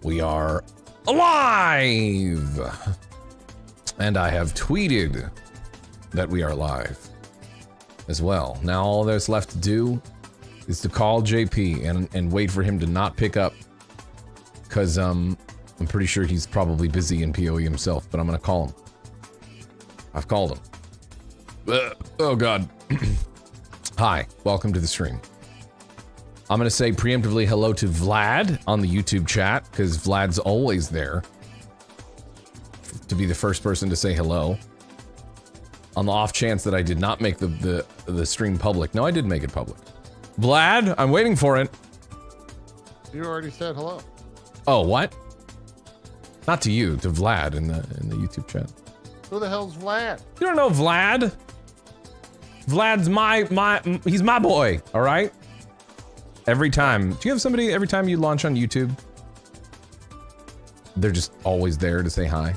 We are alive! And I have tweeted that we are live as well. Now all there's left to do is to call JP and wait for him to not pick up. Cause I'm pretty sure he's probably busy in PoE himself, but I'm gonna call him. I've called him. Oh god. Hi, welcome to the stream. I'm gonna say preemptively hello to Vlad on the YouTube chat, because Vlad's always there to be the first person to say hello. On the off chance that I did not make the stream public. No, I did make it public. Vlad, I'm waiting for it. You already said hello. Oh, what? Not to you, to Vlad in the YouTube chat. Who the hell's Vlad? You don't know Vlad? Vlad's he's my boy, all right? Every time. Do you have somebody every time you launch on YouTube? They're just always there to say hi.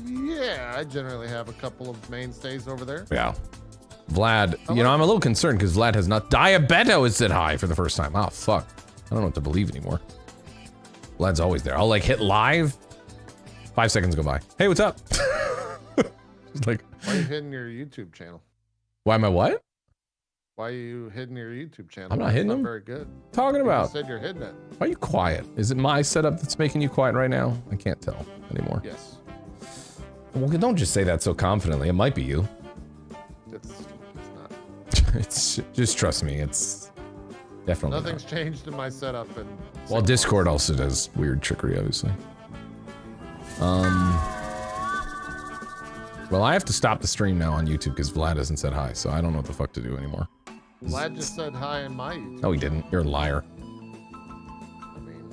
Yeah, I generally have a couple of mainstays over there. Yeah. Vlad, you know, I'm a little concerned because Vlad has not. Diabeto has said hi for the first time. Oh, fuck. I don't know what to believe anymore. Vlad's always there. I'll like hit live. 5 seconds go by. Hey, what's up? Like, why are you hitting your YouTube channel? Why am I what? Why are you hitting your YouTube channel? I'm not hitting them. Very good. Talking about. You said you're hitting it. Why are you quiet? Is it my setup that's making you quiet right now? I can't tell anymore. Yes. Well, don't just say that so confidently. It might be you. It's not. It's just trust me. It's definitely nothing's changed in my setup. And well, Discord also does weird trickery, obviously. Well, I have to stop the stream now on YouTube because Vlad hasn't said hi, so I don't know what the fuck to do anymore. Vlad just said hi in my YouTube. No, he didn't. You're a liar. I mean,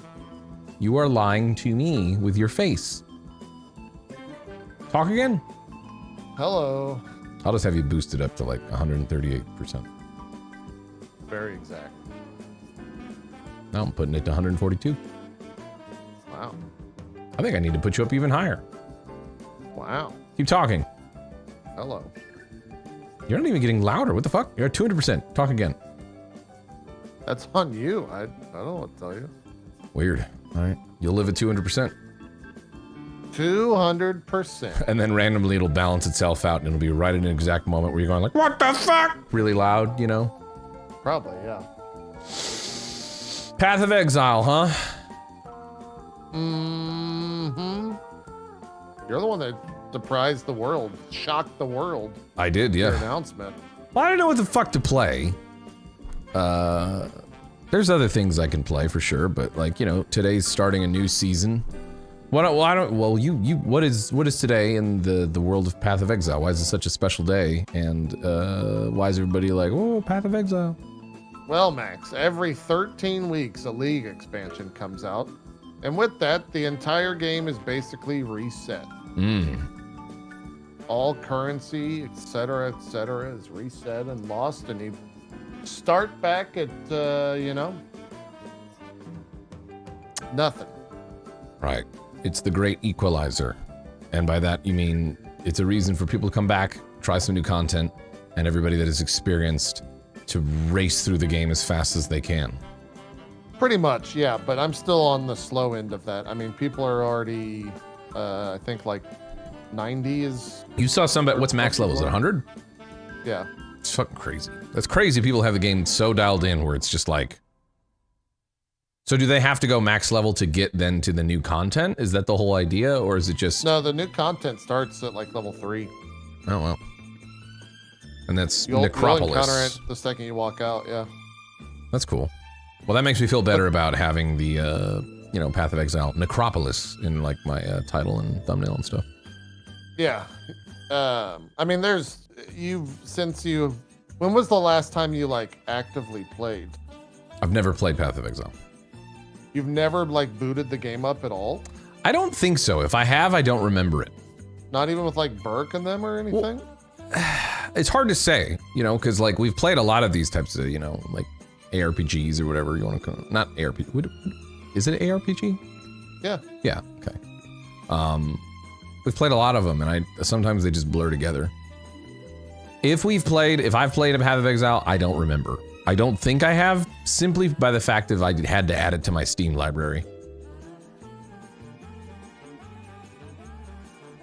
you are lying to me with your face. Talk again. Hello. I'll just have you boosted up to like 138%. Very exact. Now I'm putting it to 142. Wow. I think I need to put you up even higher. Wow. Keep talking. Hello. You're not even getting louder. What the fuck? You're at 200%. Talk again. That's on you. I don't know what to tell you. Weird. All right. You'll live at 200%. 200%. And then randomly it'll balance itself out and it'll be right at an exact moment where you're going like, what the fuck? Really loud, you know? Probably, yeah. Path of Exile, huh? Mm-hmm. You're the one that surprised the world, shocked the world. I did, yeah. Your announcement. Well, I don't know what the fuck to play. There's other things I can play for sure, but like, you know, today's starting a new season. What is today in the world of Path of Exile? Why is it such a special day? And why is everybody like, oh, Path of Exile? Well, Max, every 13 weeks a league expansion comes out. And with that, the entire game is basically reset. All currency, etc., is reset and lost, and you start back at, you know, nothing. Right. It's the great equalizer. And by that, you mean it's a reason for people to come back, try some new content, and everybody that is experienced to race through the game as fast as they can. Pretty much, yeah, but I'm still on the slow end of that. I mean, people are already, I think like 90 is... You saw somebody, what's max level? Is it 100? Yeah. It's fucking crazy. That's crazy people have the game so dialed in where it's just like... So do they have to go max level to get then to the new content? Is that the whole idea, or is it just... No, the new content starts at like level 3. Oh, well. And that's You'll Necropolis. encounter it the second you walk out, yeah. That's cool. Well, that makes me feel better about having the, you know, Path of Exile Necropolis in like my title and thumbnail and stuff. Yeah. I mean, when was the last time you like actively played? I've never played Path of Exile. You've never like booted the game up at all? I don't think so. If I have, I don't remember it. Not even with like Burke and them or anything? Well, it's hard to say, you know, because like we've played a lot of these types of, you know, like ARPGs or whatever you want to call it. Not ARPG. Is it an ARPG? Yeah. Yeah. Okay. We've played a lot of them, and sometimes they just blur together. If I've played a Path of Exile, I don't remember. I don't think I have, simply by the fact that I had to add it to my Steam library.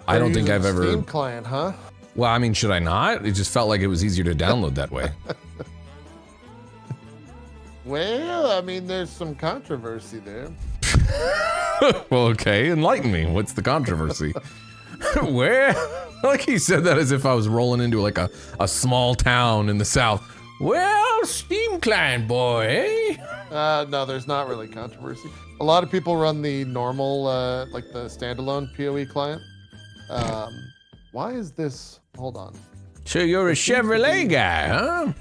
I don't think I've ever... Steam client, huh? Well, I mean, should I not? It just felt like it was easier to download that way. Well, I mean, there's some controversy there. Well, okay, enlighten me. What's the controversy? Where? Like he said that as if I was rolling into like a small town in the South. Well, Steam client boy, eh? No, there's not really controversy. A lot of people run the normal, like the standalone PoE client. Why is this? Hold on. So you're a Chevrolet guy, huh?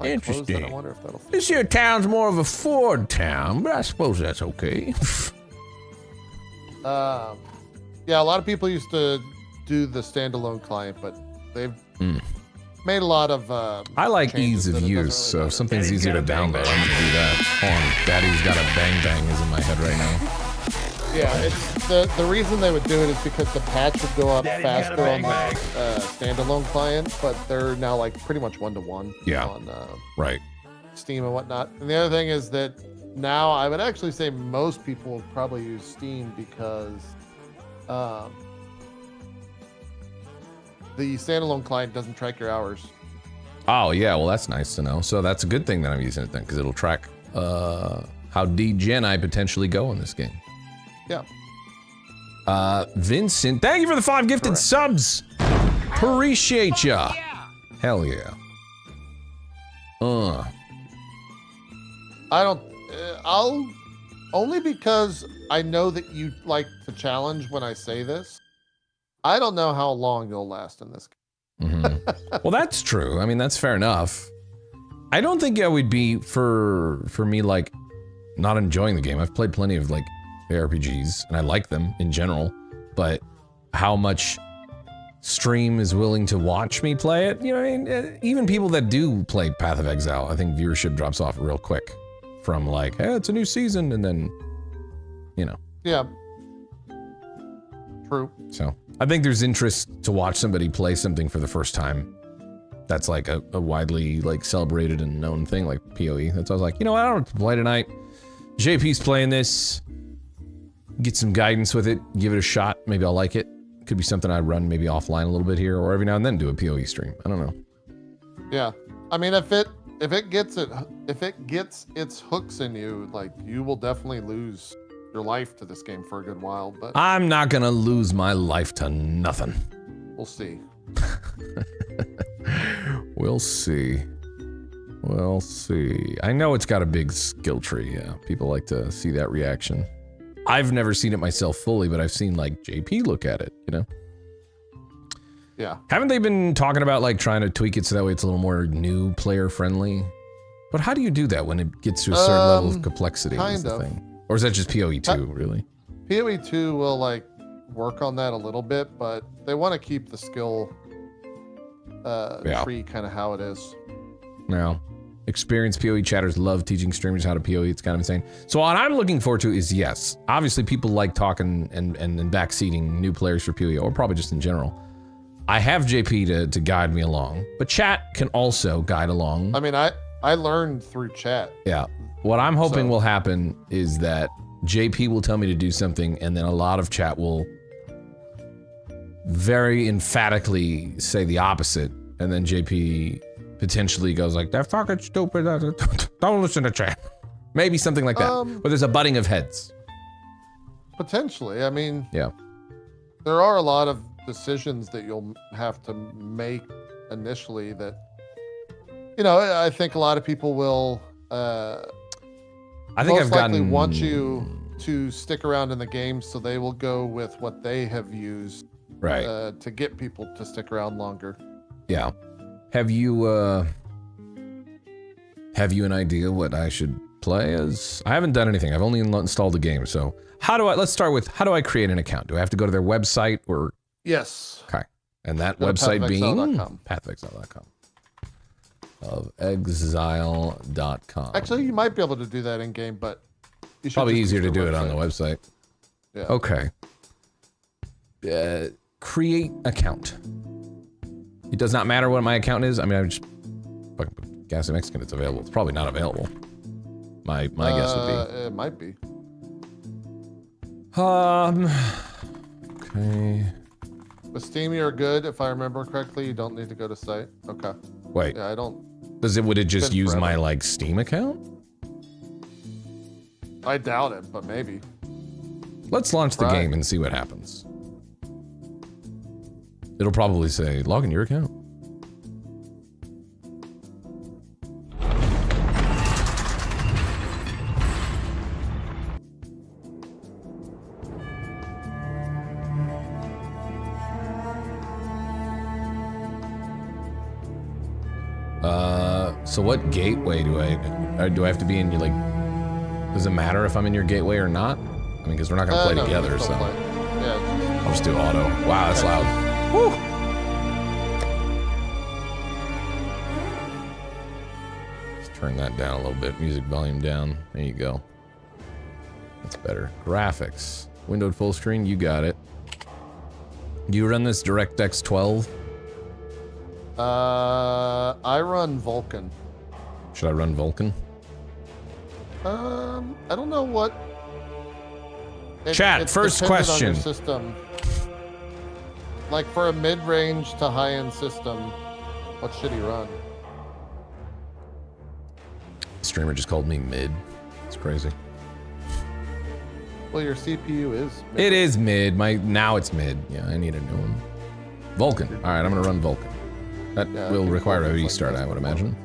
Interesting. I wonder if that'll... This here town's more of a Ford town, but I suppose that's okay. Yeah, a lot of people used to do the standalone client, but they've made a lot of I like ease of use, so if something's easier to download, I'm gonna do that. Hold on, Daddy's Got a Bang Bang is in my head right now. Yeah, it's the reason they would do it is because the patch would go up faster on the standalone client, but they're now like pretty much 1-to-1 on right. Steam and whatnot. And the other thing is that now I would actually say most people will probably use Steam because the standalone client doesn't track your hours. Oh yeah, well that's nice to know. So that's a good thing that I'm using it then, because it'll track how degen I potentially go in this game. Yeah. Vincent, thank you for the 5 gifted subs. Appreciate ya. Hell yeah. I don't. I'll only because I know that you like to challenge when I say this. I don't know how long you'll last in this game. Well, that's true. I mean, that's fair enough. I don't think I would be for me like not enjoying the game. I've played plenty of like ARPGs and I like them in general, but how much stream is willing to watch me play it, you know what I mean? Even people that do play Path of Exile, I think viewership drops off real quick from like, hey, it's a new season, and then, you know. Yeah. True. So I think there's interest to watch somebody play something for the first time. That's like a widely like celebrated and known thing, like PoE. That's why I was like, you know what, I don't have to play tonight. JP's playing this. Get some guidance with it, give it a shot, maybe I'll like it. Could be something I run maybe offline a little bit here, or every now and then do a PoE stream. I don't know. Yeah, I mean, if it gets its hooks in you, like you will definitely lose your life to this game for a good while. But I'm not gonna lose my life to nothing. We'll see. We'll see. We'll see. I know it's got a big skill tree. Yeah, people like to see that reaction. I've never seen it myself fully, but I've seen like JP look at it, you know? Yeah. Haven't they been talking about like trying to tweak it so that way it's a little more new player friendly? But how do you do that when it gets to a certain level of complexity? Kind of. Or is that just PoE 2, really? PoE 2 will like work on that a little bit, but they want to keep the skill tree kind of how it is. Now, experienced PoE chatters love teaching streamers how to PoE. It's kind of insane. So what I'm looking forward to is, yes, obviously people like talking and backseating new players for PoE, or probably just in general. I have JP to guide me along, but chat can also guide along. I mean, I learned through chat. Yeah. What I'm hoping will happen is that JP will tell me to do something, and then a lot of chat will very emphatically say the opposite, and then JP potentially goes like, "They're fucking stupid, don't listen to chat." Maybe something like that, where there's a butting of heads. Potentially. I mean, yeah, there are a lot of decisions that you'll have to make initially that, you know, I think a lot of people will I think most I've likely gotten... want you to stick around in the game, so they will go with what they have used to get people to stick around longer. Yeah. Have you an idea what I should play as? I haven't done anything. I've only installed the game. So let's start with, how do I create an account? Do I have to go to their website or? Yes. Okay. And that website being pathofexile.com. Of exile.com. Actually, you might be able to do that in game, but you should probably easier to do it on the website. Yeah. Okay. Create account. It does not matter what my account is. I mean, I just fucking put GassyMexican, it's available. It's probably not available. My guess would be. It might be. Okay. With Steam, you're good. If I remember correctly, you don't need to go to site. Okay. Wait. Yeah, I don't. Would it just use forever. my, like, Steam account? I doubt it, but maybe. Let's launch the game and see what happens. It'll probably say, log in your account. So what gateway do I have to be in? Like, does it matter if I'm in your gateway or not? I mean, because we're not gonna play no, together, so yeah. I'll just do auto. Wow, that's loud. Woo! Let's turn that down a little bit. Music volume down. There you go. That's better. Graphics. Windowed full screen. You got it. Do you run this DirectX 12? I run Vulkan. Should I run Vulkan? I don't know what. Chat, it's first dependent on question. your system. Like for a mid-range to high-end system, what should he run? Streamer just called me mid. It's crazy. Well, your CPU is mid. It is mid. Now it's mid. Yeah, I need a new one. Vulkan. All right, I'm gonna run Vulkan. That will require a restart, I would imagine.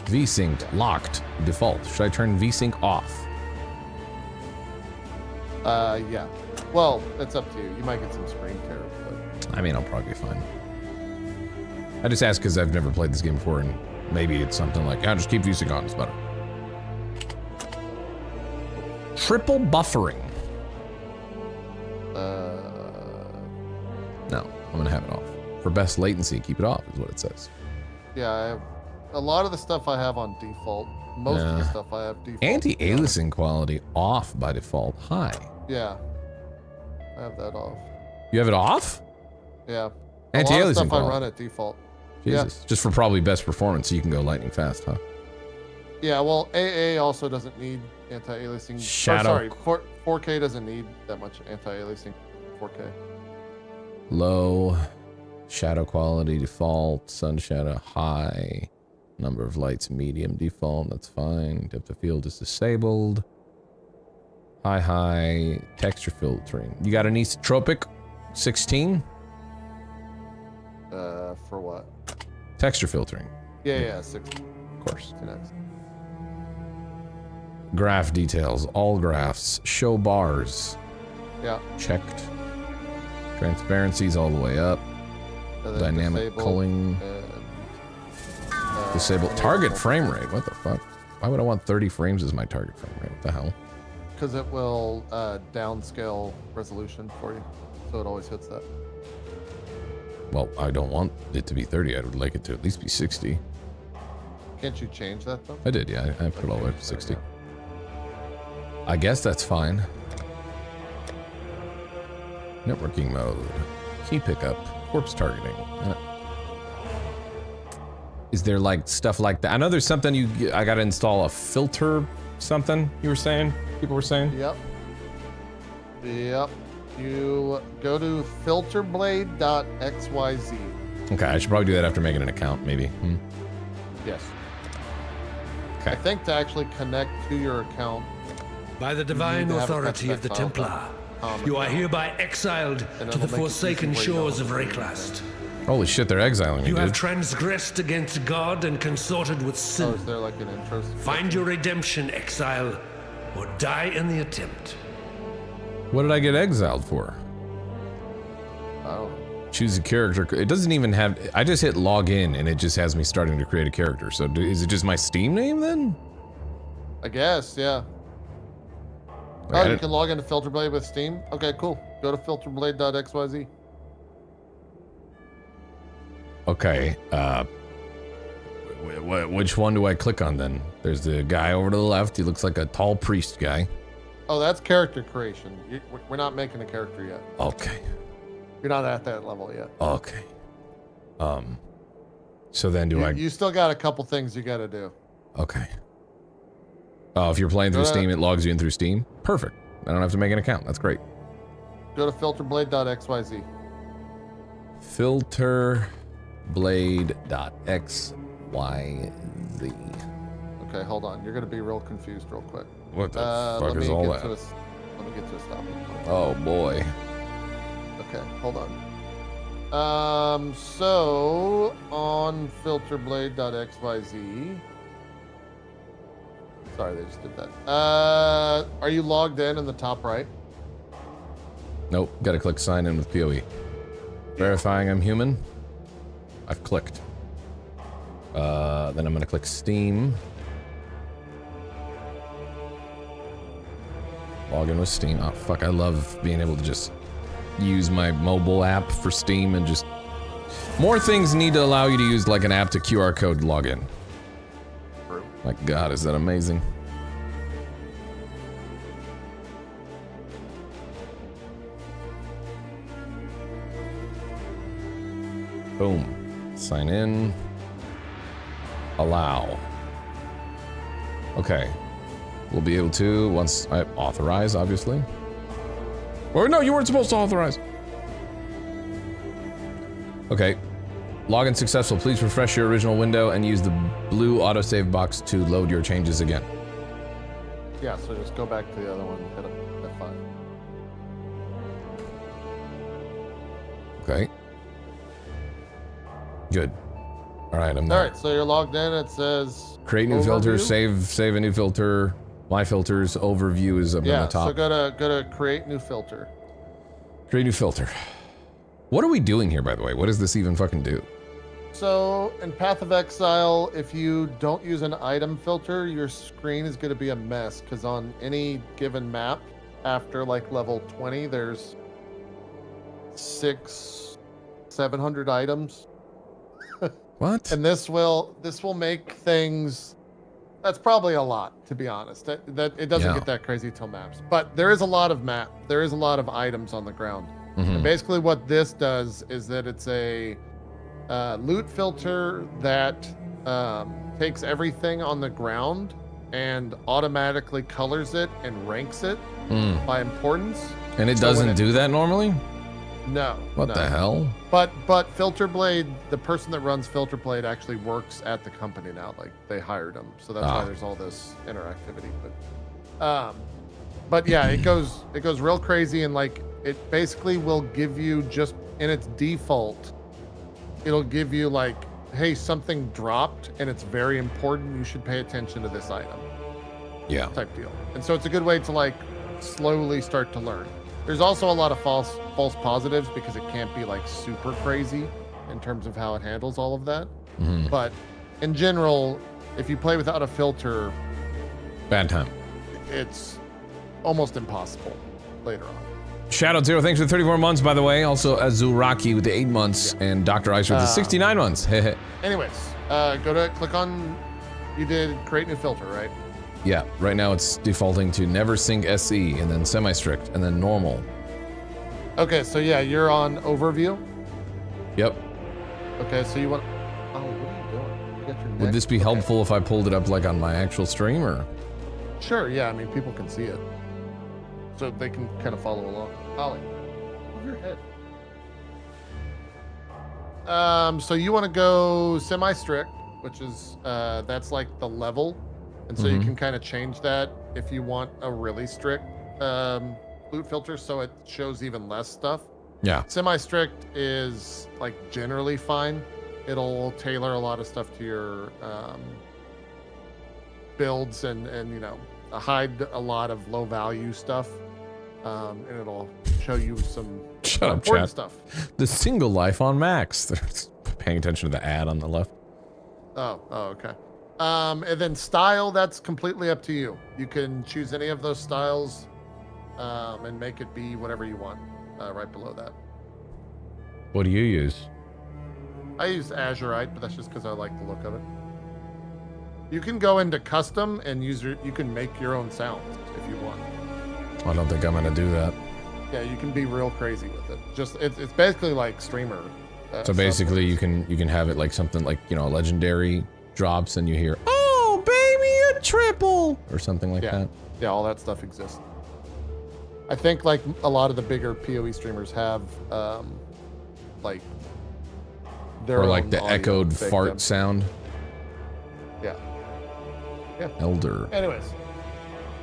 VSync locked default. Should I turn VSync off? Yeah. Well, it's up to you. You might get some screen tear, but I mean, I'll probably be fine. I just asked because I've never played this game before, and maybe it's something like, just keep VSync on. It's better. Triple buffering. No, I'm gonna have it off. For best latency, keep it off, is what it says. yeah, I have a lot of the stuff I have on default. Most of the stuff I have default. Anti-aliasing quality off by default. High. Yeah. I have that off. You have it off? Yeah. Anti-aliasing stuff quality. I run at default. Jesus. Yeah. just for probably best performance, so you can go lightning fast, huh? Yeah, well, AA also doesn't need anti-aliasing. Shadow. 4K doesn't need that much anti-aliasing. 4K. Low. Shadow quality default. Sun shadow high. Number of lights medium default. That's fine. Depth of field is disabled. High. Texture filtering. You got an isotropic 16? For what? Texture filtering. Yeah, 6. Of course. Next. Graph details. All graphs. Show bars. Yeah. Checked. Transparencies all the way up. Dynamic culling. Disabled. Target frame rate. What the fuck? Why would I want 30 frames as my target frame rate? What the hell? Because it will downscale resolution for you. So it always hits that. Well, I don't want it to be 30. I would like it to at least be 60. Can't you change that though? I did, yeah. I put it all the way up to 60. I guess that's fine. Networking mode. Key pickup. Corpse targeting. Is there like stuff like that? I know there's something I gotta install a filter something you were saying? People were saying? Yep. You go to filterblade.xyz. Okay, I should probably do that after making an account, maybe. Yes. Okay. I think to actually connect to your account. By the divine authority of the Templar, you are hereby exiled to the forsaken shores of Rayclast. Holy shit, they're exiling me, You have dude. transgressed against God and consorted with sin. Oh, is there like an intro? Find your redemption, exile, or die in the attempt. What did I get exiled for? Oh. Choose a character. It doesn't even have... I just hit log in and it just has me starting to create a character. So is it just my Steam name then? I guess, yeah. Wait, You can log into Filterblade with Steam? Okay, cool. Go to filterblade.xyz. Okay, which one do I click on then? There's the guy over to the left. He looks like a tall priest guy. Oh, that's character creation. We're not making a character yet. Okay. You're not at that level yet. Okay. So then You still got a couple things you got to do. Okay. Oh, if you're playing through Steam, it logs you in through Steam? Perfect. I don't have to make an account. That's great. Go to filterblade.xyz. Filterblade.xyz. Okay, hold on. You're going to be real confused real quick. What the fuck is all that? Let me get to a stop. Oh, boy. Okay, hold on. So on filterblade.xyz. Sorry, they just did that. Are you logged in the top right? Nope. Gotta click sign in with PoE. Verifying I'm human. I've clicked. Then I'm gonna click Steam. Log in with Steam. Oh, fuck. I love being able to just use my mobile app for Steam and just... More things need to allow you to use like an app to QR code login. My God, is that amazing? Boom. Sign in. Allow. Okay. We'll be able to, once I authorize, obviously. Or no, you weren't supposed to authorize. Okay. Login successful. Please refresh your original window and use the blue autosave box to load your changes again. Yeah, so just go back to the other one and hit F5. Okay. Good. All right, I'm there. All right, so you're logged in. It says create new filter, save a new filter. My filters overview is up on the top. So go to create new filter. Create new filter. What are we doing here, by the way? What does this even fucking do? So in Path of Exile, if you don't use an item filter, your screen is going to be a mess because on any given map, after like level 20, there's 700 items. What? And this will make things. That's probably a lot, to be honest. That it doesn't get that crazy till maps, but there is a lot of items on the ground. And basically, what this does is that it's a loot filter that takes everything on the ground and automatically colors it and ranks it by importance. And it doesn't do that normally? No. What the hell? But Filterblade, the person that runs Filterblade actually works at the company now. Like they hired him, so that's why there's all this interactivity. But yeah, it goes real crazy, and like it basically will give you just in its default, it'll give you like, hey, something dropped and it's very important. You should pay attention to this item. Yeah. Type deal. And so it's a good way to like slowly start to learn. There's also a lot of false positives because it can't be like super crazy in terms of how it handles all of that. But in general, if you play without a filter, bad time. It's almost impossible later on. Shadow Zero, thanks for 34 months, by the way. Also, Azuraki with the 8 months, and Dr. Ice with the 69 months. Anyways, click on, you did create new filter, right? Yeah, right now it's defaulting to never sync SE, and then semi-strict, and then normal. Okay, so yeah, you're on overview. Yep. Okay, so you want, what are you doing? You got your Would this be helpful if I pulled it up like on my actual stream, or? Sure, yeah, I mean, people can see it. So they can kind of follow along. Ollie, move your head. So you want to go semi-strict, which is, that's like the level. And so you can kind of change that if you want a really strict loot filter so it shows even less stuff. Yeah. Semi-strict is like generally fine. It'll tailor a lot of stuff to your builds and you know, hide a lot of low value stuff. And it'll show you some important stuff. The single life on max. They're paying attention to the ad on the left. Oh, okay. And then style, that's completely up to you. You can choose any of those styles and make it be whatever you want right below that. What do you use? I use Azurite, but that's just because I like the look of it. You can go into custom and you can make your own sounds if you want. I don't think I'm gonna do that. Yeah, you can be real crazy with it. Just it's basically like streamer So basically, you can have it like something like, you know, legendary drops, and you hear, "Oh, baby, a triple," or something like that. Yeah, all that stuff exists. I think like a lot of the bigger PoE streamers have like their or like own the audio echoed baked fart in. sound. Yeah. Elder. Anyways.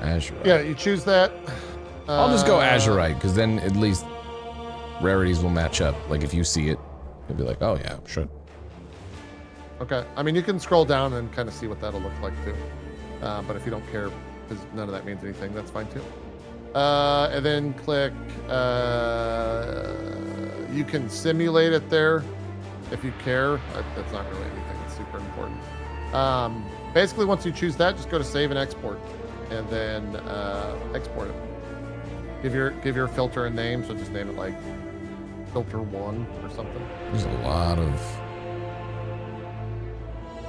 Azurite. Yeah, you choose that. I'll just go Azurite, because then at least rarities will match up. Like if you see it, you'll be like, oh yeah, sure. Okay. I mean, you can scroll down and kind of see what that'll look like too. But if you don't care, because none of that means anything, that's fine too. And then click, you can simulate it there if you care. That's not really anything that's super important. Basically, once you choose that, just go to save and export, and then export it. Give your filter a name, so just name it like filter 1 or something. There's a lot of...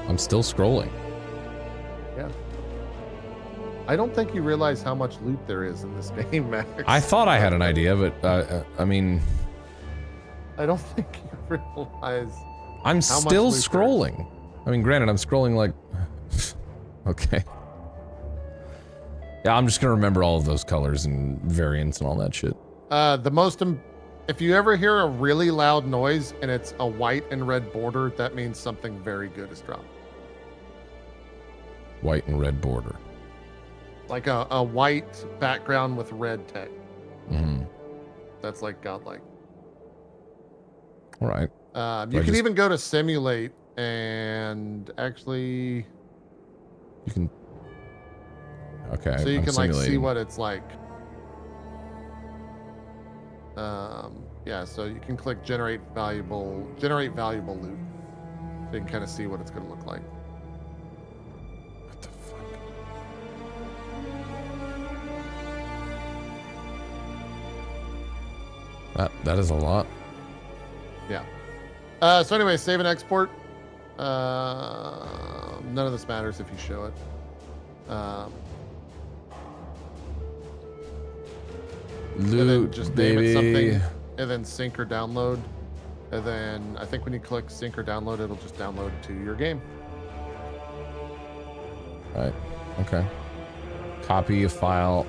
I'm still scrolling. Yeah. I don't think you realize how much loot there is in this game, Max. I thought I had an idea, but I mean... I don't think you realize I'm still scrolling. I mean, granted, I'm scrolling like... okay. Yeah, I'm just gonna remember all of those colors and variants and all that shit. If you ever hear a really loud noise and it's a white and red border, that means something very good is dropped. White and red border. Like a white background with red text. Mm-hmm. That's like godlike. All right. You can even go to simulate and actually... You can... Okay, so you I'm can like see simulating. what it's like. Yeah, so you can click generate valuable loot. So you can kind of see what it's going to look like. What the fuck? That is a lot. Yeah. So anyway, save and export. None of this matters if you show it. Loot, and then just baby. name it something, and then sync or download. And then I think when you click sync or download, it'll just download to your game. Right. Okay. Copy this file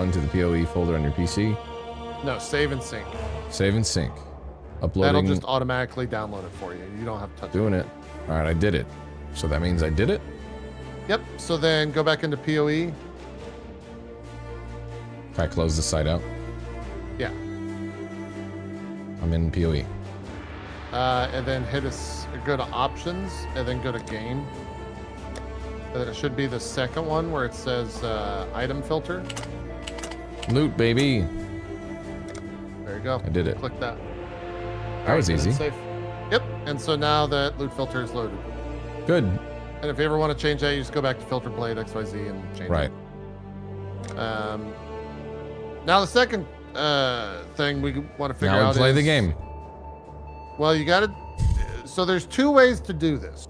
into the PoE folder on your PC. No, save and sync. Save and sync. Uploading. That'll just automatically download it for you. You don't have to touch Doing it. All right, I did it. So that means I did it? Yep. So then go back into PoE. If I close the site out. Yeah. I'm in PoE. And then go to options, and then go to game. And then it should be the second one where it says item filter. Loot, baby. There you go. I did it. Click that. That was easy. Safe. Yep. And so now that loot filter is loaded. Good. And if you ever want to change that, you just go back to filter blade XYZ and change Right. it. Now the second thing we want to figure out Now is... play the game. Well, you got to... So there's two ways to do this.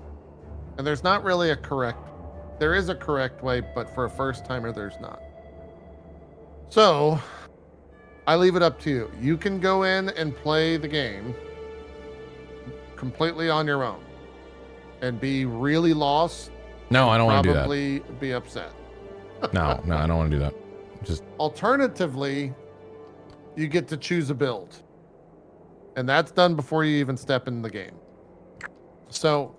And there's not really a correct... There is a correct way, but for a first-timer, there's not. So, I leave it up to you. You can go in and play the game completely on your own and be really lost. No, I don't want to do that. Probably be upset. No, I don't want to do that. Just Alternatively, you get to choose a build. And that's done before you even step in the game. So,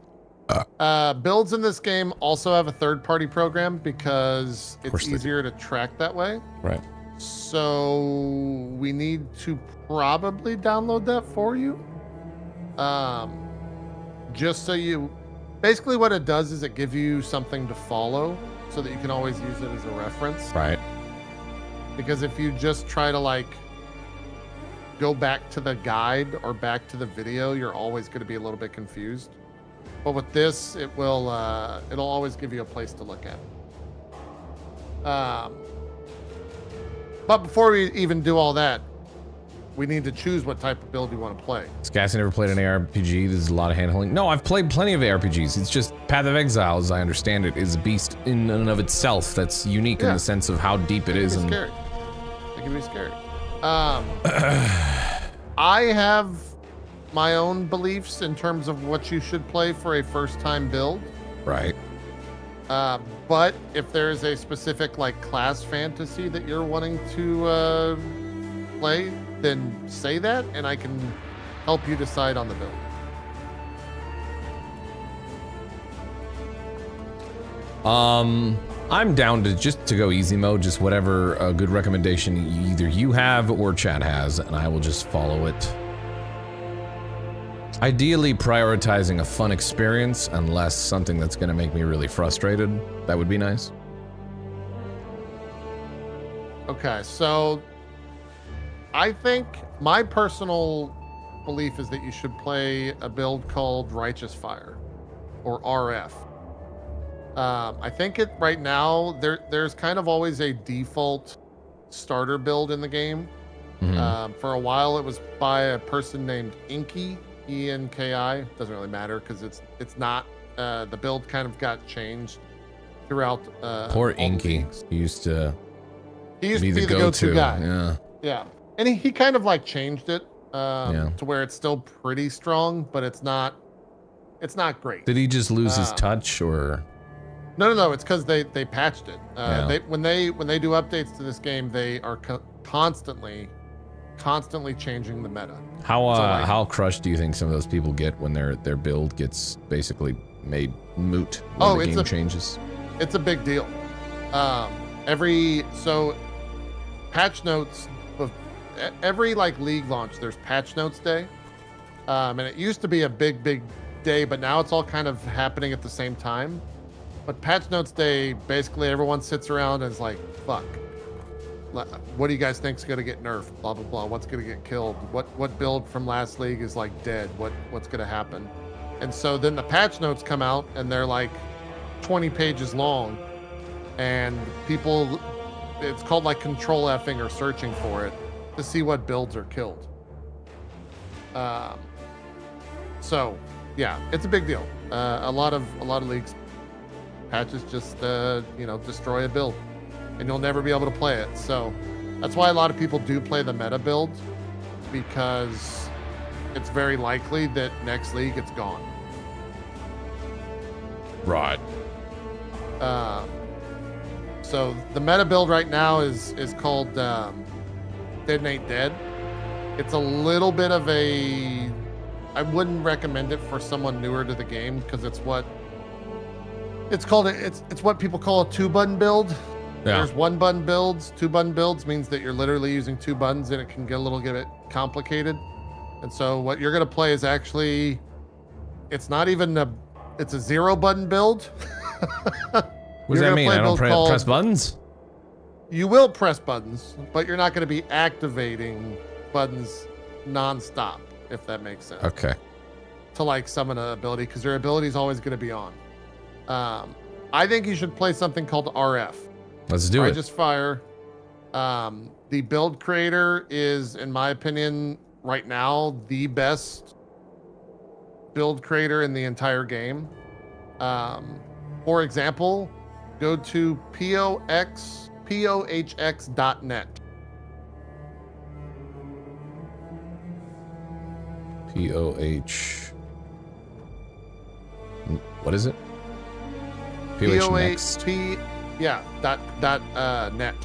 builds in this game also have a third-party program because it's easier to track that way. Right. So, we need to probably download that for you. Just so you... Basically what it does is it gives you something to follow so that you can always use it as a reference. Right. Because if you just try to like go back to the guide or back to the video, you're always going to be a little bit confused. But with this, it'll always give you a place to look at. But before we even do all that, we need to choose what type of build you want to play. Has Gassy never played an ARPG? There's a lot of handholding. No, I've played plenty of ARPGs. It's just Path of Exile, as I understand it, is a beast in and of itself that's unique in the sense of how deep it is. Scary. It can be scary. I have my own beliefs in terms of what you should play for a first-time build. Right. But if there's a specific like class fantasy that you're wanting to play, then say that, and I can help you decide on the build. I'm down to go easy mode, just whatever a good recommendation either you have or chat has, and I will just follow it. Ideally prioritizing a fun experience, unless something that's going to make me really frustrated. That would be nice. Okay, so I think my personal belief is that you should play a build called Righteous Fire, or RF. I think right now there's kind of always a default starter build in the game. Mm-hmm. For a while it was by a person named Inky, E-N-K-I. Doesn't really matter because it's not. The build kind of got changed throughout. Poor Inky. He used to be the go-to guy. Yeah. Yeah, and he kind of like changed it to where it's still pretty strong, but it's not great. Did he just lose his touch, or? No. It's because they patched it. When they do updates to this game, they are constantly changing the meta. How crushed do you think some of those people get when their build gets basically made moot when the game changes? It's a big deal. Patch notes of every like league launch, there's patch notes day, and it used to be a big day, but now it's all kind of happening at the same time. But patch notes day, basically everyone sits around and is like, fuck, what do you guys think's gonna get nerfed? Blah blah blah. What's gonna get killed? What build from last league is like dead? What's gonna happen? And so then the patch notes come out and they're like 20 pages long, and people, it's called like control F'ing or searching for it to see what builds are killed. So yeah, it's a big deal. A lot of leagues patches just destroy a build, and you'll never be able to play it. So that's why a lot of people do play the meta build, because it's very likely that next league it's gone. Right. So the meta build right now is called Detonate Dead. It's a little bit of I wouldn't recommend it for someone newer to the game, because it's what people call a 2-button build. Yeah. There's 1-button builds. 2-button builds means that you're literally using 2 buttons, and it can get a little bit complicated. And so what you're gonna play is actually, it's not even it's a 0-button build. What does that mean? I don't press buttons? You will press buttons, but you're not going to be activating buttons non-stop, if that makes sense. Okay. To like summon an ability, because your ability is always going to be on. I think you should play something called RF. Let's do it. Righteous Fire. The build creator is, in my opinion, right now, the best build creator in the entire game. For example, go to pohx.net. What is it? POHnext. Net.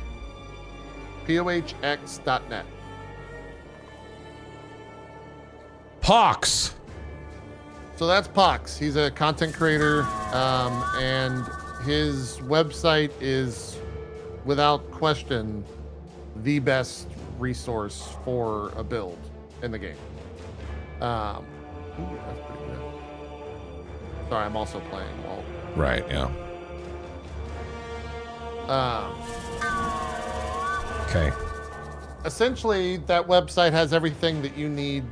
pohx.net. Pox. So that's Pox. He's a content creator, and his website is, without question, the best resource for a build in the game. That's pretty good. Sorry, I'm also playing while. Right, yeah. Okay. Essentially, that website has everything that you need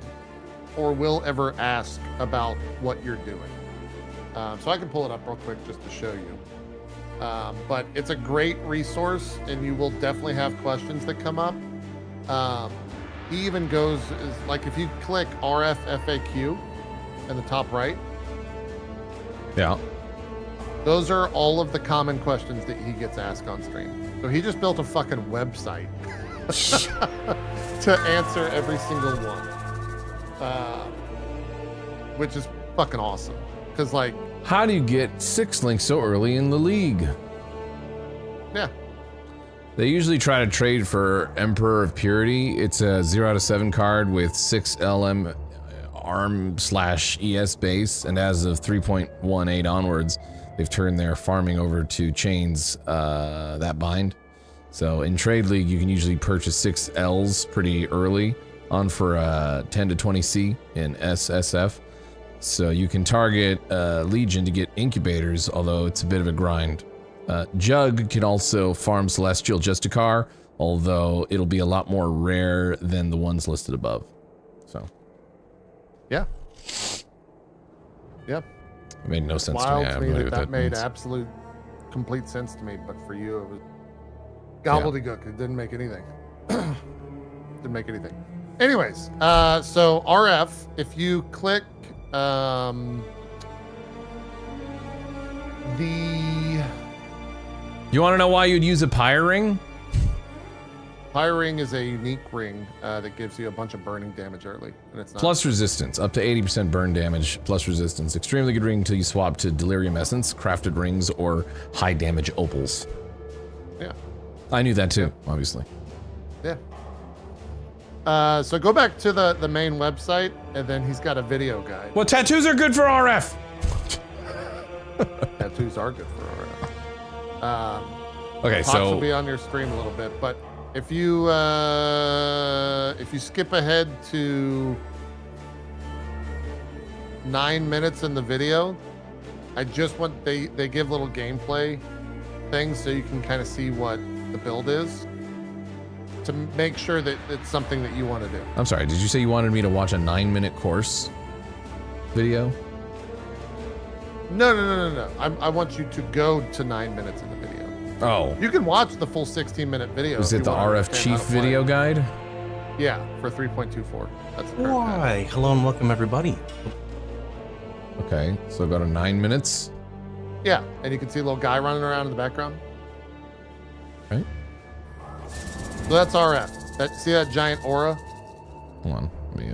or will ever ask about what you're doing. So I can pull it up real quick just to show you. But it's a great resource, and you will definitely have questions that come up. He even goes, like if you click RF FAQ in the top right. Yeah. Those are all of the common questions that he gets asked on stream. So he just built a fucking website to answer every single one. which is fucking awesome. Because like, how do you get 6 links so early in the league? Yeah. They usually try to trade for Emperor of Purity. It's a 0 out of 7 card with 6 LM ARM/ES base, and as of 3.18 onwards, they've turned their farming over to chains that bind. So in Trade League, you can usually purchase 6 Ls pretty early on for 10 to 20 C in SSF. So you can target Legion to get incubators, although it's a bit of a grind. Jug can also farm Celestial Justicar, although it'll be a lot more rare than the ones listed above. So. Yeah. Yep. It made no sense Wild to me. That made absolute complete sense to me, but for you it was gobbledygook. Yeah. It didn't make anything. Didn't make anything. Anyways, so RF, if you click You want to know why you'd use a Pyre Ring? Pyre Ring is a unique ring that gives you a bunch of burning damage early, and it's not plus resistance, up to 80% burn damage, plus resistance. Extremely good ring until you swap to Delirium Essence, crafted rings, or high damage opals. Yeah. I knew that too, obviously. Yeah. So go back to the main website, and then he's got a video guide. Well, tattoos are good for RF. Tattoos are good for RF. Okay, so will be on your stream a little bit, but if you skip ahead to 9 minutes in the video, I just want they give little gameplay things so you can kind of see what the build is to make sure that it's something that you want to do. I'm sorry, did you say you wanted me to watch a 9-minute course video? No. I want you to go to 9 minutes in the video. Oh. You can watch the full 16-minute video. Is it the RF Chief video guide? Yeah, for 3.24. That's the Why? Hello and welcome, everybody. Okay, so go to 9 minutes. Yeah, and you can see a little guy running around in the background. Okay. So that's RF. See that giant aura? Hold on. Let me,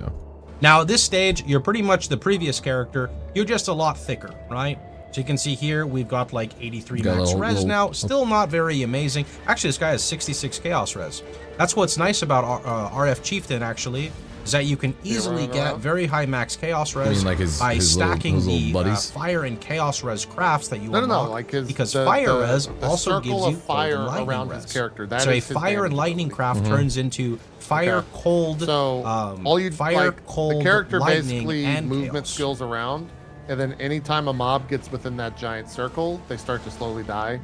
Now, at this stage, you're pretty much the previous character. You're just a lot thicker, right? So you can see here, we've got like 83 max res now. Still not very amazing. Actually, this guy has 66 chaos res. That's what's nice about RF Chieftain, actually, is that you can easily get very high max chaos res by stacking the fire and chaos res crafts that you unlock. Like because fire res also gives you fire around his character. So a fire and lightning craft turns into fire, cold, so all you fire, cold, the character lightning, basically and movement chaos. skills around, and then anytime a mob gets within that giant circle, they start to slowly die.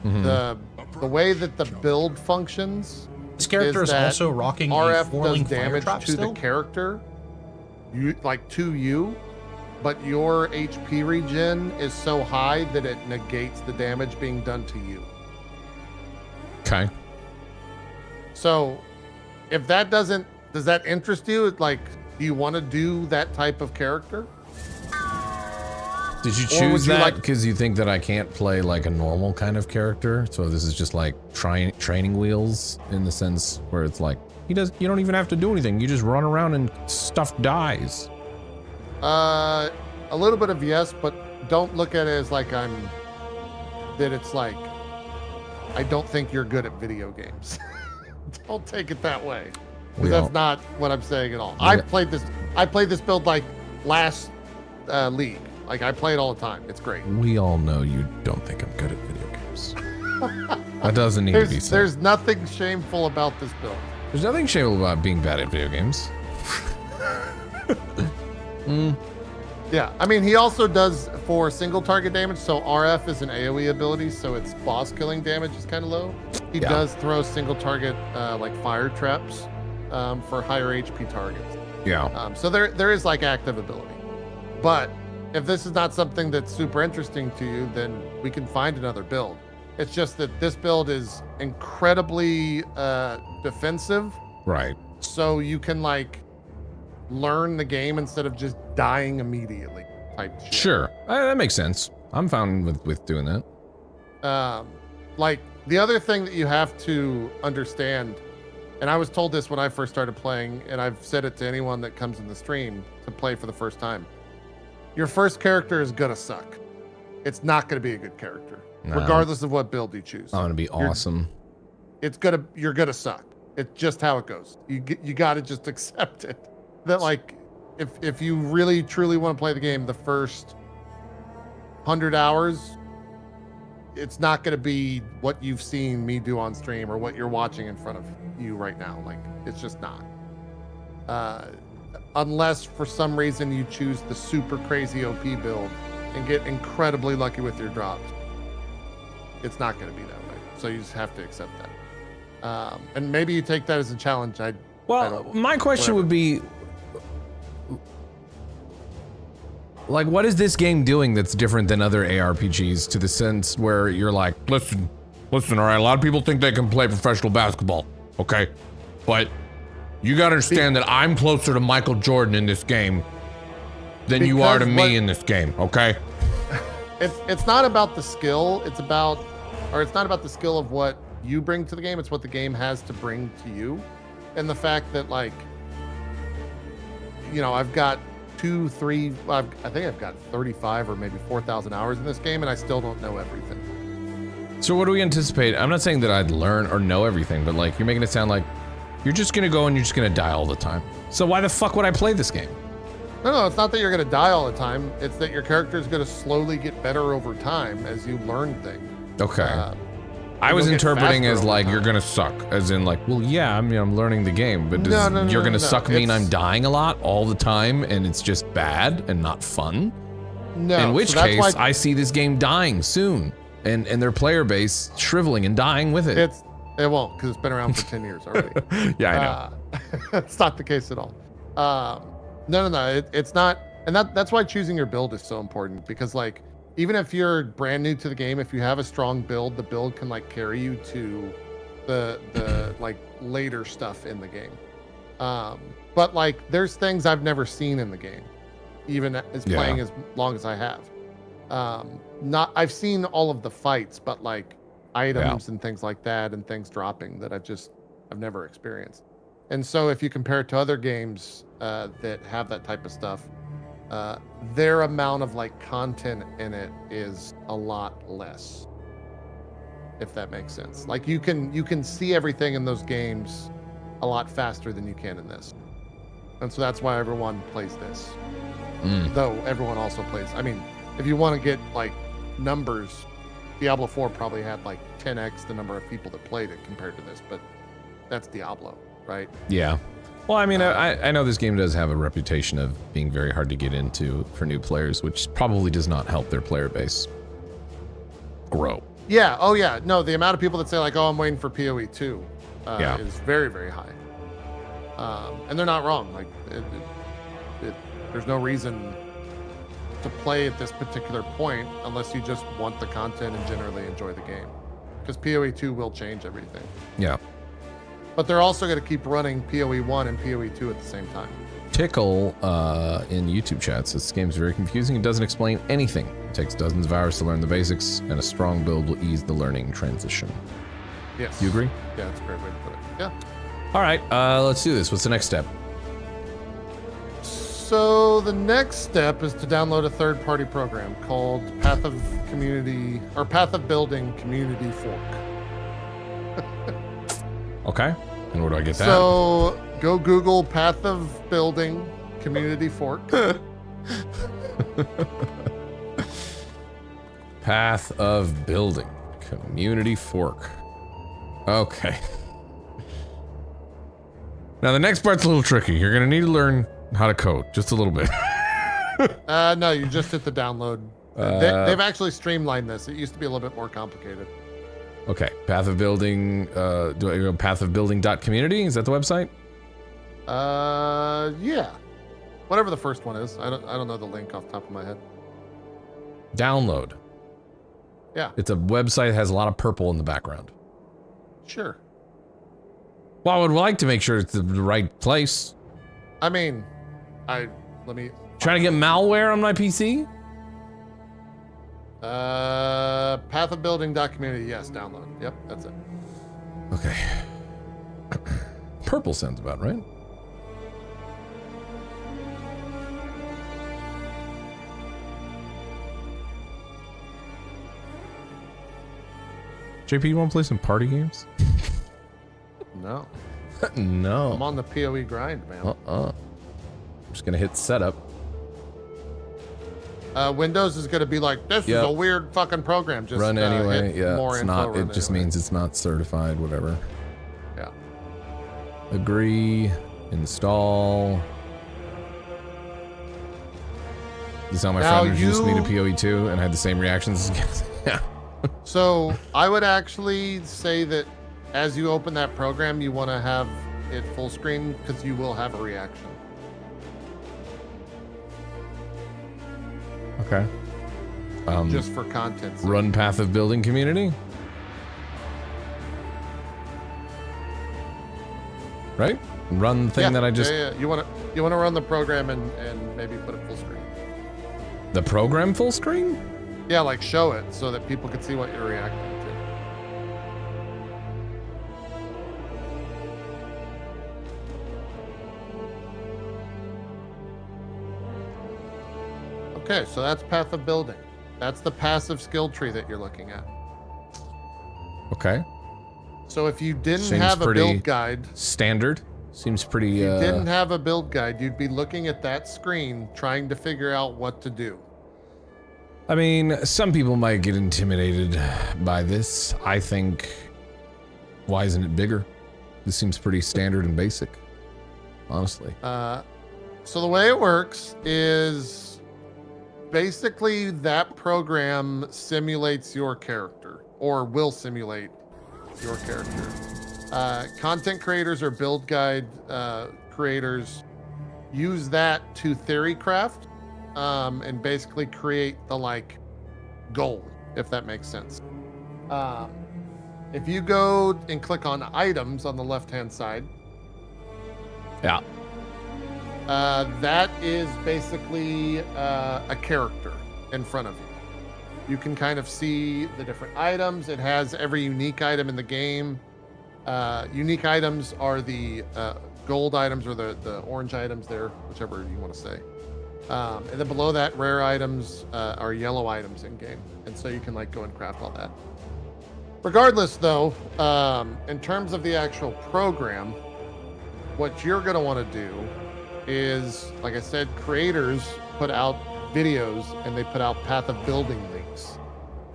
The way that the build functions, this character is also rocking RF a four-link does damage fire trap to still? the character, to you, but your HP regen is so high that it negates the damage being done to you. Okay. So, if that does that interest you? Like, do you want to do that type of character? Did you choose that because you think that I can't play like a normal kind of character? So this is just like training wheels in the sense where it's like you don't even have to do anything. You just run around and stuff dies. A little bit of yes, but don't look at it as like it's like I don't think you're good at video games. Don't take it that way. That's not what I'm saying at all. I played this build like last league. Like, I play it all the time. It's great. We all know you don't think I'm good at video games. That doesn't need to be said. There's nothing shameful about this build. There's nothing shameful about being bad at video games. Yeah, I mean, he also does for single target damage, so RF is an AoE ability, so its boss killing damage is kind of low. He does throw single target like fire traps for higher HP targets. Yeah. So there is like active ability. But if this is not something that's super interesting to you, then we can find another build. It's just that this build is incredibly defensive. Right. So you can like learn the game instead of just dying immediately type shit. Sure. That makes sense. I'm fine with doing that. Like the other thing that you have to understand, and I was told this when I first started playing, and I've said it to anyone that comes in the stream to play for the first time. your first character is gonna suck. It's not gonna be a good character, No. regardless of what build you choose. I'm gonna be awesome. You're gonna suck. It's just how it goes. You gotta just accept it. That like, if you really truly want to play the game, the first 100 hours, it's not gonna be what you've seen me do on stream or what you're watching in front of you right now. Like, it's just not. Unless for some reason you choose the super crazy OP build and get incredibly lucky with your drops, it's not going to be that way. So you just have to accept that. And maybe you take that as a challenge. My question would be, like, what is this game doing that's different than other ARPGs, to the sense where you're like, listen, all right, a lot of people think they can play professional basketball, okay? But you gotta understand that I'm closer to Michael Jordan in this game than you are to me in this game, okay? It's not about the skill, it's not about the skill of what you bring to the game, it's what the game has to bring to you. And the fact that, like, you know, I've got I think I've got 35 or maybe 4,000 hours in this game, and I still don't know everything. So what do we anticipate? I'm not saying that I'd learn or know everything, but like, you're making it sound like you're just gonna go and you're just gonna die all the time. So why the fuck would I play this game? No, it's not that you're gonna die all the time. It's that your character is gonna slowly get better over time as you learn things. Okay. I was interpreting as like, you're gonna suck, as in like, well, yeah, I mean, I'm learning the game, but you're gonna suck mean I'm dying a lot all the time and it's just bad and not fun? No. In which case, I see this game dying soon, and their player base shriveling and dying with it. It won't, because it's been around for 10 years already. Yeah, I know. It's not the case at all. No, it's not, and that's why choosing your build is so important, because like, even if you're brand new to the game, if you have a strong build, the build can like carry you to the like later stuff in the game. But like, there's things I've never seen in the game, even as playing as long as I have. I've seen all of the fights, but like items and things like that, and things dropping that I've never experienced. And so if you compare it to other games that have that type of stuff, their amount of like content in it is a lot less, if that makes sense. Like, you can see everything in those games a lot faster than you can in this, and so that's why everyone plays this. Though everyone also plays, I mean, if you want to get like numbers, Diablo 4 probably had like 10x the number of people that played it compared to this, but that's Diablo, right? Yeah. Well, I mean, I know this game does have a reputation of being very hard to get into for new players, which probably does not help their player base grow. Yeah. Oh, yeah. No, the amount of people that say like, "Oh, I'm waiting for PoE 2," is very, very high. And they're not wrong. Like, there's no reason to play at this particular point unless you just want the content and generally enjoy the game, because PoE 2 will change everything. Yeah. But they're also going to keep running PoE 1 and PoE 2 at the same time. Tickle in YouTube chat says this game's very confusing and doesn't explain anything. It takes dozens of hours to learn the basics, and a strong build will ease the learning transition. Yes. You agree? Yeah, that's a great way to put it. Yeah. All right, let's do this. What's the next step? So the next step is to download a third-party program called Path of Building Community Fork. Okay. And where do I get that? So go Google Path of Building Community Fork. Path of Building Community Fork. Okay. Now the next part's a little tricky. You're gonna need to learn how to code just a little bit. No, you just hit the download. They've actually streamlined this. It used to be a little bit more complicated. Okay, Path of Building, do I go pathofbuilding.community? Is that the website? Yeah. Whatever the first one is. I don't know the link off the top of my head. Download. Yeah. It's a website that has a lot of purple in the background. Sure. Well, I would like to make sure it's the right place. I mean, let me... Trying to get malware on my PC? Pathofbuilding.community, yes, download. Yep, that's it. Okay. Purple sounds about right. JP, you want to play some party games? No. No. I'm on the PoE grind, man. I'm just gonna hit setup. Windows is gonna be like, this is a weird fucking program. Just run anyway. Yeah, more it's info, not. It just anyway. means it's not certified. Whatever. Yeah. Agree. Install. You saw my friend introduced me to PoE2 and had the same reactions. Yeah. So I would actually say that as you open that program, you want to have it full screen because you will have a reaction. Okay. Just for content. Run Path of Building community. Right? Run the thing that I just. Yeah. You want to run the program and maybe put it full screen. The program full screen? Yeah, like show it so that people can see what you're reacting to. Okay, so that's Path of Building. That's the passive skill tree that you're looking at. Okay. So if you didn't have a build guide, standard. Seems pretty. If you didn't have a build guide, you'd be looking at that screen trying to figure out what to do. I mean, some people might get intimidated by this. I think, why isn't it bigger? This seems pretty standard and basic, honestly. So the way it works is basically that program simulates your character, or will simulate your character. Content creators or build guide creators use that to theory craft and basically create the goal, if that makes sense. If you go and click on items on the left-hand side, yeah, that is basically a character in front of you. You can kind of see the different items. It has every unique item in the game. Unique items are the gold items or the orange items there, whichever you want to say. And then below that, rare items are yellow items in game. And so you can go and craft all that. Regardless though, in terms of the actual program, what you're going to want to do is, like I said, creators put out videos and they put out Path of Building links.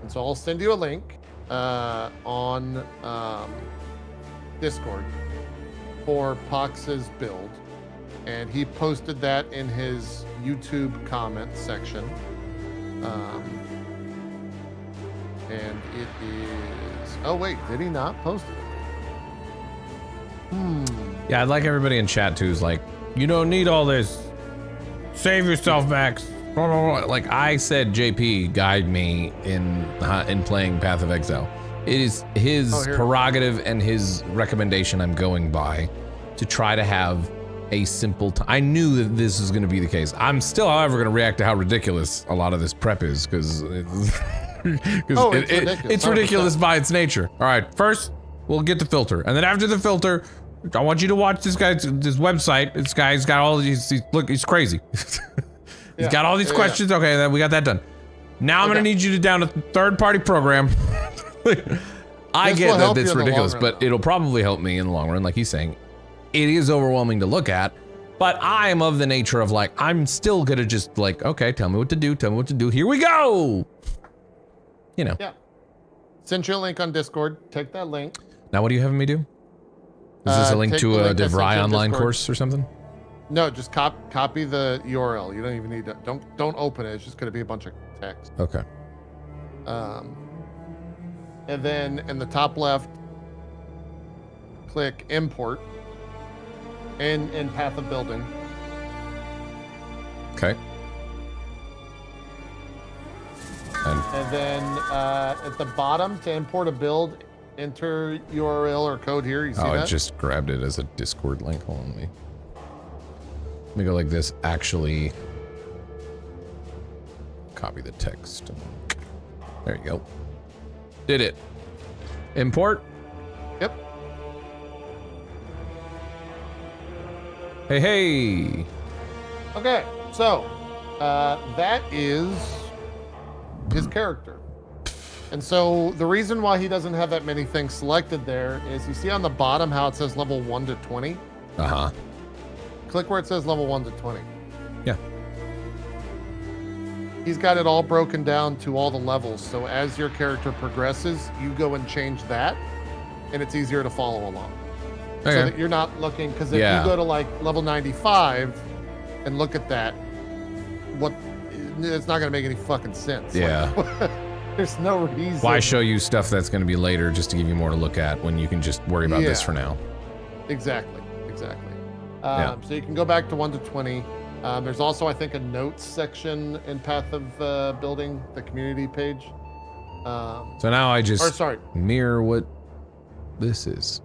And so I'll send you a link on Discord for Pox's build. And he posted that in his YouTube comment section. And it is... Oh, wait, did he not post it? Yeah, I'd like everybody in chat too who's like, you don't need all this. Save yourself, Max. Like I said, JP guide me in playing Path of Exile. It is his prerogative and his recommendation I'm going by to try to have a simple time. I knew that this was going to be the case. I'm still, however, going to react to how ridiculous a lot of this prep is because it's ridiculous by its nature. All right, first we'll get the filter, and then after the filter, I want you to watch this website. This guy's got all these. Look, he's crazy. He's got all these questions. Yeah. Okay, then we got that done. Now I'm gonna need you to down a third-party program. I get that it's ridiculous, but it'll probably help me in the long run, like he's saying. It is overwhelming to look at, but I am of the nature of I'm still gonna just okay, tell me what to do. Tell me what to do. Here we go. You know. Yeah. Send you a link on Discord. Take that link. Now, what are you having me do? Is this a link to a DeVry online course or something? No, just copy the URL. You don't even need to. Don't open it. It's just going to be a bunch of text. Okay. And then in the top left, click import in Path of Building. Okay. And then at the bottom to import a build, enter URL or code here. You see that? I just grabbed it as a Discord link. Hold on, let me go like this. Actually, copy the text. There you go. Did it. Import? Yep. Hey. Okay, so that is his character. And so the reason why he doesn't have that many things selected there is you see on the bottom how it says level 1 to 20? Uh-huh. Click where it says level 1 to 20. Yeah. He's got it all broken down to all the levels. So as your character progresses, you go and change that, and it's easier to follow along. Okay. So that you're not looking, because if you go to like level 95 and look at that, it's not going to make any fucking sense. Yeah. Like, there's no reason. Why show you stuff that's going to be later just to give you more to look at when you can just worry about this for now? Exactly. So you can go back to 1 to 20. There's also, I think, a notes section in Path of Building, the community page. So now I just mirror what this is.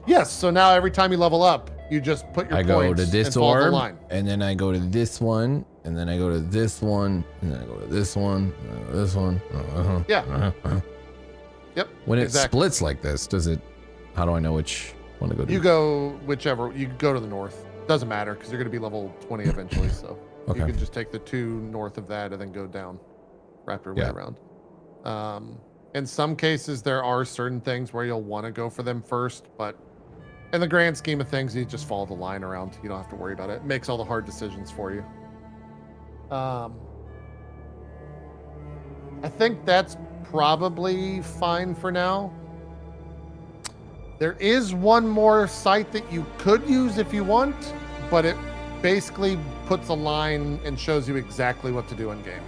Yes, so now every time you level up, you just put your points go to this and follow the orb, line. and then I go to this one, and then I go to this one, and then I go to this one, this one. Yep. When it splits like this, how do I know which one to go to? You go whichever. You go to the north. Doesn't matter, because you're going to be level 20 eventually, so you can just take the 2 north of that and then go down, wrap your way around. In some cases, there are certain things where you'll want to go for them first, but in the grand scheme of things, you just follow the line around. You don't have to worry about it. It makes all the hard decisions for you. I think that's probably fine for now. There is one more site that you could use if you want, but it basically puts a line and shows you exactly what to do in game.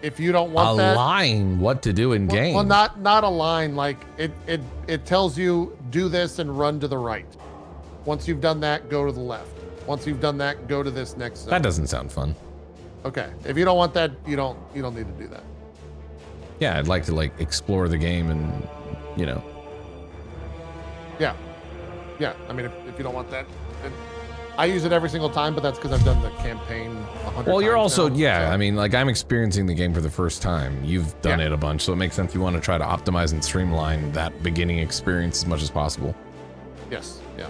If you don't want a line, what to do in game? Well, not a line. Like it tells you do this and run to the right. Once you've done that, go to the left. Once you've done that, go to this next zone. That doesn't sound fun. Okay, if you don't want that, you don't need to do that. Yeah, I'd like to explore the game and Yeah. I mean, if you don't want that, I use it every single time, but that's because I've done the campaign 100 times. Well, you're also, now, I mean, I'm experiencing the game for the first time. You've done it a bunch, so it makes sense you want to try to optimize and streamline that beginning experience as much as possible. Yes, yeah.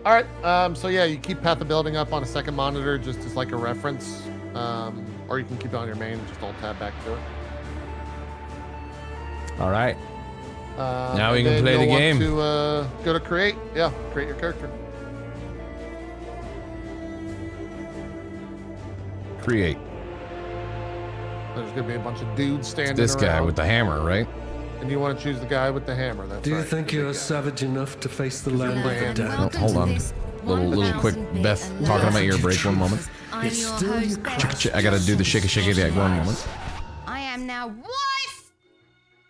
All right, so yeah, you keep Path of Building up on a second monitor just as like a reference, or you can keep it on your main and just alt-tab back to it. All right. Now we can play the game. To go to create your character. Create. There's gonna be a bunch of dudes standing This guy around, with the hammer, right? and you want to choose the guy with the hammer. That's Do you right. think you're savage enough to face the land of the dead? Oh, hold on. Little quick Beth talking to my ear break 1 moment. I'm your host, Beth. I gotta do the shake that 1 moment. I am now wife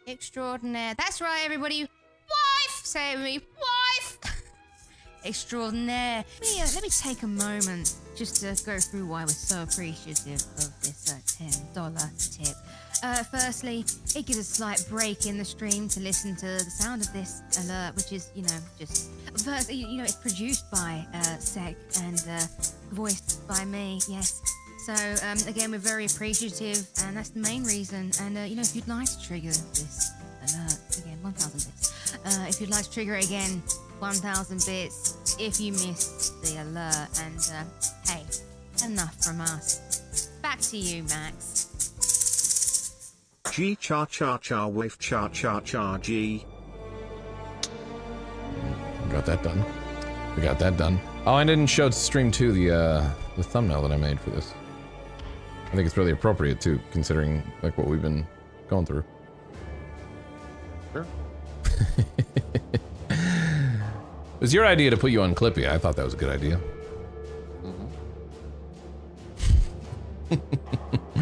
extraordinaire. That's right, everybody. Wife! Say it with me. Wife! Extraordinaire. Let me take a moment just to go through why we're so appreciative of this $10 tip. Firstly, it gives a slight break in the stream to listen to the sound of this alert, which is, first, it's produced by Sec and voiced by me, yes. So, again, we're very appreciative, and that's the main reason. And, if you'd like to trigger this alert, again, 1,000 bits. If you'd like to trigger it again, 1,000 bits if you missed the alert. And, hey, enough from us. Back to you, Max. G cha cha cha wave cha cha cha G. Got that done. We got that done. Oh, I didn't show stream 2 the thumbnail that I made for this. I think it's really appropriate too, considering what we've been going through. Sure. It was your idea to put you on Clippy. I thought that was a good idea. Mm-hmm.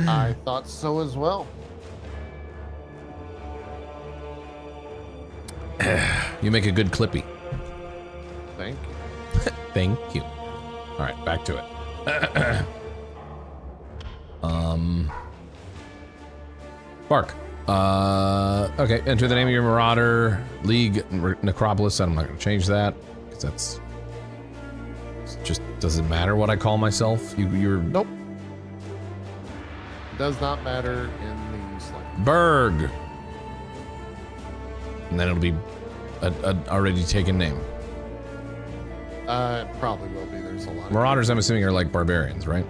I thought so as well. You make a good Clippy. Thank you. Thank you. All right, back to it. Bark. Okay, enter the name of your Marauder League Necropolis. I'm not going to change that because that's just doesn't matter what I call myself. You're Nope. Does not matter in the slightest. Berg. And then it'll be an already taken name. It probably will be. There's a lot. Marauders, I'm assuming, are like barbarians, right?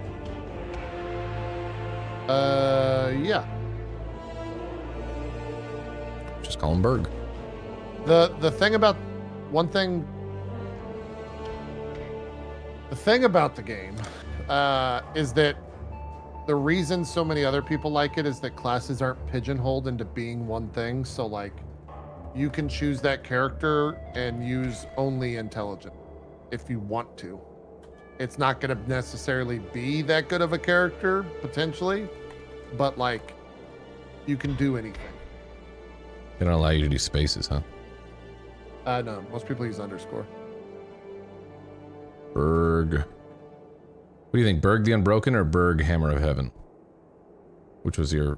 Yeah. call him Berg. The thing about the game is that the reason so many other people like it is that classes aren't pigeonholed into being one thing. So like, you can choose that character and use only intelligence if you want to. It's not going to necessarily be that good of a character potentially, but like, you can do anything. They don't allow you to do spaces, huh? No, most people use underscore. Berg. What do you think, Berg the Unbroken or Berg Hammer of Heaven? Which did you?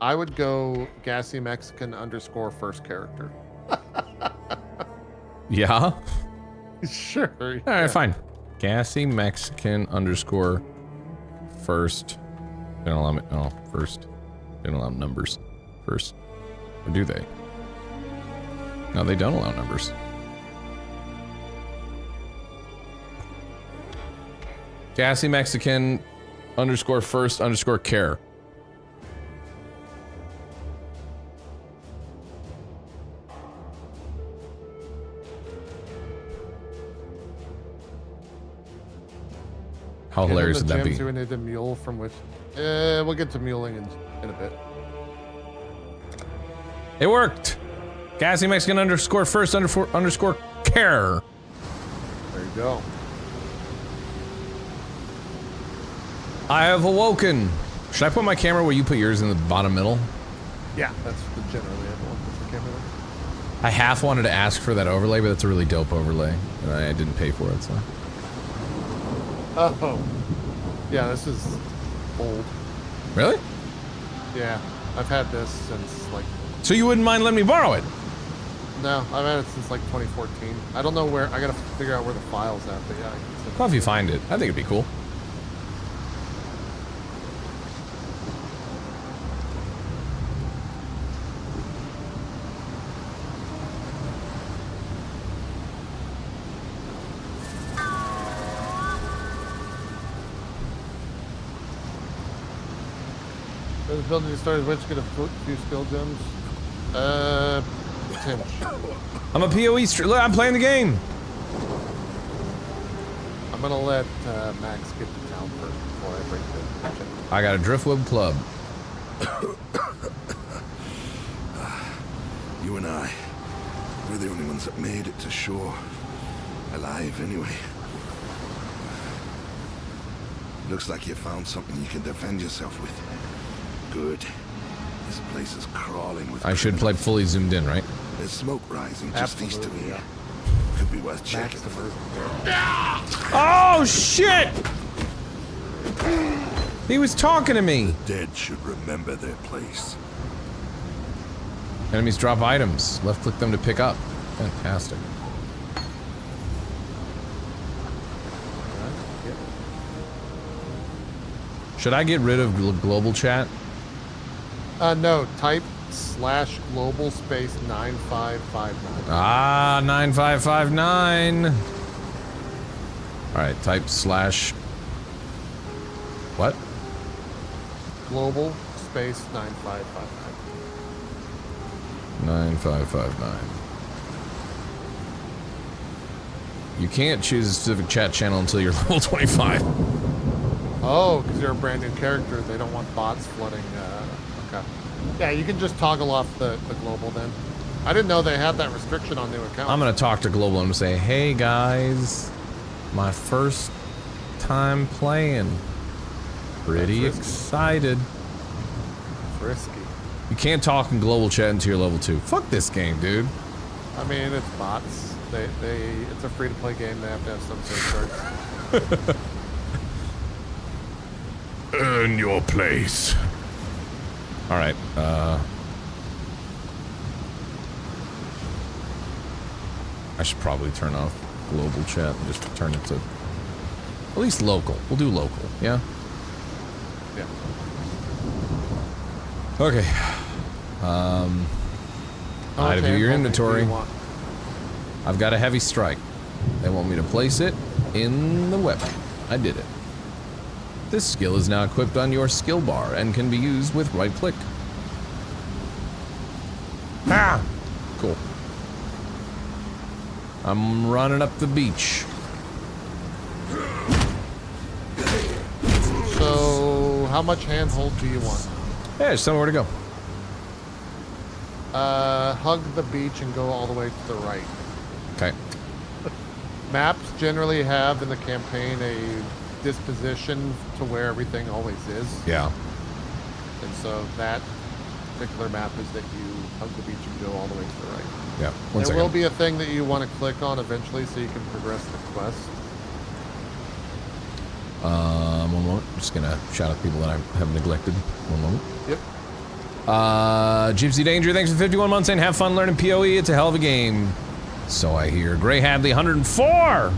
I would go GassyMexican underscore first character. Yeah? Sure. Alright, fine. GassyMexican underscore first. They don't allow me. Oh, first. They don't allow numbers. First. Or do they? No, they don't allow numbers. GassyMexican underscore first underscore care. How hilarious would that be? We need a mule from which... we'll get to muling in a bit. It worked! GassyMexican underscore first underscore care. There you go. I have awoken. Should I put my camera where you put yours in the bottom middle? Yeah, that's generally everyone puts the camera there. I half wanted to ask for that overlay, but it's a really dope overlay. And I didn't pay for it, so. Oh. Yeah, this is old. Really? Yeah, I've had this since like... So you wouldn't mind letting me borrow it? No, I've had it since like 2014. I don't know where, I gotta figure out where the file's at, but yeah. Well, if you find it, I think it'd be cool. This building started which get a few skill gems. Tim. I'm a PoE Look, I'm playing the game. I'm gonna let Max get to town first before I break the kitchen. I got a Driftwood Club. You and I, we're the only ones that made it to shore. Alive, anyway. Looks like you found something you can defend yourself with. Good. This place is crawling with... I should play fully zoomed in, right? There's smoke rising just east of here. Yeah. Could be worth checking. Oh, shit! He was talking to me. The dead should remember their place. Enemies drop items. Left click them to pick up. Fantastic. Should I get rid of global chat? No, type /global space 9559. Ah, 9559. Alright, type / what? Global space 9559. 9559. You can't choose a specific chat channel until you're level 25. Oh, because you're a brand new character. They don't want bots flooding. Okay. Yeah, you can just toggle off the global then. I didn't know they had that restriction on new accounts. I'm gonna talk to Global and say, hey guys, my first time playing. Pretty excited. It's risky. You can't talk in global chat until you're level 2. Fuck this game, dude. I mean, it's bots. It's a free-to-play game. They have to have some safeguards. Earn your place. All right. I should probably turn off global chat and just turn it to at least local. We'll do local. Yeah. Yeah. Okay. I view your inventory. I've got a heavy strike. They want me to place it in the weapon. I did it. This skill is now equipped on your skill bar and can be used with right click. Ah! Cool. I'm running up the beach. So, how much handhold do you want? Yeah, just tell me where to go. Hug the beach and go all the way to the right. Okay. Maps generally have in the campaign a disposition to where everything always is. Yeah. And so that particular map is that you hug the beach and go all the way to the right. Yeah. There will be a thing that you want to click on eventually so you can progress the quest. One moment. I'm just gonna shout out people that I have neglected. One moment. Yep. Gypsy Danger, thanks for 51 months saying have fun learning PoE. It's a hell of a game. So I hear. Gray Hadley, 104.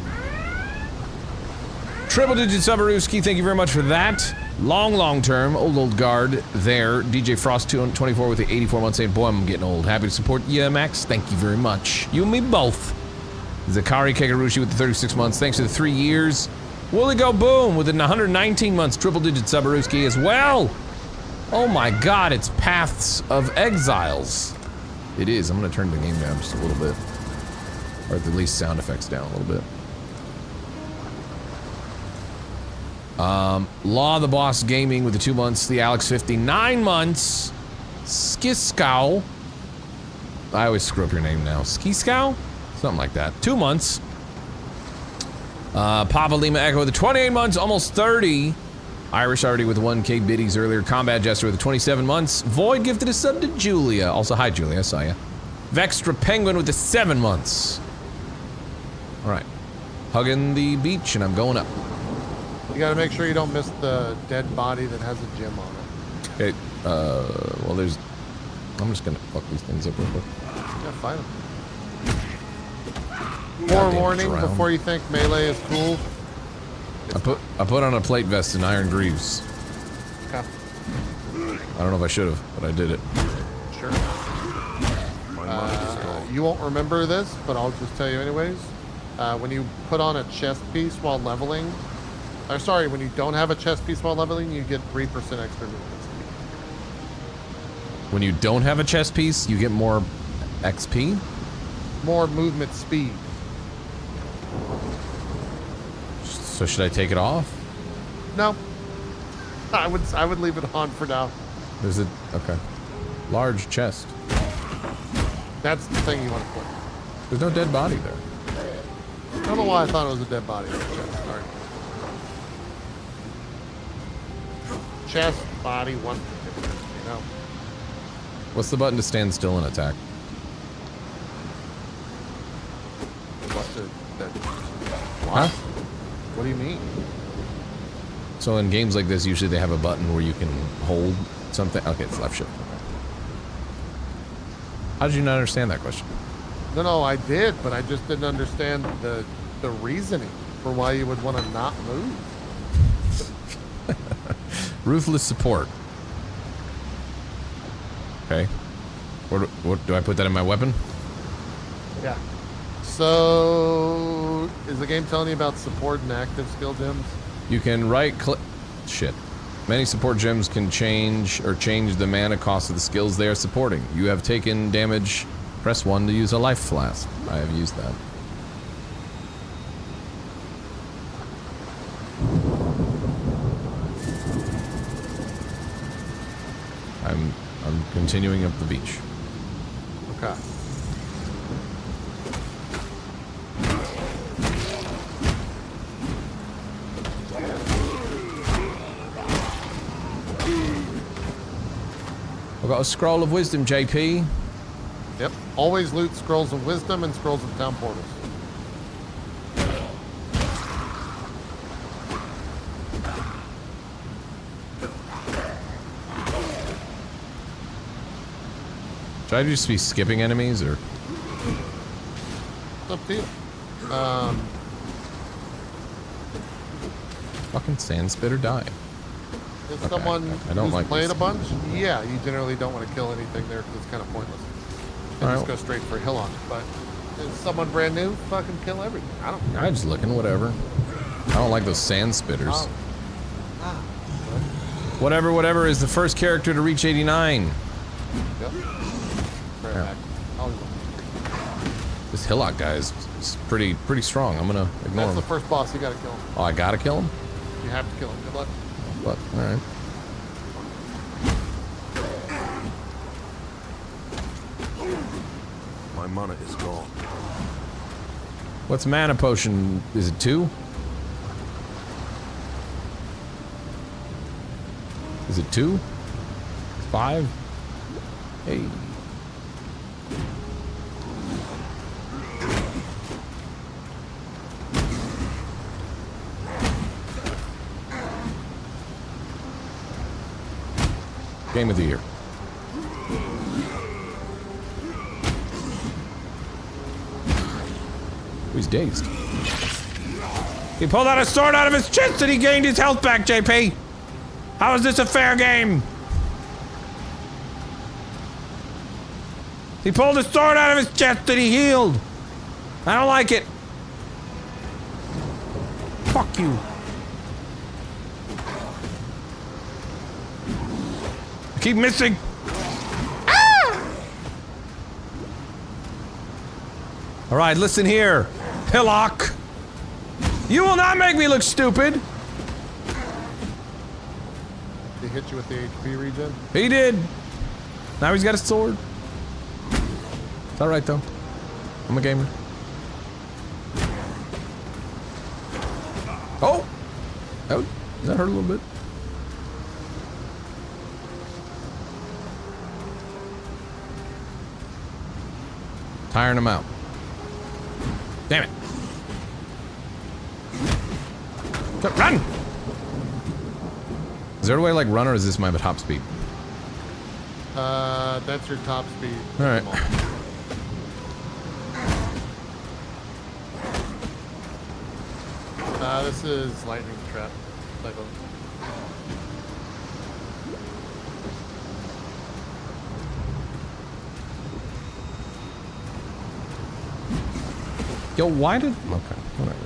Triple digit Subaruski, thank you very much for that. Long term, old guard there. DJ Frost 224 with the 84 months saying, boy, I'm getting old. Happy to support you, Max. Thank you very much. You and me both. Zakari Kekarushi with the 36 months. Thanks for the 3 years. Wooly Go Boom with the 119 months. Triple digit Subaruski as well. Oh my god, it's Paths of Exiles. It is. I'm gonna turn the game down just a little bit. Or at least sound effects down a little bit. Law the Boss Gaming with the 2 months. The Alex 59 months. Skiskow. I always screw up your name now. Skiskow? Something like that. 2 months. Papa Lima Echo with the 28 months, almost 30. Irish already with 1K biddies earlier. Combat Jester with the 27 months. Void gifted a sub to Julia. Also, hi Julia, I saw ya. Vextra Penguin with the 7 months. Alright. Hugging the beach and I'm going up. You gotta make sure you don't miss the dead body that has a gem on it. Okay, well there's... I'm just gonna fuck these things up real quick. Yeah, find them. Forewarning before you think melee is cool. I put on a plate vest and iron greaves. Okay. I don't know if I should have, but I did it. Sure. You won't remember this, but I'll just tell you anyways. When you put on a chest piece while leveling, when you don't have a chest piece while leveling, you get 3% extra movement speed. When you don't have a chest piece, you get more XP? More movement speed. So should I take it off? No. I would leave it on for now. There's a... okay. Large chest. That's the thing you want to put. There's no dead body there. I don't know why I thought it was a dead body in the chest. Sorry. Chest, body, 150. No. What's the button to stand still and attack? What? What do you mean? So in games like this, usually they have a button where you can hold something. Okay, it's left shift. How did you not understand that question? No, I did, but I just didn't understand the reasoning for why you would want to not move. Ruthless support. Okay. What do I put that in my weapon? Yeah. So, is the game telling you about support and active skill gems? You can right-click... Shit. Many support gems can change the mana cost of the skills they are supporting. You have taken damage. Press 1 to use a life flask. I have used that. I'm continuing up the beach. Okay. I've got a scroll of wisdom, JP. Yep. Always loot scrolls of wisdom and scrolls of town portals. Should I just be skipping enemies, or? It's up to you. Fucking sand spit or die. If Okay, someone I don't who's like played this. a bunch, yeah, you generally don't want to kill anything there because it's kind of pointless. And just go straight for a hill on it. But if someone brand new, fucking kill everything. I don't care. I'm just looking, whatever. I don't like those sand spitters. Whatever is the first character to reach 89. Yep. come back. I'll This Hillock guy is pretty strong. I'm gonna ignore him. That's the first boss. You gotta kill him. Oh, I gotta kill him? You have to kill him. Good luck. What? Alright. My mana is gone. What's mana potion? Is it 2? Is it 2? 5? Hey. Game of the year. He's dazed. He pulled out a sword out of his chest and he gained his health back, JP. How is this a fair game? He pulled a sword out of his chest and he healed. I don't like it. Fuck you. I keep missing. Ah! All right, listen here, Hillock. You will not make me look stupid. He hit you with the HP regen? He did. Now he's got a sword. It's all right though. I'm a gamer. Oh, that hurt a little bit. Tiring him out. Damn it. Run! Is there a way to like run, or is this my top speed? That's your top speed. All right. This is lightning trap. Type of. Yo, why did... Okay, whatever.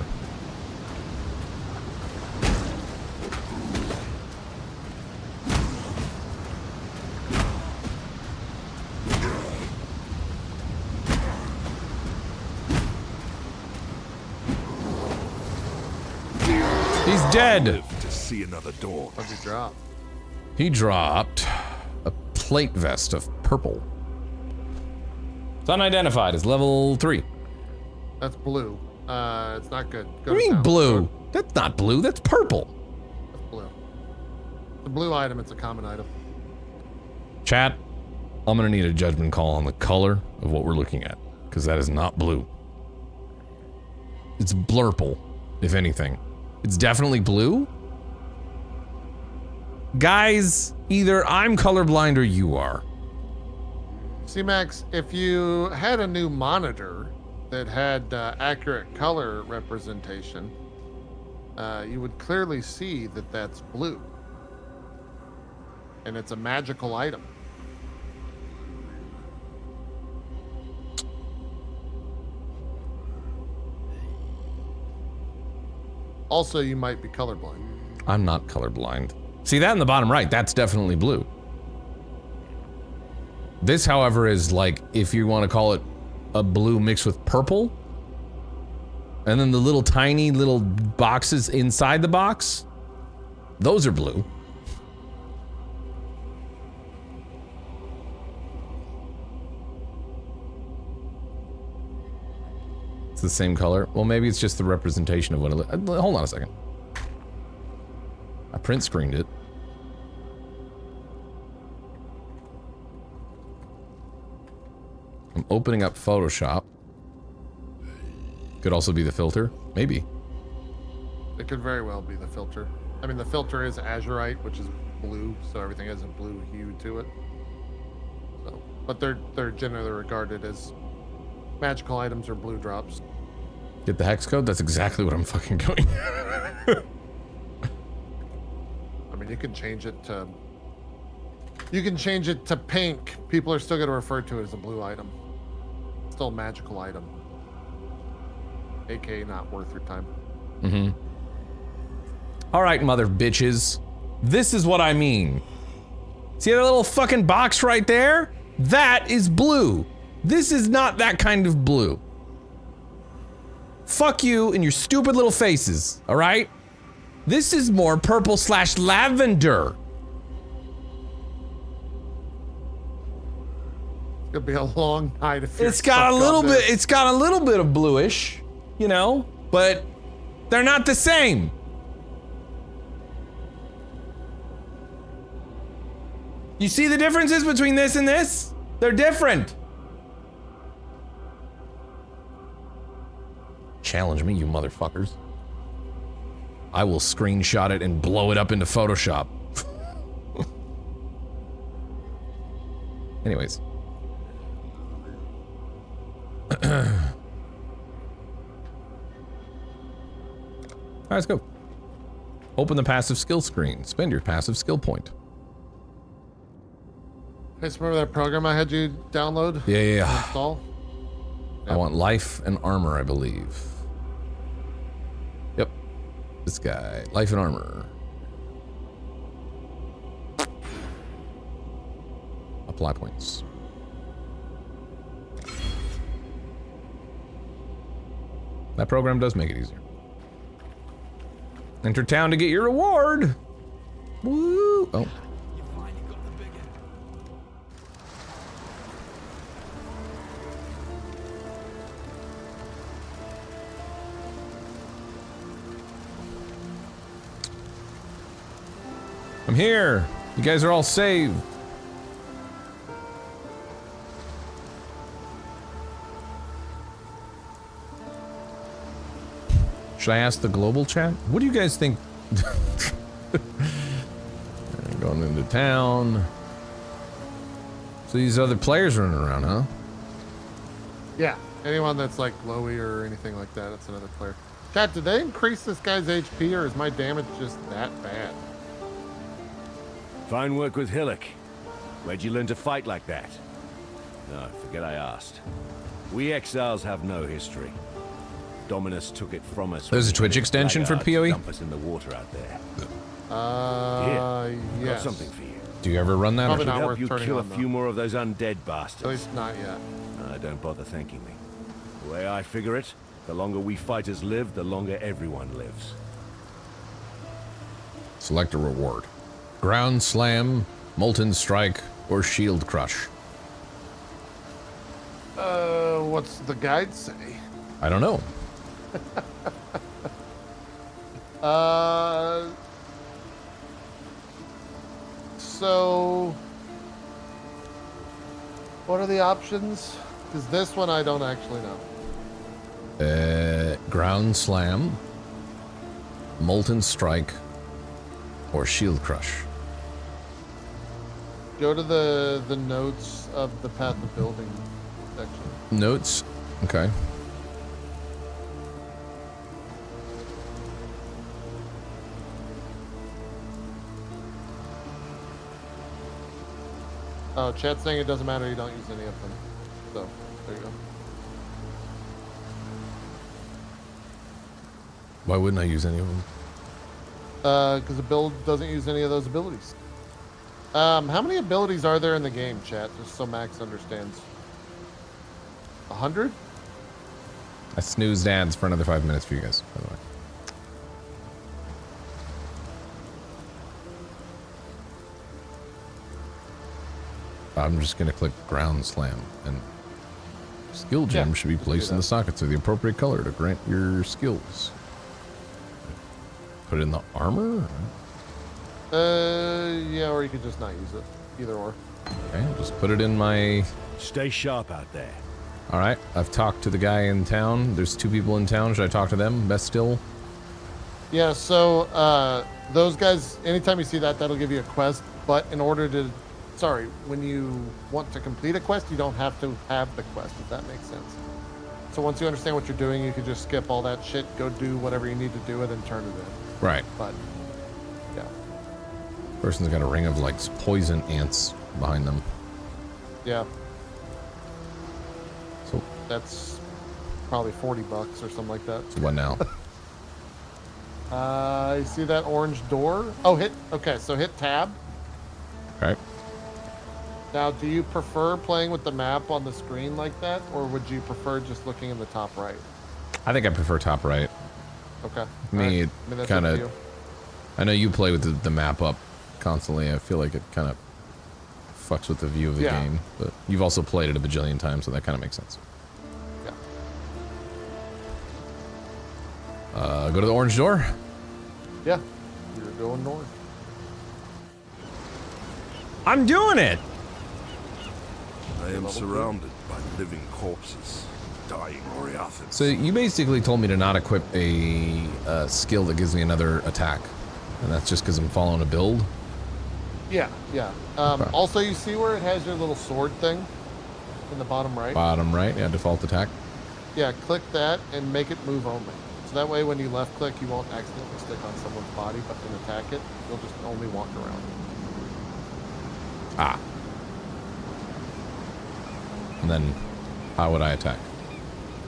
He's dead! To see another dawn. What'd you drop? He dropped a plate vest of purple. It's unidentified. It's level 3. That's blue. It's not good. What do you mean blue? That's not blue, that's purple. That's blue. The blue item, it's a common item. Chat, I'm gonna need a judgment call on the color of what we're looking at, because that is not blue. It's blurple, if anything. It's definitely blue? Guys, either I'm colorblind or you are. See, Max, if you had a new monitor that had accurate color representation, you would clearly see that that's blue. And it's a magical item. Also, you might be colorblind. I'm not colorblind. See that in the bottom right, that's definitely blue. This, however, is like, if you want to call it a blue mixed with purple. And then the little tiny little boxes inside the box, those are blue. It's the same color. Well, maybe it's just the representation of what it hold on a second. I print screened it. I'm opening up Photoshop. Could also be the filter. Maybe. It could very well be the filter. I mean, the filter is azurite, which is blue, so everything has a blue hue to it. So, but they're generally regarded as magical items or blue drops. Get the hex code? That's exactly what I'm fucking doing. I mean, you can change it to... You can change it to pink. People are still going to refer to it as a blue item. Still a magical item. AKA not worth your time. Mm-hmm. Alright, mother bitches. This is what I mean. See that little fucking box right there? That is blue. This is not that kind of blue. Fuck you and your stupid little faces, all right? This is more purple / lavender. It's gonna be a long night if you're It's got a little stuck on bit, it's got a little bit of bluish, you know, but they're not the same. You see the differences between this and this? They're different. Challenge me, you motherfuckers. I will screenshot it and blow it up into Photoshop. Anyways. Alright, let's go. Open the passive skill screen. Spend your passive skill point. Guys, remember that program I had you download? Yeah. Install? I want life and armor, I believe. Yep. This guy. Life and armor. Apply points. That program does make it easier. Enter town to get your reward. Woo! Oh. I'm here. You guys are all saved. Should I ask the global chat? What do you guys think? Going into town. So these other players running around, huh? Yeah. Anyone that's like glowy or anything like that, that's another player. Chat, did they increase this guy's HP or is my damage just that bad? Fine work with Hillock. Where'd you learn to fight like that? No, forget I asked. We exiles have no history. Dominus took it from us. There's a Twitch extension for PoE? Dump us in the water out there. Yes. Got something for you. Do you ever run that? Probably Or not Help worth you turning kill a on, though. few more of those undead bastards. At least not yet. Don't bother thanking me. The way I figure it, the longer we fighters live, the longer everyone lives. Select a reward. Ground slam, molten strike, or shield crush. What's the guide say? I don't know. So what are the options? Because this one I don't actually know. Ground slam, molten strike, or shield crush. Go to the notes of the Path of Building section. Notes? Okay. Oh, chat's saying it doesn't matter, you don't use any of them. So, there you go. Why wouldn't I use any of them? Because the build doesn't use any of those abilities. How many abilities are there in the game, chat? Just so Max understands. 100? I snoozed ads for another 5 minutes for you guys, by the way. I'm just gonna click ground slam, and skill gem should be placed in the sockets of the appropriate color to grant your skills. Put it in the armor? Yeah, or you could just not use it. Either or. Okay, just put it in my... Stay sharp out there. Alright, I've talked to the guy in town. There's 2 people in town. Should I talk to them? Best still? Yeah, so, those guys, anytime you see that, that'll give you a quest, but in order to... Sorry, when you want to complete a quest, you don't have to have the quest, if that makes sense. So once you understand what you're doing, you can just skip all that shit, go do whatever you need to do it, and turn it in. Right. But, yeah. Person's got a ring of, like, poison ants behind them. Yeah. So... That's probably $40 or something like that. So what now? You see that orange door? Oh, okay, so hit tab. Okay. Now, do you prefer playing with the map on the screen like that, or would you prefer just looking in the top right? I think I prefer top right. Okay. Me, right. it kind of... I know you play with the map up constantly. I feel like it kind of fucks with the view of the game. But you've also played it a bajillion times, so that kind of makes sense. Yeah. Go to the orange door? Yeah. You're going north. I'm doing it! I am surrounded by living corpses, dying Oriathans. So you basically told me to not equip a skill that gives me another attack. And that's just because I'm following a build? Yeah, yeah. Also, you see where it has your little sword thing? In the bottom right? Bottom right, yeah, default attack. Yeah, click that and make it move only. So that way when you left click, you won't accidentally stick on someone's body, but then attack it, you'll just only walk around. Ah. And then, how would I attack?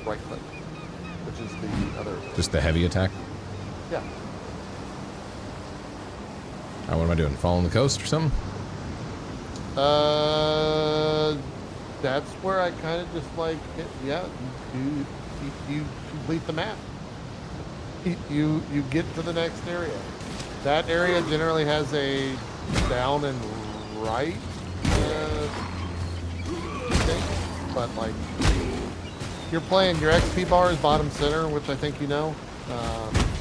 Right click, which is the other. Just the heavy attack? Yeah. What am I doing? Following the coast or something? That's where I kind of just like, you complete the map. You get to the next area. That area generally has a down and right thing, but like you're playing your XP bar is bottom center, which I think you know.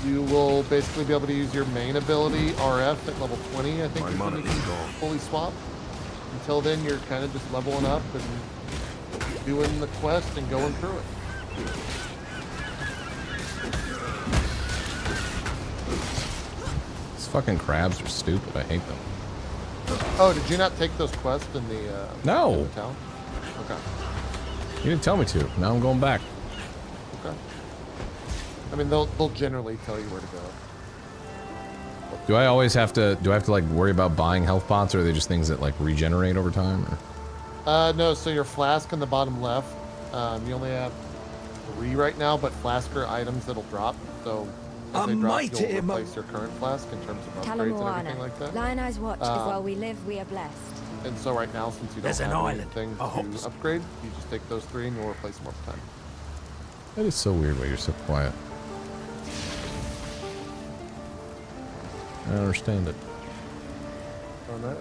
You will basically be able to use your main ability RF at level 20. I think you're going to fully swap. Until then, you're kind of just leveling up and doing the quest and going through it. These fucking crabs are stupid. I hate them. Oh, did you not take those quests in the no. in the town? Okay. You didn't tell me to. Now I'm going back. Okay. I mean, they'll generally tell you where to go. Do I always have to? Do I have to like worry about buying health pots, or are they just things that like regenerate over time? Or? No. So your flask in the bottom left, you only have 3 right now, but flask are items that'll drop. So as they drop, you'll replace your current flask in terms of upgrades and everything like that. Lionel's watch is while we live, we are blessed. And so right now, since you don't have anything to upgrade, you just take those 3 and you'll replace them over time. That is so weird why you're so quiet. I don't understand it. On that.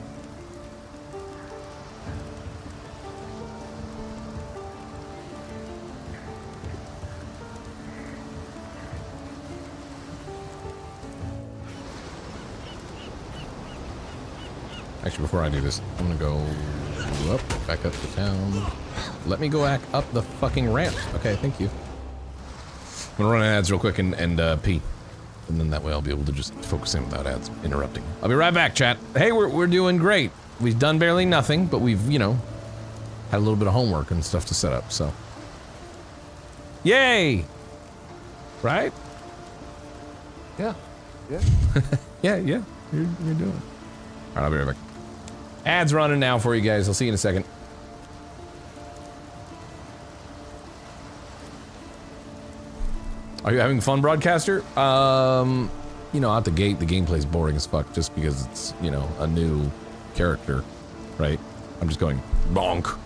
Actually, before I do this, I'm gonna go up, back up to town. Let me go back up the fucking ramp. Okay, thank you. I'm gonna run ads real quick and pee. And then that way I'll be able to just focus in without ads interrupting. I'll be right back, chat. Hey, we're doing great. We've done barely nothing, but we've, you know, had a little bit of homework and stuff to set up, so. Yay! Right? Yeah. Yeah. yeah. You're doing it. All right, I'll be right back. Ads running now for you guys. I'll see you in a second. Are you having fun, broadcaster? You know, out the gate, the gameplay's boring as fuck just because it's, you know, a new character, right? I'm just going bonk,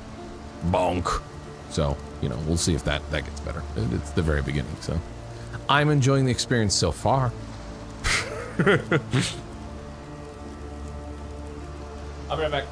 bonk. So, you know, we'll see if that gets better. It's the very beginning, so. I'm enjoying the experience so far. I'll be right back.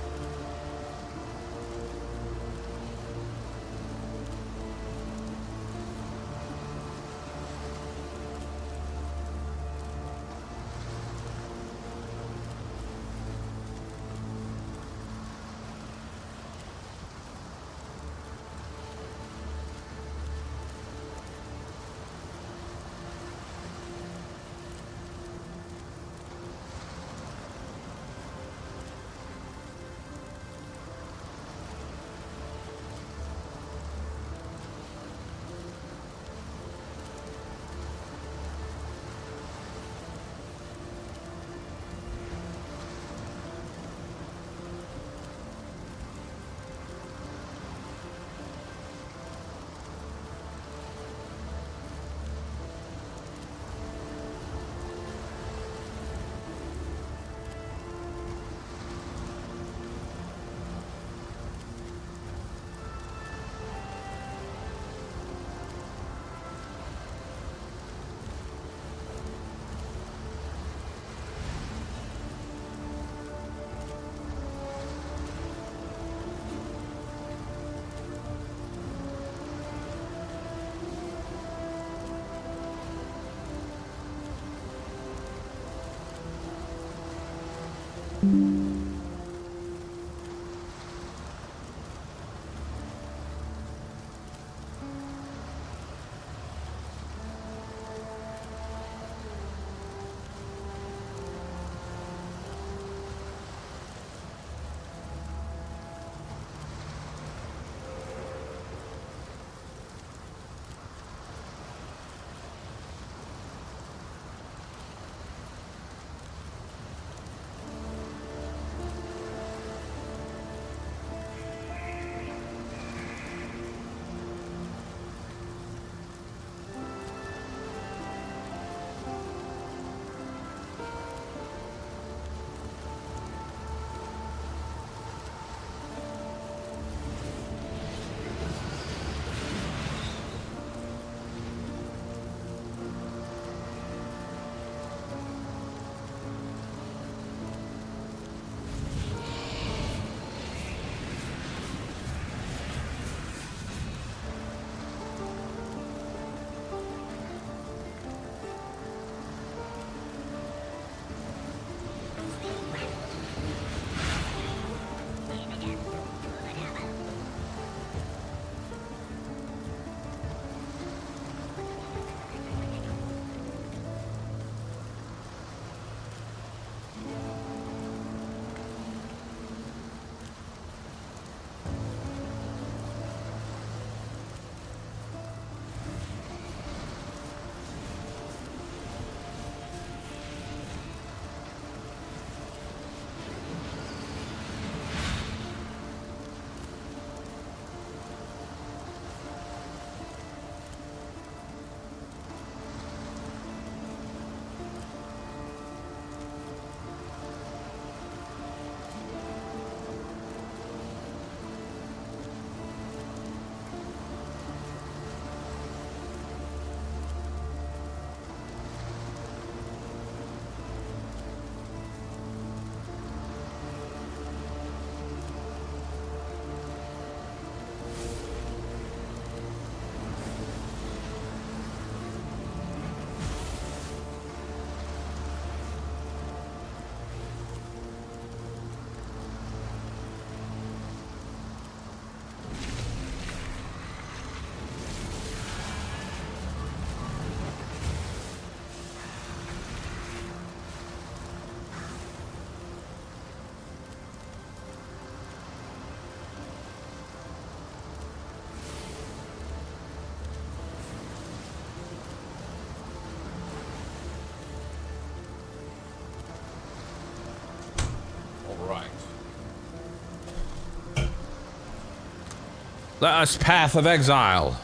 That's Path of Exile.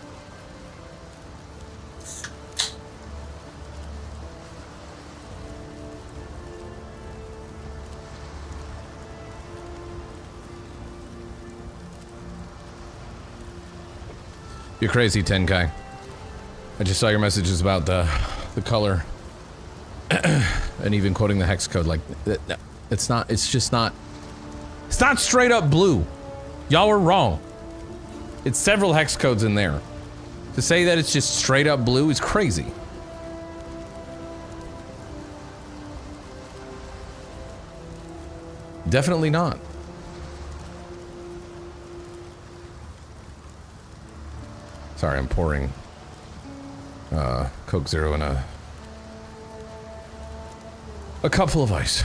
You're crazy, Tenkai. I just saw your messages about the color. And even quoting the hex code, like, it's not, it's just not, it's not straight up blue. Y'all were wrong. It's several hex codes in there. To say that it's just straight up blue is crazy. Definitely not. Sorry, I'm pouring Coke Zero in a cup full of ice.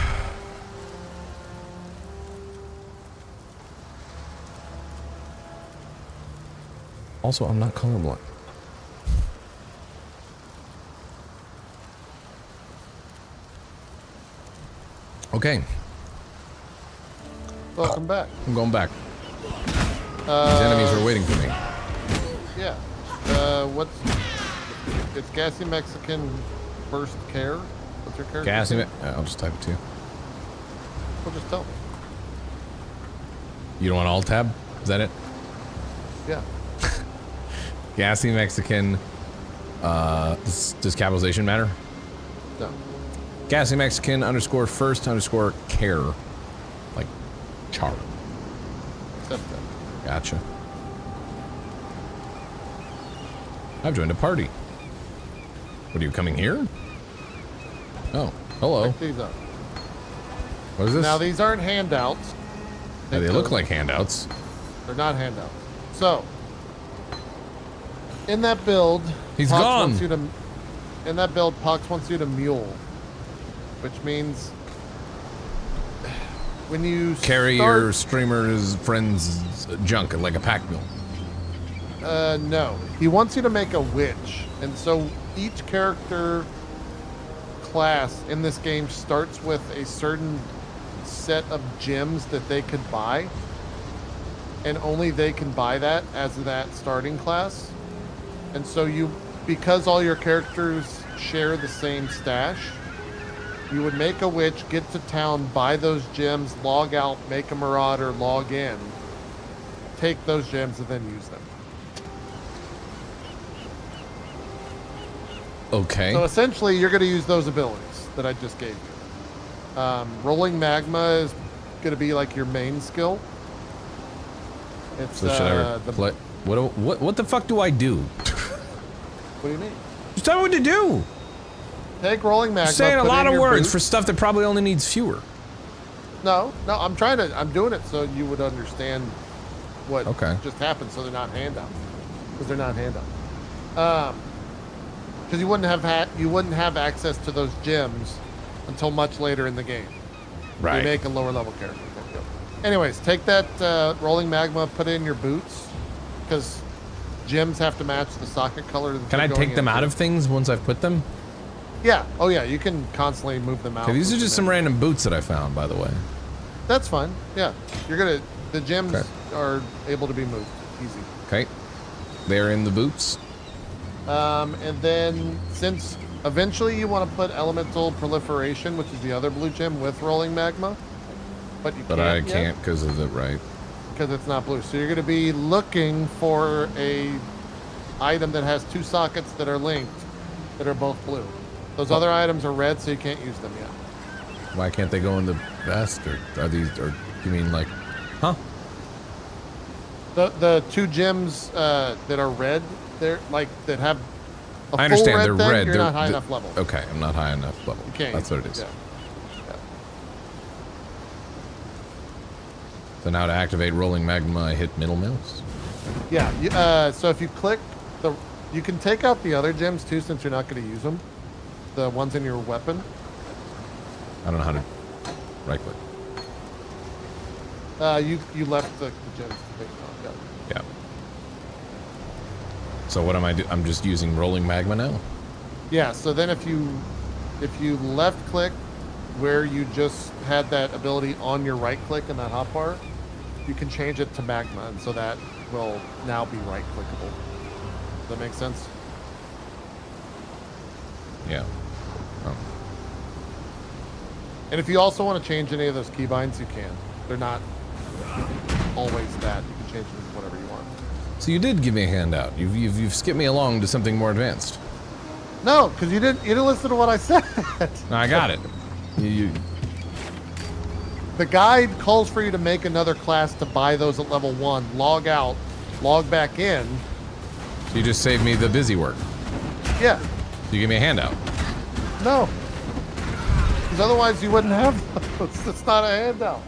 Also, I'm not colorblind. Okay. Welcome back. I'm going back. These enemies are waiting for me. Yeah. It's GassyMexican First Care. What's your character? Gassy. I'll just type it to you. Well, just tell me. You don't want alt tab? Is that it? Yeah. GassyMexican. Does capitalization matter? No. GassyMexican _ first _ care. Like char. Except that. Gotcha. I've joined a party. What are you coming here? Oh, hello. Pick these up. What is this? Now these aren't handouts. Yeah, they look like handouts. They're not handouts. So, in that build, He's Pox gone. Wants you to, in that build, Pox wants you to mule, which means when you Carry start, your streamer's friend's junk like a pack mule. no, he wants you to make a witch, and so each character class in this game starts with a certain set of gems that they could buy, and only they can buy that as that starting class. And so you, because all your characters share the same stash, you would make a witch, get to town, buy those gems, log out, make a marauder, log in, take those gems, and then use them. Okay. So essentially, you're going to use those abilities that I just gave you. Rolling magma is going to be like your main skill. It's So should I play? What the fuck do I do? What do you mean? Just tell me what to do. Take rolling magma. You're saying a put lot in of your words boots. for stuff that probably only needs fewer. No, I'm doing it so you would understand what Okay. just happened, so they're not handouts. Because they're not handouts. Because you wouldn't have access to those gems until much later in the game. Right. You make a lower level character. Anyways, take that rolling magma, put it in your boots, because gems have to match the socket color. That Can I they're take going them into. out of things once I've put them? Yeah. Oh yeah. You can constantly move them out. Okay, these are move just them some in. random boots that I found, by the way. That's fine. Yeah. The gems Okay. are able to be moved. Easy. Okay. They're in the boots. And then since eventually you want to put elemental proliferation, which is the other blue gem with rolling magma, but I can't because of the right. because it's not blue. So you're going to be looking for a item that has two sockets that are linked that are both blue. Those other items are red, so you can't use them yet. Why can't they go in the vest? Or are these? Or you mean like? Huh? The two gems that are red, they're like that have. A I understand full red they're thing, red. You're They're not high enough level. Okay, I'm not high enough level. You can't. That's what it is. Yeah. So now to activate rolling magma, I hit middle mouse. Yeah. So if you click you can take out the other gems too, since you're not going to use them. The ones in your weapon. I don't know how to right click. You left the gems. Yeah. Yeah. So what am I do? I'm just using rolling magma now. Yeah. So then if you left click where you just had that ability on your right click in that hotbar, you can change it to magma, and so that will now be right-clickable. Does that make sense? Yeah. Oh. And if you also want to change any of those keybinds, you can. They're not always that. You can change them to whatever you want. So you did give me a handout. You've skipped me along to something more advanced. No, because you didn't listen to what I said. No, I got it. The guide calls for you to make another class to buy those at level 1, log out, log back in. So you just saved me the busy work. Yeah. You give me a handout. No. Because otherwise you wouldn't have those. It's not a handout.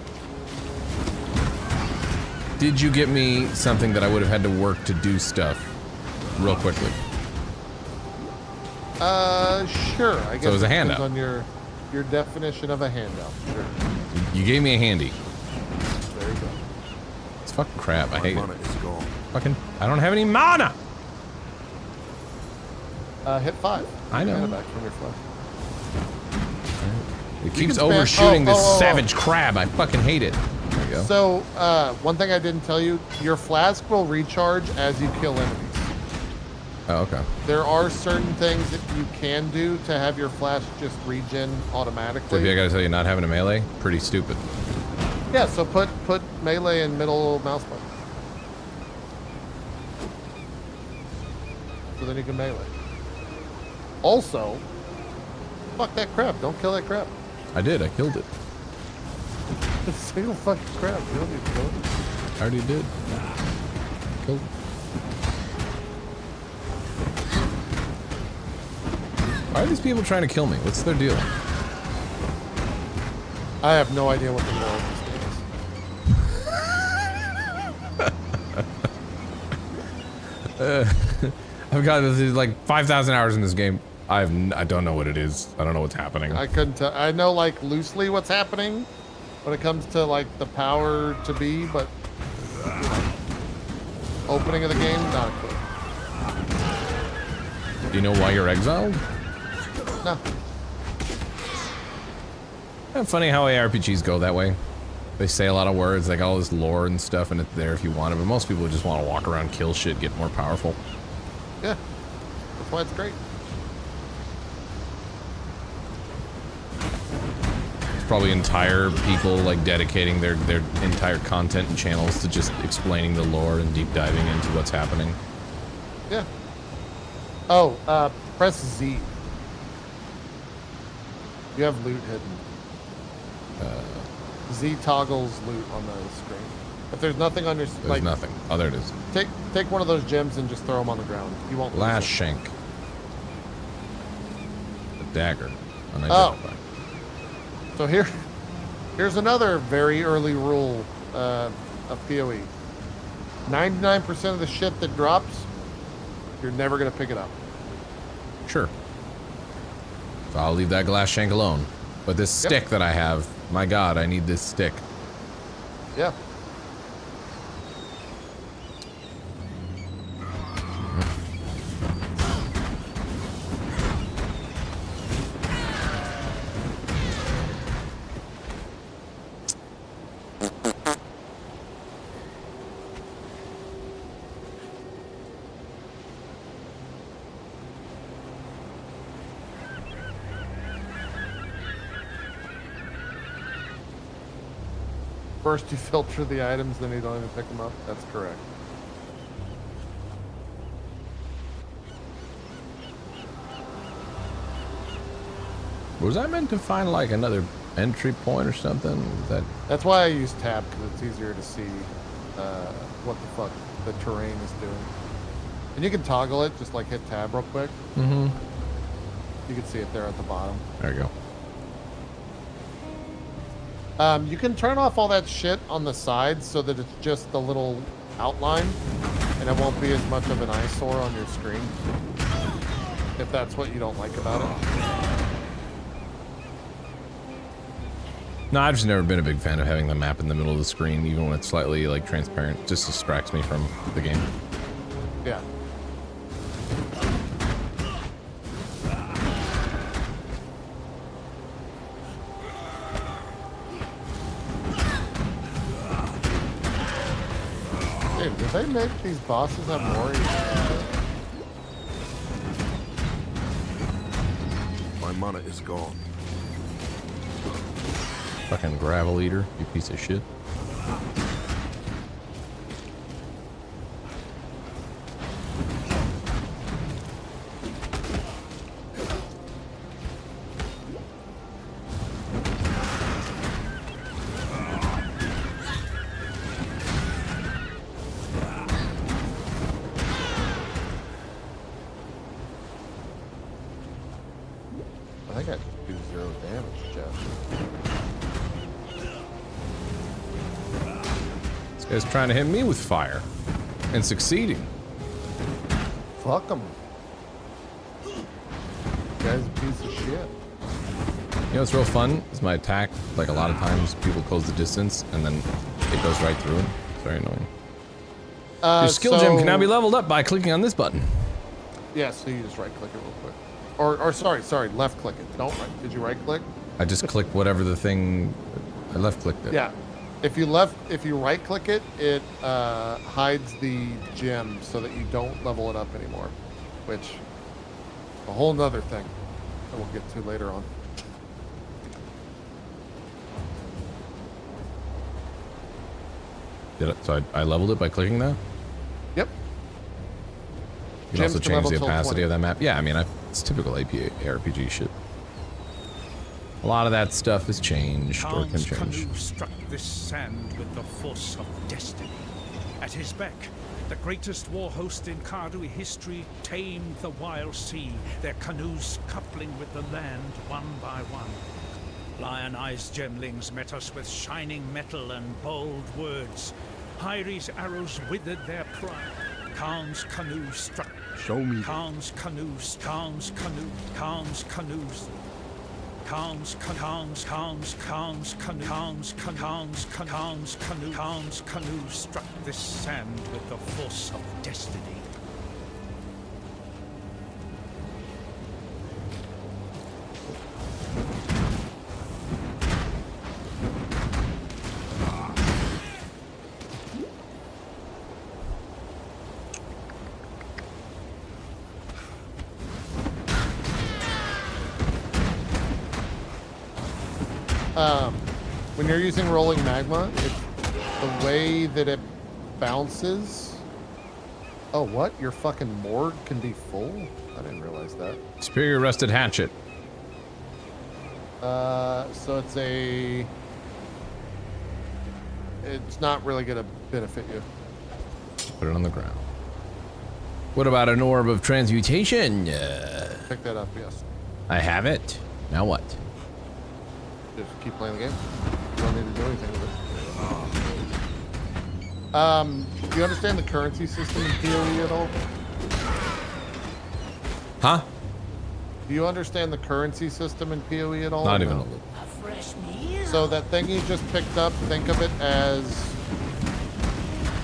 Did you get me something that I would have had to work to do stuff real quickly? Sure. I guess so it was a handout. On your definition of a handout. Sure. You gave me a handy. There you go. It's fucking crap. I hate mana it. is gone. Fucking, I don't have any mana. Hit 5. I know. Mana back from your flesh. It keeps can spam- overshooting this savage crab. I fucking hate it. There you go. So, one thing I didn't tell you, your flask will recharge as you kill enemies. Oh, okay. There are certain things that you can do to have your flask just regen automatically. Maybe I gotta tell you, not having a melee, pretty stupid. Yeah, so put melee in middle mouse button. So then you can melee. Also, fuck that crab. Don't kill that crab. I did. I killed it. It's a single fucking crab. You don't need to kill it. I already did. Killed it. Why are these people trying to kill me? What's their deal? I have no idea what the moral of this game is. I've got like 5,000 hours in this game. I don't know what it is. I don't know what's happening. I couldn't tell. I know like loosely what's happening when it comes to like the power to be, but you know, opening of the game, not a clue. Do you know why you're exiled? No. Funny how ARPGs go that way. They say a lot of words, like all this lore and stuff, and it's there if you want it, but most people just want to walk around, kill shit, get more powerful. Yeah. That's why it's great. There's probably entire people like dedicating their entire content and channels to just explaining the lore and deep diving into what's happening. Yeah. Oh, press Z. You have loot hidden. Z toggles loot on the screen. If there's nothing on your... There's nothing. Oh, there it is. Take one of those gems and just throw them on the ground. You won't... Last shank. A dagger. Unidentified. So here's another very early rule of PoE. 99% of the shit that drops, you're never going to pick it up. Sure. So I'll leave that glass shank alone. But this stick that I have, my god, I need this stick. Yeah. First you filter the items, then you don't even pick them up. That's correct. Was I meant to find like another entry point or something? That's why I use tab, because it's easier to see what the fuck the terrain is doing. And you can toggle it, just like hit tab real quick. Mm-hmm. You can see it there at the bottom. There you go. You can turn off all that shit on the sides so that it's just the little outline, and it won't be as much of an eyesore on your screen, if that's what you don't like about it. No, I've just never been a big fan of having the map in the middle of the screen, even when it's slightly like transparent. It just distracts me from the game. Yeah. they make these bosses have more? My mana is gone. Fucking gravel eater, you piece of shit. I think I do 0 damage, Jeff. This guy's trying to hit me with fire. And succeeding. Fuck him. Guy's a piece of shit. You know what's real fun? Is my attack, like a lot of times people close the distance and then it goes right through it. It's very annoying. Your skill gem can now be leveled up by clicking on this button. Yeah, so you just right click it real quick. Or sorry, left click it. Don't right. Did you right click? I just clicked whatever the thing, I left clicked it. Yeah. If you right click it, it hides the gem so that you don't level it up anymore. Which, a whole nother thing that we'll get to later on. So I leveled it by clicking that? Yep. You can also change the opacity of that map. Yeah, I mean, it's typical RPG shit. A lot of that stuff has changed or can change. Canoe struck this sand with the force of destiny. At his beck, the greatest war host in Kardu history tamed the wild sea, their canoes coupling with the land one by one. Lion-eyed gemlings met us with shining metal and bold words. Hyri's arrows withered their pride. Khan's canoe struck. Show me. Khan's canoes. Khan's canoe. Khan's canoes. Khan's canoe struck this sand with the force of destiny. When you're using rolling magma, the way that it bounces. Oh, what? Your fucking morgue can be full? I didn't realize that. Superior rusted hatchet. So it's not really gonna benefit you. Put it on the ground. What about an orb of transmutation? Pick that up, yes. I have it. Now what? Just keep playing the game. You don't need to do anything with it. Do you understand the currency system in PoE at all? Huh? Do you understand the currency system in PoE at all? Not even a little. So that thing you just picked up, think of it as...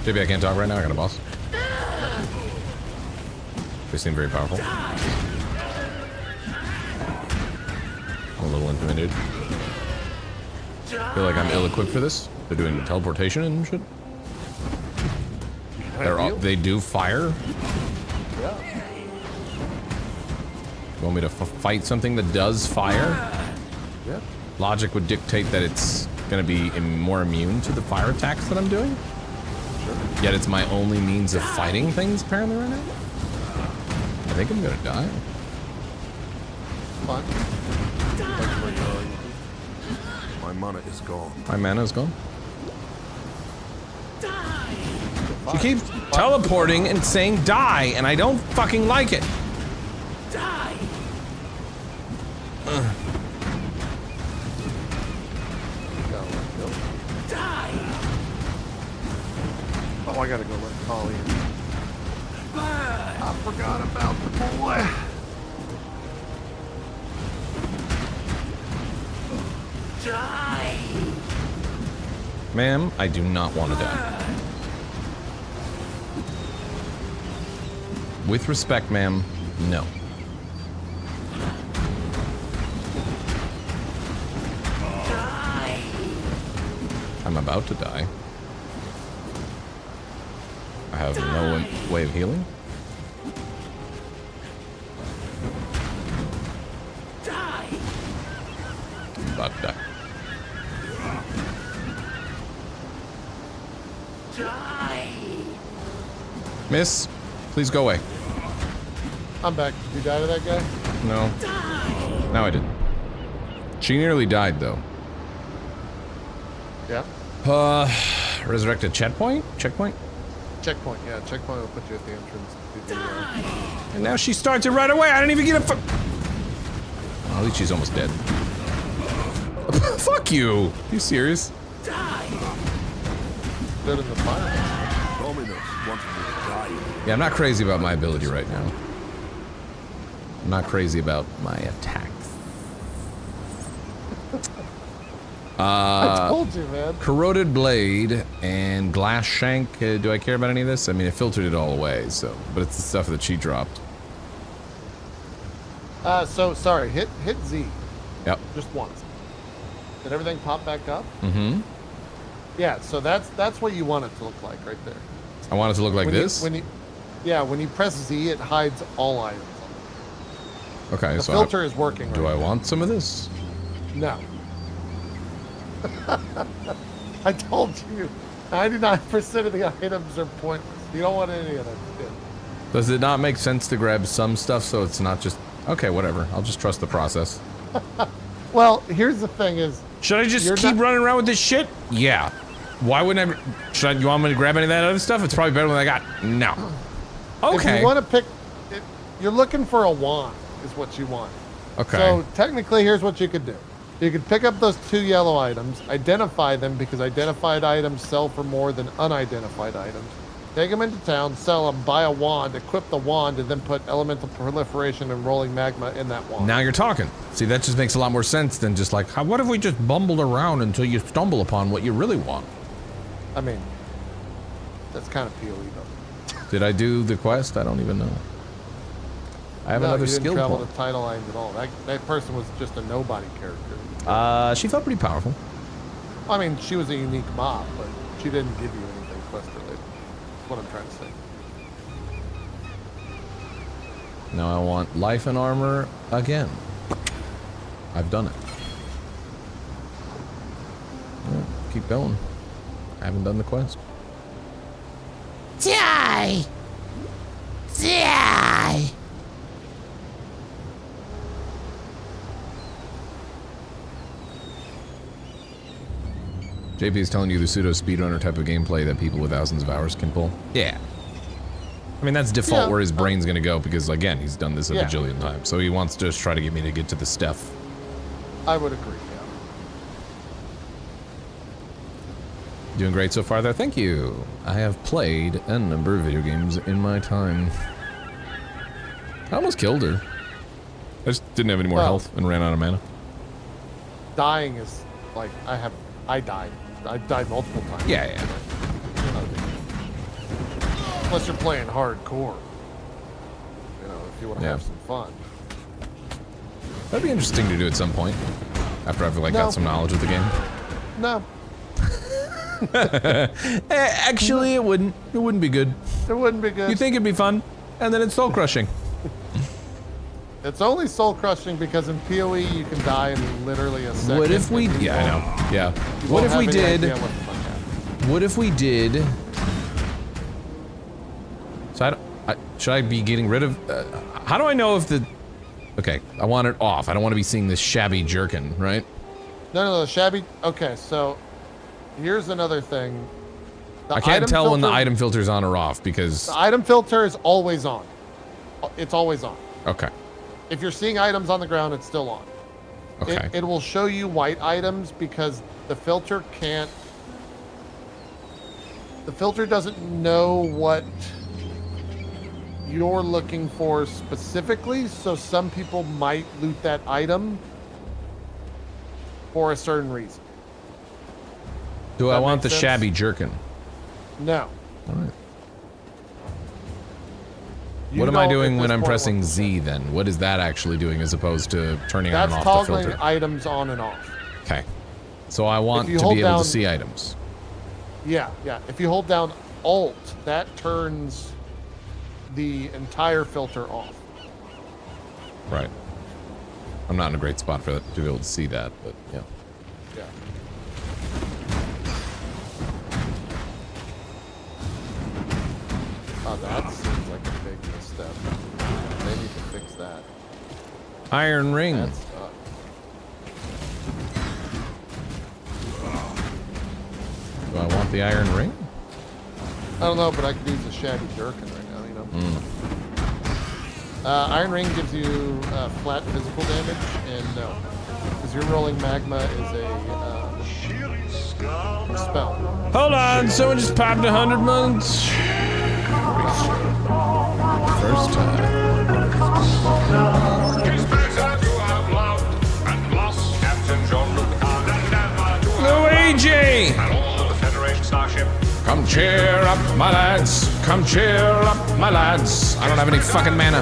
JB, I can't talk right now. I got a boss. They seem very powerful. I'm a little intimidated. I feel like I'm ill-equipped for this. They're doing teleportation and shit. They do fire? Yeah. You want me to fight something that does fire? Yeah. Logic would dictate that it's going to be more immune to the fire attacks that I'm doing. Sure. Yet it's my only means of fighting things apparently right now. I think I'm going to die. Fine. My mana is gone. My mana is gone. She keeps teleporting and saying die, and I don't fucking like it. Die! Die! Oh, I gotta go let Polly in. I forgot about the boy. Die! Ma'am, I do not want to die. With respect, ma'am, no. Die! I'm about to die. I have no way of healing. Die! I'm about to die. Die! Miss, please go away. I'm back. You die to that guy? No. Now I did. She nearly died, though. Yeah. Resurrected checkpoint? Checkpoint? Checkpoint, yeah. Checkpoint will put you at the entrance to the, And now she starts it right away. I didn't even get a oh, at least she's almost dead. Fuck you. You serious? Good in the fire. Dominus wanted me to die. Yeah, I'm not crazy about my ability right now. I'm not crazy about my attacks. I told you, man. Corroded blade and glass shank. Do I care about any of this? I mean, I filtered it all away, so. But it's the stuff that she dropped. So sorry. Hit Z. Yep. Just once. Did everything pop back up? Mm-hmm. Yeah. So that's what you want it to look like right there. I want it to look like this. When you press Z, it hides all items. Okay. The So filter is working. Do right I now. want some of this? No. I told you, 99% of the items are pointless. You don't want any of them. Does it not make sense to grab some stuff so it's not just okay? Whatever. I'll just trust the process. Well, here's the thing: is should I just keep running around with this shit? Yeah. Why wouldn't I? You want me to grab any of that other stuff? It's probably better than I got. No. Okay. If you want to pick, you're looking for a wand, is what you want. Okay. So technically, here's what you could do. You could pick up those 2 yellow items, identify them because identified items sell for more than unidentified items. Take them into town, sell them, buy a wand, equip the wand, and then put elemental proliferation and rolling magma in that wand. Now you're talking. See, that just makes a lot more sense than just like, what if we just bumbled around until you stumble upon what you really want? I mean, that's kind of PoE though. Did I do the quest? I don't even know. I have another skill you didn't travel point. to title lines at all. That person was just a nobody character. She felt pretty powerful. I mean, she was a unique mob, but she didn't give you anything quest related. That's what I'm trying to say. Now I want life and armor again. I've done it. Well, keep going. I haven't done the quest. Die! Die! JP is telling you the pseudo speedrunner type of gameplay that people with thousands of hours can pull. Yeah. I mean, that's default where his brain's gonna go because, again, he's done this a bajillion times. So he wants to just try to get me to get to the stuff. I would agree, yeah. Doing great so far there. Thank you. I have played a number of video games in my time. I almost killed her. I just didn't have any more health and ran out of mana. Dying is like, I died. I died multiple times. Yeah, yeah. Unless you're playing hardcore. You know, if you want to have some fun. That'd be interesting to do at some point. After I've got some knowledge of the game. No. Actually, it wouldn't. It wouldn't be good. It wouldn't be good. You think it'd be fun, and then it's soul crushing. It's only soul crushing because in PoE you can die in literally a second. What if we? Yeah, I know. Yeah. What if we did? What if we did? So should I be getting rid of? How do I know if the? Okay, I want it off. I don't want to be seeing this shabby jerkin, right? No, shabby. Okay, so here's another thing. I can't tell when the item filter's on or off because the item filter is always on. It's always on. Okay. If you're seeing items on the ground, it's still on. Okay. It will show you white items because the filter can't. The filter doesn't know what you're looking for specifically, so some people might loot that item for a certain reason. Do I want the shabby jerkin? No. All right. What am I doing when I'm pressing Z then? What is that actually doing as opposed to turning on and off the filter? That's toggling items on and off. Okay. So I want to be able to see items. Yeah. If you hold down Alt, that turns the entire filter off. Right. I'm not in a great spot for that to be able to see that, but yeah. Yeah. Oh, that seems like a big misstep. They need to fix that. Iron ring. That's stuck. Do I want the iron ring? I don't know, but I could use a shabby jerkin right now, you know? Iron ring gives you flat physical damage, and no. Because your rolling magma is a spell. Hold on, someone just popped 100 months. First time. Luigi! Come cheer up, my lads. Come cheer up, my lads. I don't have any fucking mana.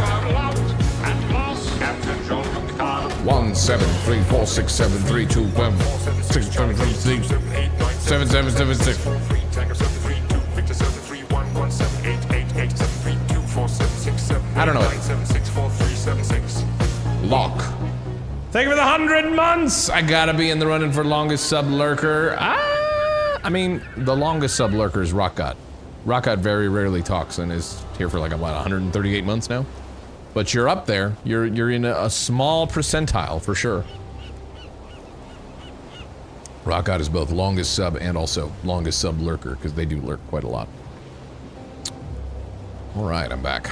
1, 7, 3, 4, 6, 7, 3, 2, 1, 6, 7, 3, 6, 7, 7, 7, 6. I don't know. Lock. Thank you for the 100 months. I gotta be in the running for longest sub lurker. I mean, the longest sub lurker is Rock God. Rock God very rarely talks and is here for like, what, 138 months now? But you're up there. You're in a small percentile for sure. Rock God is both longest sub and also longest sub lurker because they do lurk quite a lot. All right, I'm back.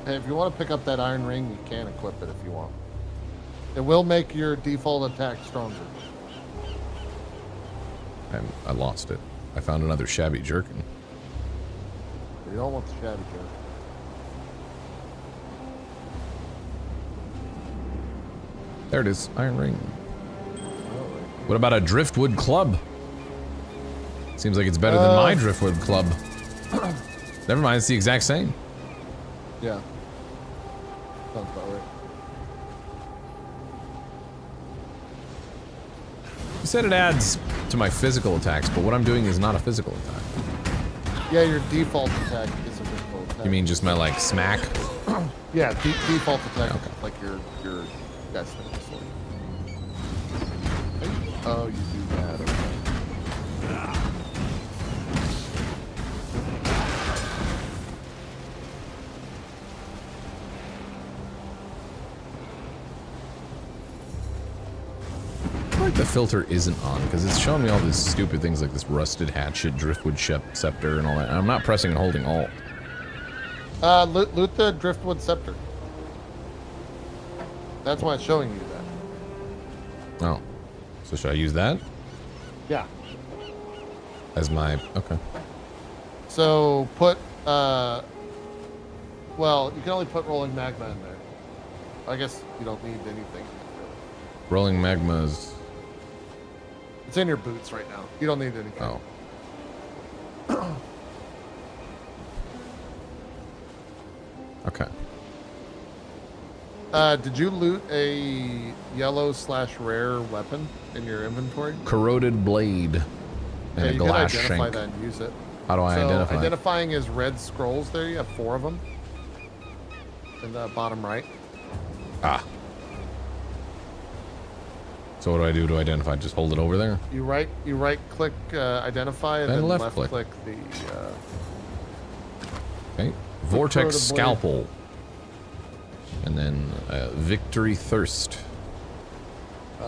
Hey, if you want to pick up that iron ring, you can equip it if you want. It will make your default attack stronger. I lost it. I found another shabby jerkin. You don't want the shabby jerkin. There it is, iron ring. What about a driftwood club? Seems like it's better than my driftwood club. Never mind, it's the exact same. Yeah. Sounds about right. You said it adds to my physical attacks, but what I'm doing is not a physical attack. Yeah, your default attack is a physical attack. You mean just my, like, smack? Yeah, default attack Okay. is like your that's the sword. Oh, you do that, okay. Like the filter isn't on because it's showing me all these stupid things like this rusted hatchet, driftwood scepter, and all that. And I'm not pressing and holding Alt. Loot the driftwood scepter. That's why it's showing you that. Oh, so should I use that Yeah. as my okay? So put well, you can only put rolling magma in there. I guess you don't need anything. Rolling magmas. It's in your boots right now. You don't need anything. Oh. Okay. Did you loot a yellow/rare weapon in your inventory? Corroded blade and Yeah, a you glass can identify shank. that and use it. How do I identify? Identifying is red scrolls there. You have 4 of them. In the bottom right. Ah. So what do I do to identify? Just hold it over there? You right click identify and And then left left click. click the Okay. Vortex corroded blade. scalpel. And then victory thirst. You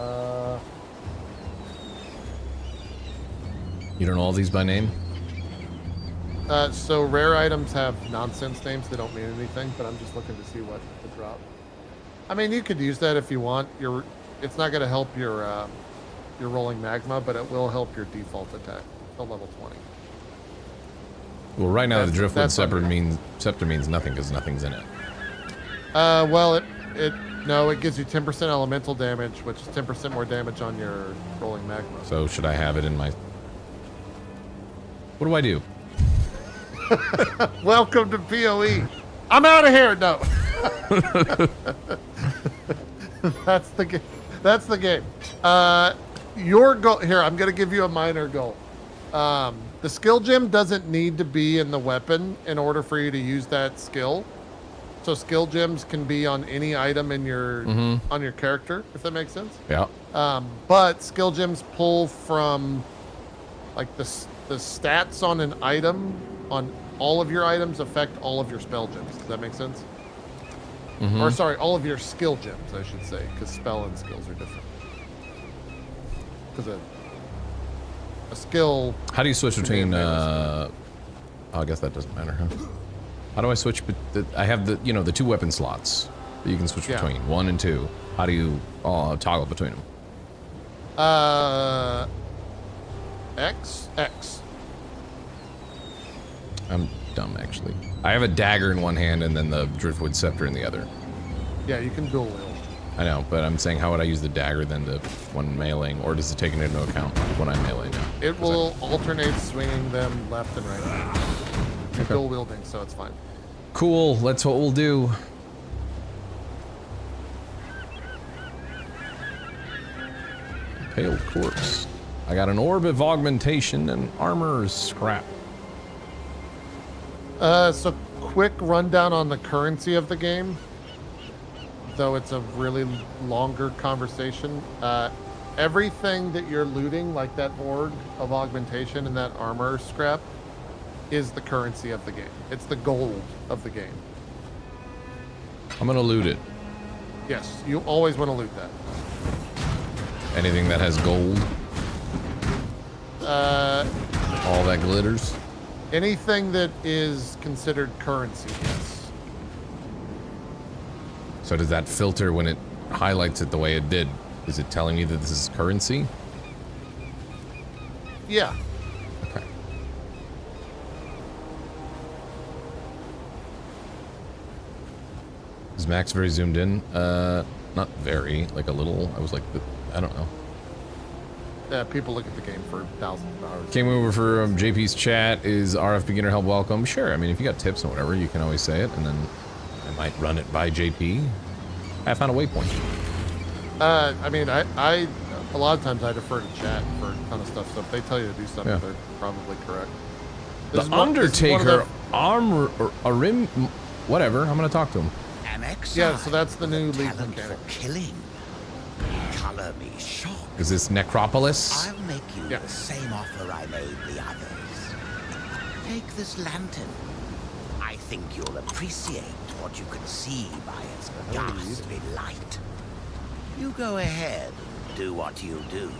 don't know all these by name? So rare items have nonsense names. They don't mean anything, but I'm just looking to see what to drop. I mean, you could use that if you want. It's not going to help your rolling magma, but it will help your default attack till level 20. Well, right now the That's- driftwood that's scepter okay. means nothing because nothing's in it. Well, it gives you 10% elemental damage, which is 10% more damage on your rolling magma. So should I have it in my... What do I do? Welcome to PoE. I'm out of here. No. That's the game. That's the game. Your goal here. I'm gonna give you a minor goal. The skill gem doesn't need to be in the weapon in order for you to use that skill. So skill gems can be on any item in your on your character, if that makes sense. Yeah. But skill gems pull from like the stats on an item on all of your items affect all of your spell gems. Does that make sense? Or sorry, all of your skill gems, I should say, because spell and skills are different. Because a skill. How do you switch between? Oh, I guess that doesn't matter, huh? How do I switch? I have the the 2 weapon slots that you can switch between 1 and 2. How do you toggle between them? X. I'm dumb, actually. I have a dagger in one hand and then the driftwood scepter in the other. Yeah, you can dual wield. I know, but I'm saying, how would I use the dagger then when meleeing, or does it take it into account when I'm meleeing now? It will alternate swinging them left and right. You're dual wielding, so it's fine. Cool, that's what we'll do. Pale corpse. I got an orb of augmentation and armor scrap. So quick rundown on the currency of the game, though it's a really longer conversation. Everything that you're looting, like that orb of augmentation and that armor scrap, is the currency of the game. It's the gold of the game. I'm gonna loot it. Yes, you always want to loot that. Anything that has gold? All that glitters? Anything that is considered currency, yes. So does that filter when it highlights it the way it did? Is it telling you that this is currency? Yeah. Okay. Is Max very zoomed in? Not very, like a little. I was like, I don't know. Yeah, people look at the game for thousands of hours. Came over for JP's chat. Is RF beginner help welcome? Sure. I mean, if you got tips and whatever, you can always say it, and then I might run it by JP. I found a waypoint. I mean, I a lot of times I defer to chat for a ton of stuff. So if they tell you to do something, they're probably correct. The Undertaker armor or a rim, whatever. I'm gonna talk to him. Yeah, so that's the new league mechanic. Killing. Color me shocked. Is this Necropolis? I'll make you the same offer I made the others. Take this lantern. I think you'll appreciate what you can see by its ghastly light. You go ahead and do what you do,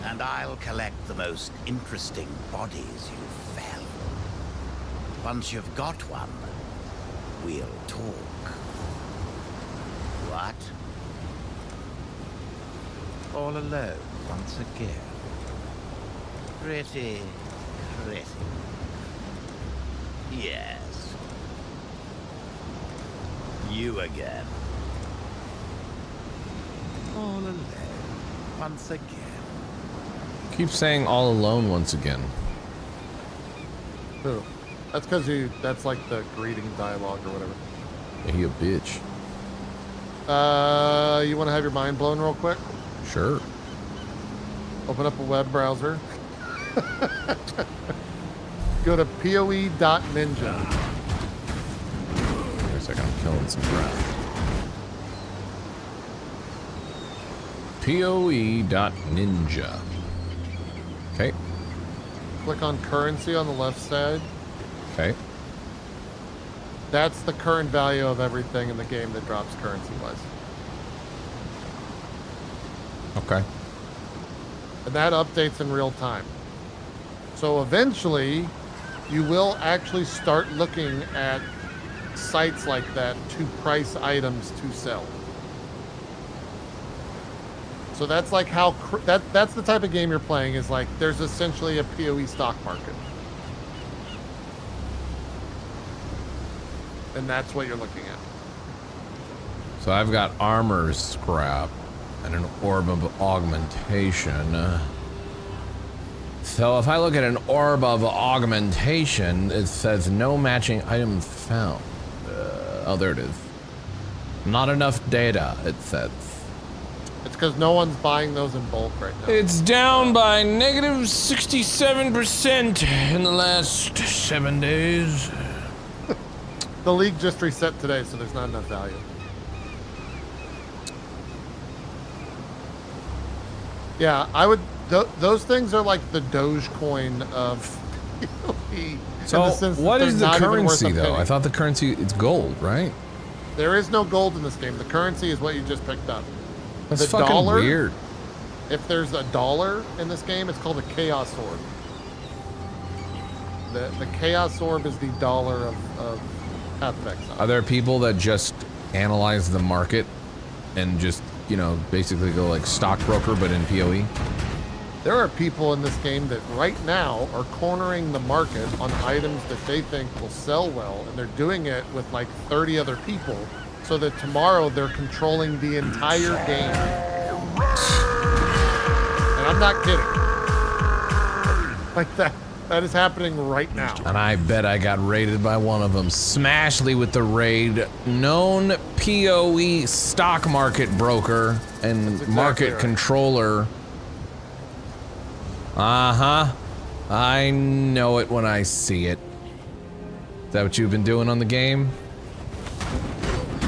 and I'll collect the most interesting bodies you fell. Once you've got one, we'll talk. What? All alone once again. Pretty. Yes. You again. All alone once again. Keep saying all alone once again. Who? That's because that's like the greeting dialogue or whatever. Yeah, he a bitch. You want to have your mind blown real quick? Sure. Open up a web browser. Go to poe.ninja. Wait a second, I'm killing some crap. poe.ninja. Okay. Click on currency on the left side. Okay. That's the current value of everything in the game that drops currency-wise. Okay. And that updates in real time. So eventually, you will actually start looking at sites like that to price items to sell. So that's like how that's the type of game you're playing, is like there's essentially a PoE stock market. And that's what you're looking at. So I've got armor scrap and an orb of augmentation. So if I look at an orb of augmentation, it says no matching item found. Oh, there it is. Not enough data, it says. It's because no one's buying those in bulk right now. It's down by negative 67% in the last 7 days. The league just reset today, so there's not enough value. Yeah, I would. Those things are like the Dogecoin of PoE. So what is the currency though? I thought the currency it's gold, right? There is no gold in this game. The currency is what you just picked up. That's the fucking dollar, weird. If there's a dollar in this game, it's called a Chaos Orb. The Chaos Orb is the dollar of Path of Exile. Are there people that just analyze the market and just, you know, basically go like stockbroker but in PoE? There are people in this game that right now are cornering the market on items that they think will sell well, and they're doing it with like 30 other people, so that tomorrow they're controlling the entire game. And I'm not kidding. Like that is happening right now. And I bet I got raided by one of them. Smashly with the raid. Known PoE stock market broker and exactly market right. controller. Uh-huh. I know it when I see it. Is that what you've been doing on the game?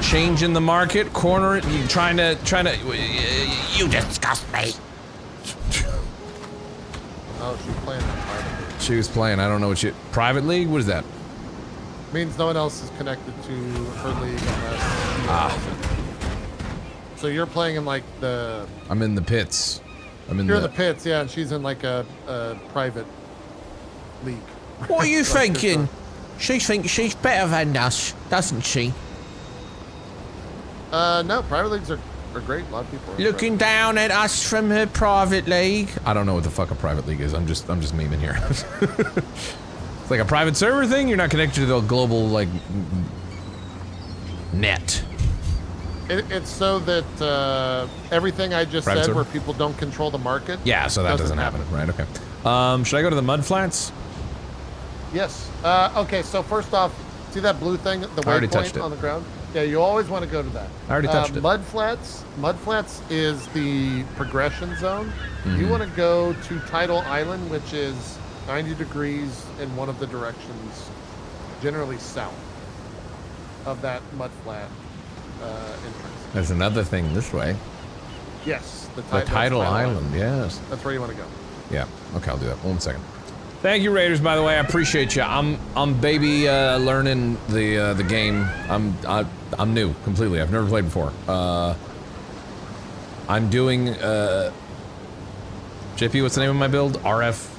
Changing the market, corner it, you trying to, you disgust me. Oh, she's playing that private league. She was playing, I don't know what you, private league? What is that? Means no one else is connected to her league unless so you're playing in like the... I'm in the pits. You're in the pits, yeah, and she's in like a private league. What are you thinking? She thinks she's better than us, doesn't she? No, private leagues are great. A lot of people are looking down at us from her private league. I don't know what the fuck a private league is. I'm just memeing here. It's like a private server thing. You're not connected to the global like net. It's so that everything I just Private said, server? where people don't control the market. Yeah, so that doesn't happen. Right? Okay. Should I go to the mud flats? Yes. Okay. So first off, see that blue thing, the waypoint on the ground? Yeah, you always want to go to that. I already touched it. Mud flats is the progression zone. Mm-hmm. You want to go to Tidal Island, which is 90 degrees in one of the directions, generally south of that mud flat entrance. There's another thing this way. Yes, The Tidal Island. Yes. That's where you want to go. Yeah. Okay, I'll do that. 1 second. Thank you, Raiders. By the way, I appreciate you. I'm baby learning the game. I'm new completely. I've never played before. I'm doing JP. What's the name of my build? RF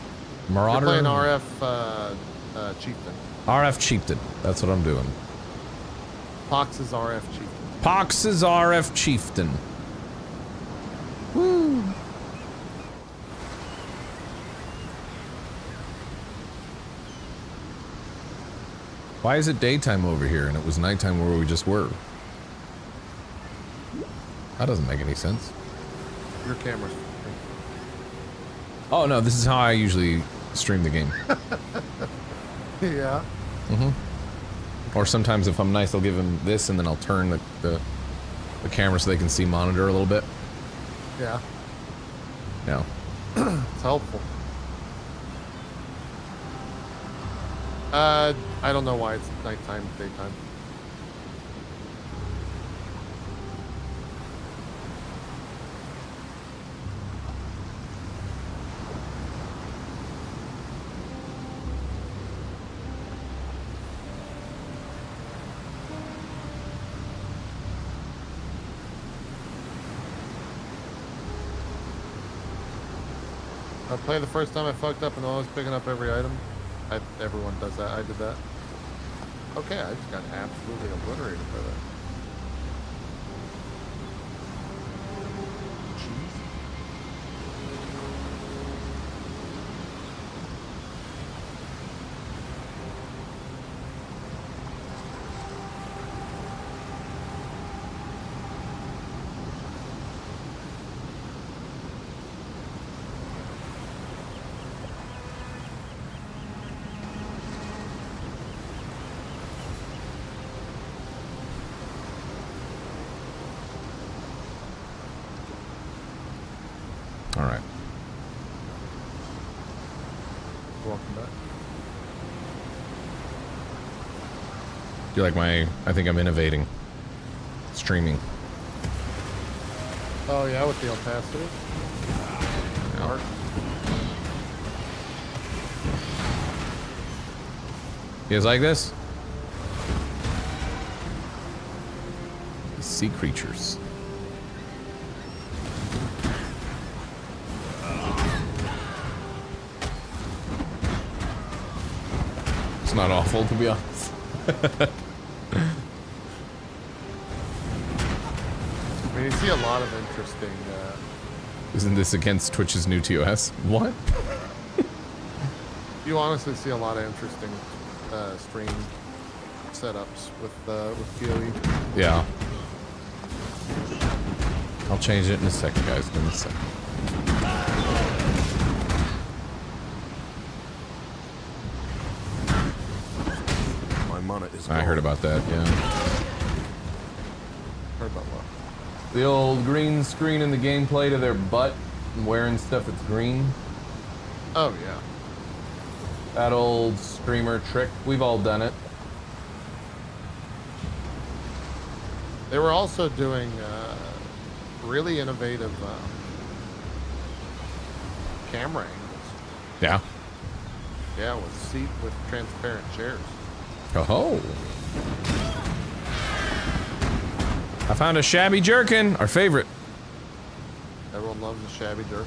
Marauder. You're playing RF Chieftain. RF Chieftain. That's what I'm doing. Pox's RF Chieftain. Pox's RF Chieftain. Woo. Why is it daytime over here and it was nighttime where we just were? That doesn't make any sense. Your camera's... Oh no, this is how I usually stream the game. Yeah. Mm-hmm. Or sometimes if I'm nice, I'll give them this and then I'll turn the camera so they can see monitor a little bit. Yeah. Yeah. It's helpful. I don't know why it's nighttime, daytime. I played the first time I fucked up and always picking up every item. Everyone does that. I did that. Okay, I just got absolutely obliterated by that. All right. Welcome back. Do you like my? I think I'm innovating. Streaming. Oh yeah, with the opacity. Yeah. You guys like this? Sea creatures. It's not awful, to be honest. I mean, you see a lot of interesting. Isn't this against Twitch's new TOS? What? You honestly see a lot of interesting stream setups with PoE. Yeah. I'll change it in a second, guys. Give me a second. My mana is I heard about that, yeah. Heard about what? The old green screen in the gameplay to their butt and wearing stuff that's green. Oh, yeah. That old streamer trick. We've all done it. They were also doing really innovative camera angles. Yeah. Yeah, with transparent chairs. Oh. I found a shabby jerkin, our favorite. Everyone loves a shabby jerk.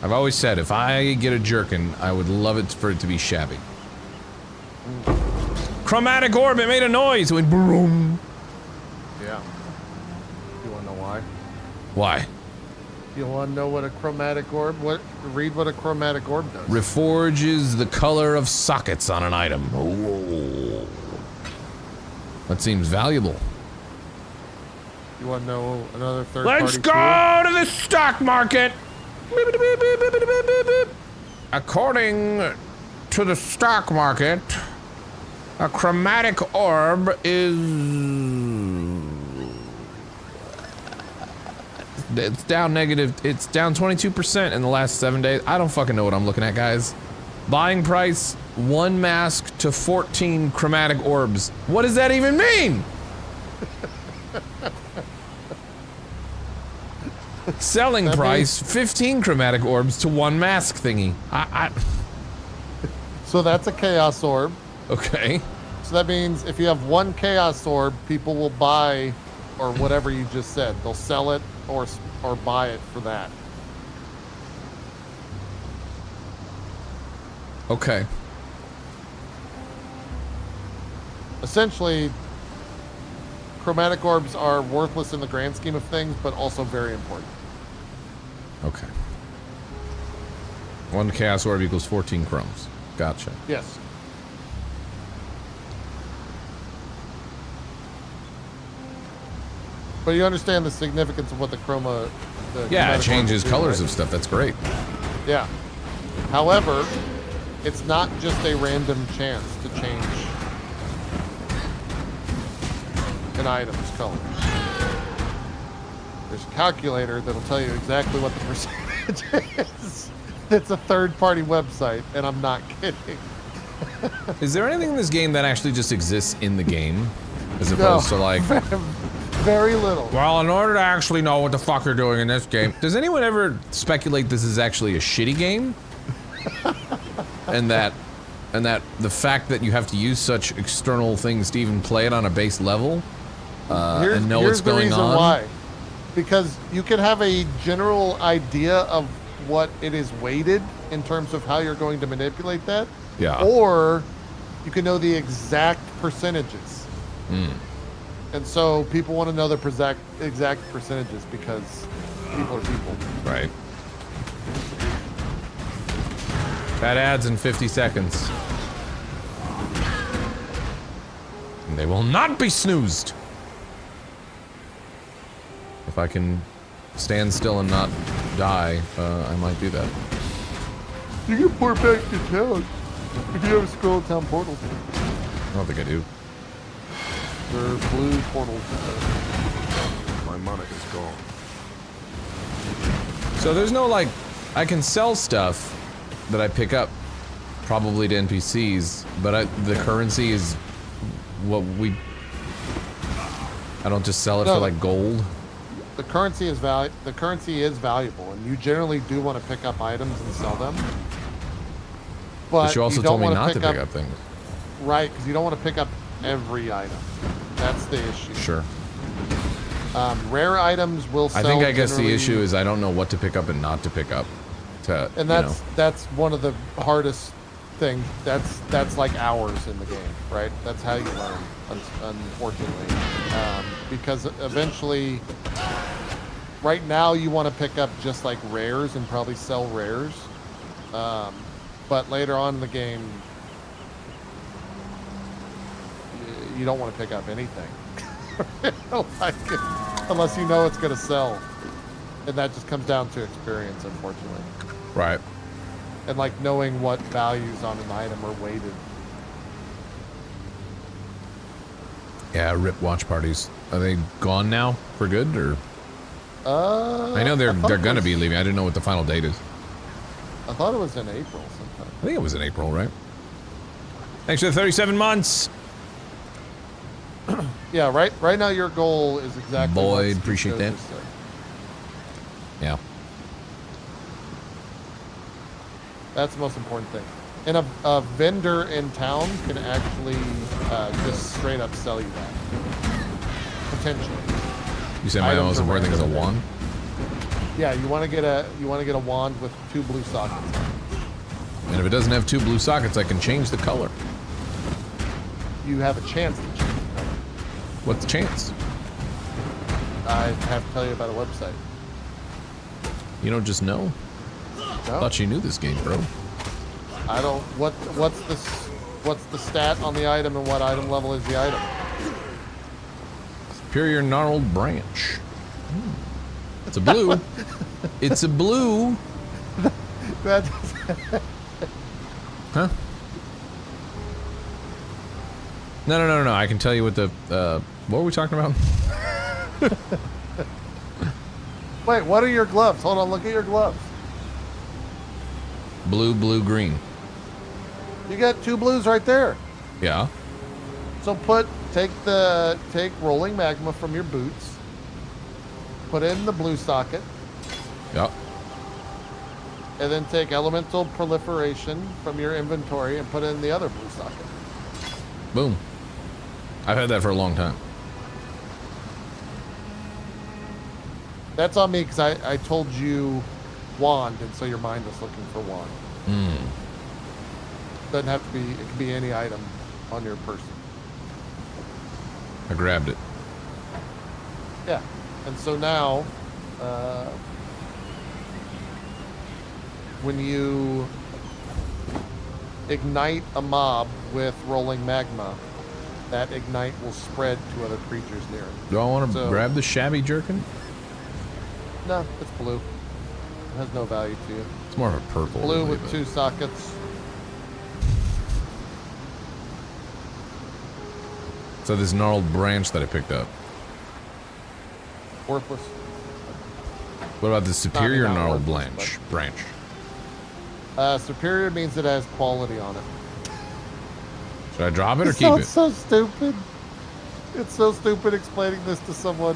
I've always said if I get a jerkin, I would love it for it to be shabby. Chromatic orb, it made a noise. It went boom. Yeah. You wanna know why? Why? You wanna know what a chromatic orb? Read what a chromatic orb does. Reforges the color of sockets on an item. Oh. That seems valuable. You wanna know another third-party Let's go to the stock market. According to the stock market, a chromatic orb is... It's down negative. It's down 22% in the last 7 days. I don't fucking know what I'm looking at, guys. Buying price, 1 mask to 14 chromatic orbs. What does that even mean? Selling price, 15 chromatic orbs to 1 mask thingy. So that's a chaos orb. Okay. So that means if you have 1 chaos orb, people will buy, or whatever you just said. They'll sell it or buy it for that. Okay. Essentially, chromatic orbs are worthless in the grand scheme of things, but also very important. Okay. 1 chaos orb equals 14 chromes. Gotcha. Yes. But you understand the significance of what the chroma... Yeah, it changes colors of stuff. That's great. Yeah. However, it's not just a random chance to change an item's color. There's a calculator that'll tell you exactly what the percentage is. It's a third-party website, and I'm not kidding. Is there anything in this game that actually just exists in the game? As opposed to like... Very little. Well, in order to actually know what the fuck you're doing in this game, does anyone ever speculate this is actually a shitty game? and that the fact that you have to use such external things to even play it on a base level and know what's going on? Here's the reason why. Because you can have a general idea of what it is weighted in terms of how you're going to manipulate that. Yeah. Or you can know the exact percentages. Hmm. And so people want to know the exact percentages because people are people. Right. That adds in 50 seconds. And they will not be snoozed. If I can stand still and not die, I might do that. You can port back to town if you have a scroll town portal. I don't think I do. They're blue portals. My mana is gone. So there's no, like, I can sell stuff that I pick up, probably to NPCs, but the currency is what we... I don't just sell it for, like, gold. The currency is valuable, and you generally do want to pick up items and sell them. But you also told me not to pick up things. Right, because you don't want to pick up every item. That's the issue. Sure. Rare items will sell. I guess the issue is I don't know what to pick up and not to pick up. And that's one of the hardest things. That's like hours in the game, right? That's how you learn, unfortunately. Because eventually, right now you want to pick up just like rares and probably sell rares. But later on in the game, you don't want to pick up anything. Like, unless you know it's going to sell. And that just comes down to experience, unfortunately. Right. And like knowing what values on an item are weighted. Yeah, rip watch parties. Are they gone now for good, or? I know they're gonna be leaving. I didn't know what the final date is. I thought it was in April sometime. I think it was in April, right? Thanks for the 37 months. Yeah, right now your goal is exactly. Boyd, appreciate that. Yeah. That's the most important thing. And a vendor in town can actually just straight up sell you that. Potentially. You said my most important thing is a wand? Yeah, you want to get a wand with 2 blue sockets. And if it doesn't have 2 blue sockets, I can change the color. You have a chance to change the color. What's the chance? I have to tell you about a website. You don't just know? No. Thought you knew this game, bro. I don't. What's the stat on the item and what item level is the item? Superior gnarled branch. It's a blue. It's a blue. That. Huh? No. I can tell you what the. What were we talking about? Wait, what are your gloves? Hold on, look at your gloves. Blue, green. You got 2 blues right there. Yeah. So take rolling magma from your boots. Put in the blue socket. Yeah. And then take elemental proliferation from your inventory and put in the other blue socket. Boom. I've had that for a long time. That's on me because I told you wand, and so your mind is looking for wand. Doesn't have to be, it can be any item on your person. I grabbed it. Yeah. And so now, when you ignite a mob with rolling magma, that ignite will spread to other creatures near it. Do I want to grab the shabby jerkin? No, it's blue. It has no value to you. It's more of a purple. Blue really, with 2 sockets. So this gnarled branch that I picked up. Worthless. What about the superior not gnarled worthless, branch? Superior means it has quality on it. Should I drop it or keep it? Sounds so stupid. It's so stupid explaining this to someone.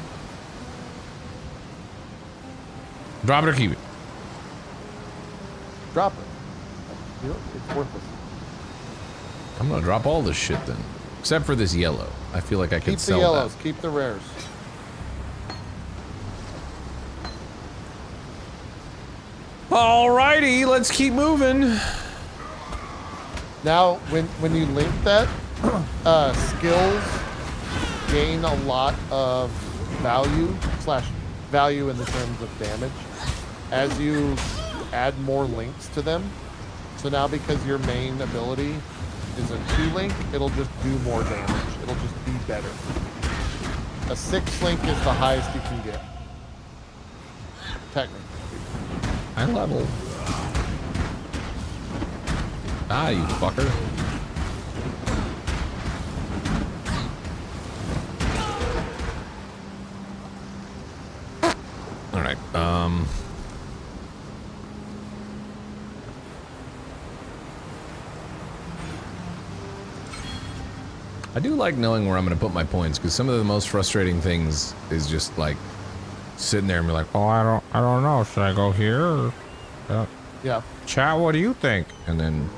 Drop it or keep it? Drop it. You know, it's worthless. I'm gonna drop all this shit then. Except for this yellow. I feel like I could sell that. Keep the yellows. That. Keep the rares. Alrighty, let's keep moving. Now, when you link that, skills gain a lot of value in the terms of damage as you add more links to them. So now because your main ability is a 2-link, it'll just do more damage. It'll just be better. A 6-link is the highest you can get. Technically. High level. Ah, you fucker. Alright, I do like knowing where I'm gonna put my points, because some of the most frustrating things is just like sitting there and be like, oh, I don't know. Should I go here? Or, yeah. Chat, what do you think? And then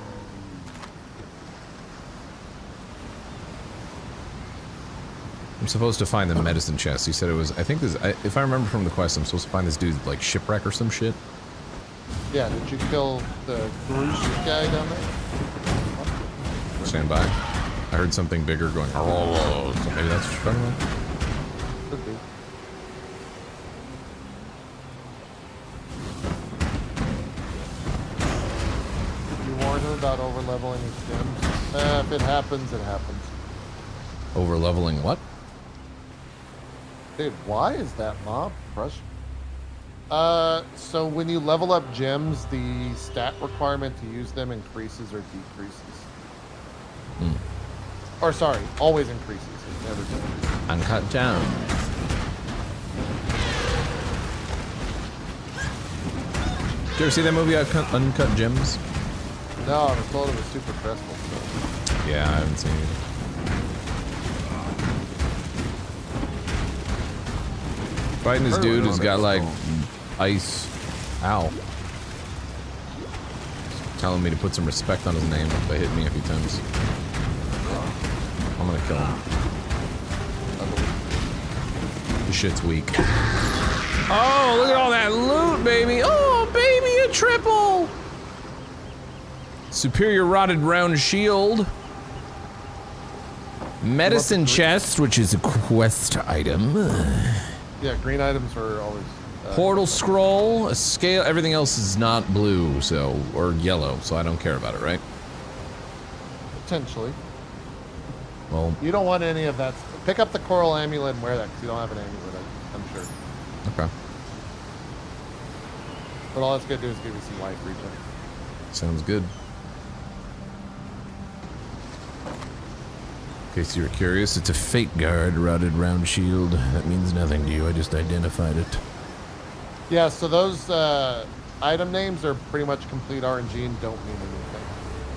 I'm supposed to find the medicine chest. He said it was, I think this, if I remember from the quest, I'm supposed to find this dude like shipwreck or some shit. Yeah, did you kill the cruise guy down there? Stand by. I heard something bigger going, oh, so maybe that's what you're talking about? Could be. You warned her about over-leveling his gems? If it happens, it happens. Over leveling what? Dude, why is that mob frustrating? So when you level up gems, the stat requirement to use them increases or decreases. Or sorry, always increases. It never decreases. Uncut gems. Did you ever see that movie, Uncut Gems? No, I was told it was super stressful. So. Yeah, I haven't seen it. Fighting this dude who's got like ice. Ow. Telling me to put some respect on his name by hitting me a few times. I'm gonna kill him. This shit's weak. Oh, look at all that loot, baby. Oh, baby, a triple. Superior rotted round shield. Medicine chest, which is a quest item. Yeah, green items are always... Portal scroll, a scale, everything else is not blue, so, or yellow, so I don't care about it, right? Potentially. Well... You don't want any of that. Pick up the coral amulet and wear that, because you don't have an amulet, I'm sure. Okay. But all it's going to do is give you some life regen. Sounds good. In case you were curious, it's a Fate Guard rotted round shield. That means nothing to you, I just identified it. Yeah, so those item names are pretty much complete RNG and don't mean anything.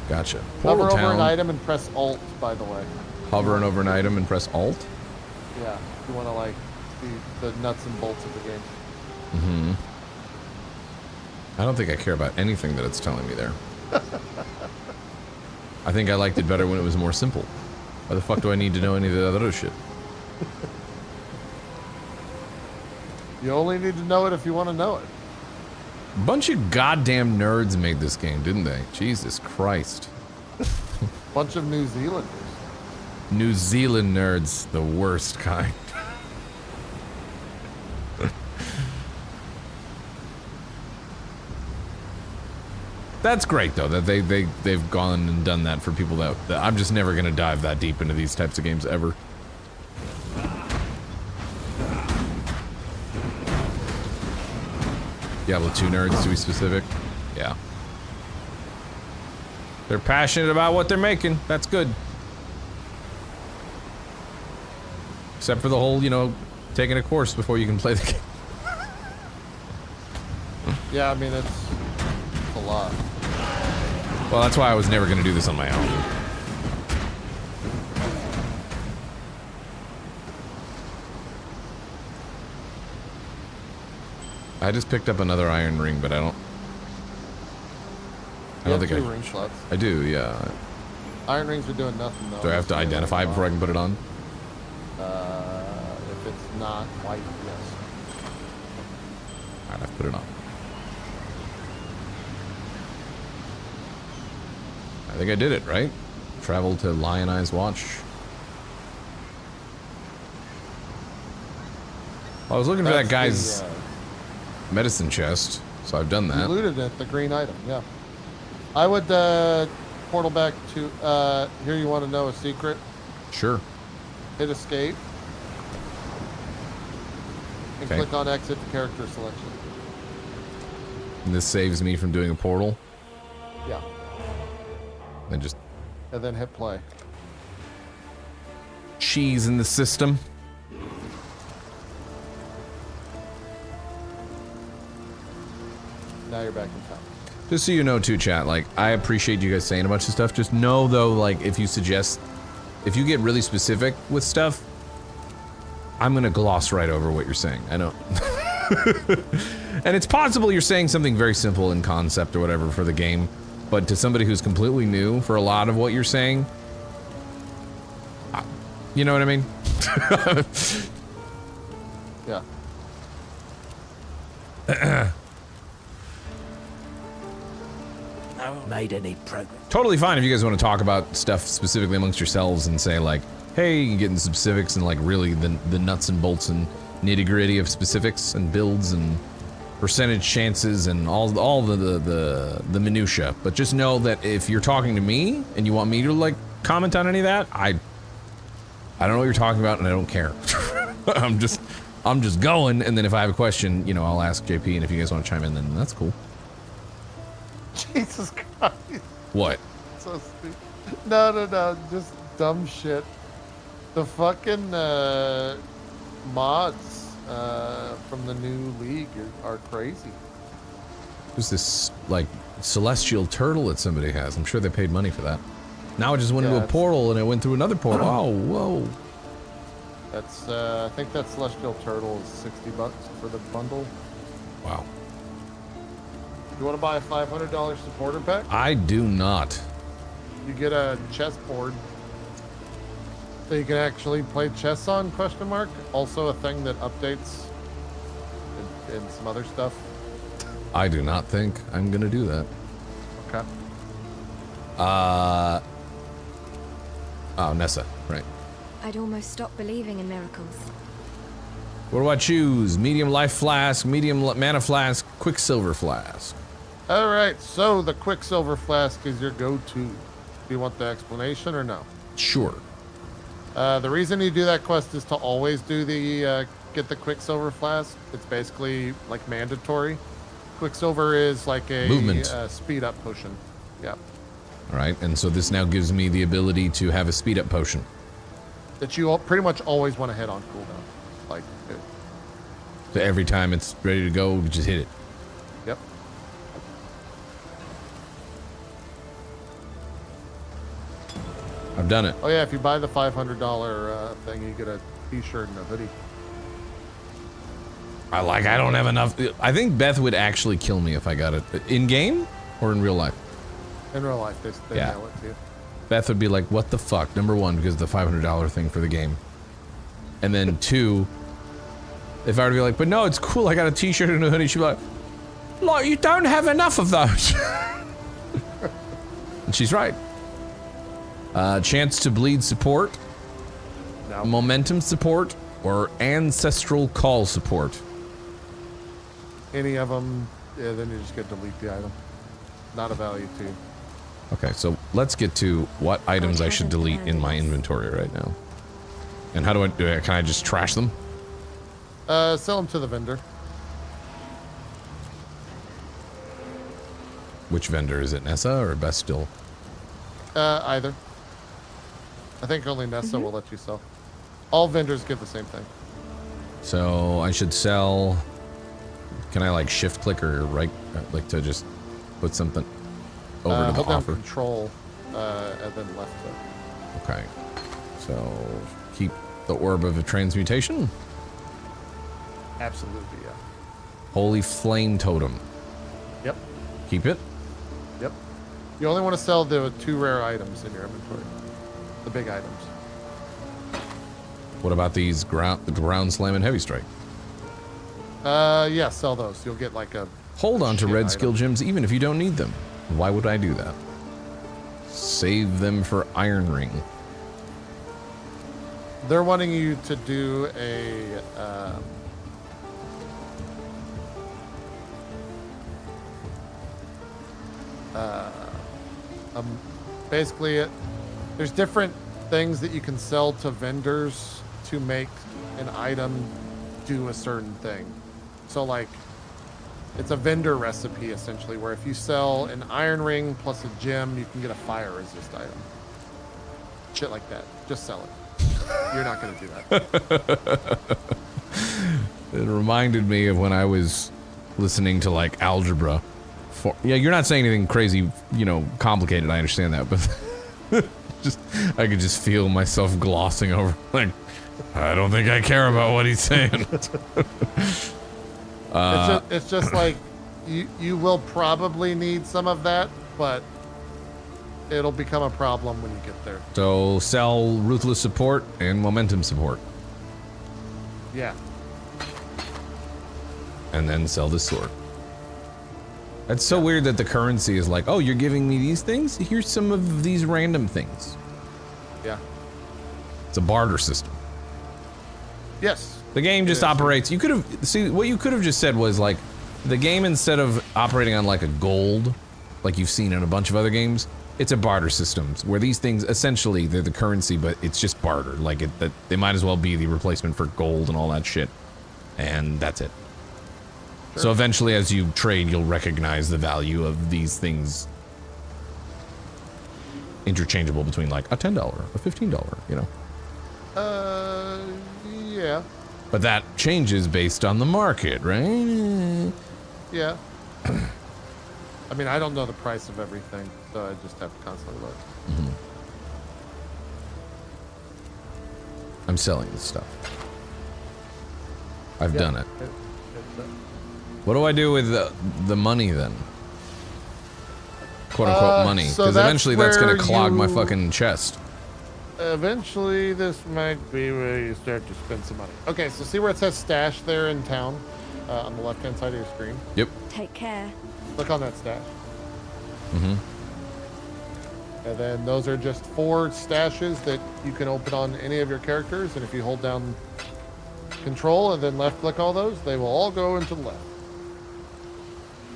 Gotcha. Hover over an item and press Alt, by the way. Hovering over an item and press Alt? Yeah, if you want to like see the nuts and bolts of the game. Mm-hmm. I don't think I care about anything that it's telling me there. I think I liked it better when it was more simple. Why the fuck do I need to know any of the other shit? You only need to know it if you want to know it. Bunch of goddamn nerds made this game, didn't they? Jesus Christ. Bunch of New Zealanders. New Zealand nerds, the worst kind. That's great though, that they've gone and done that for people that I'm just never gonna dive that deep into these types of games ever. Diablo 2 nerds, to be specific. Yeah. They're passionate about what they're making. That's good. Except for the whole, you know, taking a course before you can play the game. Yeah, I mean, it's a lot. Well, that's why I was never going to do this on my own. I just picked up another iron ring, but I don't think two ring slots. I do, yeah. Iron rings are doing nothing though. Do I have to identify before I can put it on? If it's not white, yes. Alright, I've put it on. I think I did it, right? Travel to Lion Eyes Watch. Well, I was looking for that guy's medicine chest, so I've done that. You looted it, the green item, yeah. I would portal back to, here you want to know a secret? Sure. Hit escape. And click on exit to character selection. And this saves me from doing a portal? Yeah. And just... And then hit play. Cheese in the system. Now you're back in town. Just so you know too, chat, like, I appreciate you guys saying a bunch of stuff. Just know, though, like, if you suggest if you get really specific with stuff, I'm gonna gloss right over what you're saying. I know. And it's possible you're saying something very simple in concept or whatever for the game, but to somebody who's completely new for a lot of what you're saying, you know what I mean? Yeah. I haven't made any progress. Totally fine if you guys want to talk about stuff specifically amongst yourselves and say like, hey, you can get into specifics and like really the nuts and bolts and nitty gritty of specifics and builds and percentage chances and all the minutia. But just know that if you're talking to me and you want me to like comment on any of that, I don't know what you're talking about and I don't care. I'm just going, and then if I have a question, you know, I'll ask JP, and if you guys want to chime in, then that's cool. Jesus Christ. What? So stupid. No, just dumb shit. The fucking mods from the new league are crazy. There's this like celestial turtle that somebody has. I'm sure they paid money for that. Now it just went into a portal and it went through another portal. Oh, whoa. That's I think that celestial turtle is $60 for the bundle. Wow. You want to buy a $500 supporter pack? I do not. You get a chessboard so you can actually play chess on, question mark. Also a thing that updates and some other stuff. I do not think I'm gonna do that. Okay. Oh, Nessa, right. I'd almost stop believing in miracles. What do I choose? Medium life flask, medium mana flask, quicksilver flask. All right, so the quicksilver flask is your go-to. Do you want the explanation or no? Sure. The reason you do that quest is to always do the get the quicksilver flask. It's basically like mandatory. Quicksilver is like a movement speed up potion. Yeah. All right, and so this now gives me the ability to have a speed up potion that you pretty much always want to hit on cooldown. Like, so every time it's ready to go, we just hit it. Yep. I've done it. Oh yeah, if you buy the $500 thing, you get a t-shirt and a hoodie. I don't have enough. I think Beth would actually kill me if I got it in game or in real life. In real life, they mail it to you. Beth would be like, what the fuck? Number one, because of the $500 thing for the game. And then two, if I were to be like, but no, it's cool, I got a t-shirt and a hoodie, she'd be like, look, you don't have enough of those. And she's right. Chance to bleed support, no. Momentum support, or ancestral call support. Any of them, yeah, then you just get to delete the item. Not a value to you. Okay, so let's get to what items I should delete in my inventory right now. And how do I do it? Can I just trash them? Sell them to the vendor. Which vendor? Is it Nessa or Bestial? Either. I think only Nessa will let you sell. All vendors get the same thing. So I should sell. Can I like shift click or right, like to just put something over to the hold down offer? Control, and then left click. Okay. So keep the orb of a transmutation. Absolutely, yeah. Holy flame totem. Yep. Keep it. Yep. You only want to sell the 2 rare items in your inventory. The big items. What about these ground slam and heavy strike? Yeah, sell those. You'll get like a... Hold on to red skill gems even if you don't need them. Why would I do that? Save them for Iron Ring. They're wanting you to do a... basically, there's different things that you can sell to vendors to make an item do a certain thing. So like, it's a vendor recipe essentially, where if you sell an iron ring plus a gem, you can get a fire resist item. Shit like that. Just sell it. You're not going to do that. It reminded me of when I was listening to like algebra. Yeah, you're not saying anything crazy, you know, complicated. I understand that, but I could just feel myself glossing over, like, I don't think I care about what he's saying. It's just like, you will probably need some of that, but it'll become a problem when you get there. So sell ruthless support and momentum support. Yeah. And then sell the sword. That's so weird that the currency is like, oh, you're giving me these things? Here's some of these random things. Yeah. It's a barter system. Yes. The game just operates. You could have, see, what you could have just said was like, the game, instead of operating on like a gold, like you've seen in a bunch of other games, it's a barter system where these things, essentially, they're the currency, but it's just barter. Like, they might as well be the replacement for gold and all that shit. And that's it. Sure. So eventually, as you trade, you'll recognize the value of these things interchangeable between like a $10, a $15, you know? Yeah. But that changes based on the market, right? Yeah. I mean, I don't know the price of everything, so I just have to constantly look. Mm-hmm. I'm selling this stuff. I've done it. What do I do with the money then? Quote unquote money. Because eventually that's going to clog my fucking chest. Eventually this might be where you start to spend some money. Okay, so see where it says stash there in town? On the left-hand side of your screen? Yep. Take care. Click on that stash. Mm-hmm. And then those are just 4 stashes that you can open on any of your characters, and if you hold down control and then left click all those, they will all go into the left.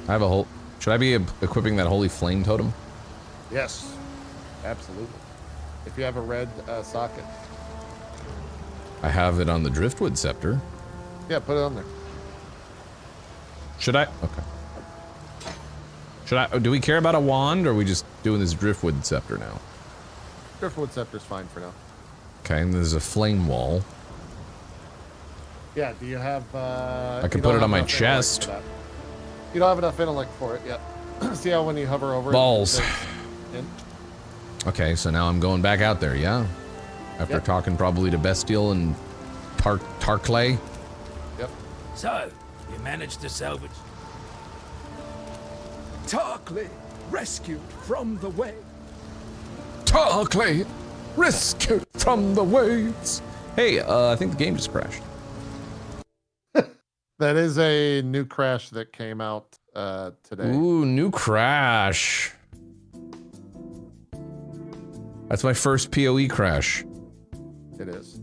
I have a whole... Should I be equipping that holy flame totem? Yes, absolutely. If you have a red socket. I have it on the driftwood scepter. Yeah, put it on there. Should I? Okay. Should I? Do we care about a wand, or are we just doing this driftwood scepter now? Driftwood scepter's fine for now. Okay, and there's a flame wall. Yeah, do you have... I can put it on my chest. You don't have enough intellect for it yet. See how when you hover over balls. it... Balls. Okay, so now I'm going back out there, yeah? After talking probably to Bestial and Tarkley. Yep. So, you managed to salvage... Tarkley, rescued from the waves. Tarkley, rescued from the waves. Hey, I think the game just crashed. That is a new crash that came out today. Ooh, new crash. That's my first PoE crash. It is.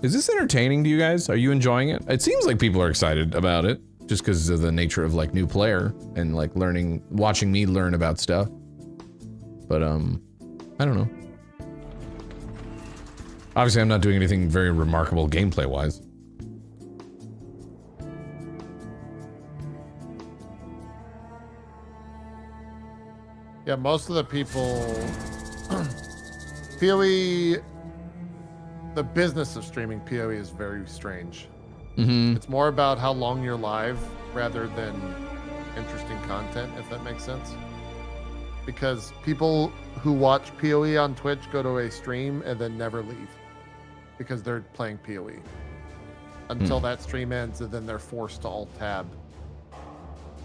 Is this entertaining to you guys? Are you enjoying it? It seems like people are excited about it, just because of the nature of like new player and like watching me learn about stuff. But I don't know. Obviously, I'm not doing anything very remarkable gameplay-wise. Yeah, most of the people... PoE... The business of streaming PoE is very strange. Mm-hmm. It's more about how long you're live rather than interesting content, if that makes sense. Because people who watch PoE on Twitch go to a stream and then never leave. Because they're playing PoE. Until that stream ends, and then they're forced to alt-tab.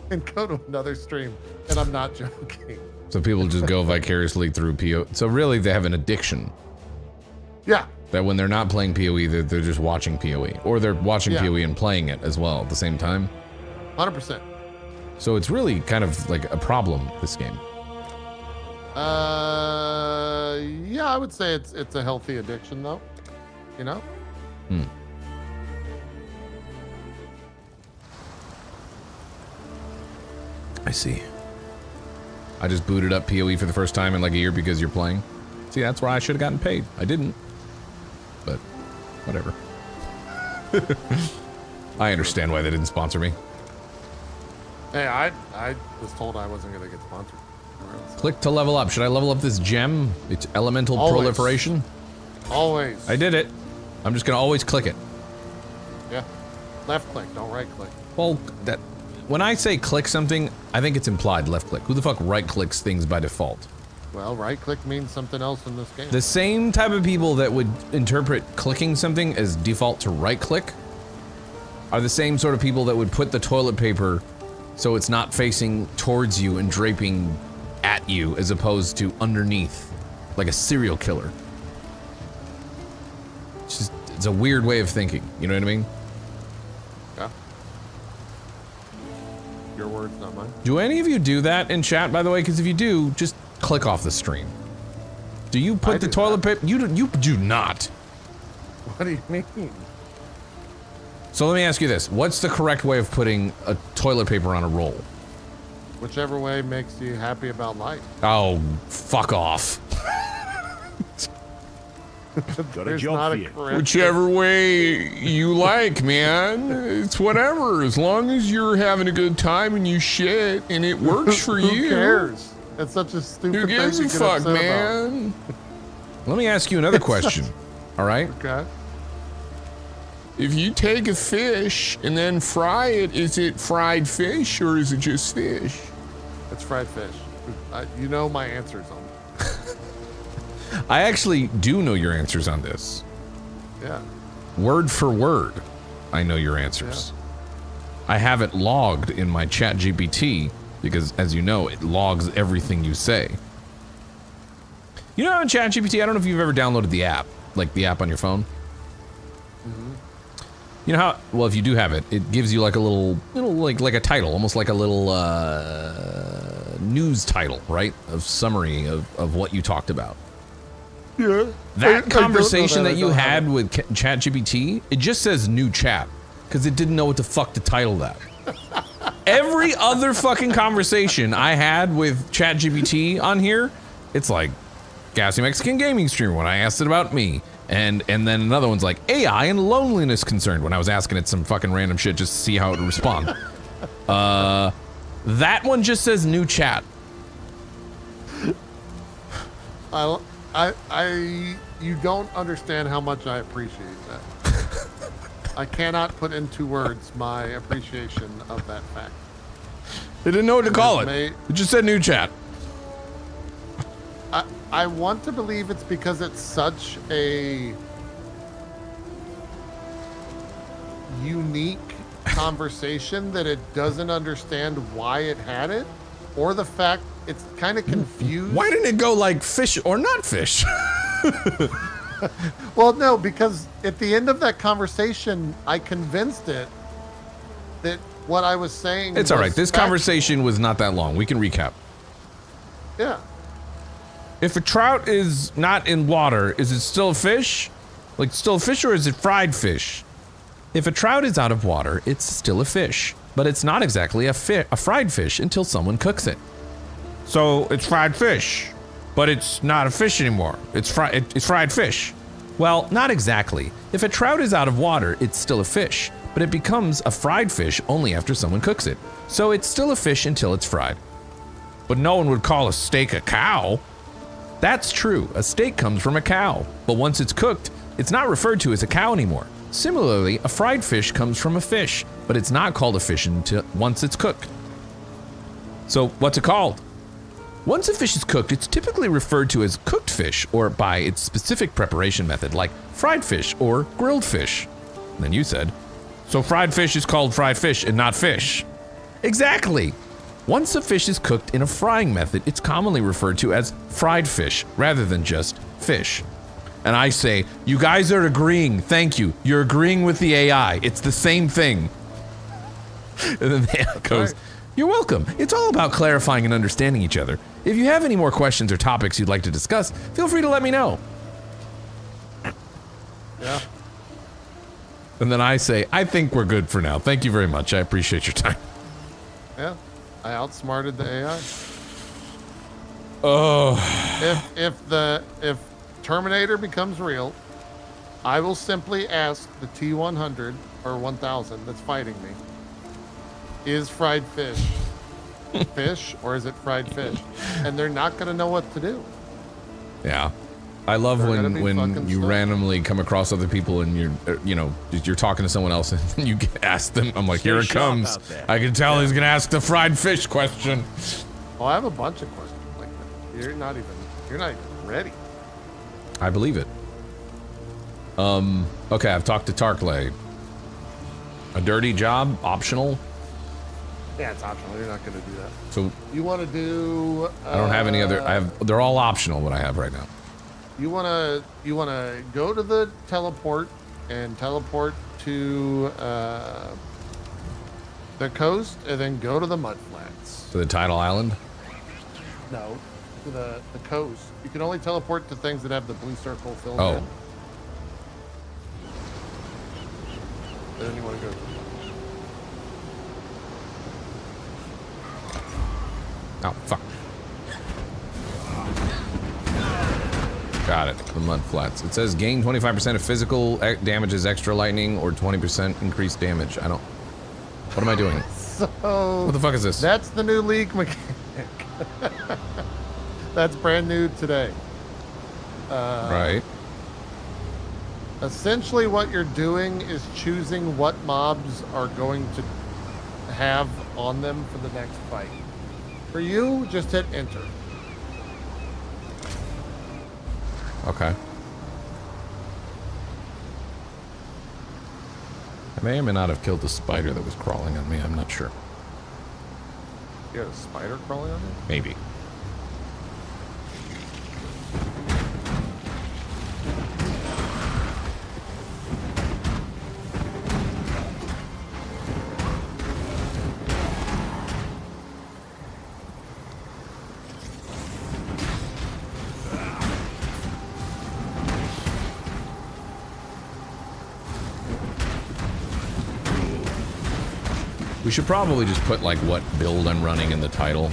And go to another stream. And I'm not joking. So people just go vicariously through PoE. So really, they have an addiction. Yeah. That when they're not playing PoE, they're just watching PoE. Or they're watching PoE and playing it as well at the same time. 100%. So it's really kind of like a problem, this game. Yeah, I would say it's a healthy addiction, though. You know? Hmm. I see. I just booted up PoE for the first time in like a year because you're playing. See, that's why I should have gotten paid. I didn't. But, whatever. I understand why they didn't sponsor me. Hey, I was told I wasn't going to get sponsored. Click to level up. Should I level up this gem? It's elemental proliferation? Always. I did it. I'm just going to always click it. Yeah. Left click, don't right click. Well, that... when I say click something, I think it's implied left click. Who the fuck right clicks things by default? Well, right click means something else in this game. The same type of people that would interpret clicking something as default to right click are the same sort of people that would put the toilet paper so it's not facing towards you and draping at you as opposed to underneath, like a serial killer. It's a weird way of thinking, you know what I mean? Yeah. Your words, not mine. Do any of you do that in chat, by the way? Because if you do, just click off the stream. Do you put the toilet paper? You do not. What do you mean? So let me ask you this. What's the correct way of putting a toilet paper on a roll? Whichever way makes you happy about life. Oh, fuck off. Got a job for you. Whichever way you like, man. It's whatever. As long as you're having a good time and you shit and it works for you. Who cares? It's such a stupid Who gives thing a to get fuck, upset man? Let me ask you another question. All right? Okay. If you take a fish and then fry it, is it fried fish or is it just fish? It's fried fish. You know my answers on it. I actually do know your answers on this. Yeah. Word for word, I know your answers. Yeah. I have it logged in my chat GPT because, as you know, it logs everything you say. You know, in chat GPT, I don't know if you've ever downloaded the app, like the app on your phone. Mm-hmm. You know how, well, if you do have it, it gives you like a little like a title, almost like a little news title, right? Of summary of what you talked about. Yeah. That conversation that you had with ChatGPT, it just says new chat because it didn't know what the fuck to title that. Every other fucking conversation I had with ChatGPT on here, it's like GassyMexican gaming streamer when I asked it about me. And then another one's like AI and loneliness concerned when I was asking it some fucking random shit just to see how it would respond. That one just says new chat. You don't understand how much I appreciate that. I cannot put into words my appreciation of that fact. They didn't know what to call it. It just said new chat. I want to believe it's because it's such a unique conversation that it doesn't understand why it had it, or the fact it's kind of confused. Why didn't it go like fish or not fish? Well, no, because at the end of that conversation, I convinced it that what I was saying. It's all right. This conversation was not that long. We can recap. Yeah. If a trout is not in water, is it still a fish? Like still a fish, or is it fried fish? If a trout is out of water, it's still a fish, but it's not exactly a fried fish until someone cooks it. So it's fried fish, but it's not a fish anymore. It's fried fish. Well, not exactly. If a trout is out of water, it's still a fish, but it becomes a fried fish only after someone cooks it. So it's still a fish until it's fried. But no one would call a steak a cow. That's true. A steak comes from a cow, but once it's cooked, it's not referred to as a cow anymore. Similarly, a fried fish comes from a fish, but it's not called a fish until once it's cooked. So what's it called? Once a fish is cooked, it's typically referred to as cooked fish or by its specific preparation method, like fried fish or grilled fish. And then you said, so fried fish is called fried fish and not fish. Exactly. Once a fish is cooked in a frying method, it's commonly referred to as fried fish rather than just fish. And I say, you guys are agreeing. Thank you. You're agreeing with the AI. It's the same thing. And then the AI goes, you're welcome. It's all about clarifying and understanding each other. If you have any more questions or topics you'd like to discuss, feel free to let me know. Yeah. And then I say, I think we're good for now. Thank you very much. I appreciate your time. Yeah. I outsmarted the AI. Oh. If Terminator becomes real, I will simply ask the T-100 or 1000 that's fighting me, is fried fish fish or is it fried fish? And they're not going to know what to do. Yeah. I love when you randomly come across other people and you're talking to someone else and you ask them. I'm like, here it comes. I can tell he's gonna ask the fried fish question. Oh, I have a bunch of questions like that. You're not even ready. I believe it. Okay, I've talked to Tarkley. A dirty job, optional. Yeah, it's optional. You're not gonna do that. So you want to do? I don't have any other. They're all optional. What I have right now. You wanna go to the teleport and teleport to the coast, and then go to the mud flats. To the tidal island. No, to the coast. You can only teleport to things that have the blue circle filled in. Then you want to go. Oh, fuck. Got it. The mud flats. It says gain 25% of physical damages, extra lightning, or 20% increased damage. I don't... What am I doing? So... What the fuck is this? That's the new league mechanic. That's brand new today. Right. Essentially what you're doing is choosing what mobs are going to have on them for the next fight. For you, just hit enter. Okay. I may or may not have killed the spider that was crawling on me. I'm not sure. You had a spider crawling on you? Maybe. We should probably just put like what build I'm running in the title.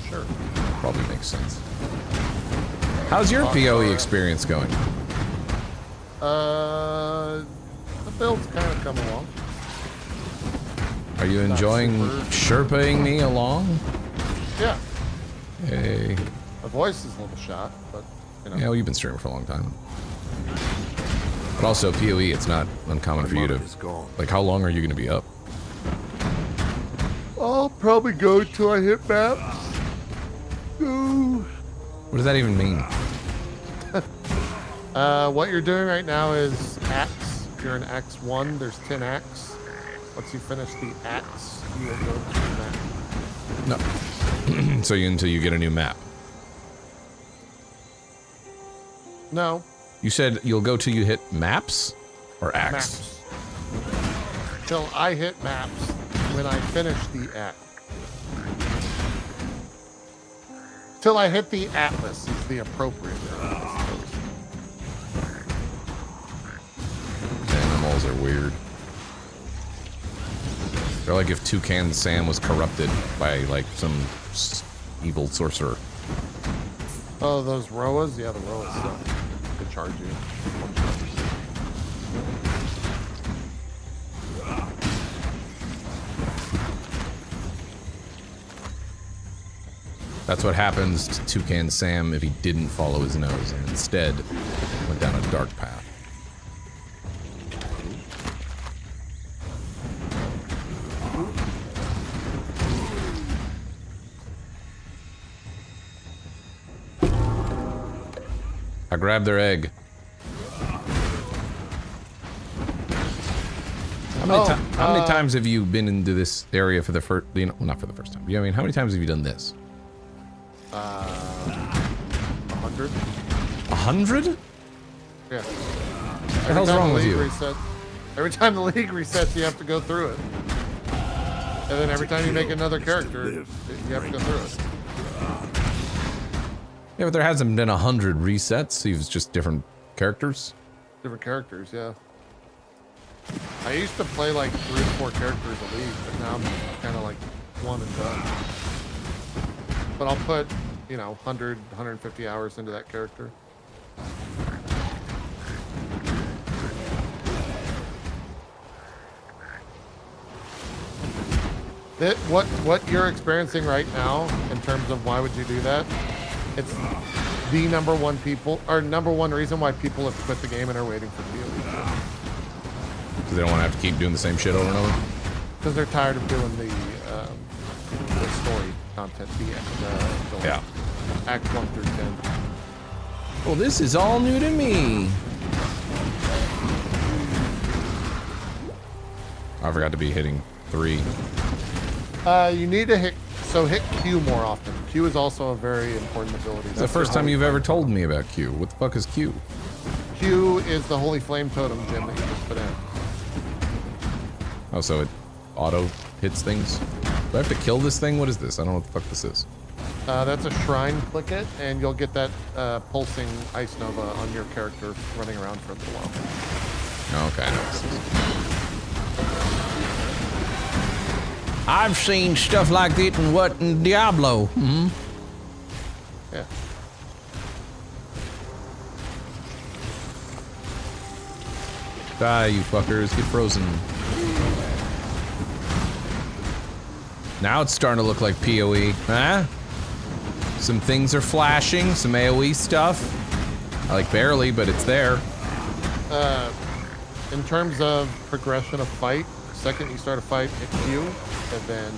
Sure. Probably makes sense. How's your PoE experience going? The build's kind of come along. Are you enjoying sherpa'ing me along? Yeah. Hey. My voice is a little shot, but you know. Yeah, well, you've been streaming for a long time. But also, PoE, it's not uncommon for you to... Like, how long are you going to be up? I'll probably go till I hit maps. What does that even mean? What you're doing right now is axe. You're in axe 1. There's 10 axe. Once you finish the axe, you will go to the map. No. So until you get a new map. No. You said you'll go till you hit maps? Or axe? Maps. Till I hit maps when I finish the axe. Till I hit the atlas is the appropriate term, I suppose. Animals are weird. They're like if Toucan Sam was corrupted by like some evil sorcerer. Oh, those Roas? Yeah, the Roas suck. They charge you. That's what happens to Toucan Sam if he didn't follow his nose and instead went down a dark path. I grabbed their egg. How many times have you been into this area for the first, well, not for the first time. I mean, how many times have you done this? 100. 100? Yeah. What the hell's wrong with you? Every time the league resets, you have to go through it. And then every time you make another character, you have to go through it. Yeah, but there hasn't been 100 resets. It's just different characters. Different characters, yeah. I used to play like 3 or 4 characters a league, but now I'm kind of like one and done. But I'll put, you know, 100, 150 hours into that character. What you're experiencing right now, in terms of why would you do that, It's the number one reason why people have quit the game and are waiting for PoE. Because they don't want to have to keep doing the same shit over and over? Because they're tired of doing the story content, the Act 1 through 10. Well, this is all new to me. I forgot to be hitting 3. You need to hit Q more often. Q is also a very important ability. It's the first time you've ever told me about Q. What the fuck is Q? Q is the Holy Flame Totem gem that you just put in. Oh, so it auto hits things? Do I have to kill this thing? What is this? I don't know what the fuck this is. That's a shrine. Click it, and you'll get that pulsing ice nova on your character running around for a little while. Okay, I know what this is. I've seen stuff like this in Diablo. Mm-hmm. Yeah. Die, you fuckers. Get frozen. Now it's starting to look like PoE. Huh? Some things are flashing. Some AoE stuff. Like barely, but it's there. In terms of progression of fight, the second you start a fight, hit Q, and then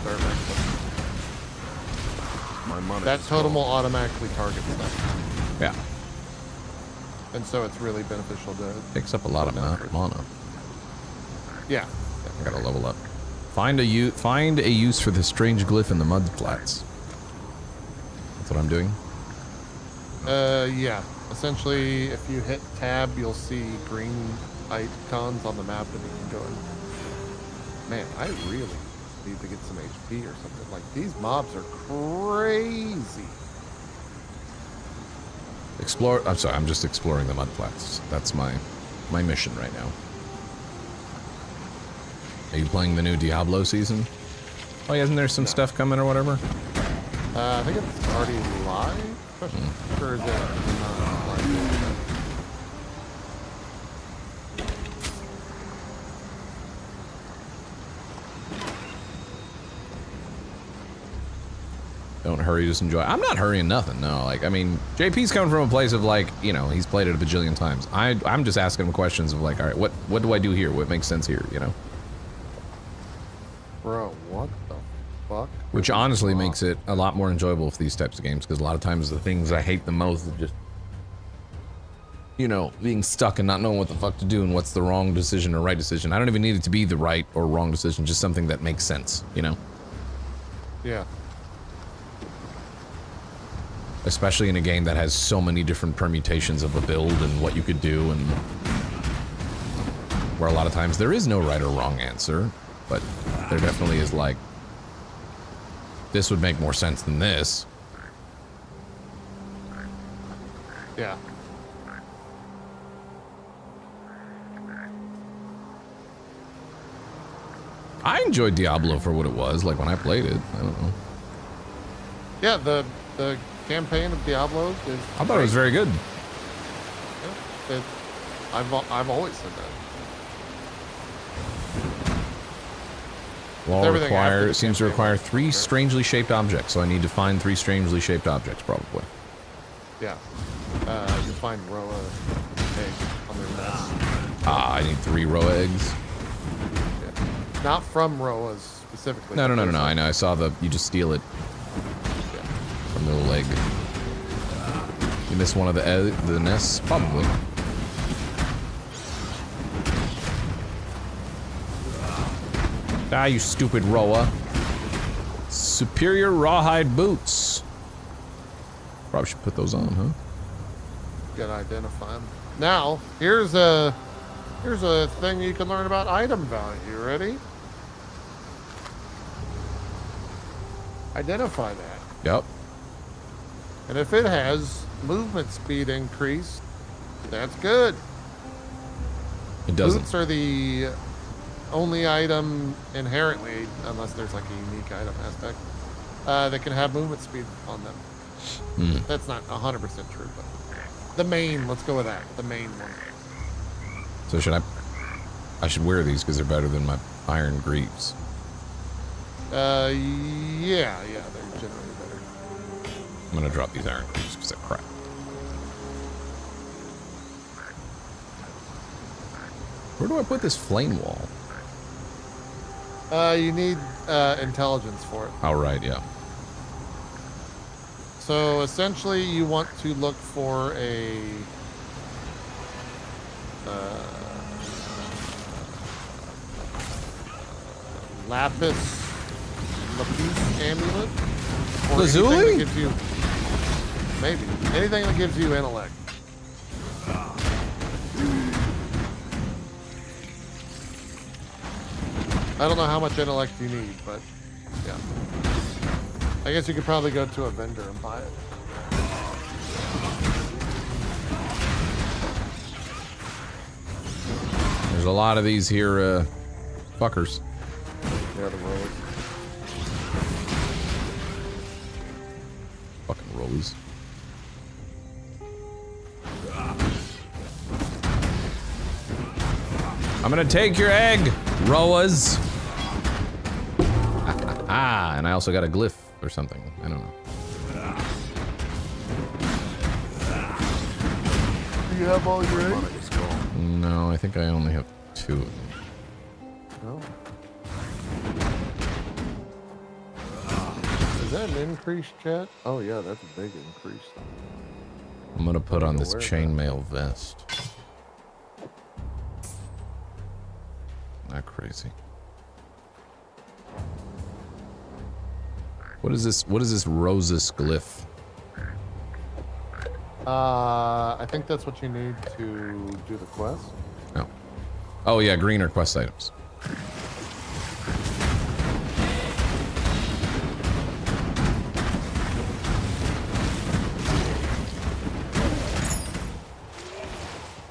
start that totem will automatically target stuff. Yeah. And so it's really beneficial to... Takes up a lot of mana. Yeah. I gotta level up. Find a use for the strange glyph in the mud flats. That's what I'm doing? Yeah. Essentially, if you hit tab, you'll see green icons on the map and you can go in. Man, I really need to get some HP or something. Like, these mobs are crazy. Explore. I'm sorry, I'm just exploring the mud flats. That's my mission right now. Are you playing the new Diablo season? Oh, yeah, isn't there some stuff coming or whatever? I think it's already live. Or is it not live? Don't hurry, just enjoy. I'm not hurrying nothing, no. Like, I mean, JP's coming from a place of like, you know, he's played it a bajillion times. I'm just asking him questions of like, all right, what do I do here? What makes sense here, you know? Bro, what the fuck? Which honestly makes it a lot more enjoyable for these types of games, because a lot of times the things I hate the most is just, you know, being stuck and not knowing what the fuck to do and what's the wrong decision or right decision. I don't even need it to be the right or wrong decision, just something that makes sense, you know? Yeah. Especially in a game that has so many different permutations of a build and what you could do, and where a lot of times there is no right or wrong answer, but there definitely is like, this would make more sense than this. Yeah. I enjoyed Diablo for what it was, like when I played it. I don't know. Yeah, the campaign of Diablo is... I thought it was very good. Yeah, I've always said that. Well, it seems to require 3 strangely shaped objects, so I need to find 3 strangely shaped objects, probably. Yeah. You'll find Roa eggs on their nest. Ah, I need 3 Roa eggs. Yeah. Not from Roas specifically. No. I know. I saw you just steal it. From the little egg. You missed one of the nests? Probably. Ah, you stupid Roa. Superior rawhide boots. Probably should put those on, huh? Gotta identify them. Now, here's a thing you can learn about item value. Ready? Identify that. Yep. And if it has movement speed increase, that's good. It doesn't. Boots are the only item inherently, unless there's like a unique item aspect, that can have movement speed on them. That's not 100% true, but the main, let's go with that. The main one. So I should wear these because they're better than my iron greaves. Yeah, they're generally better. I'm gonna drop these iron cubes because they're crap. Where do I put this flame wall? You need intelligence for it. Oh, right, yeah. So essentially, you want to look for a lapis amulet, or anything that gives you anything that gives you intellect. I don't know how much intellect you need, but yeah. I guess you could probably go to a vendor and buy it. There's a lot of these here, fuckers. Yeah, the rollers. Fucking rollers. I'm gonna take your egg, Roas. And I also got a glyph or something. I don't know. Do you have all your eggs? No, I think I only have 2 of them. No. Is that an increase, chat? Oh yeah, that's a big increase. I'm gonna put on this chainmail vest. Not crazy. What is this? What is this Rosus glyph? I think that's what you need to do the quest. No. Oh yeah, green are quest items.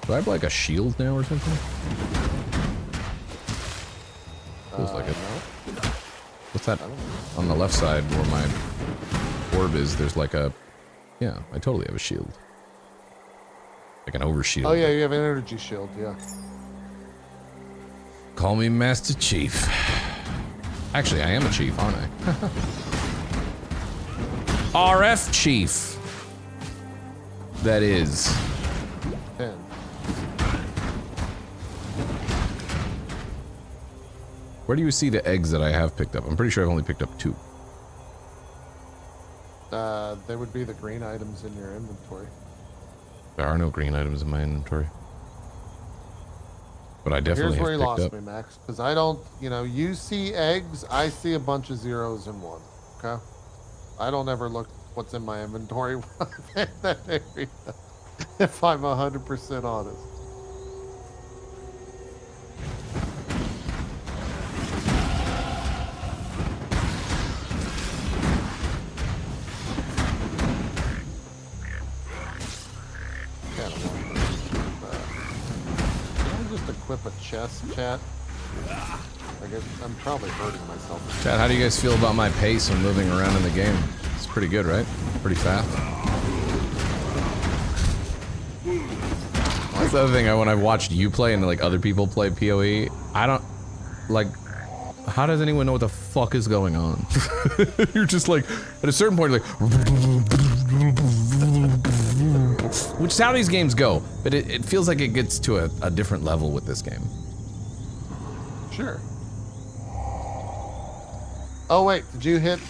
Do I have like a shield now or something? Feels like it. No. What's that? On the left side where my orb is, there's like a... Yeah, I totally have a shield. Like an overshield. Oh yeah, you have an energy shield, yeah. Call me Master Chief. Actually, I am a chief, aren't I? RF Chief. That is. 10. Where do you see the eggs that I have picked up? I'm pretty sure I've only picked up 2. They would be the green items in your inventory. There are no green items in my inventory. But I definitely Here's where have you picked lost up. me, Max, because I don't, you know, you see eggs, I see a bunch of zeros in one, okay? I don't ever look what's in my inventory in that area, if I'm 100% honest. Equip a chest, chat. I guess I'm probably hurting myself. Chad, how do you guys feel about my pace when moving around in the game? It's pretty good, right? Pretty fast. That's the other thing, when I've watched you play and like other people play PoE, I don't, like, how does anyone know what the fuck is going on? You're just like, at a certain point, you're like, which is how these games go, but it feels like it gets to a different level with this game. Sure. Oh wait, did you hit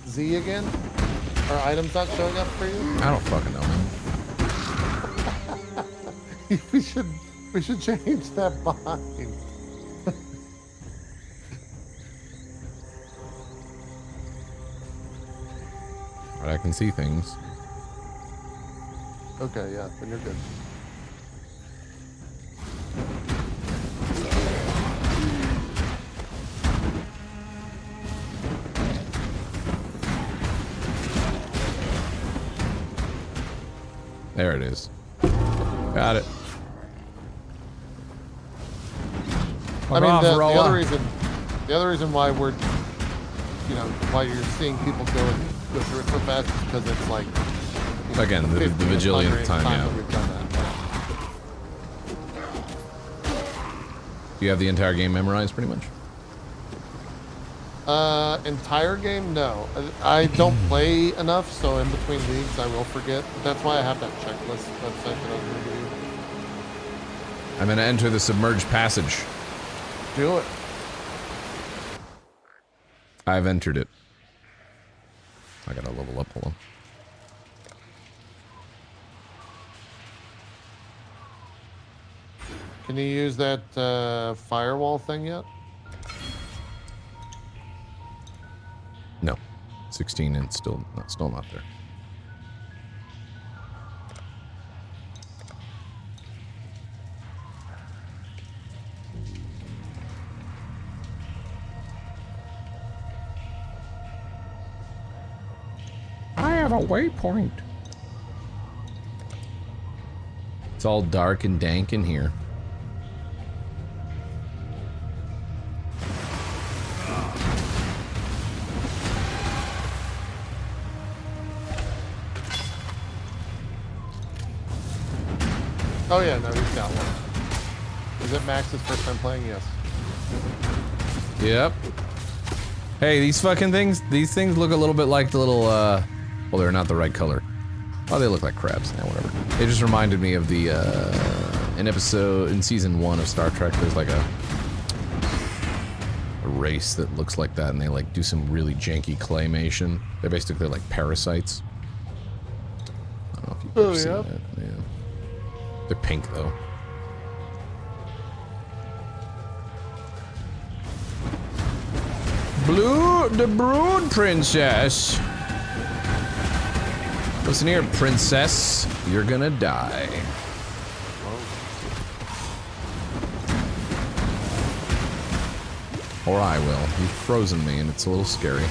Z again? Are items not showing up for you? I don't fucking know, man. we should change that bind. But I can see things. Okay, yeah, then you're good. There it is. Got it. I mean, the other reason why we're, you know, why you're seeing people go through it so fast is because it's like, you know, again, the bajillionth time, yeah. that we've done that. You have the entire game memorized, pretty much. Entire game? No. I don't play enough, so in between leagues I will forget. That's why I have that checklist website that I was going to give you. I'm going to enter the submerged passage. Do it. I've entered it. I gotta level up, hold on. Can you use that firewall thing yet? No. 16 and still not there. I have a waypoint. It's all dark and dank in here. Oh yeah, no, he's got one. Is it Max's first time playing? Yes. Yep. Hey, these things look a little bit like the little, well, they're not the right color. Oh, they look like crabs. Yeah, whatever. They just reminded me of the, an episode in season 1 of Star Trek. There's like a race that looks like that, and they like do some really janky claymation. They're basically like parasites. I don't know if you've ever seen that. Yeah. They're pink though. The Brood Princess. Listen here, princess. You're gonna die. Or I will. You've frozen me and it's a little scary.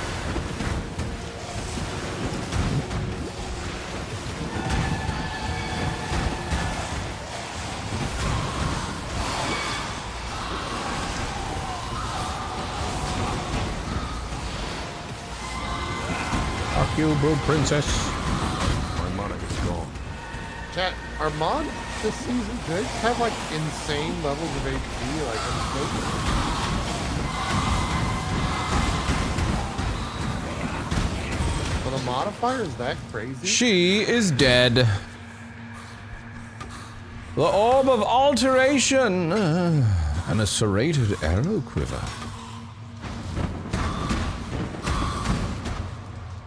Fuck you, Brood Princess. My monarch is gone. Chat, are mods this season, do they have like insane levels of HP? Like, well, the modifier is that crazy? She is dead. The orb of alteration and a serrated arrow quiver.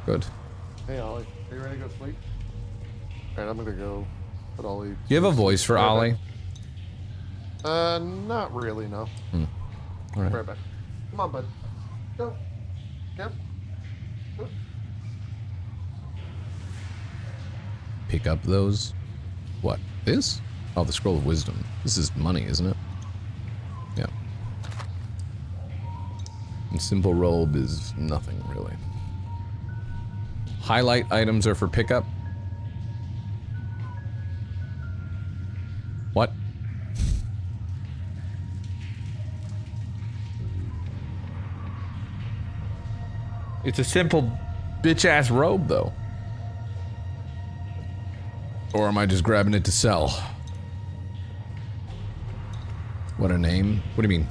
Good. Hey Ollie, are you ready to go sleep? Alright, I'm gonna go put Ollie. Do you have a voice for Ollie? Not really, no. Alright. Right back. Come on, bud. Go. Yep. Go. Pick up those. What? This? Oh, the Scroll of Wisdom. This is money, isn't it? Yeah. And Simple Robe is nothing, really. Highlight items are for pickup. What? It's a simple bitch-ass robe, though. Or am I just grabbing it to sell? What a name. What do you mean?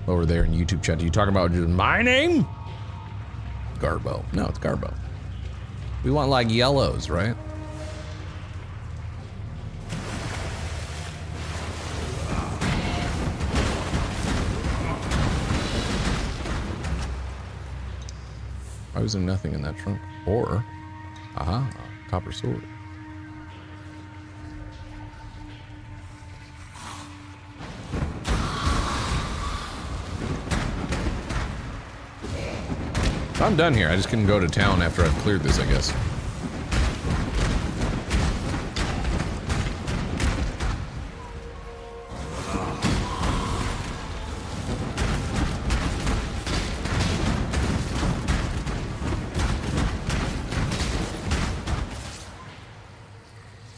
Over there in YouTube chat, are you talking about just my name? Garbo. No, it's Garbo. We want like yellows, right? Why was there nothing in that trunk? Or, aha, copper sword. I'm done here. I just couldn't go to town after I've cleared this, I guess.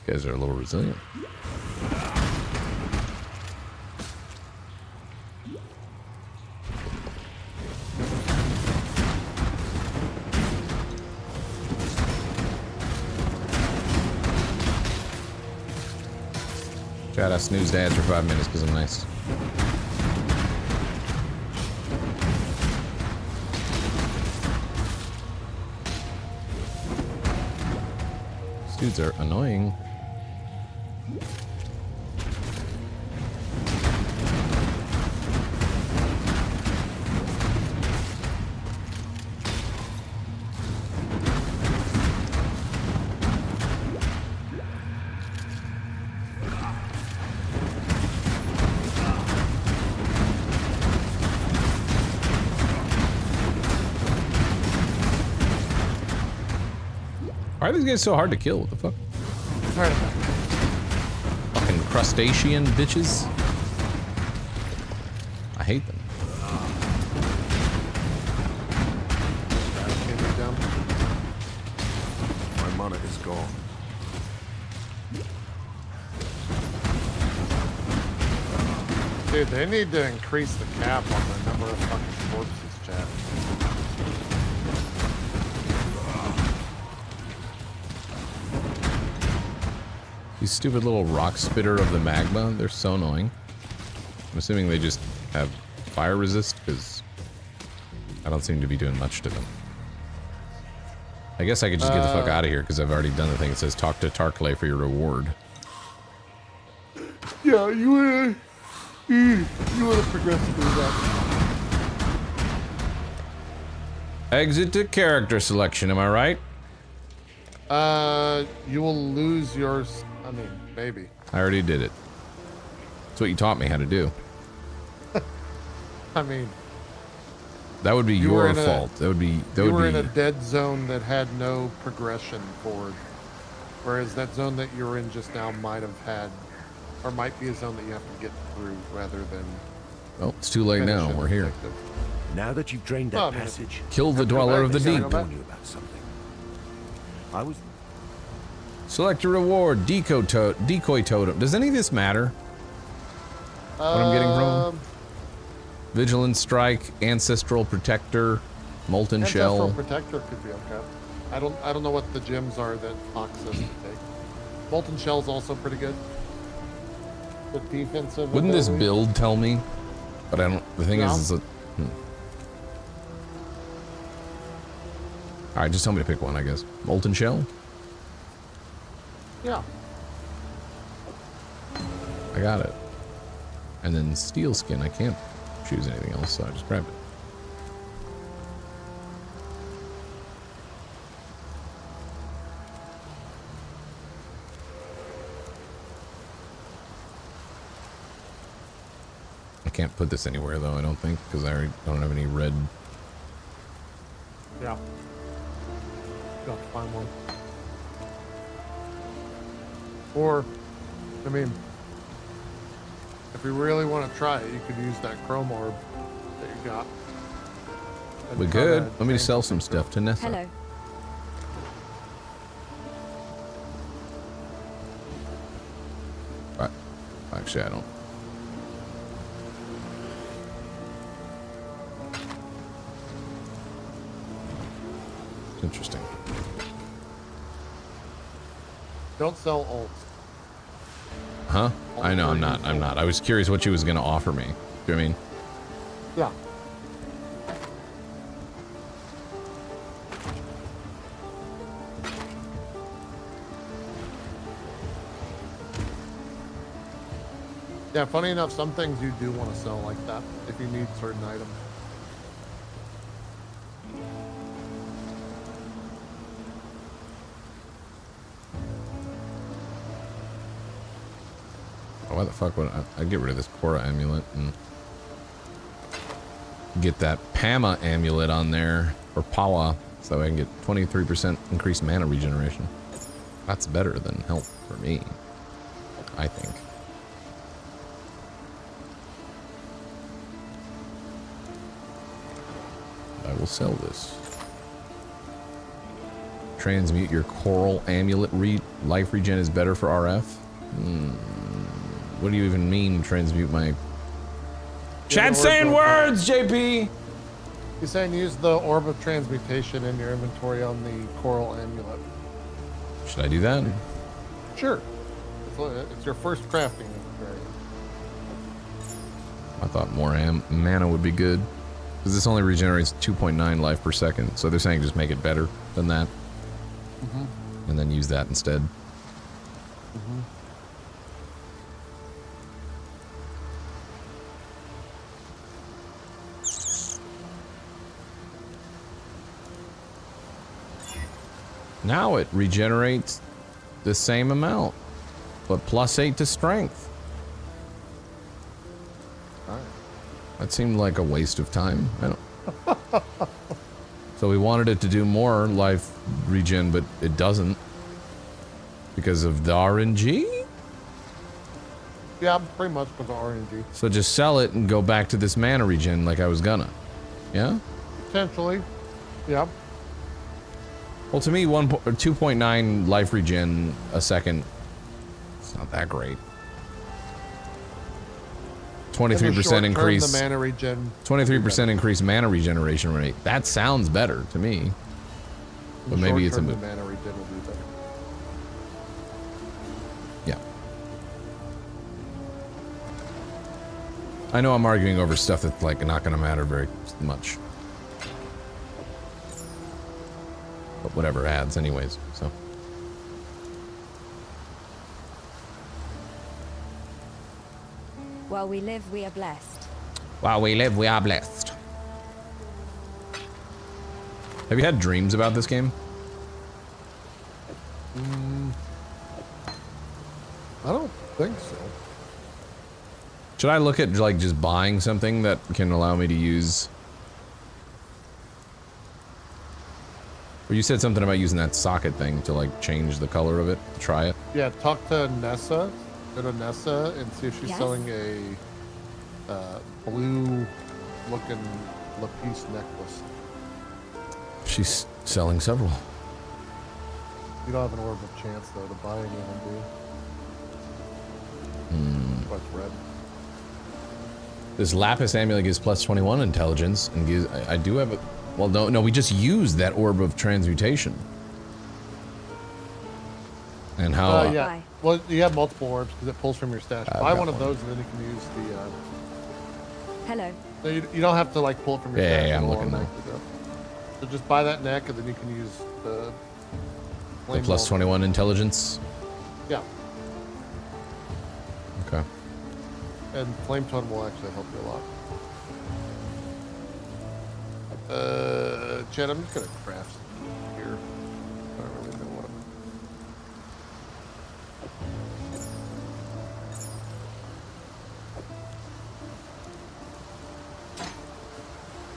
These guys are a little resilient. Chat, I snoozed ads for 5 minutes because I'm nice. Dudes are annoying. Why are these guys so hard to kill? What the fuck? Fucking crustacean bitches. I hate them. My monitor's gone. Dude, they need to increase the cap on the number of fucking corpses, chat. These stupid little rock spitter of the magma, they're so annoying. I'm assuming they just have fire resist, because I don't seem to be doing much to them. I guess I could just get the fuck out of here, because I've already done the thing that says talk to Tarkley for your reward. Yeah, you wanna progress through that. Exit to character selection, am I right? You will lose yours. I mean, maybe. I already did it. That's what you taught me how to do. I mean, that would be your fault. That would be. You were in a dead zone that had no progression forward, whereas that zone that you're in just now might have had, or might be a zone that you have to get through rather than. Well, it's too late now. We're here. Now that you've drained that passage, kill the dweller of the deep. warn you about something. I was. Select a reward. Decoy totem. Does any of this matter? What I'm getting from? Vigilant strike, ancestral protector, molten shell. Ancestral protector could be okay. I don't know what the gems are that Fox says to take. Molten shell's also pretty good. The defensive. Wouldn't this build tell me? But I don't. The thing is, all right, just tell me to pick one, I guess. Molten shell. Yeah. I got it. And then steel skin. I can't choose anything else, so I just grabbed it. I can't put this anywhere though, I don't think, because I already don't have any red. Yeah. Got to find one. Or, I mean, if you really want to try it, you could use that chrome orb that you got. We could. Let me sell some stuff to Nessa. Hello. Actually, I don't. Interesting. Don't sell ults. Huh? I know, I'm not. I was curious what she was going to offer me. Do you know what I mean? Yeah. Yeah, funny enough, some things you do want to sell like that if you need certain items. Why the fuck would I'd get rid of this Korra amulet and get that Pama amulet on there, or Pawa, so I can get 23% increased mana regeneration. That's better than health for me, I think. I will sell this. Transmute your coral amulet. Life regen is better for RF. What do you even mean, transmute my... Chat saying words, JP! He's saying use the orb of transmutation in your inventory on the coral amulet. Should I do that? Sure. It's your first crafting inventory. I thought more mana would be good. Because this only regenerates 2.9 life per second. So they're saying just make it better than that. And and then use that instead. Mm-hmm. Now it regenerates the same amount, but +8 to strength. That seemed like a waste of time. I don't. So we wanted it to do more life regen, but it doesn't because of the RNG. Yeah, pretty much because of RNG. So just sell it and go back to this mana regen like I was gonna. Yeah. Potentially. Yeah. Well, to me, 2.9 life regen a second. It's not that great. 23% increase. The mana regen. 23% increase mana regeneration rate. That sounds better to me. But maybe it's a the mana regen will be better. Yeah. I know I'm arguing over stuff that's like not going to matter very much. But whatever adds anyways, so. While we live, we are blessed. While we live, we are blessed. Have you had dreams about this game? I don't think so. Should I look at like just buying something that can allow me to use? Or you said something about using that socket thing to like change the color of it. Try it. Yeah, talk to Nessa. Go to Nessa and see if she's selling a blue-looking lapis necklace. She's selling several. You don't have an orb of chance though to buy any of them, do you? What's red? This lapis amulet gives +21 intelligence and gives. I do have a. Well, no, we just used that orb of transmutation. And how? Yeah. Well, you have multiple orbs because it pulls from your stash. Buy one of those and then you can use the. Hello. No, you don't have to like pull it from your stash. Yeah, I'm looking now. So just buy that neck and then you can use the. The +21 intelligence. Yeah. Okay. And flame totem will actually help you a lot. Chad, I'm just gonna craft some here. I don't really know what.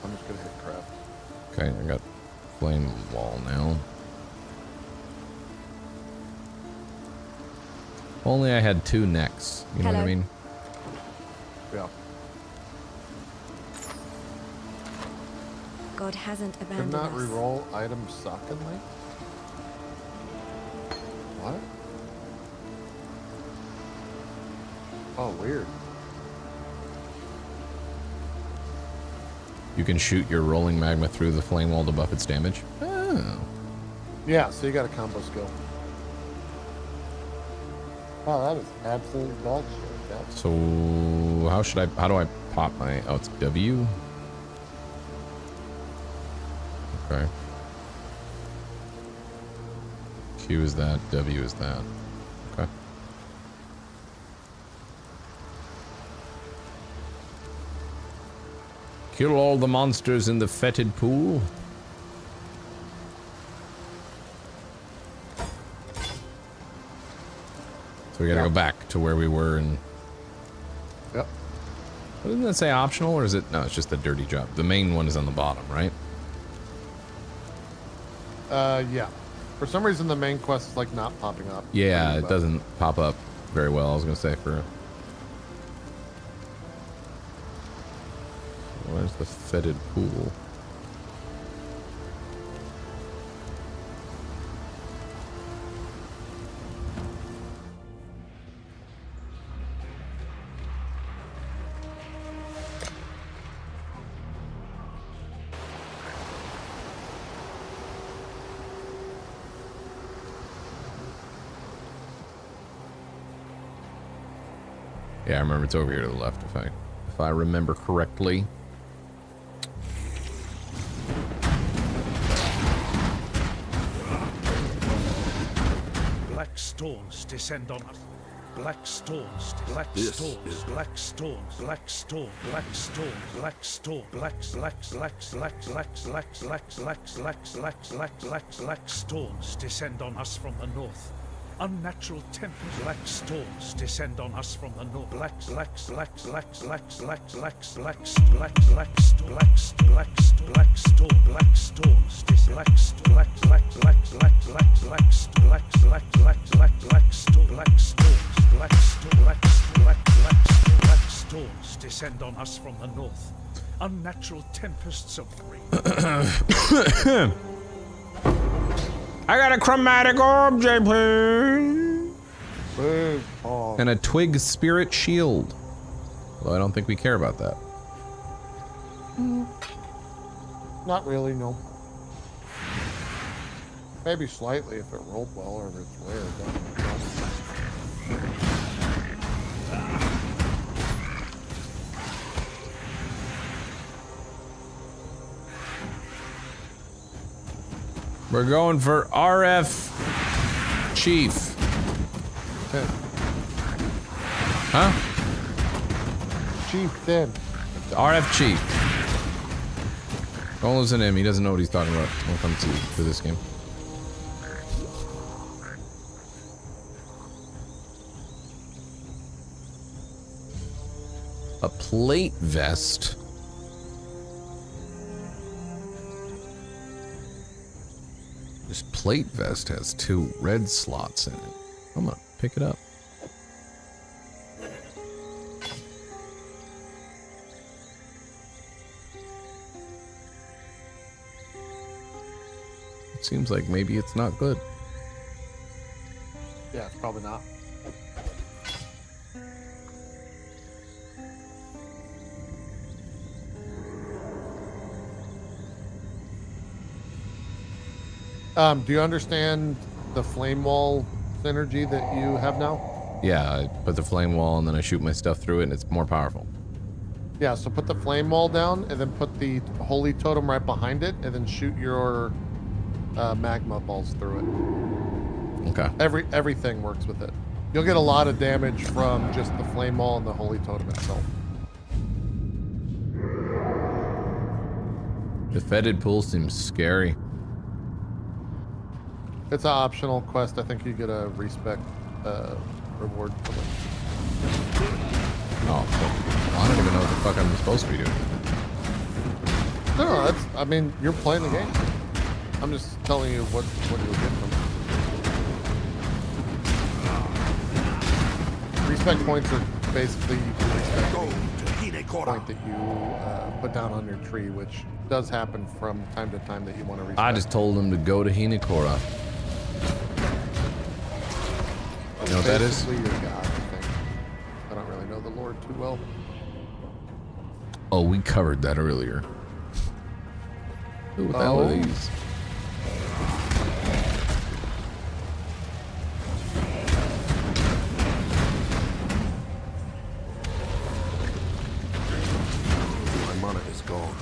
I'm just gonna hit craft. Okay, I got flame wall now. If only I had 2 necks. You know what I mean? Yeah. God hasn't Could abandoned not us. reroll items secondly? What? Oh, weird. You can shoot your rolling magma through the flame wall to buff its damage. Oh. Yeah, so you got a combo skill. Wow, that is absolute dog shit. Yeah. So how do I pop my, oh, it's W? Okay. Q is that, W is that. Okay. Kill all the monsters in the fetid pool. So we gotta go back to where we were and... Yep. Well, didn't that say optional, or is it... No, it's just the dirty job. The main one is on the bottom, right? Yeah. For some reason, the main quest is like not popping up. Yeah, it doesn't pop up very well, I was gonna say, for... Where's the fetid pool? Yeah, I remember it's over here to the left, if I remember correctly. storms descend on us. Black storms, black This storms, is- black storms, black storm, black storm, black storm, black storms descend on us from the north. Unnatural tempest, black storms descend on us from the north. Black storms descend on us from the north. Unnatural tempests of rain. I got a chromatic object, please. And a twig spirit shield. Although I don't think we care about that. Not really, no. Maybe slightly if it rolled well or if it's rare, but no. We're going for RF Chief. Huh? Chief then. RF Chief. Don't listen to him. He doesn't know what he's talking about when it comes to this game. A plate vest. This plate vest has 2 red slots in it. I'm gonna pick it up. It seems like maybe it's not good. Yeah, it's probably not. Do you understand the flame wall synergy that you have now? Yeah, I put the flame wall and then I shoot my stuff through it and it's more powerful. Yeah, so put the flame wall down and then put the holy totem right behind it and then shoot your magma balls through it. Okay. Everything works with it. You'll get a lot of damage from just the flame wall and the holy totem itself. The fetid pool seems scary. It's an optional quest. I think you get a respec reward from it. Oh, well, I don't even know what the fuck I'm supposed to be doing. No, that's. I mean, you're playing the game. I'm just telling you what you'll get from it. Respec points are basically the point that you put down on your tree, which does happen from time to time that you want to respec. I just told him to go to Hinekora. You know what that is? Basically your god, I think. I don't really know the Lord too well. Oh, we covered that earlier. Ooh, what the hell are these? My mana is gone.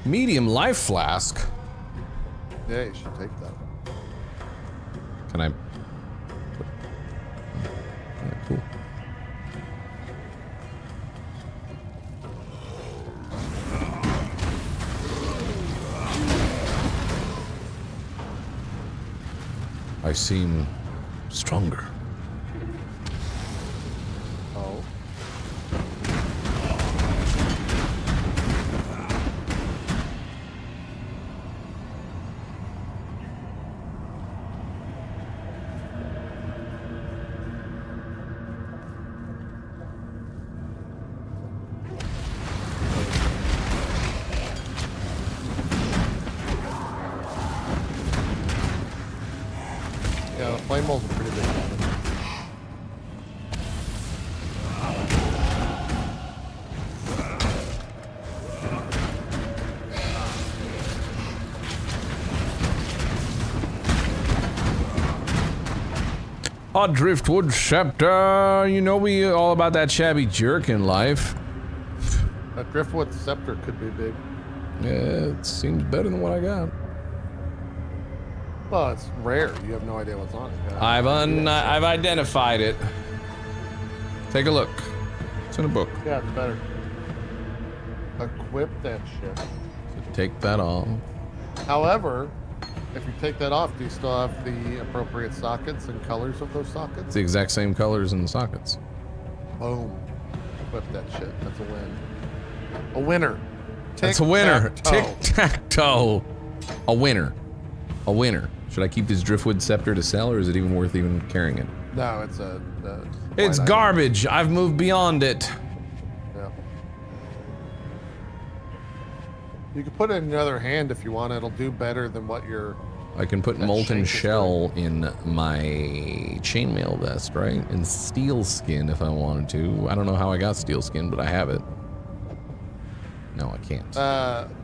Medium life flask. Yeah, you should take that. Can I? Yeah, cool. I seem stronger. Oh. Yeah, the flame walls are pretty big. Oh, Driftwood Scepter, you know we all about that shabby jerk in life. That's Driftwood Scepter could be big. Yeah, it seems better than what I got. Well, it's rare. You have no idea what's on it. I've identified it. Take a look. It's in a book. Yeah, it's better. Equip that shit. So take that off. However, if you take that off, do you still have the appropriate sockets and colors of those sockets? It's the exact same colors in the sockets. Boom. Equip that shit. That's a win. A winner. That's a winner. Tic-tac-toe. A winner. A winner. Should I keep this Driftwood Scepter to sell, or is it even worth even carrying it? No, it's a it's garbage. I've moved beyond it. Yeah. You can put it in your other hand if you want. It'll do better than what your... I can put molten shell in my chainmail vest, right? And steel skin if I wanted to. I don't know how I got steel skin, but I have it. No, I can't.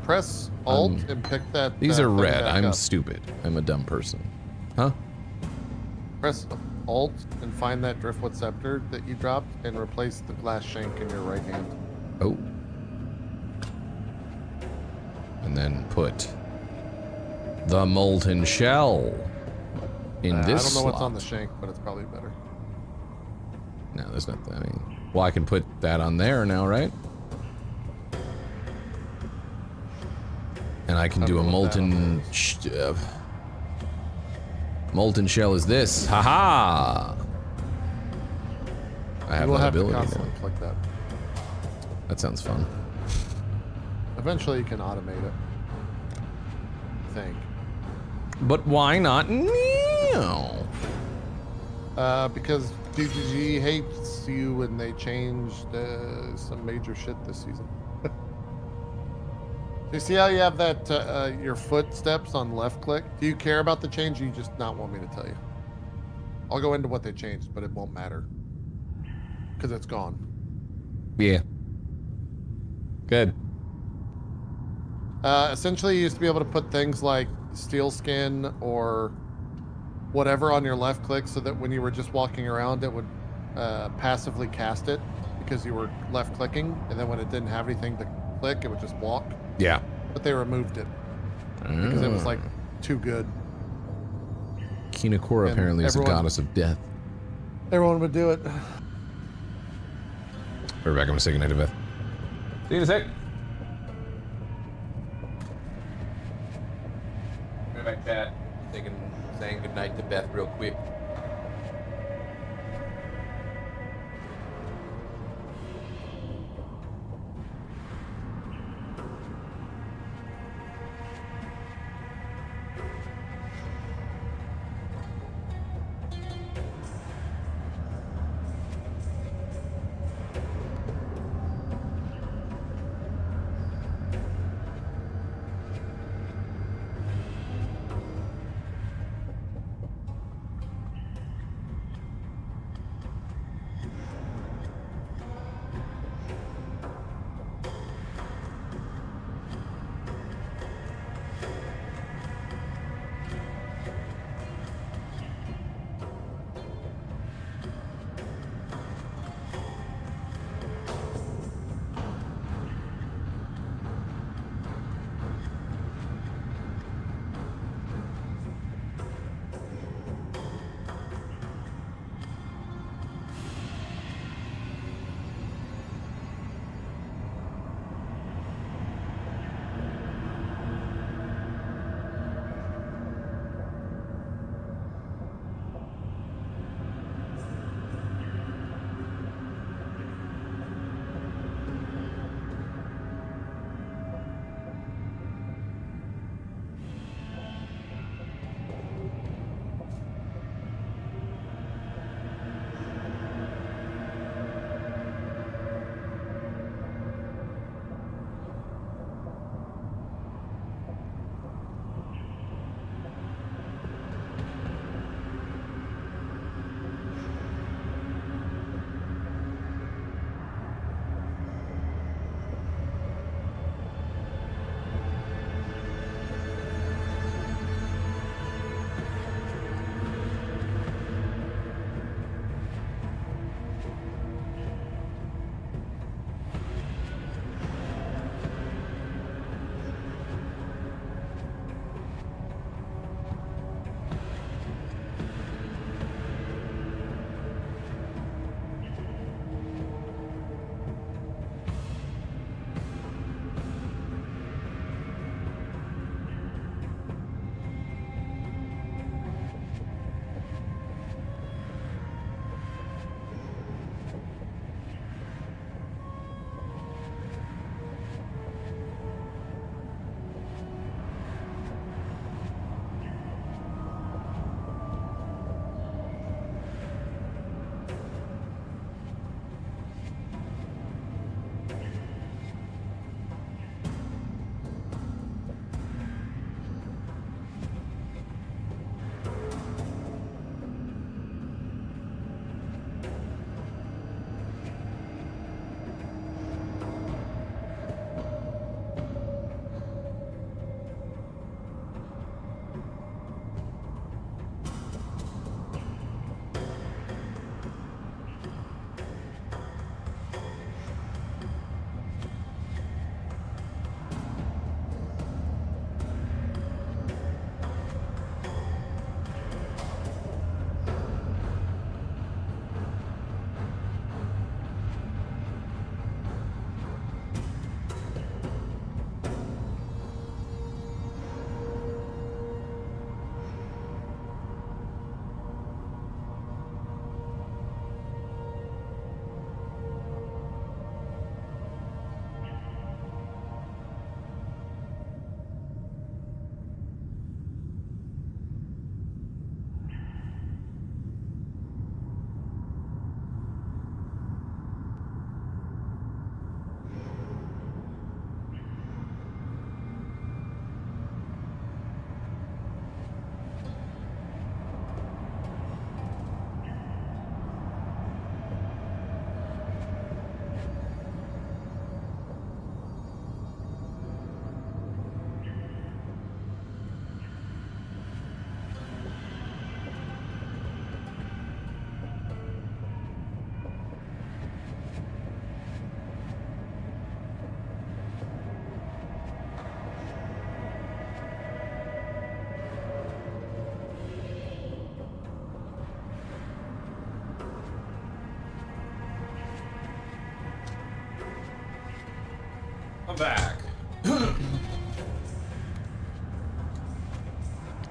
Press Alt and pick that. These are red. I'm up. stupid. I'm a dumb person. Huh? Press Alt and find that Driftwood Scepter that you dropped and replace the glass shank in your right hand. Oh. And then put the molten shell in this I don't know what's slot. on the shank, but it's probably better. No, there's nothing. I mean, well, I can put that on there now, right? And I can do a molten molten shell is this. Haha! I have that ability now. Click that. That sounds fun. Eventually you can automate it. I think. But why not now? Because DGG hates you when they changed some major shit this season. Do you see how you have that, your footsteps on left click? Do you care about the change, or you just not want me to tell you? I'll go into what they changed, but it won't matter. Because it's gone. Yeah. Good. Essentially, you used to be able to put things like steel skin or whatever on your left click so that when you were just walking around, it would passively cast it because you were left clicking, and then when it didn't have anything to click, it would just walk. Yeah. But they removed it because it was like too good. Kinokura And apparently is a everyone- goddess of death. Everyone would do it. We're back. I'm gonna say goodnight to Beth. See you in a sec. We're back, chat. Saying goodnight to Beth real quick.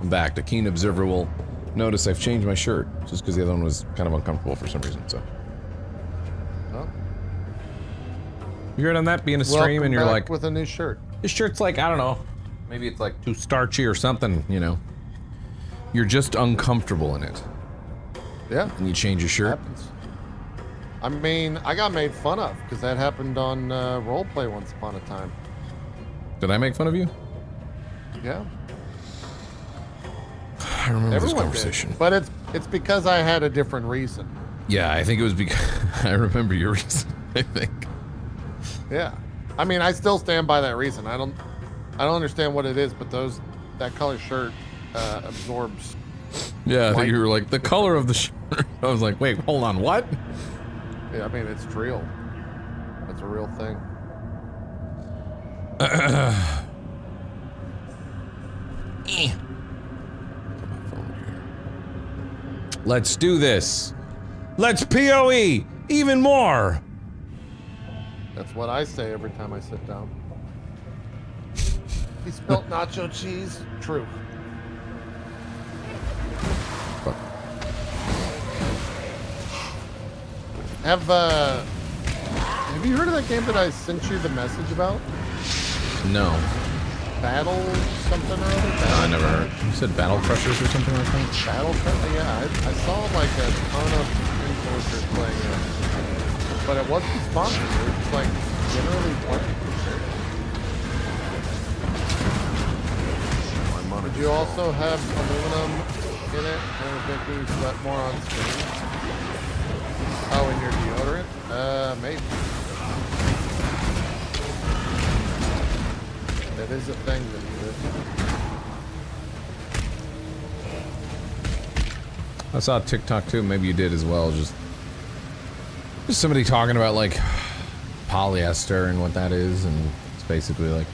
I'm back. The keen observer will notice I've changed my shirt, just because the other one was kind of uncomfortable for some reason, so. Oh. You heard on that being a stream and you're like... with a new shirt. This shirt's like, I don't know, maybe it's like too starchy or something, you know. You're just uncomfortable in it. Yeah. And you change your shirt. Happens. I mean, I got made fun of because that happened on roleplay once upon a time. Did I make fun of you? Yeah. I remember this conversation. Did. But it's because I had a different reason. Yeah, I think it was because I remember your reason, I think. Yeah. I mean, I still stand by that reason. I don't understand what it is, but that color shirt absorbs. Yeah, I think you were like, the color of the shirt. I was like, wait, hold on, what? Yeah, I mean, it's real. That's a real thing. Let's do this. Let's PoE even more. That's what I say every time I sit down. He spilled nacho cheese. True. Have you heard of that game that I sent you the message about? No. Battle something or other? I never heard. You said Battle Crushers or something like that? Battle Crushers? Yeah, I saw like a ton of influencers playing it. But it wasn't sponsored. It was just like generally playing. Did you also have aluminum in it and it make you sweat more on screen? Oh, in your deodorant? Maybe. That is a thing that you did. I saw TikTok too, maybe you did as well, just somebody talking about like polyester and what that is, and it's basically like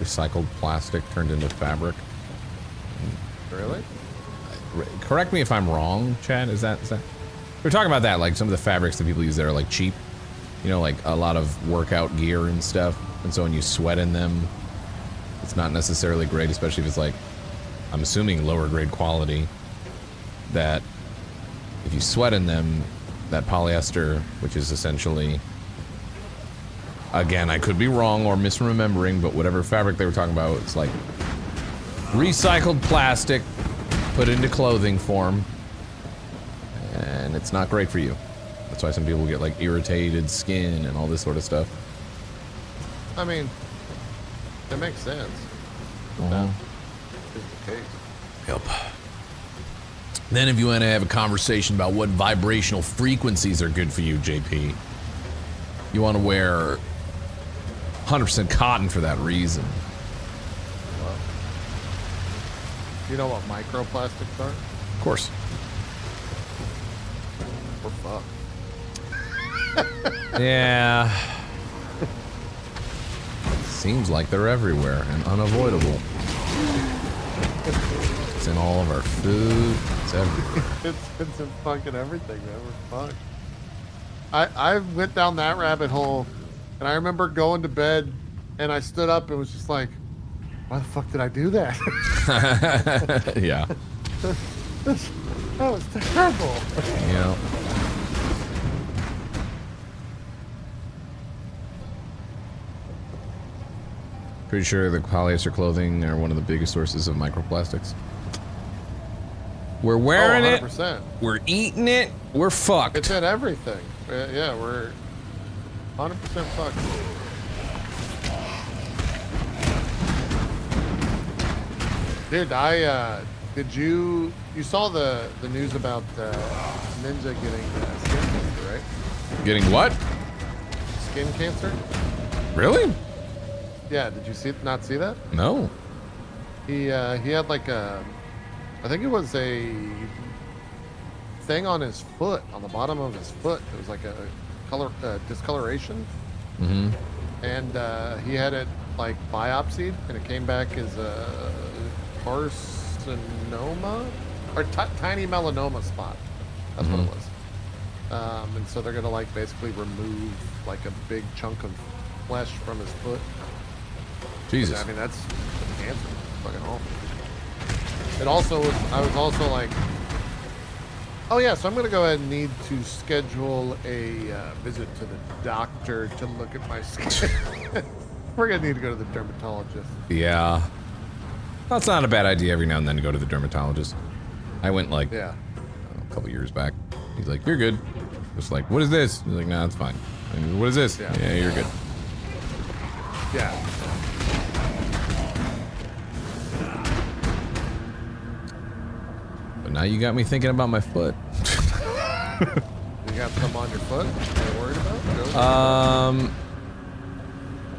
recycled plastic turned into fabric. Really? Correct me if I'm wrong, Chad, is that we're talking about that, like some of the fabrics that people use that are like cheap, you know, like a lot of workout gear and stuff, and so when you sweat in them, it's not necessarily great, especially if it's like, I'm assuming lower grade quality, that if you sweat in them, that polyester, which is essentially, again, I could be wrong or misremembering, but whatever fabric they were talking about, it's like recycled plastic put into clothing form, and it's not great for you. That's why some people get like irritated skin and all this sort of stuff. I mean, that makes sense. That is the case. Yep. Then if you want to have a conversation about what vibrational frequencies are good for you, JP, you want to wear 100% cotton for that reason. Well, you know what microplastics are? Of course. We're fucked. Yeah. Seems like they're everywhere and unavoidable. It's in all of our food. It's everywhere. It's in fucking everything, man. We're fucked. I went down that rabbit hole, and I remember going to bed, and I stood up and was just like, why the fuck did I do that? Yeah. That was terrible. Yeah. Pretty sure the polyester clothing are one of the biggest sources of microplastics. We're wearing it. We're eating it. We're fucked. It's in everything. Yeah, we're 100% fucked. Dude, did you saw the news about Ninja getting skin cancer, right? Getting what? Skin cancer? Really? Yeah, did you not see that? No. He had like I think it was a thing on his foot, on the bottom of his foot. It was like a color discoloration. Mm-hmm. And he had it like biopsied, and it came back as a carcinoma or tiny melanoma spot. That's what it was. And so they're gonna like basically remove like a big chunk of flesh from his foot. Jesus. I mean, that's cancer. Fucking awful. It also was, I was also like, oh yeah, so I'm going to go ahead and need to schedule a visit to the doctor to look at my skin. We're going to need to go to the dermatologist. Yeah. That's not a bad idea every now and then to go to the dermatologist. I went like a couple years back. He's like, you're good. Just like, what is this? He's like, nah, it's fine. And, what is this? Yeah, you're good. Yeah. But now you got me thinking about my foot. You got something on your foot? Are you worried about?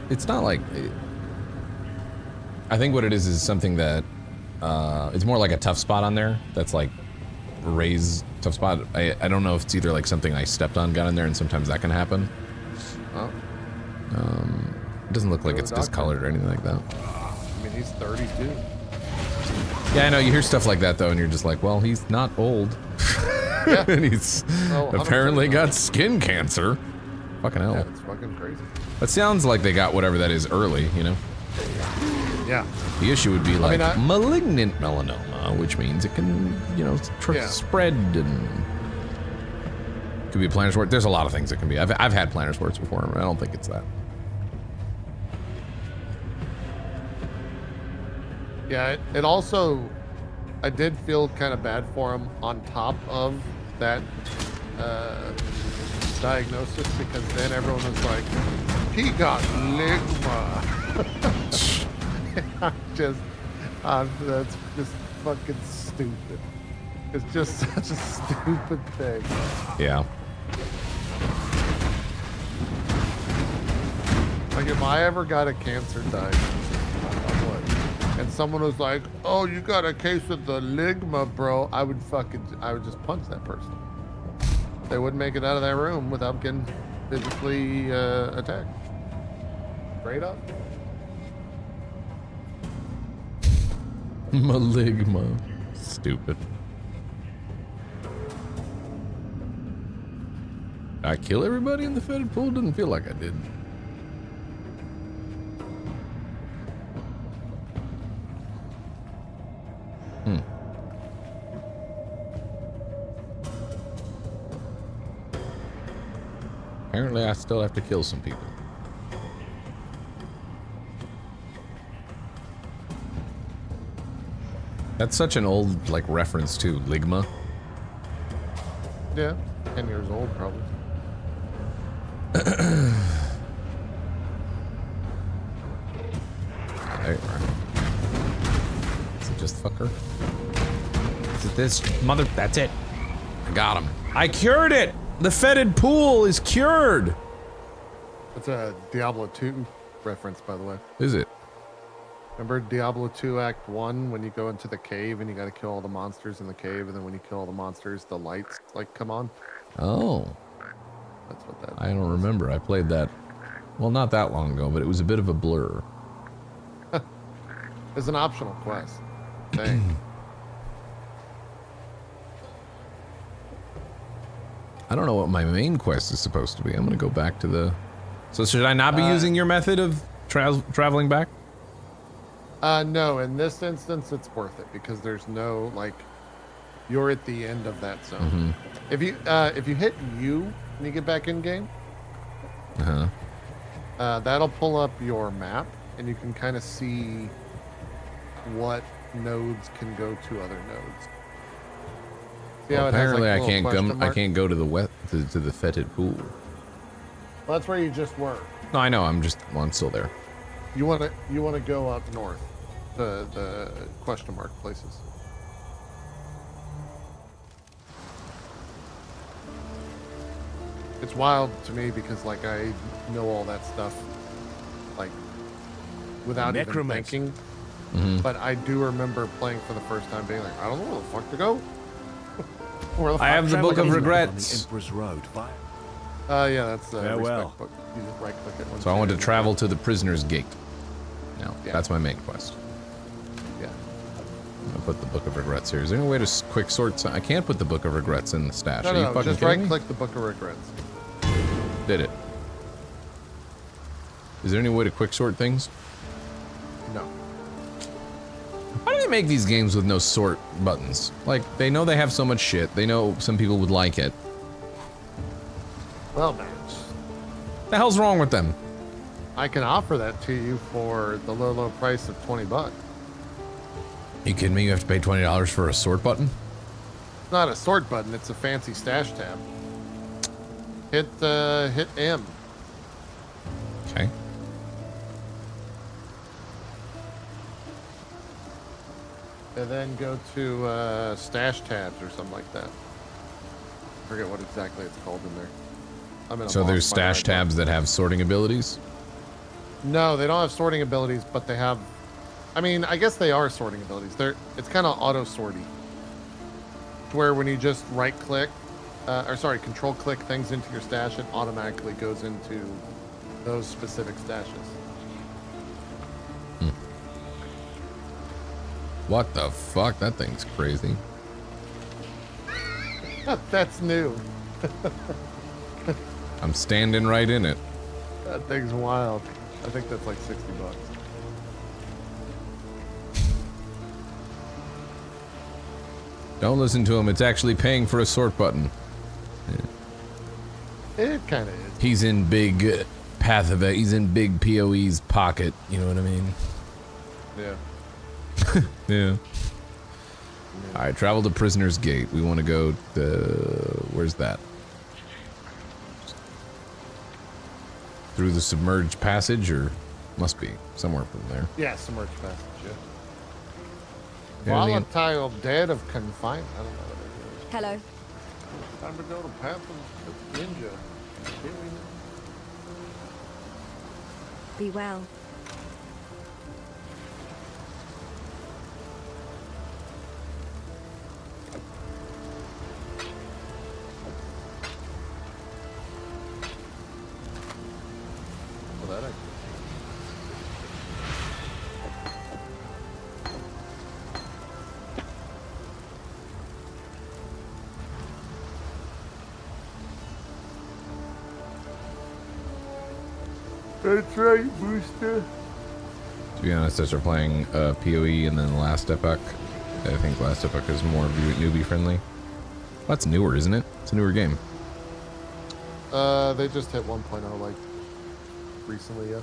It's not like... I think what it is something that... it's more like a tough spot on there. That's like raised tough spot. I don't know if it's either like something I stepped on got in there, and sometimes that can happen. Oh. It doesn't look like it's discolored or anything like that. I mean, he's 32. Yeah, I know. You hear stuff like that though, and you're just like, well, he's not old. Yeah. And he's apparently got skin cancer. Fucking hell. Yeah, it's fucking crazy. That sounds like they got whatever that is early, you know? Yeah. The issue would be like malignant melanoma, which means it can, you know, spread and could be plantar warts. There's a lot of things it can be. I've had plantar warts before, but I don't think it's that. Yeah, it also, I did feel kind of bad for him on top of that diagnosis, because then everyone was like, he got ligma. That's just fucking stupid. It's just such a stupid thing. Yeah. Like, if I ever got a cancer diagnosis, and someone was like, oh, you got a case of the ligma, bro, I would just punch that person. They wouldn't make it out of that room without getting physically attacked. Straight up. Maligma. Stupid. Did I kill everybody in the fetid pool? Didn't feel like I did. Apparently I still have to kill some people. That's such an old, like, reference to Ligma. Yeah, 10 years old, probably. There you are. Is it just fucker? Is it this mother? That's it. I got him. I cured it! The fetid pool is cured! That's a Diablo 2 reference, by the way. Is it? Remember Diablo 2 Act 1 when you go into the cave and you gotta kill all the monsters in the cave, and then when you kill all the monsters, the lights, like, come on? Oh. That's what that I don't remember. I played that, well, not that long ago, but it was a bit of a blur. It's an optional quest. Dang. I don't know what my main quest is supposed to be. I'm gonna go back to the... So should I not be using your method of traveling back? No, in this instance, it's worth it because there's no, like, you're at the end of that zone. Mm-hmm. If you hit U when you get back in game, that'll pull up your map, and you can kind of see what nodes can go to other nodes. Well, apparently, I can't go to the to the fetid pool. Well, that's where you just were. No, I know. I'm still there. You want to go up north, the question mark places. It's wild to me because, like, I know all that stuff, like, without even thinking. Mm-hmm. But I do remember playing for the first time, being like, I don't know where the fuck to go. I have the Book of Regrets. On the Emperor's Road. Yeah, that's farewell. Respect book. You just right click it. So I want to travel to the Prisoner's Gate. Now, that's my main quest. Yeah. I'm gonna put the Book of Regrets here. Is there any way to quick sort? I can't put the Book of Regrets in the stash. No, just right click the Book of Regrets. Did it? Is there any way to quick sort things? No. How do they make these games with no sort buttons? Like, they know they have so much shit. They know some people would like it. Well, man. The hell's wrong with them? I can offer that to you for the low price of $20. You kidding me? You have to pay $20 for a sort button? It's not a sort button. It's a fancy stash tab. Hit M. Okay. And then go to stash tabs or something like that. I forget what exactly it's called in there. So there's stash tabs that have sorting abilities? No, they don't have sorting abilities, but they have... I mean, I guess they are sorting abilities. It's kind of auto-sorty. Where when you just right-click, control-click things into your stash, it automatically goes into those specific stashes. What the fuck? That thing's crazy. That's new. I'm standing right in it. That thing's wild. I think that's like $60. Don't listen to him. It's actually paying for a sort button. Yeah. It kind of is. He's in big Path of Exile. He's in big PoE's pocket. You know what I mean? Yeah. Yeah. All right, travel to Prisoner's Gate. We want to go to... Where's that? Through the submerged passage, or must be somewhere from there. Yeah, submerged passage, yeah. Yeah, Volatile dead of confinement. I don't know what it is. Hello. Time to go to Path of Ninja. Be well. That's right, Booster. To be honest, I started playing PoE and then Last Epoch. I think Last Epoch is more newbie friendly. Well, that's newer, isn't it? It's a newer game. They just hit 1.0 like recently, yeah.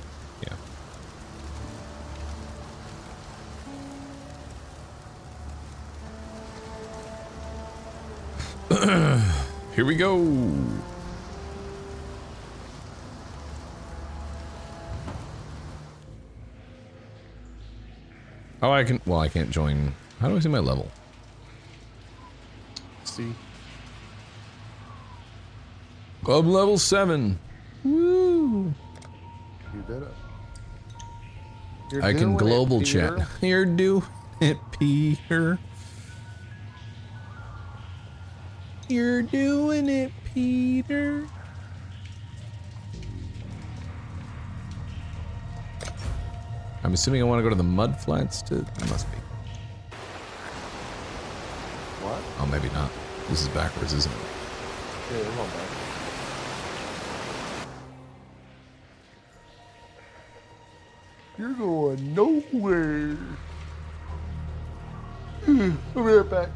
Yeah. Here we go. Oh, I can. Well, I can't join. How do I see my level? See. Club level 7. Woo! You did it. I can global chat. You're doing it, Peter. You're doing it, Peter. I'm assuming I want to go to the mud flats to... It must be. What? Oh, maybe not. This is backwards, isn't it? Yeah, it's not backwards. You're going nowhere. I'll be right back.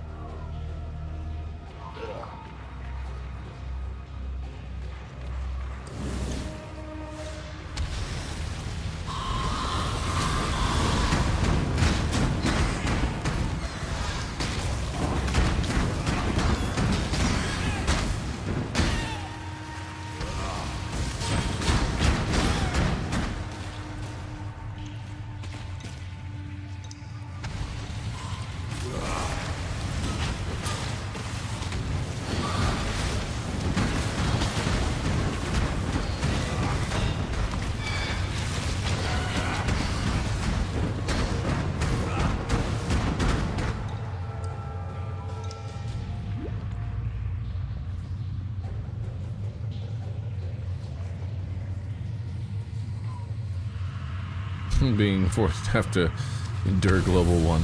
Being forced to have to endure global 1.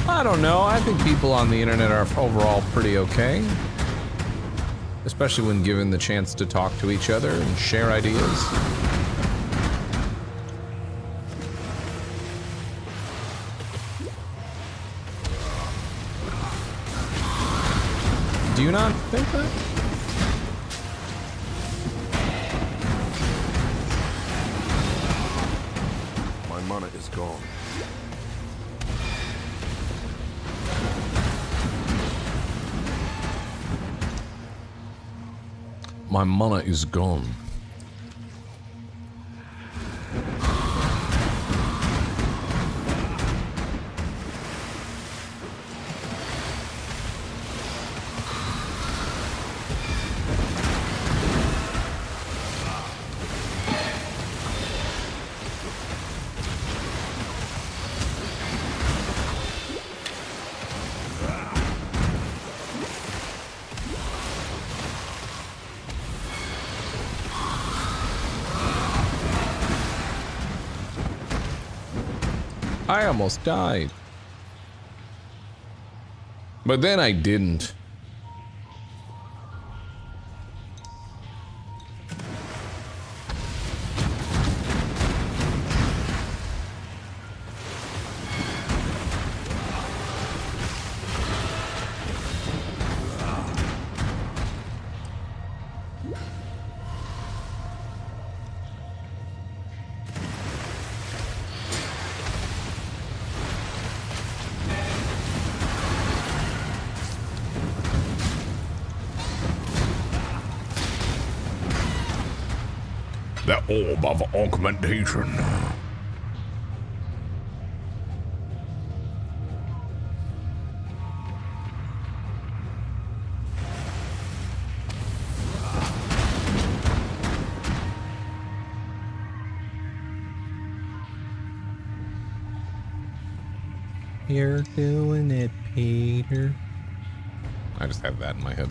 I don't know. I think people on the internet are overall pretty okay. Especially when given the chance to talk to each other and share ideas. Do you not think that? My mana is gone. My mana is gone. I almost died. But then I didn't. The orb of augmentation. You're doing it, Peter. I just have that in my head.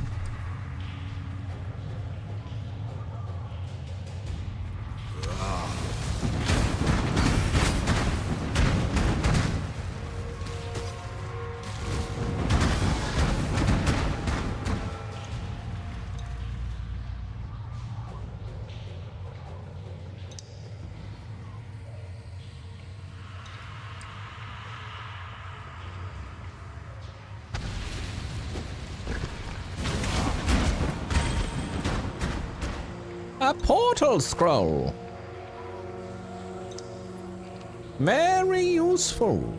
A portal scroll. Very useful.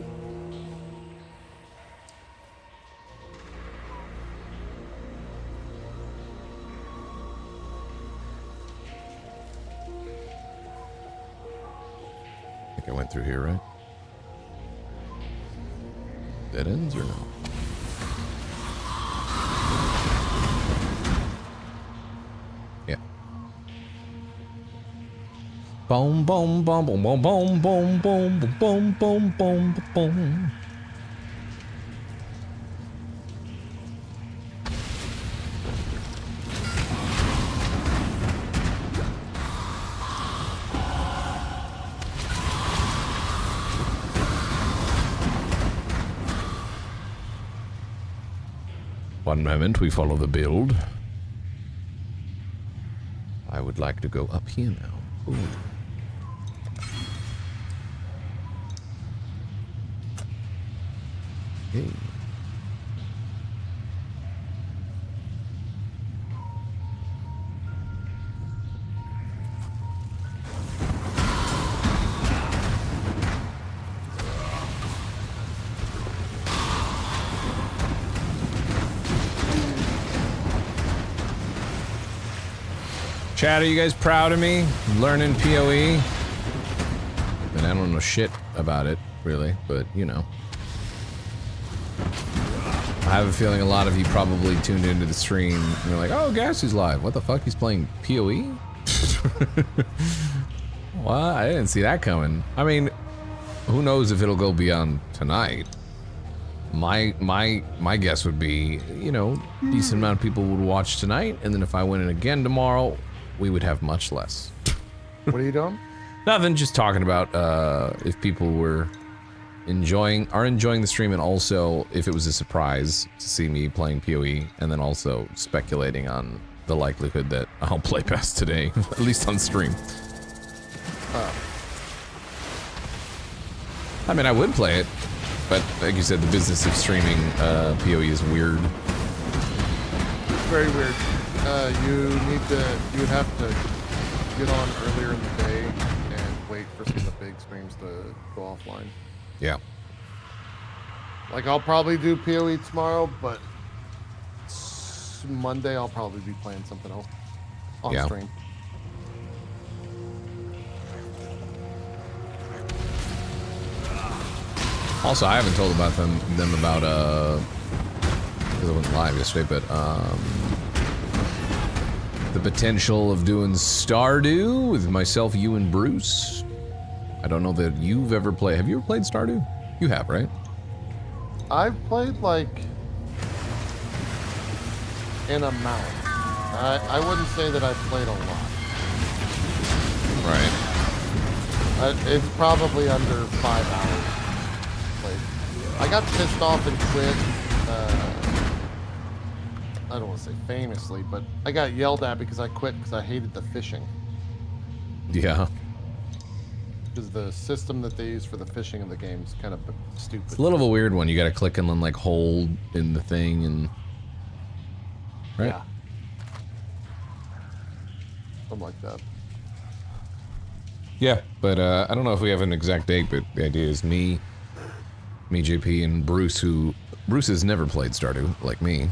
I think I went through here, right? Dead ends or no? Yeah. Boom, boom, boom, boom, boom, boom, boom, boom, boom, boom, boom, boom. One moment, we follow the build. I would like to go up here now. Ooh. Okay. Chat, are you guys proud of me learning PoE? And I don't know shit about it, really, but you know. I have a feeling a lot of you probably tuned into the stream and you're like, oh, Gassy's live. What the fuck? He's playing PoE? What? I didn't see that coming. I mean, who knows if it'll go beyond tonight? My guess would be, you know, decent amount of people would watch tonight, and then if I went in again tomorrow, we would have much less. What are you doing? Nothing, just talking about if people were enjoying the stream, and also if it was a surprise to see me playing PoE, and then also speculating on the likelihood that I'll play past today, at least on stream. I mean, I would play it, but like you said, the business of streaming PoE is weird. very weird. You would have to get on earlier in the day and wait for some of the big streams to go offline. Yeah. Like, I'll probably do PoE tomorrow, but Monday I'll probably be playing something else on stream. Also, I haven't told about them about because I wasn't live yesterday, but the potential of doing Stardew with myself, you, and Bruce. I don't know that you've ever played. Have you ever played Stardew? You have, right? I've played like an amount. I wouldn't say that I've played a lot. Right. It's probably under 5 hours played. I got pissed off and quit. I don't want to say famously, but I got yelled at because I quit because I hated the fishing. Yeah. Because the system that they use for the fishing in the game is kind of stupid. It's a little of a weird one. You gotta click and then like hold in the thing and... Right? Yeah. Something like that. Yeah, but I don't know if we have an exact date, but the idea is me, JP, and Bruce, who... Bruce has never played Stardew, like me.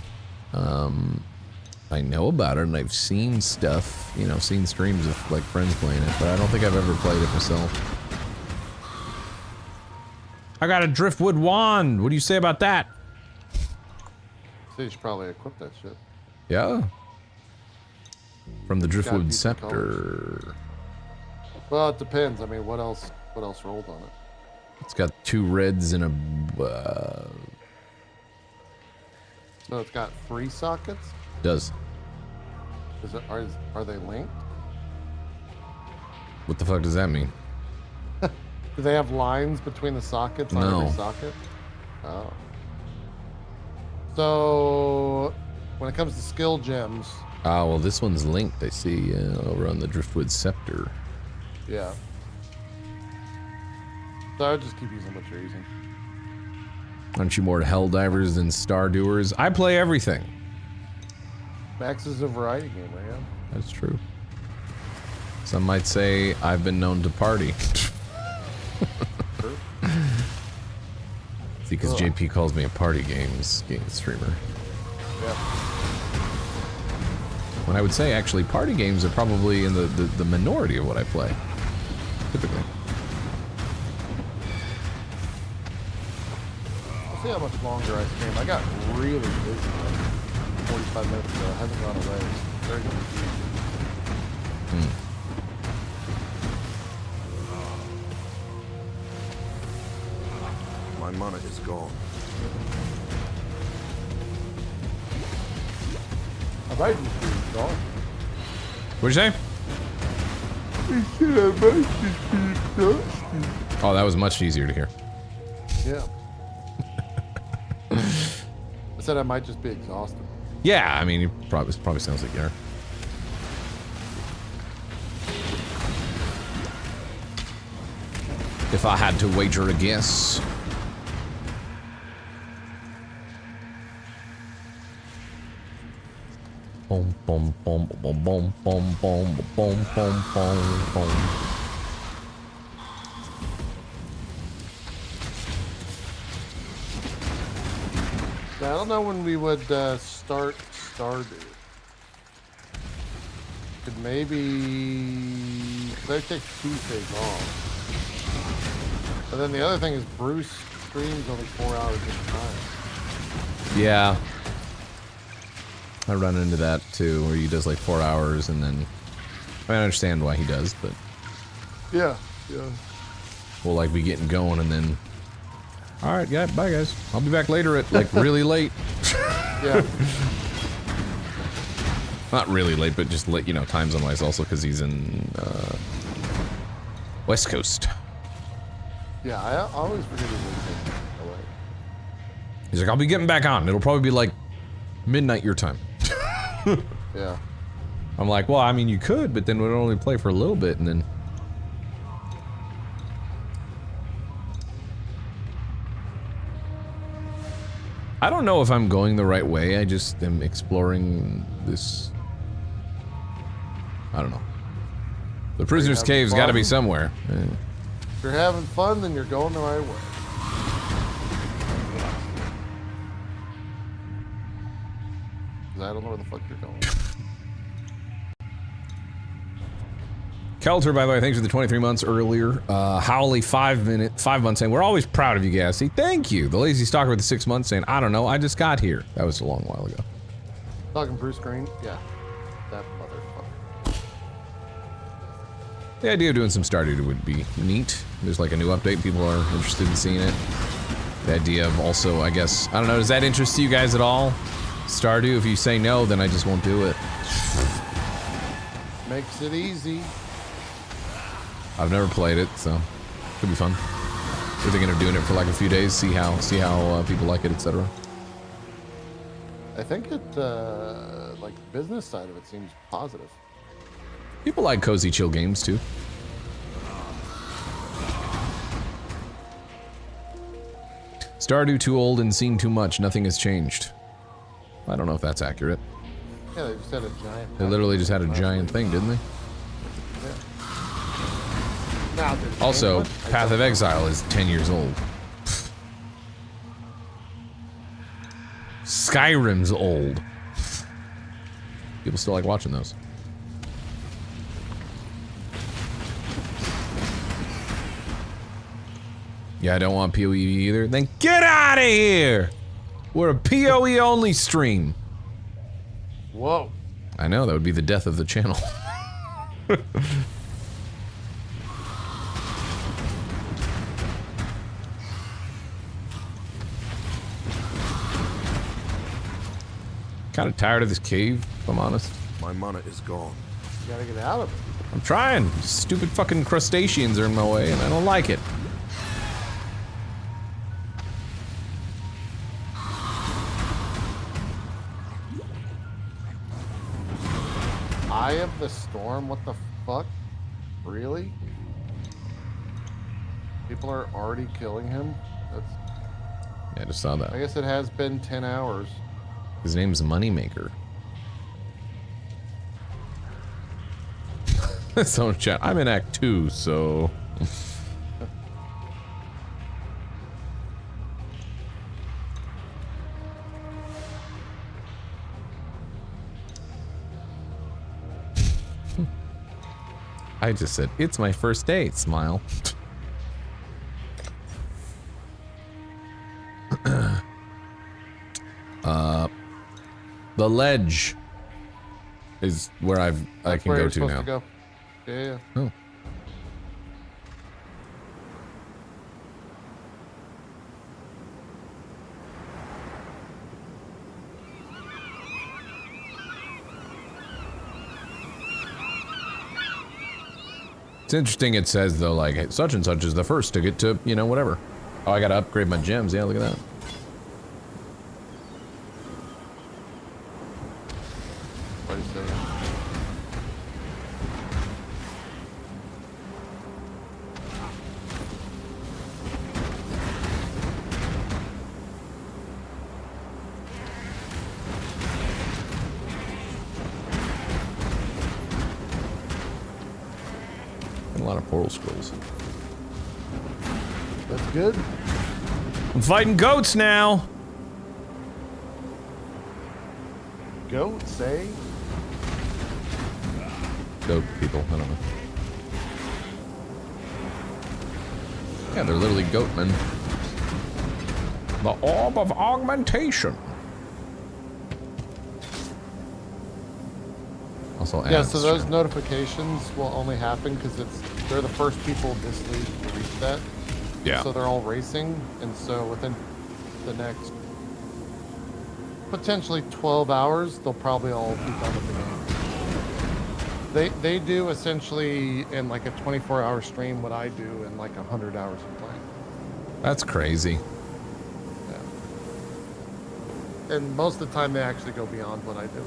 I know about it, and I've seen stuff, you know, seen streams of, like, friends playing it, but I don't think I've ever played it myself. I got a driftwood wand! What do you say about that? So you should probably equip that shit. Yeah? From the driftwood scepter. Well, it depends. I mean, what else rolled on it? It's got 2 reds and a... So it's got 3 sockets? Does. Are they linked? What the fuck does that mean? Do they have lines between the sockets on every socket? Oh. So, when it comes to skill gems... Ah, well, this one's linked, I see, over on the driftwood scepter. Yeah. So I would just keep using what you're using. Aren't you more Helldivers than Stardewers? I play everything. Max is a variety game, I am. That's true. Some might say I've been known to party. True. See, because JP calls me a party games streamer. Yeah. When I would say, actually, party games are probably in the minority of what I play. Typically. We'll see how much longer I stream. I got really busy like 45 minutes ago. It hasn't gone away. It's very confusing. My money is gone. I might just be exhausted. What'd you say? Oh, that was much easier to hear. Yeah. I said I might just be exhausted. Yeah, I mean, it probably sounds like you are. If I had to wager a guess. Boom, boom, boom, boom, boom, boom, boom, boom, boom, boom, boom. Yeah, I don't know when we would start Stardew. Could maybe... Could I take Tuesdays off? But then the other thing is Bruce streams only 4 hours at a time. Yeah. I run into that too, where he does like 4 hours and then... I mean, I understand why he does, but... Yeah, yeah. We'll like be getting going and then... Alright, yeah, bye guys. I'll be back later at like really late. Yeah. Not really late, but just late, you know, time zone wise also because he's in West Coast. Yeah, I always forget his name. He's like, I'll be getting back on. It'll probably be like midnight your time. Yeah. I'm like, well, I mean, you could, but then we'd only play for a little bit and then... I don't know if I'm going the right way. I just am exploring this. I don't know. The prisoner's cave's got to be somewhere. If you're having fun, then you're going the right way. I don't know where the fuck you're going. Kelter, by the way, thanks for the 23 months earlier. Howley, 5 months saying, we're always proud of you, Gassy. Thank you. The Lazy Stalker with the 6 months saying, I don't know, I just got here. That was a long while ago. Talking Bruce Green? Yeah. That motherfucker. The idea of doing some Stardew would be neat. There's like a new update, people are interested in seeing it. The idea of also, I guess, I don't know, does that interest you guys at all? Stardew, if you say no, then I just won't do it. Makes it easy. I've never played it, so could be fun. We're thinking of doing it for like a few days, see how people like it, etc. I think it, like the business side of it seems positive. People like cozy chill games too. Stardew too old and seen too much. Nothing has changed. I don't know if that's accurate. Yeah, they just had a giant. They literally just had a giant thing, didn't they? Also, Path of Exile is 10 years old. Skyrim's old. People still like watching those. Yeah, I don't want PoE either. Then get out of here! We're a PoE only stream. Whoa. I know, that would be the death of the channel. Kind of tired of this cave, if I'm honest. My mana is gone. You gotta get out of it. I'm trying. Stupid fucking crustaceans are in my way, and I don't like it. Eye of the Storm? What the fuck? Really? People are already killing him? That's... Yeah, I just saw that. I guess it has been 10 hours. His name's Moneymaker. So chat, I'm in Act 2, so... I just said, it's my first day, smile. The ledge is where I can go to now. Go. Yeah. Oh. It's interesting it says though, like, hey, such and such is the first to get to, you know, whatever. Oh, I gotta upgrade my gems. Yeah, look at that. What is that? A lot of portal scrolls. That's good. I'm fighting goats now. Goat, say? Goat people, I don't know. Yeah, they're literally goatmen. The Orb of Augmentation. Also, yeah, so those notifications will only happen because they're the first people this league to reach that. Yeah. So they're all racing, and so within the next potentially 12 hours, they'll probably all be done with the game. They do essentially in like a 24-hour stream what I do in like 100 hours of playing. That's crazy. Yeah. And most of the time they actually go beyond what I do.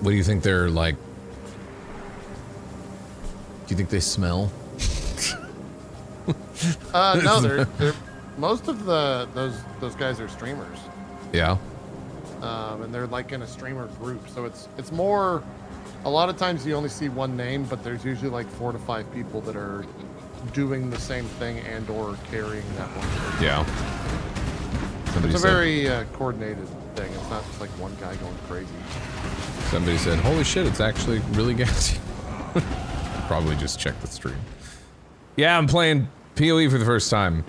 What do you think they're like you think they smell? No, they're most of those guys are streamers. Yeah. And they're like in a streamer group, so it's more. A lot of times you only see one name, but there's usually like 4 to 5 people that are doing the same thing and or carrying that one person. Yeah. It's a very coordinated thing. It's not just like one guy going crazy. Somebody said, "Holy shit, it's actually really gassy." Probably just checked the stream. Yeah, I'm playing PoE for the first time.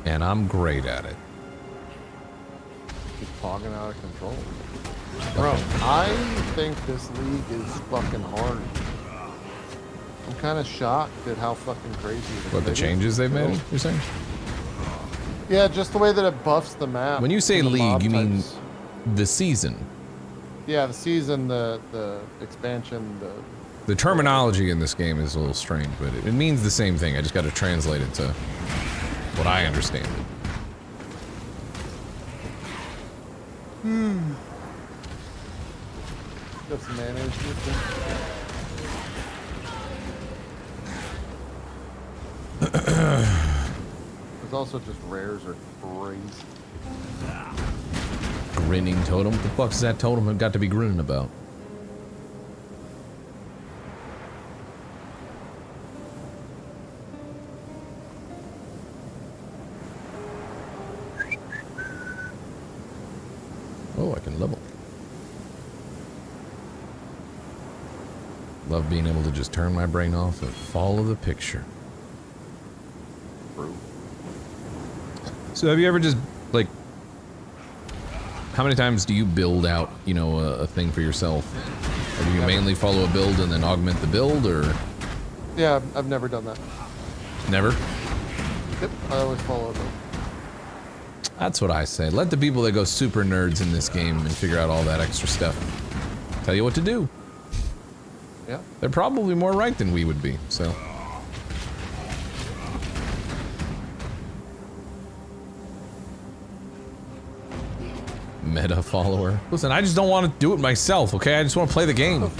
And I'm great at it. It's fogging out of control. Bro, I think this league is fucking hard. I'm kind of shocked at how fucking crazy it is. What, the changes they've made, you're saying? Yeah, just the way that it buffs the map. When you say league, you mean the season? Yeah, the season, the expansion, The terminology in this game is a little strange, but it means the same thing. I just got to translate it to what I understand. Got some mayonnaise here, There's also just rares are crazy. Grinning totem? What the fuck is that totem got to be grinning about? Oh, I can level. Love being able to just turn my brain off and follow the picture. So have you ever just, like, how many times do you build out, you know, a thing for yourself? Or do you mainly follow a build and then augment the build, or? Yeah, I've never done that. Never? Yep, I always follow a build. That's what I say. Let the people that go super nerds in this game and figure out all that extra stuff tell you what to do. Yeah. They're probably more right than we would be, so. Meta follower. Listen, I just don't want to do it myself, okay? I just want to play the game.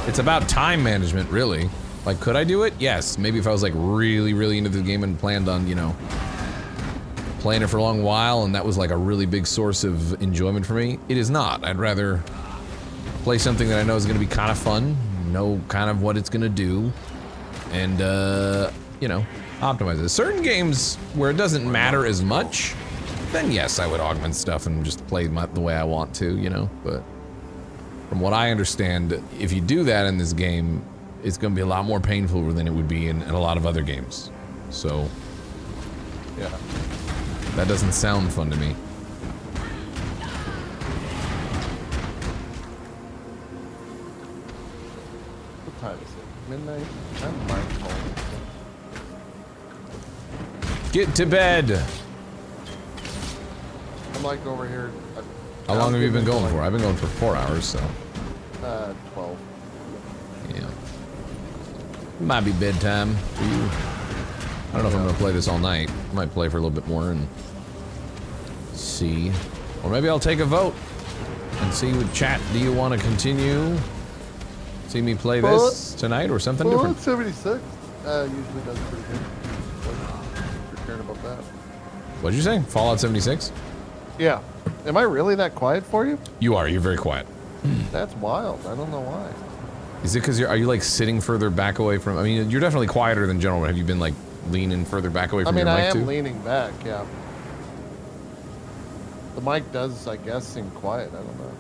It's about time management, really. Like, could I do it? Yes. Maybe if I was, like, really, really into the game and planned on, you know, playing it for a long while, and that was, like, a really big source of enjoyment for me. It is not. I'd rather play something that I know is going to be kind of fun, know kind of what it's going to do, and, you know, optimize it. Certain games where it doesn't matter as much, then yes, I would augment stuff and just play the way I want to, you know, but from what I understand, if you do that in this game, it's going to be a lot more painful than it would be in a lot of other games. So, yeah. That doesn't sound fun to me. What time is it? Midnight? I'm mindful. Get to bed! I'm like over here. How long have you been going for? I've been going for 4 hours, so. 12. Yeah. It might be bedtime for you. I don't know if I'm gonna play this all night. I might play for a little bit more and see. Or maybe I'll take a vote and see with chat. Do you want to continue? See me play this tonight or something different? 76 usually does pretty good. If you're caring about that. What'd you say? Fallout 76? Yeah. Am I really that quiet for you? You are. You're very quiet. That's wild. I don't know why. Is it because are you like sitting further back away from? I mean, you're definitely quieter than general. Have you been like leaning further back away from your mic too? I am leaning back. Yeah. The mic does, I guess, seem quiet. I don't know.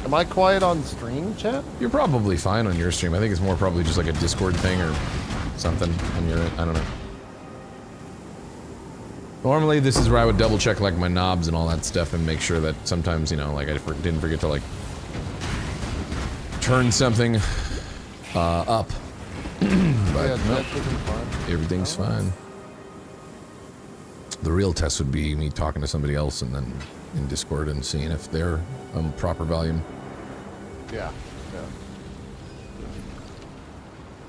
Am I quiet on stream, chat? You're probably fine on your stream. I think it's more probably just like a Discord thing or something on your. I don't know. Normally, this is where I would double check like my knobs and all that stuff and make sure that sometimes, you know, like I didn't forget to like turn something up. But yeah, no, fine. everything's fine. The real test would be me talking to somebody else and then in Discord and seeing if they're on proper volume. Yeah.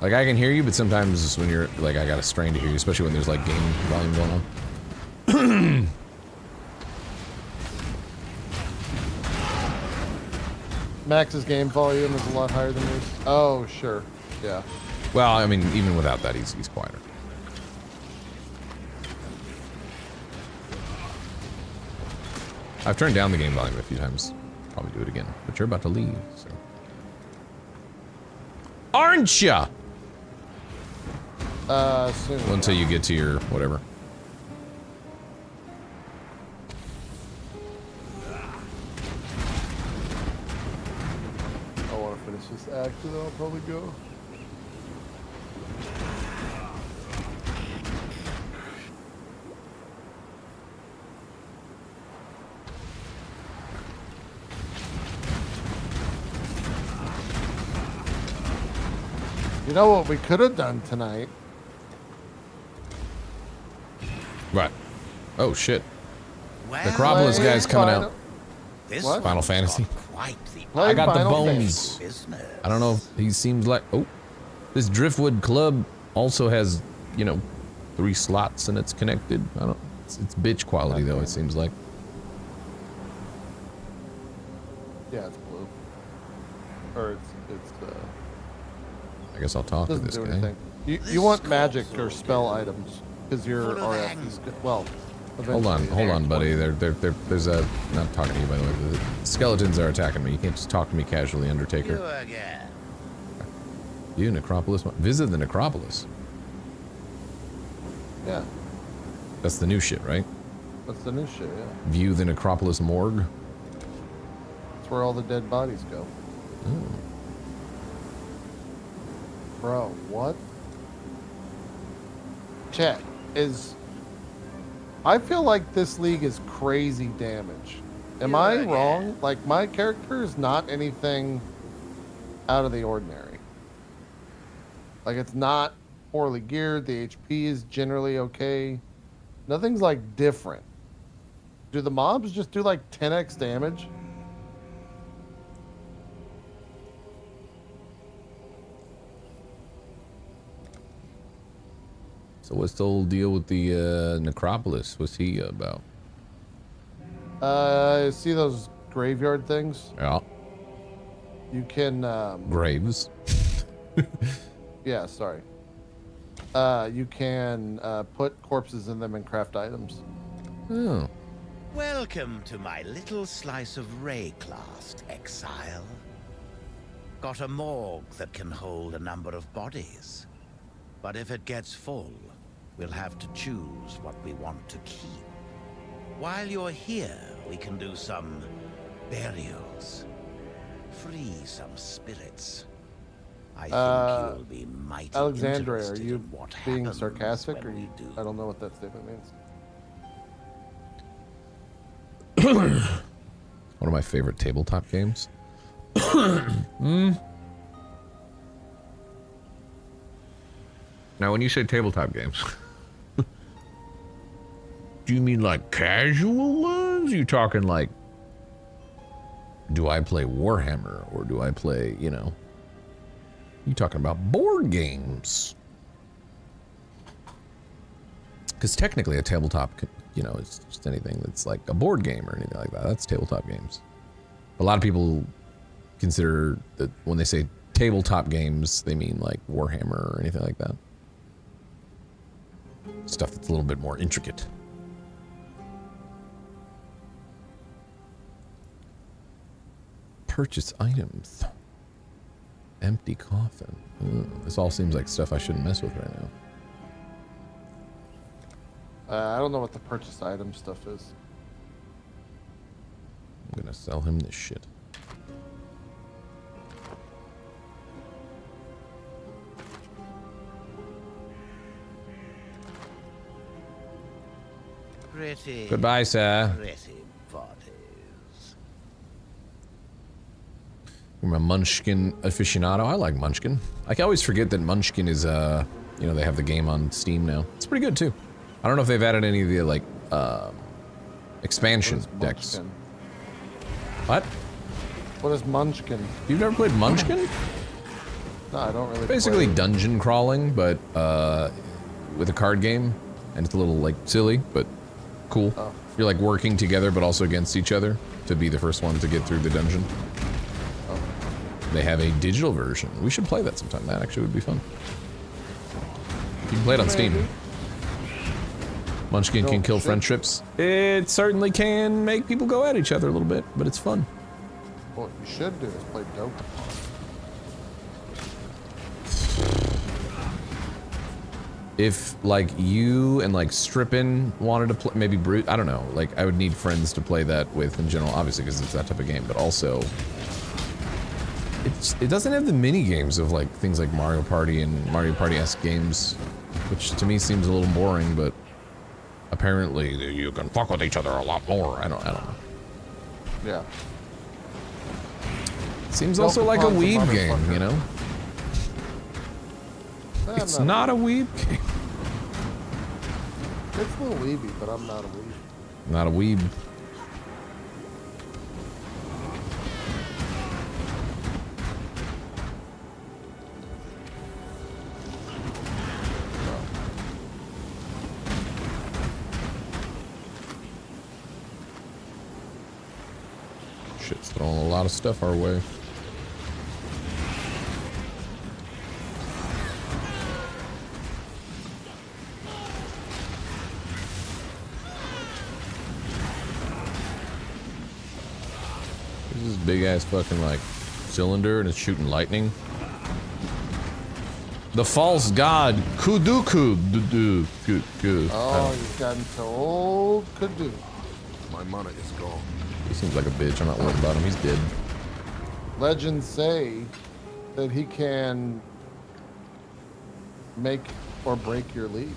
Like I can hear you, but sometimes when you're like, I got a strain to hear you, especially when there's like game volume going on. Max's game volume is a lot higher than yours. Oh, sure. Yeah. Well, I mean, even without that, he's quieter. I've turned down the game volume a few times. Probably do it again. But you're about to leave, so. Aren't ya? Soon. Well, until you get to your whatever. I want to finish this act, and then I'll probably go. You know what we could have done tonight? Right. Oh shit. Well, Necropolis guy's coming out. This What? Final Fantasy. quite the I got the Final bones. business. I don't know if he seems like. Oh, this Driftwood Club also has, you know, 3 slots and it's connected. I don't. It's bitch quality though. It seems like. Yeah, it's blue. Or it's I guess I'll talk to doesn't this do guy. anything. You want magic or spell items because your RF is good. Well, Hold on, eventually. buddy. There's a. Not talking to you, by the way. The skeletons are attacking me. You can't just talk to me casually, Undertaker. You, Necropolis. Visit the Necropolis. Yeah, That's the new shit, right? that's the new shit. Yeah, View the Necropolis morgue. that's where all the dead bodies go. Bro, what? Chat is. I feel like this league is crazy damage. Am I wrong? Like, my character is not anything out of the ordinary. Like, it's not poorly geared. The HP is generally okay. Nothing's, like, different. Do the mobs just do, like, 10x damage? So what's the whole deal with the Necropolis? What's he about? See those graveyard things? Yeah. You can, Graves. yeah, sorry. You can put corpses in them and craft items. Oh. Welcome to my little slice of Ray-class exile. Got a morgue that can hold a number of bodies. But if it gets full, we'll have to choose what we want to keep. While you're here, we can do some burials. Free some spirits. I think you'll be mighty Alexandra, are interested you in what being happens sarcastic, or when we you? do. I don't know what that statement means. One of my favorite tabletop games. Now, when you say tabletop games, do you mean like casual ones? You talking like, do I play Warhammer or do I play, you know? You talking about board games? Because technically, a tabletop, you know, it's just anything that's like a board game or anything like that. That's tabletop games. A lot of people consider that when they say tabletop games, they mean like Warhammer or anything like that. Stuff that's a little bit more intricate. Purchase items. Empty coffin. This all seems like stuff I shouldn't mess with right now. I don't know what the purchase item stuff is. I'm gonna sell him this shit. Pretty. Goodbye, sir. Pretty bodies. I'm a Munchkin aficionado. I like Munchkin. I always forget that Munchkin is, you know, they have the game on Steam now. It's pretty good, too. I don't know if they've added any of the, like, expansion decks. What? What is Munchkin? You've never played Munchkin? No, I don't really. Basically play. dungeon crawling, but, with a card game. And it's a little, like, silly, but cool. Oh. You're, like, working together, but also against each other to be the first one to get through the dungeon. Oh. they have a digital version. We should play that sometime. That actually would be fun. You can play it on Steam. Munchkin can kill friendships. It certainly can make people go at each other a little bit, but it's fun. What you should do is play dope. If like you and like Strippin wanted to play, maybe Brute, I don't know. Like I would need friends to play that with in general, obviously because it's that type of game. But also, it doesn't have the mini games of like things like Mario Party and Mario Party-esque games, which to me seems a little boring. But apparently you can fuck with each other a lot more. I don't know. Yeah. Seems also like a weeb game, you know? It's not a weeb game. It's a little weeby, but I'm not a weeb. Not a weeb. Shit's throwing a lot of stuff our way. This big ass fucking like cylinder and it's shooting lightning. The false god Kuduku. Oh, you've gotten so old. Kudu. My mana is gone. He seems like a bitch. I'm not worried about him. He's dead. Legends say that he can make or break your lead.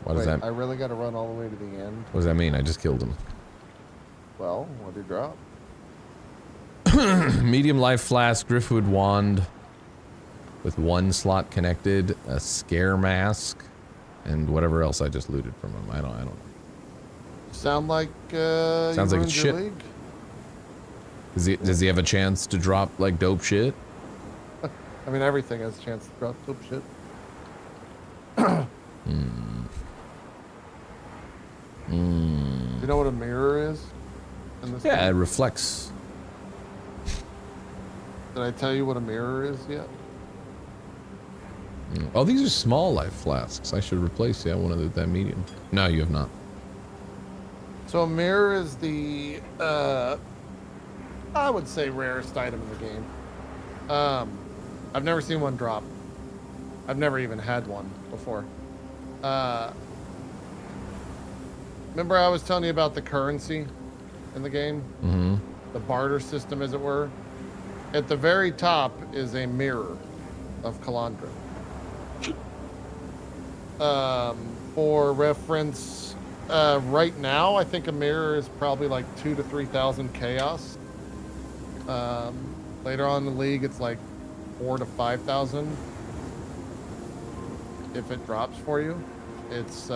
What does that? I really got to run all the way to the end. What does that mean? I just killed him. Well, what did he drop? Medium life flask, driftwood wand with 1 slot connected, a scare mask, and whatever else I just looted from him. I don't know. Sound like sounds like it's shit. League? Does he have a chance to drop like dope shit? I mean, everything has a chance to drop dope shit. You know what a mirror is? In this Yeah, game? it reflects. Did I tell you what a mirror is yet? Oh, these are small life flasks. I should replace one of that medium. No, you have not. So a mirror is the, I would say rarest item in the game. I've never seen one drop. I've never even had one before. Remember I was telling you about the currency in the game? Mm-hmm. The barter system, as it were. At the very top is a mirror of Calandra. For reference, right now, I think a mirror is probably like 2,000 to 3,000 chaos. Later on in the league, it's like 4,000 to 5,000. If it drops for you, it's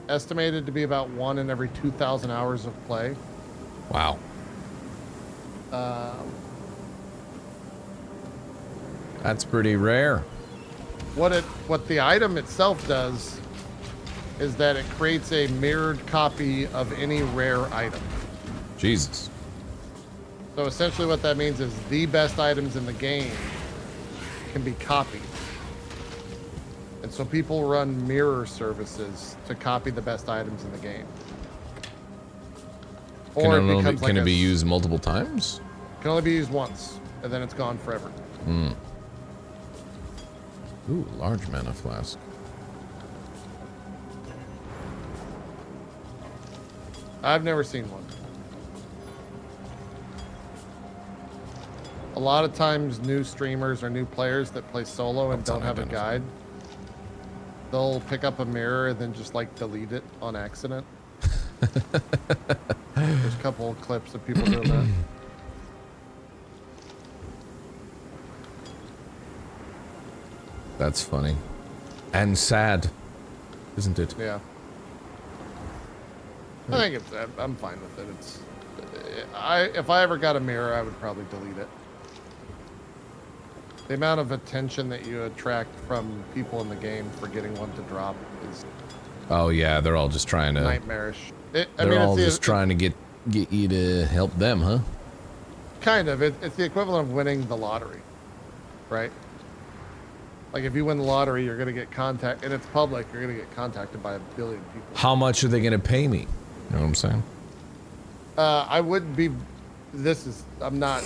estimated to be about 1 in every 2,000 hours of play. Wow. That's pretty rare. What the item itself does is that it creates a mirrored copy of any rare item. Jesus. So essentially what that means is the best items in the game can be copied. And so people run mirror services to copy the best items in the game. Or can it be used multiple times? Can only be used once, and then it's gone forever. Ooh, large mana flask. I've never seen one. A lot of times new streamers or new players that play solo and don't have a guide, they'll pick up a mirror and then just like delete it on accident. There's a couple of clips of people doing that. That's funny. And sad, isn't it? Yeah. I think I'm fine with it. If I ever got a mirror, I would probably delete it. The amount of attention that you attract from people in the game for getting one to drop is... Oh yeah, they're all just trying to... nightmarish. They're all just trying to get you to help them, huh? Kind of. It's the equivalent of winning the lottery, right? Like if you win the lottery, you're gonna get and it's public. You're gonna get contacted by 1 billion people. How much are they gonna pay me? You know what I'm saying? I wouldn't be. I'm not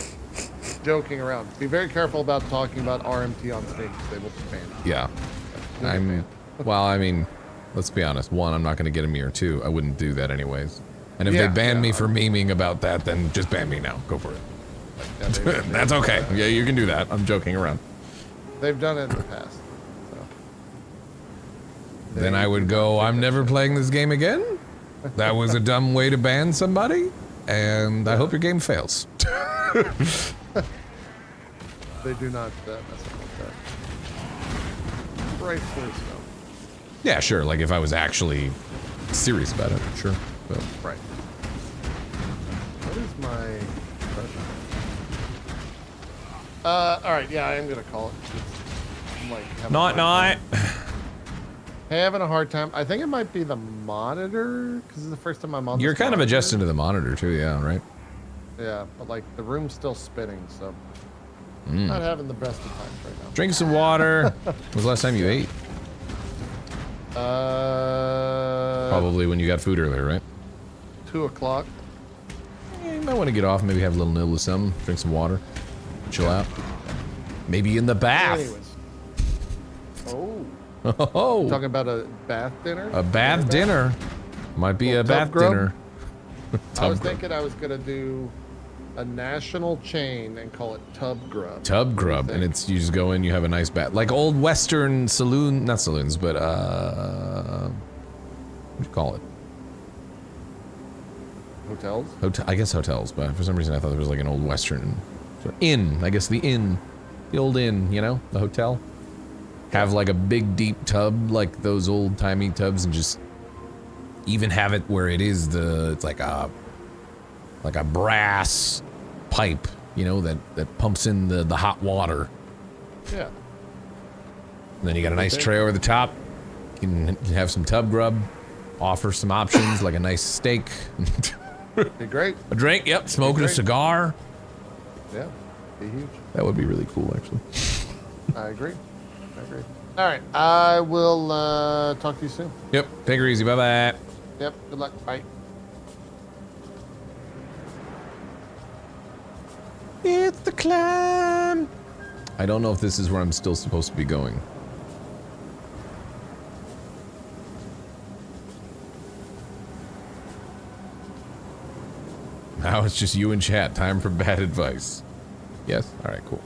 joking around. Be very careful about talking about RMT on stage. They will ban you. Yeah. Well, I mean, let's be honest. One, I'm not gonna get a mirror. Two, I wouldn't do that anyways. And if they ban me for memeing about that, then just ban me now. Go for it. Yeah, that's okay. Yeah, you can do that. I'm joking around. They've done it in the past. So. Then I would go, I'm never playing this game again. That was a dumb way to ban somebody, and I hope your game fails. They do not mess up with that. Rightfully so. Yeah, sure. Like if I was actually serious about it, sure. But. Right. What is my pressure? Alright, yeah, I am gonna call it. I'm like Night. Having a hard time. I think it might be the monitor, because it's the first time I'm on You're this kind of monitor. adjusting to the monitor too, yeah, right? Yeah, but like the room's still spinning, so not having the best of times right now. Drink some water. When was the last time you ate? Probably when you got food earlier, right? 2 o'clock. Yeah, you might want to get off, maybe have a little nibble of something, drink some water, chill out. Maybe in the bath. Anyways. Oh. Oh. Talking about a bath dinner? A bath dinner. Might be a bath grub? dinner. I was thinking I was going to do a national chain and call it Tub Grub. Tub Grub, and it's you just go in, you have a nice bath, like old Western saloon, not saloons, but what do you call it? Hotels? I guess hotels, but for some reason I thought there was like an old Western inn. I guess the inn, the old inn, you know, the hotel. Have like a big deep tub, like those old timey tubs, and just even have it where it's like a brass pipe, you know, that pumps in the hot water. Yeah. And then you got a nice tray over the top. You can have some Tub Grub. Offer some options like a nice steak. Be great. A drink, yep. Smoking a cigar. Yeah, be huge. That would be really cool, actually. I agree. All right, I will talk to you soon. Yep. Take her easy. Bye bye. Yep. Good luck. Bye. It's the climb. I don't know if this is where I'm still supposed to be going. Now it's just you and chat. Time for bad advice. Yes? Alright, cool.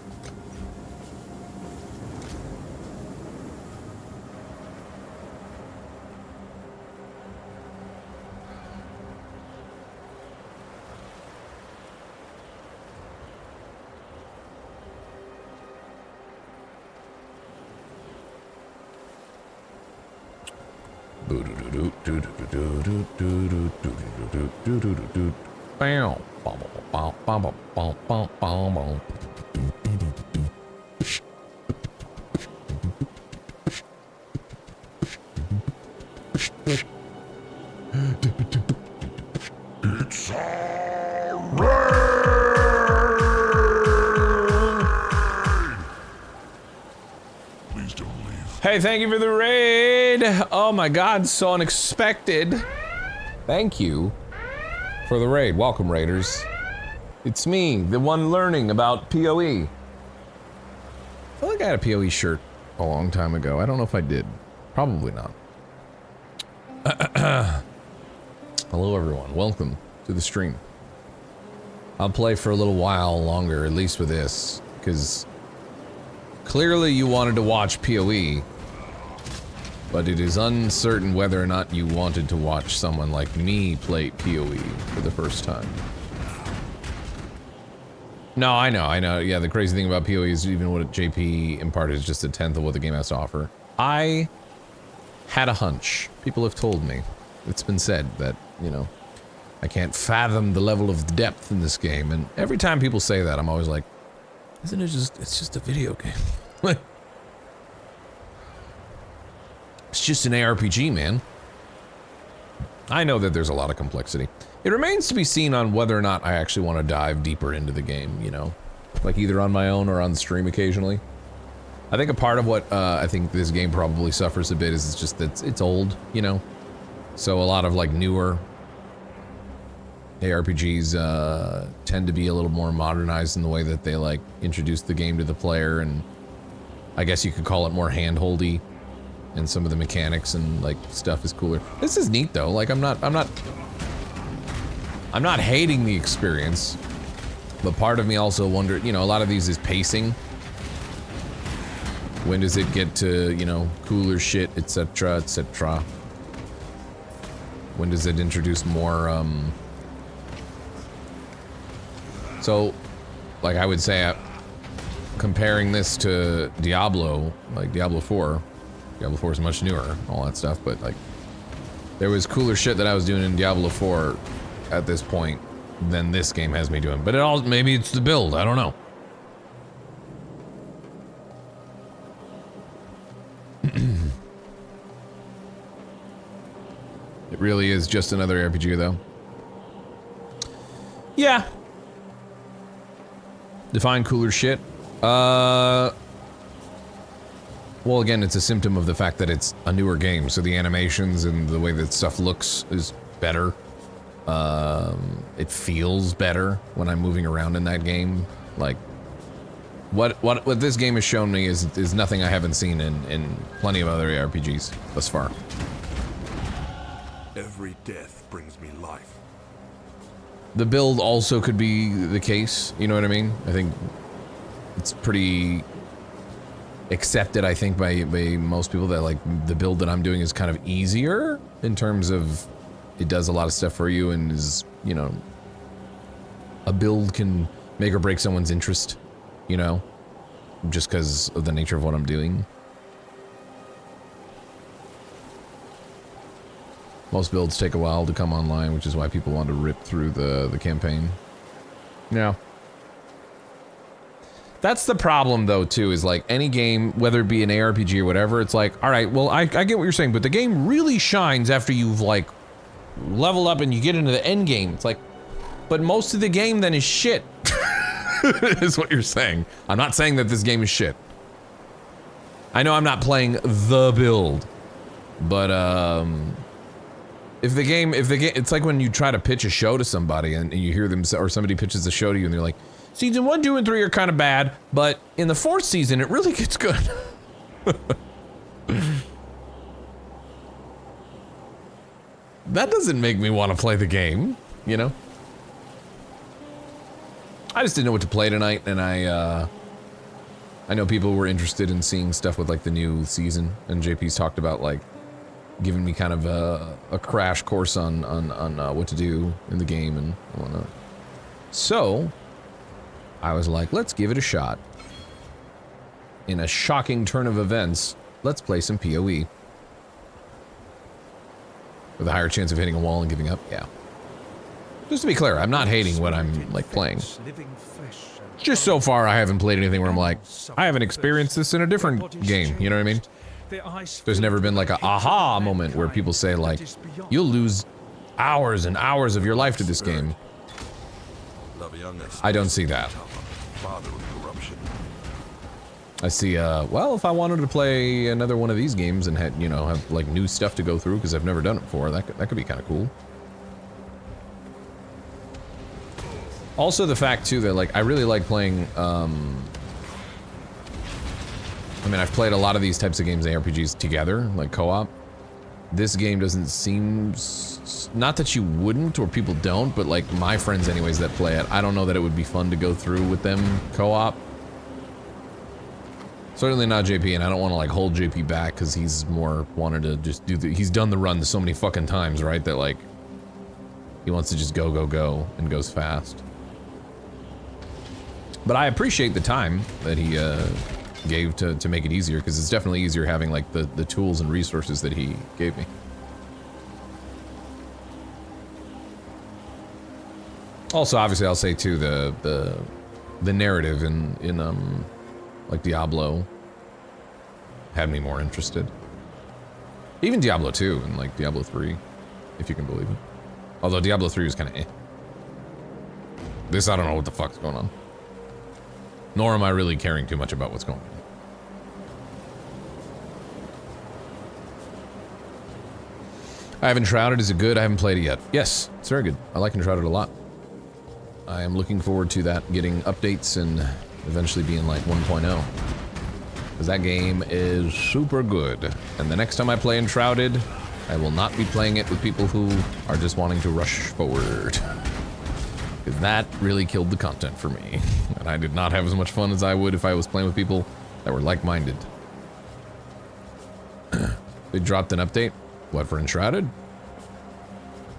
Hey, thank you for the raid! Oh my god, so unexpected. Thank you for the raid. Welcome, raiders. It's me, the one learning about PoE. I feel like I had a PoE shirt a long time ago. I don't know if I did. Probably not. Hello, everyone. Welcome to the stream. I'll play for a little while longer, at least with this, because clearly you wanted to watch PoE, but it is uncertain whether or not you wanted to watch someone like me play PoE for the first time. No, I know. Yeah, the crazy thing about PoE is even what JP imparted is just 1/10 of what the game has to offer. I had a hunch. People have told me. It's been said that, you know, I can't fathom the level of depth in this game, and every time people say that, I'm always like, isn't it just, it's just a video game. Like, it's just an ARPG, man. I know that there's a lot of complexity. It remains to be seen on whether or not I actually want to dive deeper into the game, you know? Like either on my own or on stream occasionally. I think a part of what I think this game probably suffers a bit is it's just that it's old, you know? So a lot of like newer ARPGs tend to be a little more modernized in the way that they like introduce the game to the player, and I guess you could call it more hand-holdy, and some of the mechanics and like stuff is cooler. This is neat though. Like I'm not hating the experience, but part of me also wondered, you know, a lot of these is pacing. When does it get to, you know, cooler shit, etc., etc.? When does it introduce more, So, like I would say, comparing this to Diablo, like Diablo 4 is much newer, all that stuff, but like, there was cooler shit that I was doing in Diablo 4 at this point than this game has me doing. But maybe it's the build, I don't know. It really is just another RPG, though. Yeah. Define cooler shit. Well, again, it's a symptom of the fact that it's a newer game, so the animations and the way that stuff looks is better. It feels better when I'm moving around in that game. Like, what this game has shown me is nothing I haven't seen in plenty of other RPGs thus far. Every death brings me life. The build also could be the case, you know what I mean? I think it's pretty accepted, I think, by most people that like the build that I'm doing is kind of easier in terms of it does a lot of stuff for you and is, you know, a build can make or break someone's interest, you know, just because of the nature of what I'm doing. Most builds take a while to come online, which is why people want to rip through the campaign. Yeah. That's the problem, though, too, is like any game, whether it be an ARPG or whatever, it's like, all right, well, I get what you're saying, but the game really shines after you've like leveled up and you get into the end game. It's like, but most of the game then is shit, is what you're saying. I'm not saying that this game is shit. I know I'm not playing the build, but if the game, it's like when you try to pitch a show to somebody and you hear them, or somebody pitches a show to you and they're like, season 1, 2, and 3 are kind of bad, but in the 4th season, it really gets good. That doesn't make me want to play the game, you know? I just didn't know what to play tonight, and I know people were interested in seeing stuff with like the new season, and JP's talked about like giving me kind of a crash course on what to do in the game and whatnot. So I was like, let's give it a shot. In a shocking turn of events, let's play some PoE. With a higher chance of hitting a wall and giving up, yeah. Just to be clear, I'm not hating what I'm like playing. Just so far, I haven't played anything where I'm like, I haven't experienced this in a different game, you know what I mean? There's never been like a aha moment where people say like, you'll lose hours and hours of your life to this game. I don't see that. I see, well, if I wanted to play another one of these games and had, you know, have like new stuff to go through because I've never done it before, that could be kind of cool. Also the fact too that like I really like playing, I mean, I've played a lot of these types of games, ARPGs together, like co-op. This game doesn't seem, not that you wouldn't or people don't, but like my friends anyways that play it, I don't know that it would be fun to go through with them co-op. Certainly not JP, and I don't want to like hold JP back because he's more wanted to just do he's done the run so many fucking times, right? That like, he wants to just go, and goes fast. But I appreciate the time that he gave to make it easier, because it's definitely easier having like the tools and resources that he gave me. Also, obviously, I'll say too the narrative in like Diablo had me more interested. Even Diablo 2 and like Diablo 3. if you can believe it. Although Diablo 3 was kind of eh. This, I don't know what the fuck's going on. Nor am I really caring too much about what's going on. I have Enshrouded. Is it good? I haven't played it yet. Yes, it's very good. I like Enshrouded a lot. I am looking forward to that getting updates and eventually being like 1.0. Because that game is super good. And the next time I play Enshrouded, I will not be playing it with people who are just wanting to rush forward. Because that really killed the content for me. And I did not have as much fun as I would if I was playing with people that were like-minded. They dropped an update? What, for Enshrouded?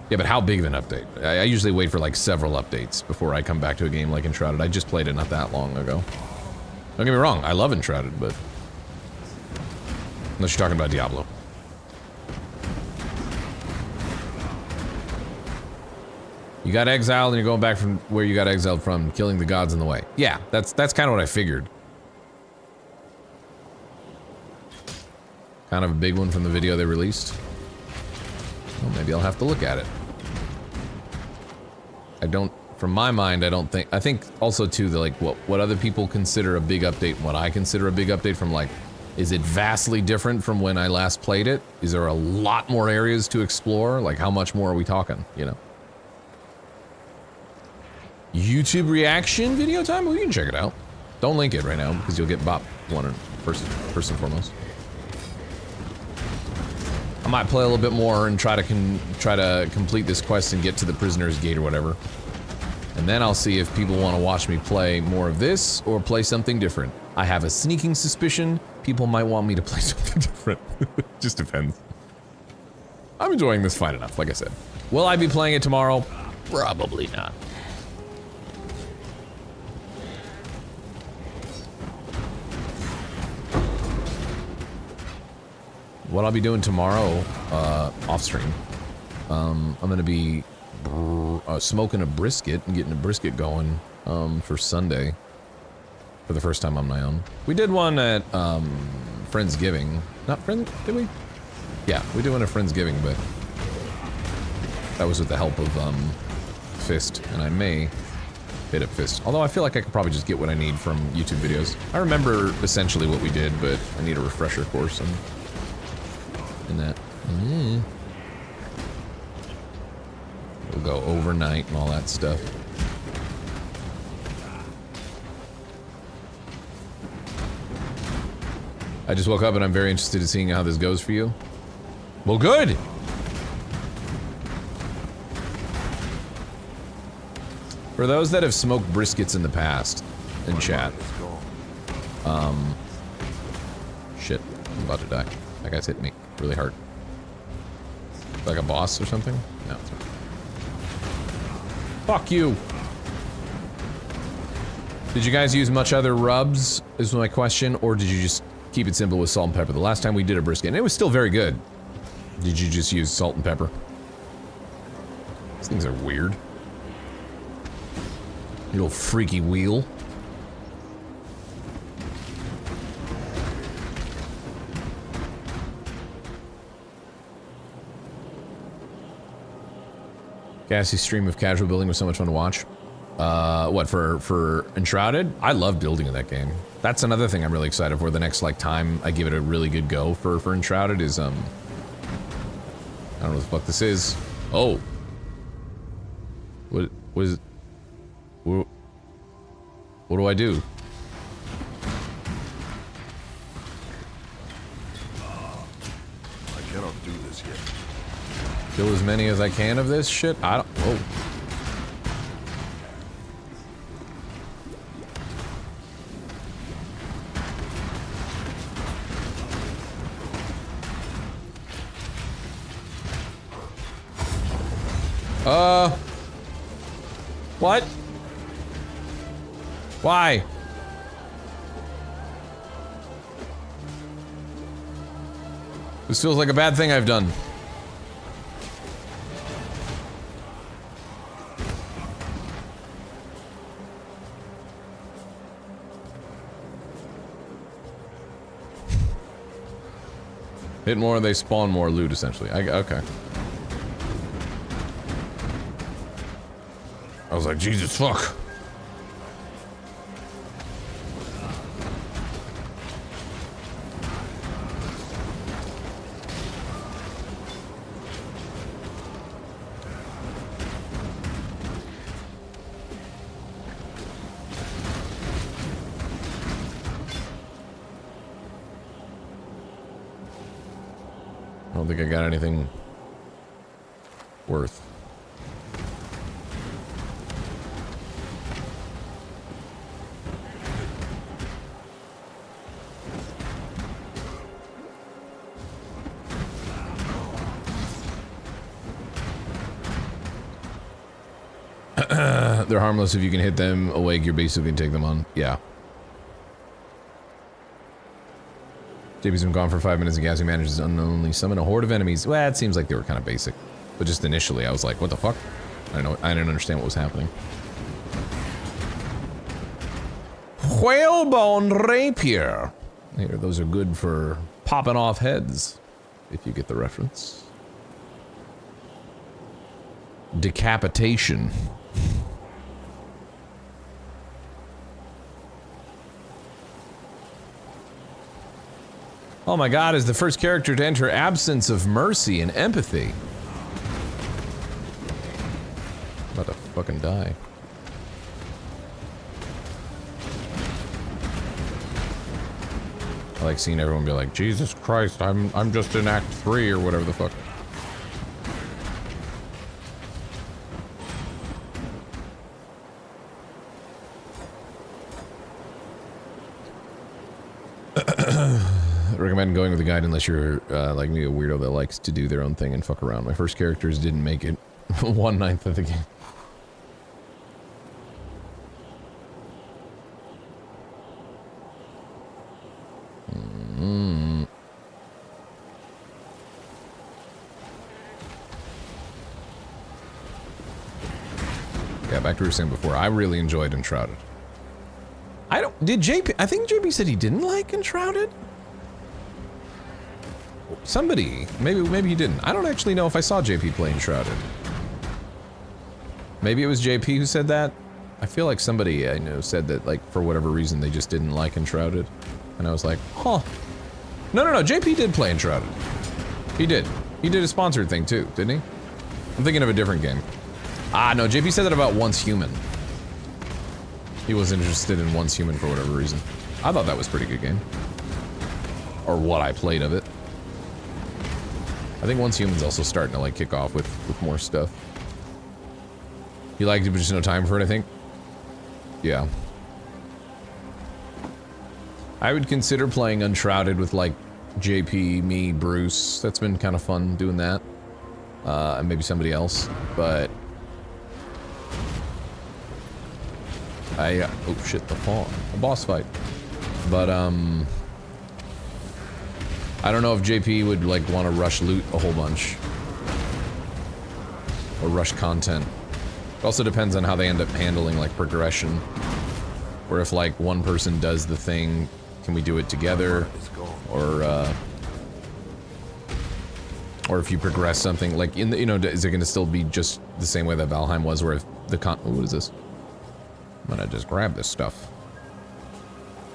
Yeah, but how big of an update? I usually wait for like several updates before I come back to a game like Enshrouded. I just played it not that long ago. Don't get me wrong, I love Enshrouded, but... Unless you're talking about Diablo. You got exiled and you're going back from where you got exiled from, killing the gods in the way. Yeah, that's kind of what I figured. Kind of a big one from the video they released. Well, maybe I'll have to look at it. I don't, from my mind, I don't think, I think also too, the, like, what other people consider a big update and what I consider a big update from, like, is it vastly different from when I last played it? Is there a lot more areas to explore? Like, how much more are we talking, you know? YouTube reaction video time? Well, you can check it out. Don't link it right now because you'll get bopped first and foremost. I might play a little bit more and try to complete this quest and get to the prisoner's gate or whatever. And then I'll see if people want to watch me play more of this or play something different. I have a sneaking suspicion people might want me to play something different. Just depends. I'm enjoying this fight enough, like I said. Will I be playing it tomorrow? Probably not. What I'll be doing tomorrow, off stream, I'm gonna be smoking a brisket and getting a brisket going for Sunday for the first time on my own. We did one at Friendsgiving. Not Friends, did we? Yeah, we did one at Friendsgiving, but that was with the help of Fist, and I may hit up Fist. Although I feel like I could probably just get what I need from YouTube videos. I remember essentially what we did, but I need a refresher course in that. We'll go overnight and all that stuff. I just woke up and I'm very interested in seeing how this goes for you. Well, good! For those that have smoked briskets in the past, in chat. Shit, I'm about to die. That guy's hitting me really hard. Like a boss or something? No, it's not. Fuck you! Did you guys use much other rubs, is my question, or did you just keep it simple with salt and pepper? The last time we did a brisket, and it was still very good. Did you just use salt and pepper? These things are weird. You little freaky wheel. Gassy's stream of casual building was so much fun to watch. What, for Enshrouded? I love building in that game. That's another thing I'm really excited for the next, like, time I give it a really good go for Enshrouded is, I don't know what the fuck this is. Oh. What is it? What do I do? I cannot do this yet. Kill as many as I can of this shit? I don't... Oh. What? Why? This feels like a bad thing I've done. Hit more, they spawn more loot, essentially. Okay. I was like, Jesus fuck. I don't think I got anything worth. They're harmless if you can hit them awake, you're basically take them on. Yeah. JP's been gone for 5 minutes and Gassy manages to unknowingly summon a horde of enemies. Well, it seems like they were kind of basic. But just initially, I was like, what the fuck? I didn't understand what was happening. Whalebone rapier. Here, those are good for popping off heads, if you get the reference. Decapitation. Oh my god, is the first character to enter absence of mercy and empathy. I'm about to fucking die. I like seeing everyone be like, Jesus Christ, I'm just in Act 3 or whatever the fuck. Recommend going with a guide unless you're like me, a weirdo that likes to do their own thing and fuck around. My first characters didn't make it 1/9 of the game. Yeah, back to what we were saying before. I really enjoyed Enshrouded. I think JP said he didn't like Enshrouded? Somebody, maybe he didn't. I don't actually know if I saw JP play Enshrouded. Maybe it was JP who said that. I feel like somebody I know said that, like, for whatever reason they just didn't like Enshrouded. And I was like, huh. No, JP did play Enshrouded. He did. He did a sponsored thing too, didn't he? I'm thinking of a different game. Ah, no, JP said that about Once Human. He wasn't interested in Once Human for whatever reason. I thought that was a pretty good game. Or what I played of it. I think Once Human's also starting to like kick off with more stuff. He liked it, but just no time for it, I think. Yeah. I would consider playing Unshrouded with like JP, me, Bruce. That's been kind of fun doing that. And maybe somebody else, but oh shit, the fawn. A boss fight. But I don't know if JP would like want to rush loot a whole bunch. Or rush content. It also depends on how they end up handling like progression. Or if like one person does the thing, can we do it together? Or if you progress something like in the, you know, is it going to still be just the same way that Valheim was, where if the what is this? I'm gonna just grab this stuff.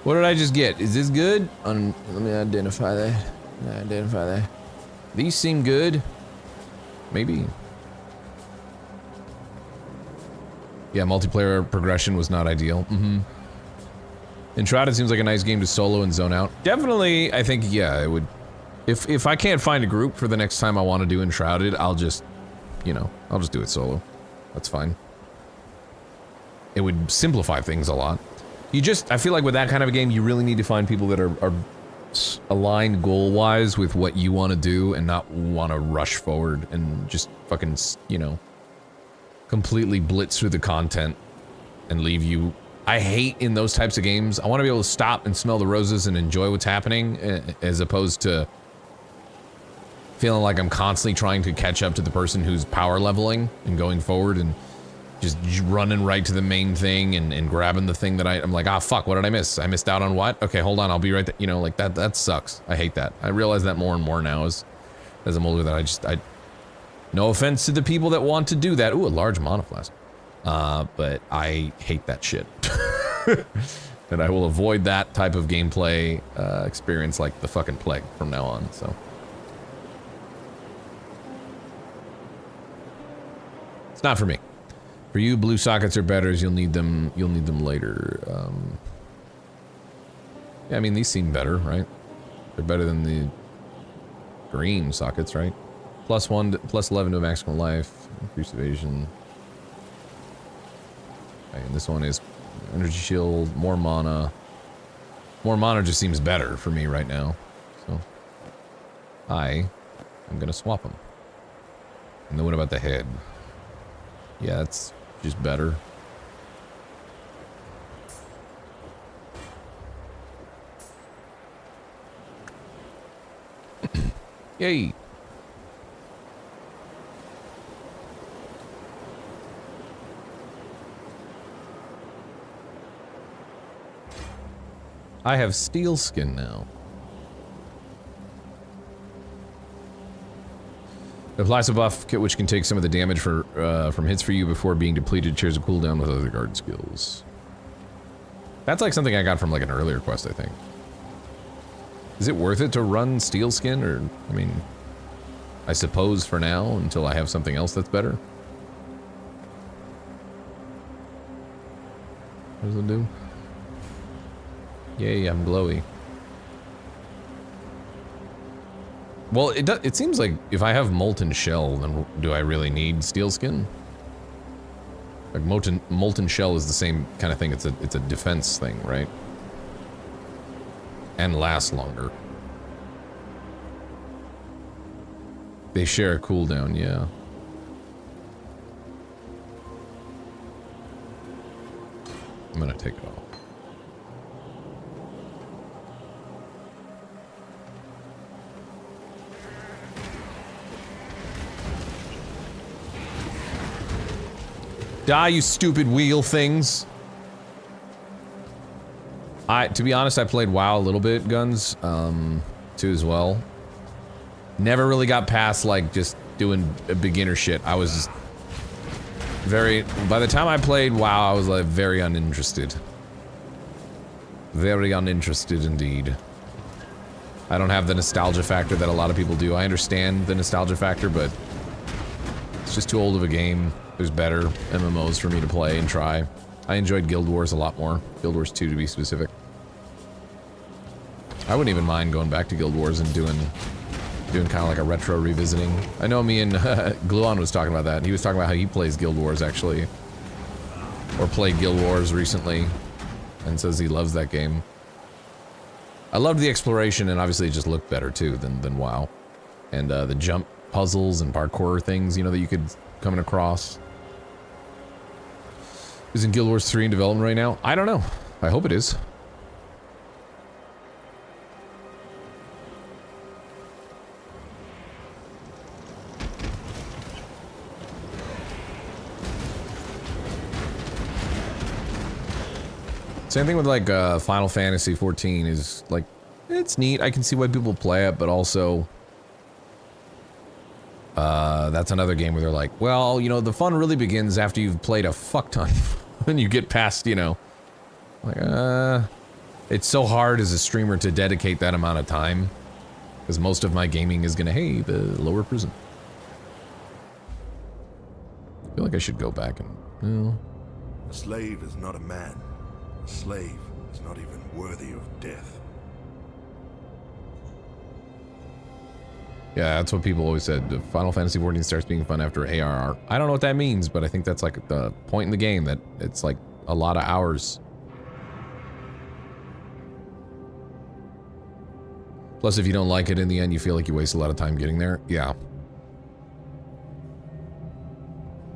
What did I just get? Is this good? Let me identify that. These seem good. Maybe. Yeah, multiplayer progression was not ideal. Enshrouded seems like a nice game to solo and zone out. Definitely, I think, yeah, it would. If I can't find a group for the next time I want to do Enshrouded, I'll just, you know, I'll just do it solo. That's fine. It would simplify things a lot. I feel like with that kind of a game, you really need to find people that are aligned goal-wise with what you want to do and not want to rush forward and just fucking, you know, completely blitz through the content and leave you. I hate in those types of games. I want to be able to stop and smell the roses and enjoy what's happening, as opposed to feeling like I'm constantly trying to catch up to the person who's power leveling and going forward and just running right to the main thing and grabbing the thing that I'm like, ah, fuck, what did I miss? I missed out on what? Okay, hold on, I'll be right there. You know, like that sucks. I hate that. I realize that more and more now as I'm older, that no offense to the people that want to do that. Ooh, a large monoflask. But I hate that shit. And I will avoid that type of gameplay experience like the fucking plague from now on, so. It's not for me. For you, blue sockets are better as you'll need them later. Yeah, I mean, these seem better, right? They're better than the green sockets, right? +1 to, +11 to maximum life, increased evasion. Okay, and this one is energy shield, more mana. More mana just seems better for me right now. So I'm gonna swap them. And then what about the head? Yeah, it's just better. Yay! I have steel skin now. It applies a buff kit which can take some of the damage from hits for you before being depleted. Shares a cooldown with other guard skills. That's like something I got from like an earlier quest, I think. Is it worth it to run steel skin, or I mean, I suppose for now until I have something else that's better. What does it do? Yay, I'm glowy. Well, it seems like if I have molten shell, then do I really need steel skin? Like molten shell is the same kind of thing. It's a defense thing, right? And lasts longer. They share a cooldown, yeah. I'm gonna take it off. Die, you stupid wheel things. To be honest, I played WoW a little bit, Guns, too as well. Never really got past, like, just doing beginner shit. I was just by the time I played WoW, I was, like, very uninterested. Very uninterested indeed. I don't have the nostalgia factor that a lot of people do. I understand the nostalgia factor, but it's just too old of a game. There's better MMOs for me to play and try. I enjoyed Guild Wars a lot more. Guild Wars 2 to be specific. I wouldn't even mind going back to Guild Wars and doing kind of like a retro revisiting. I know me and Gluon was talking about that. He was talking about how he plays Guild Wars actually. Or played Guild Wars recently. And says he loves that game. I loved the exploration, and obviously it just looked better too than WoW. And the jump puzzles and parkour things, you know, that you could coming across. Isn't Guild Wars 3 in development right now? I don't know. I hope it is. Same thing with like Final Fantasy 14 is like, it's neat. I can see why people play it, but also that's another game where they're like, well, you know, the fun really begins after you've played a fuck ton. When you get past, you know, like, it's so hard as a streamer to dedicate that amount of time. Because most of my gaming is gonna, hey, the lower prison. I feel like I should go back and, well. A slave is not a man. A slave is not even worthy of death. Yeah, that's what people always said. Final Fantasy 14 starts being fun after ARR. I don't know what that means, but I think that's like the point in the game, that it's like a lot of hours. Plus, if you don't like it in the end, you feel like you waste a lot of time getting there. Yeah.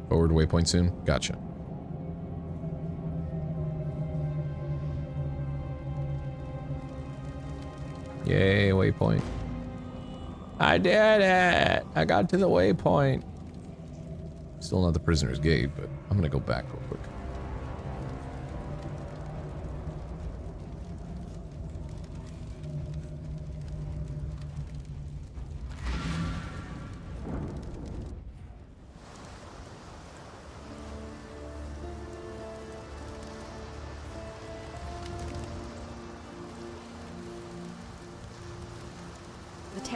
Forward waypoint soon? Gotcha. Yay, waypoint. I did it! I got to the waypoint. Still not the prisoner's gate, but I'm gonna go back real quick.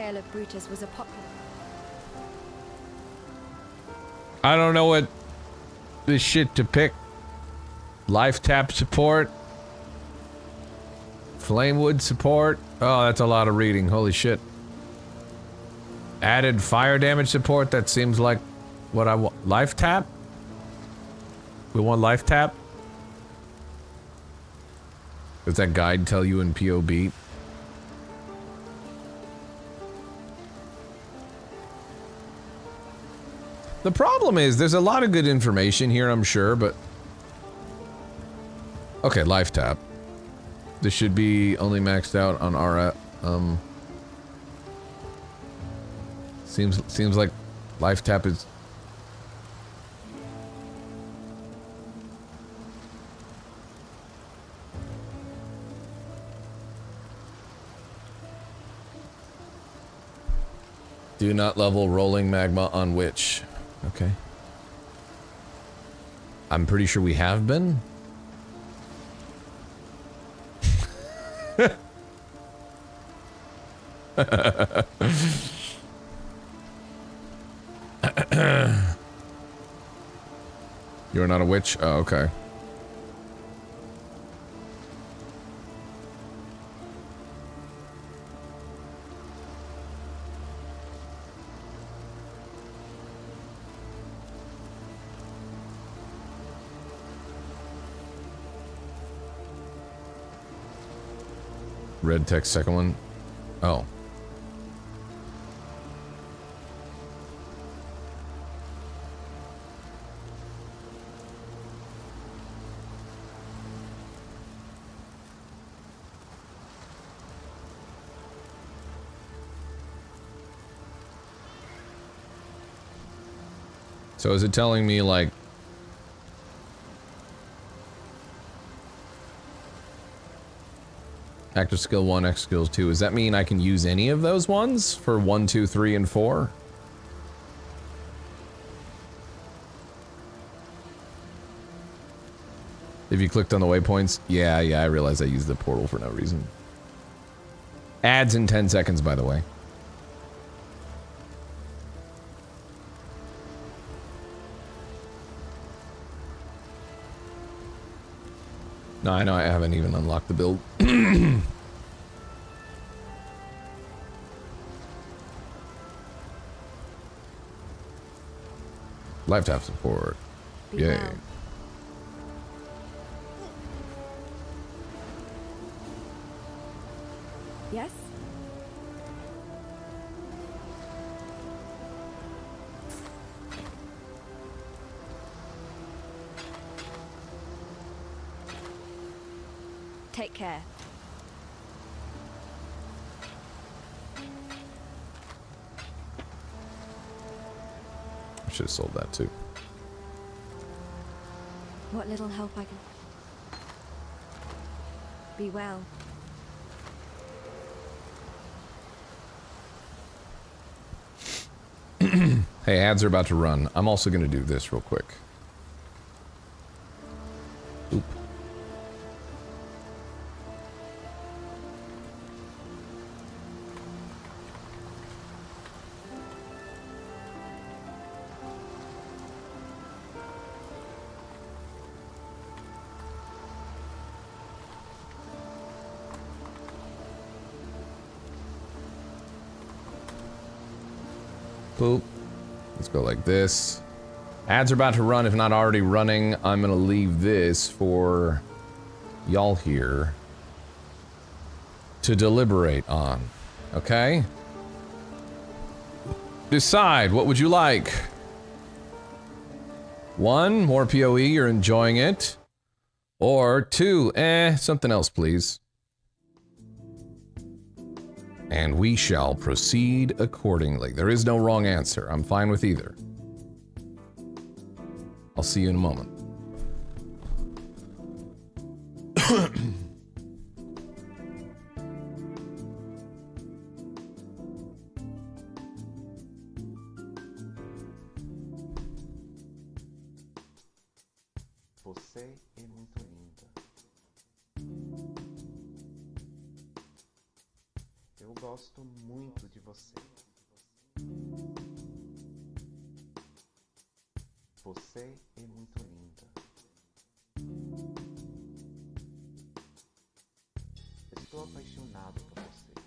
portrayal of Brutus was a popular... I don't know what this shit to pick. Life tap support. Flamewood support. Oh, that's a lot of reading. Holy shit. Added fire damage support. That seems like what I want. Life tap? We want life tap? Does that guide tell you in POB? The problem is, there's a lot of good information here, I'm sure, but... Okay, life tap. This should be only maxed out on our, Seems like life tap is... Do not level rolling magma on witch. Okay. I'm pretty sure we have been. You're not a witch? Oh, okay. Red text, second one. Oh. So is it telling me, like... Active skill 1, X skills 2. Does that mean I can use any of those ones for 1, 2, 3, and 4? If you clicked on the waypoints? Yeah, I realize I used the portal for no reason. Ads in 10 seconds, by the way. No, I know I haven't even unlocked the build. Life tap support. Yay. Well. Yes? Take care. I should have sold that too. What little help I can... Be well. Hey, ads are about to run. I'm also going to do this real quick. Oop. Boop. Let's go like this. Ads are about to run, if not already running. I'm gonna leave this for y'all here to deliberate on. Okay? Decide, what would you like? 1, more PoE, you're enjoying it. Or 2, something else please. And we shall proceed accordingly. There is no wrong answer. I'm fine with either. I'll see you in a moment. Você é muito linda. Eu gosto muito de você. Você é muito linda. Estou apaixonado por você.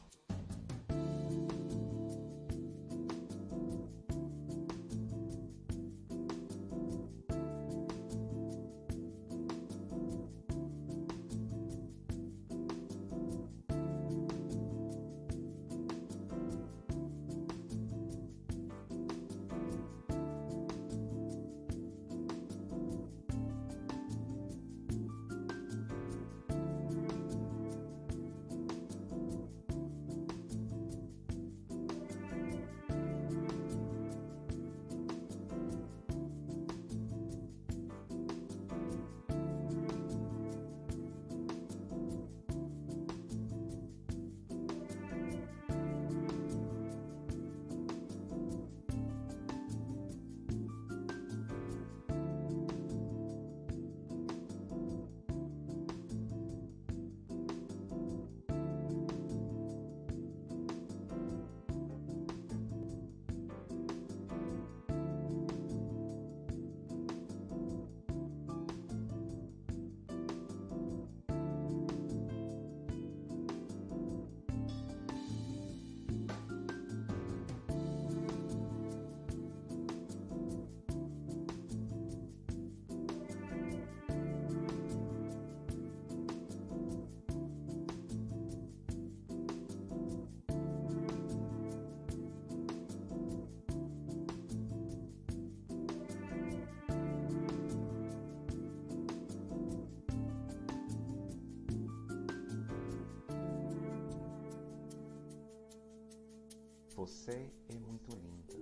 Você é muito linda.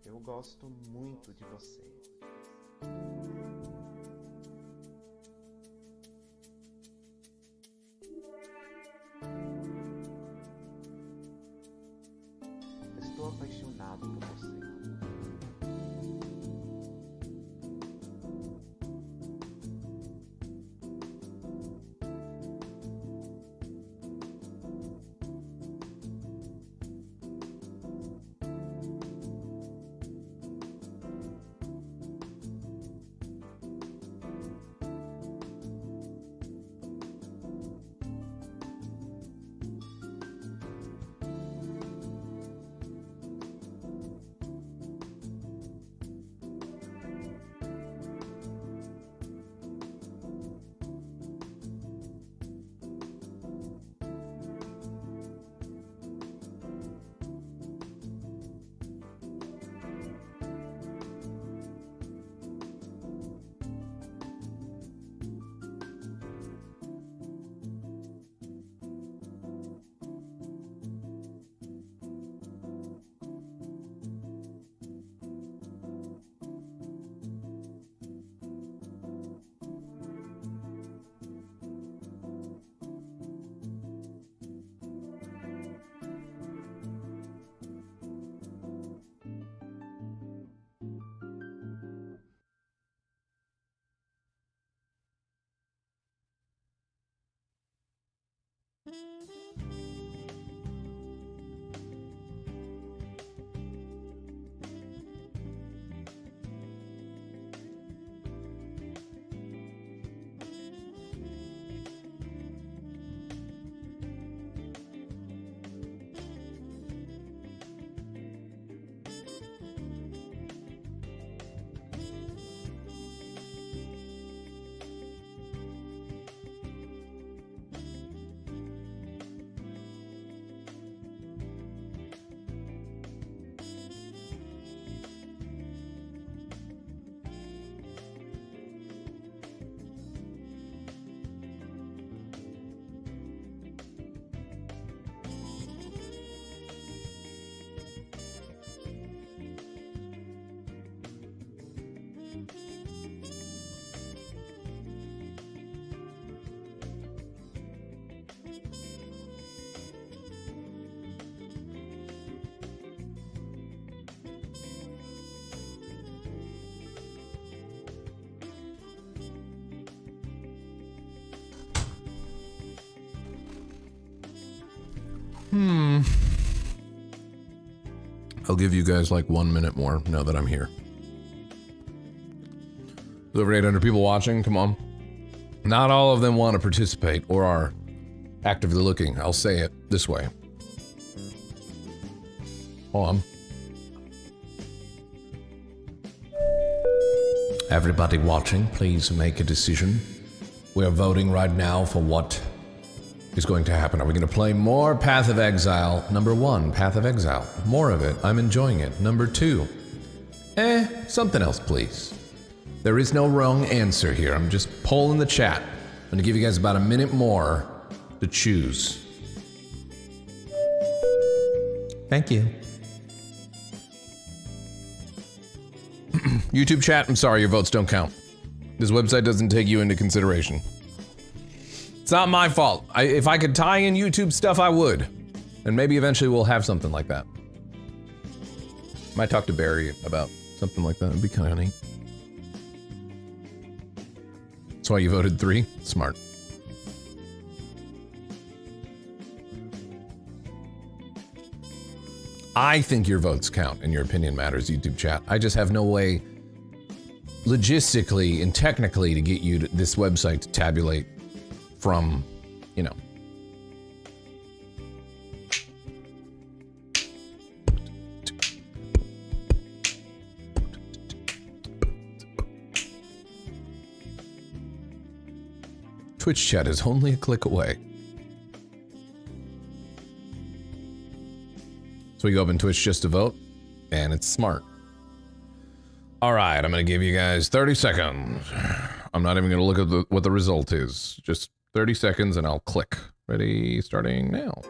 Eu gosto muito de você. Estou apaixonado por você. I'll give you guys like 1 minute more now that I'm here. There's over 800 people watching, come on. Not all of them want to participate or are actively looking. I'll say it this way. Hold on. Everybody watching, please make a decision. We are voting right now for what is going to happen. Are we going to play more Path of Exile? Number 1, Path of Exile. More of it. I'm enjoying it. Number 2, something else, please. There is no wrong answer here. I'm just polling the chat. I'm going to give you guys about a minute more to choose. Thank you. YouTube chat, I'm sorry, your votes don't count. This website doesn't take you into consideration. It's not my fault. If I could tie in YouTube stuff, I would. And maybe eventually we'll have something like that. Might talk to Barry about something like that. It'd be kind of neat. That's why you voted 3? Smart. I think your votes count and your opinion matters, YouTube chat. I just have no way logistically and technically to get you to this website to tabulate from, you know. Twitch chat is only a click away. So we go up in Twitch just to vote, and it's smart. All right, I'm gonna give you guys 30 seconds. I'm not even gonna look at what the result is. Just 30 seconds and I'll click. Ready, starting now.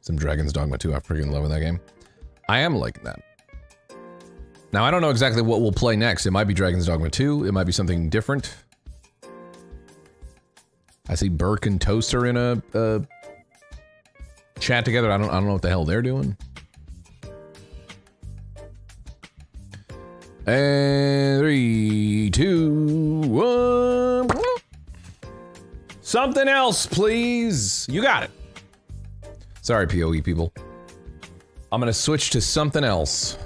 Some Dragon's Dogma 2, I'm freaking loving that game. I am liking that. Now, I don't know exactly what we'll play next. It might be Dragon's Dogma 2, it might be something different. I see Burke and Toaster in a chat together. I don't know what the hell they're doing. And 3, 2, 1. Something else, please. You got it. Sorry, PoE people. I'm gonna switch to something else.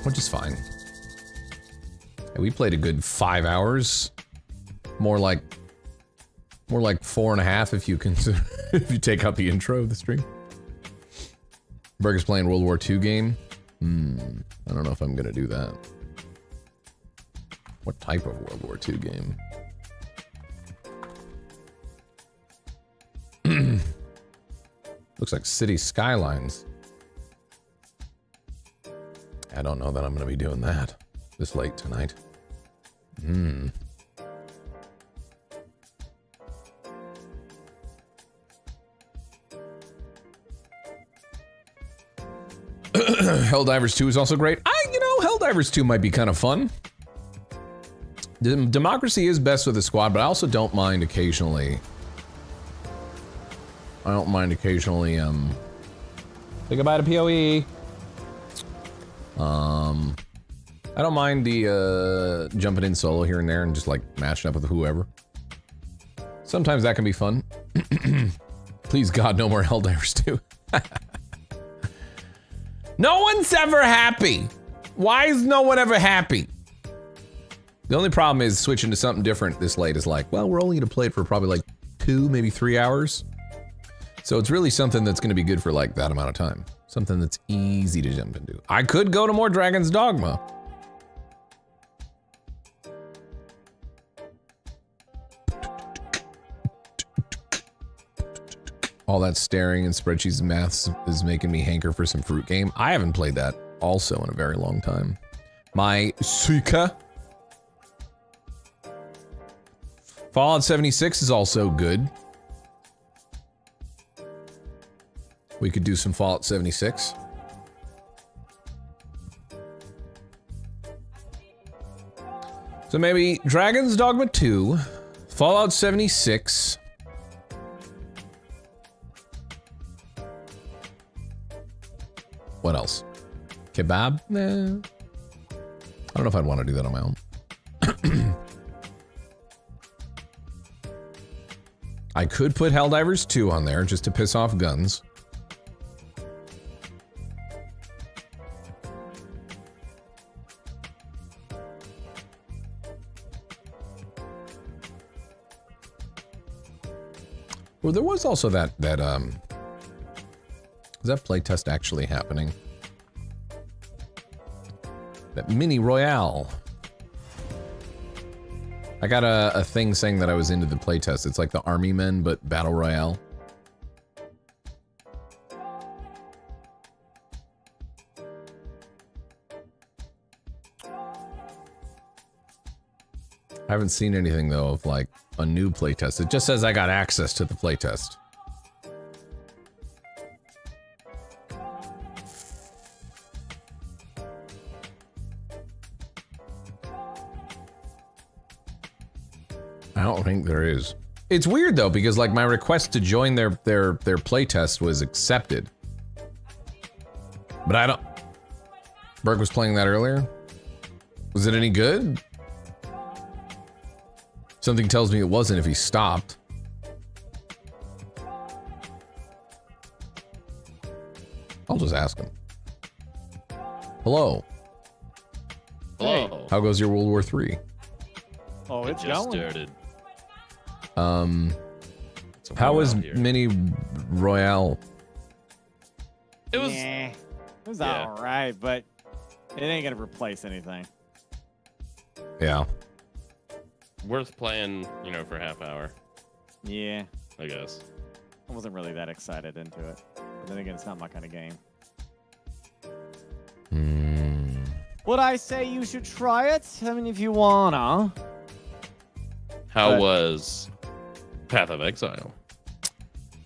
Which is fine. And we played a good 5 hours. More like 4.5 if you consider if you take out the intro of the stream. Berg is playing World War II game. I don't know if I'm gonna do that. What type of World War II game? Looks like City Skylines. I don't know that I'm gonna be doing that this late tonight. Helldivers 2 is also great. You know, Helldivers 2 might be kind of fun. Democracy is best with a squad, but I also don't mind occasionally. Say goodbye to PoE. I don't mind the jumping in solo here and there and just like matching up with whoever. Sometimes that can be fun. Please God, no more Helldivers 2. No one's ever happy. Why is no one ever happy? The only problem is switching to something different this late is like, well, we're only gonna play it for probably like 2, maybe 3 hours. So it's really something that's gonna be good for like that amount of time. Something that's easy to jump into. I could go to more Dragon's Dogma. All that staring and spreadsheets and maths is making me hanker for some fruit game. I haven't played that also in a very long time. My Suika. Fallout 76 is also good. We could do some Fallout 76. So maybe Dragon's Dogma 2, Fallout 76. What else? Kebab? Nah. I don't know if I'd want to do that on my own. I could put Helldivers 2 on there just to piss off guns. Well, there was also that is that playtest actually happening? That mini royale. I got a thing saying that I was into the playtest. It's like the Army Men, but battle royale. I haven't seen anything though of like a new playtest. It just says I got access to the playtest. I don't think there is. It's weird though, because like my request to join their playtest was accepted. But I don't... Burke was playing that earlier? Was it any good? Something tells me it wasn't if he stopped. I'll just ask him. Hello. Hello. How goes your World War III? Oh, it's just started. How was Mini Royale? It was... It was alright, but it ain't gonna replace anything. Yeah. Worth playing, you know, for a half hour. Yeah. I guess. I wasn't really that excited into it. But then again, it's not my kind of game. Would I say you should try it? I mean, if you wanna. How was Path of Exile?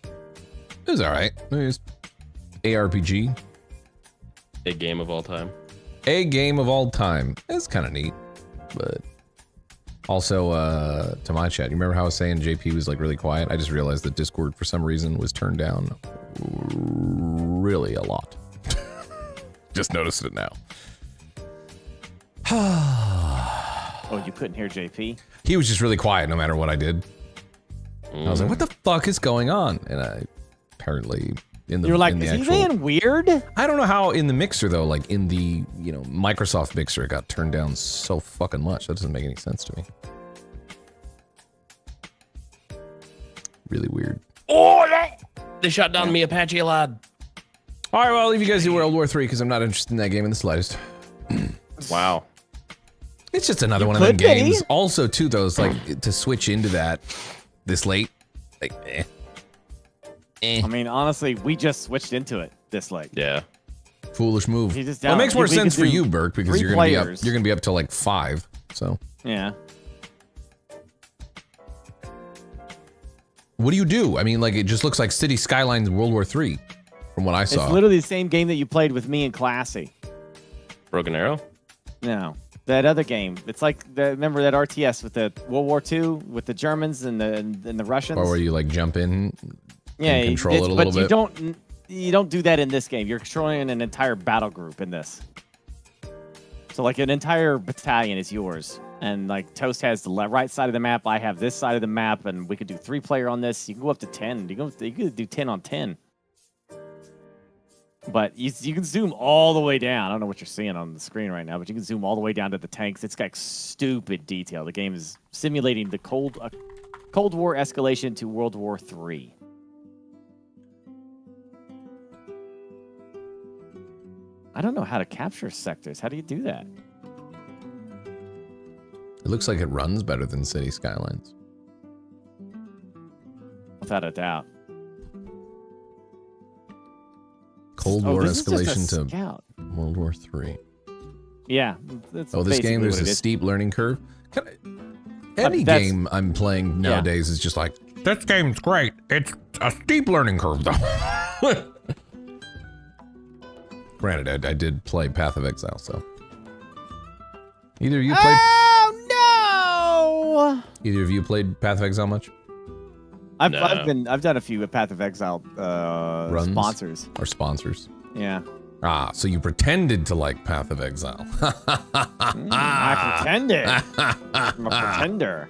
It was alright. It was ARPG. A game of all time. A game of all time. It's kind of neat, but also to my chat. You remember how I was saying JP was like really quiet? I just realized that Discord for some reason was turned down really a lot. Just noticed it now. Oh, you couldn't hear JP? He was just really quiet no matter what I did. I was like, what the fuck is going on? And I apparently in the You're like, in the is actual, he being weird? I don't know how in the mixer though, like in the, you know, Microsoft mixer, it got turned down so fucking much. That doesn't make any sense to me. Really weird. Oh, they shot down me Apache lad. All right, well, I'll leave you guys to World War III because I'm not interested in that game in the slightest. Wow. It's just another one of them games. Also, too, though, it's like to switch into that this late. Like, I mean, honestly, we just switched into it this late. Yeah. Foolish move. You just Well, it makes more we sense could for do you, Burke, because 3 you're gonna players. be up till like 5. So. Yeah. What do you do? I mean, like it just looks like City Skylines World War III, from what I saw. It's literally the same game that you played with me and Classy. Broken Arrow? No, that other game. It's like remember that RTS with the World War II with the Germans and the Russians. Or where you like jump in, yeah, and control it a little bit. But you don't do that in this game. You're controlling an entire battle group in this. So like an entire battalion is yours, and like Toast has the right side of the map. I have this side of the map, and we could do 3-player on this. You can go up to 10. You could do 10 on 10. But you can zoom all the way down. I don't know what you're seeing on the screen right now, but you can zoom all the way down to the tanks. It's got stupid detail. The game is simulating the Cold War escalation to World War III. I don't know how to capture sectors. How do you do that? It looks like it runs better than City Skylines. Without a doubt. Cold War this is just a escalation to scout. World War III. Yeah. That's This game, there's a steep learning curve. Any game I'm playing nowadays is just like, this game's great. It's a steep learning curve, though. Granted, I did play Path of Exile, so. Either of you played... Oh, no! Either of you played Path of Exile much? I've done a few Path of Exile Runs? sponsors. Or sponsors. Yeah. Ah, so you pretended to like Path of Exile. I pretended. I'm a pretender.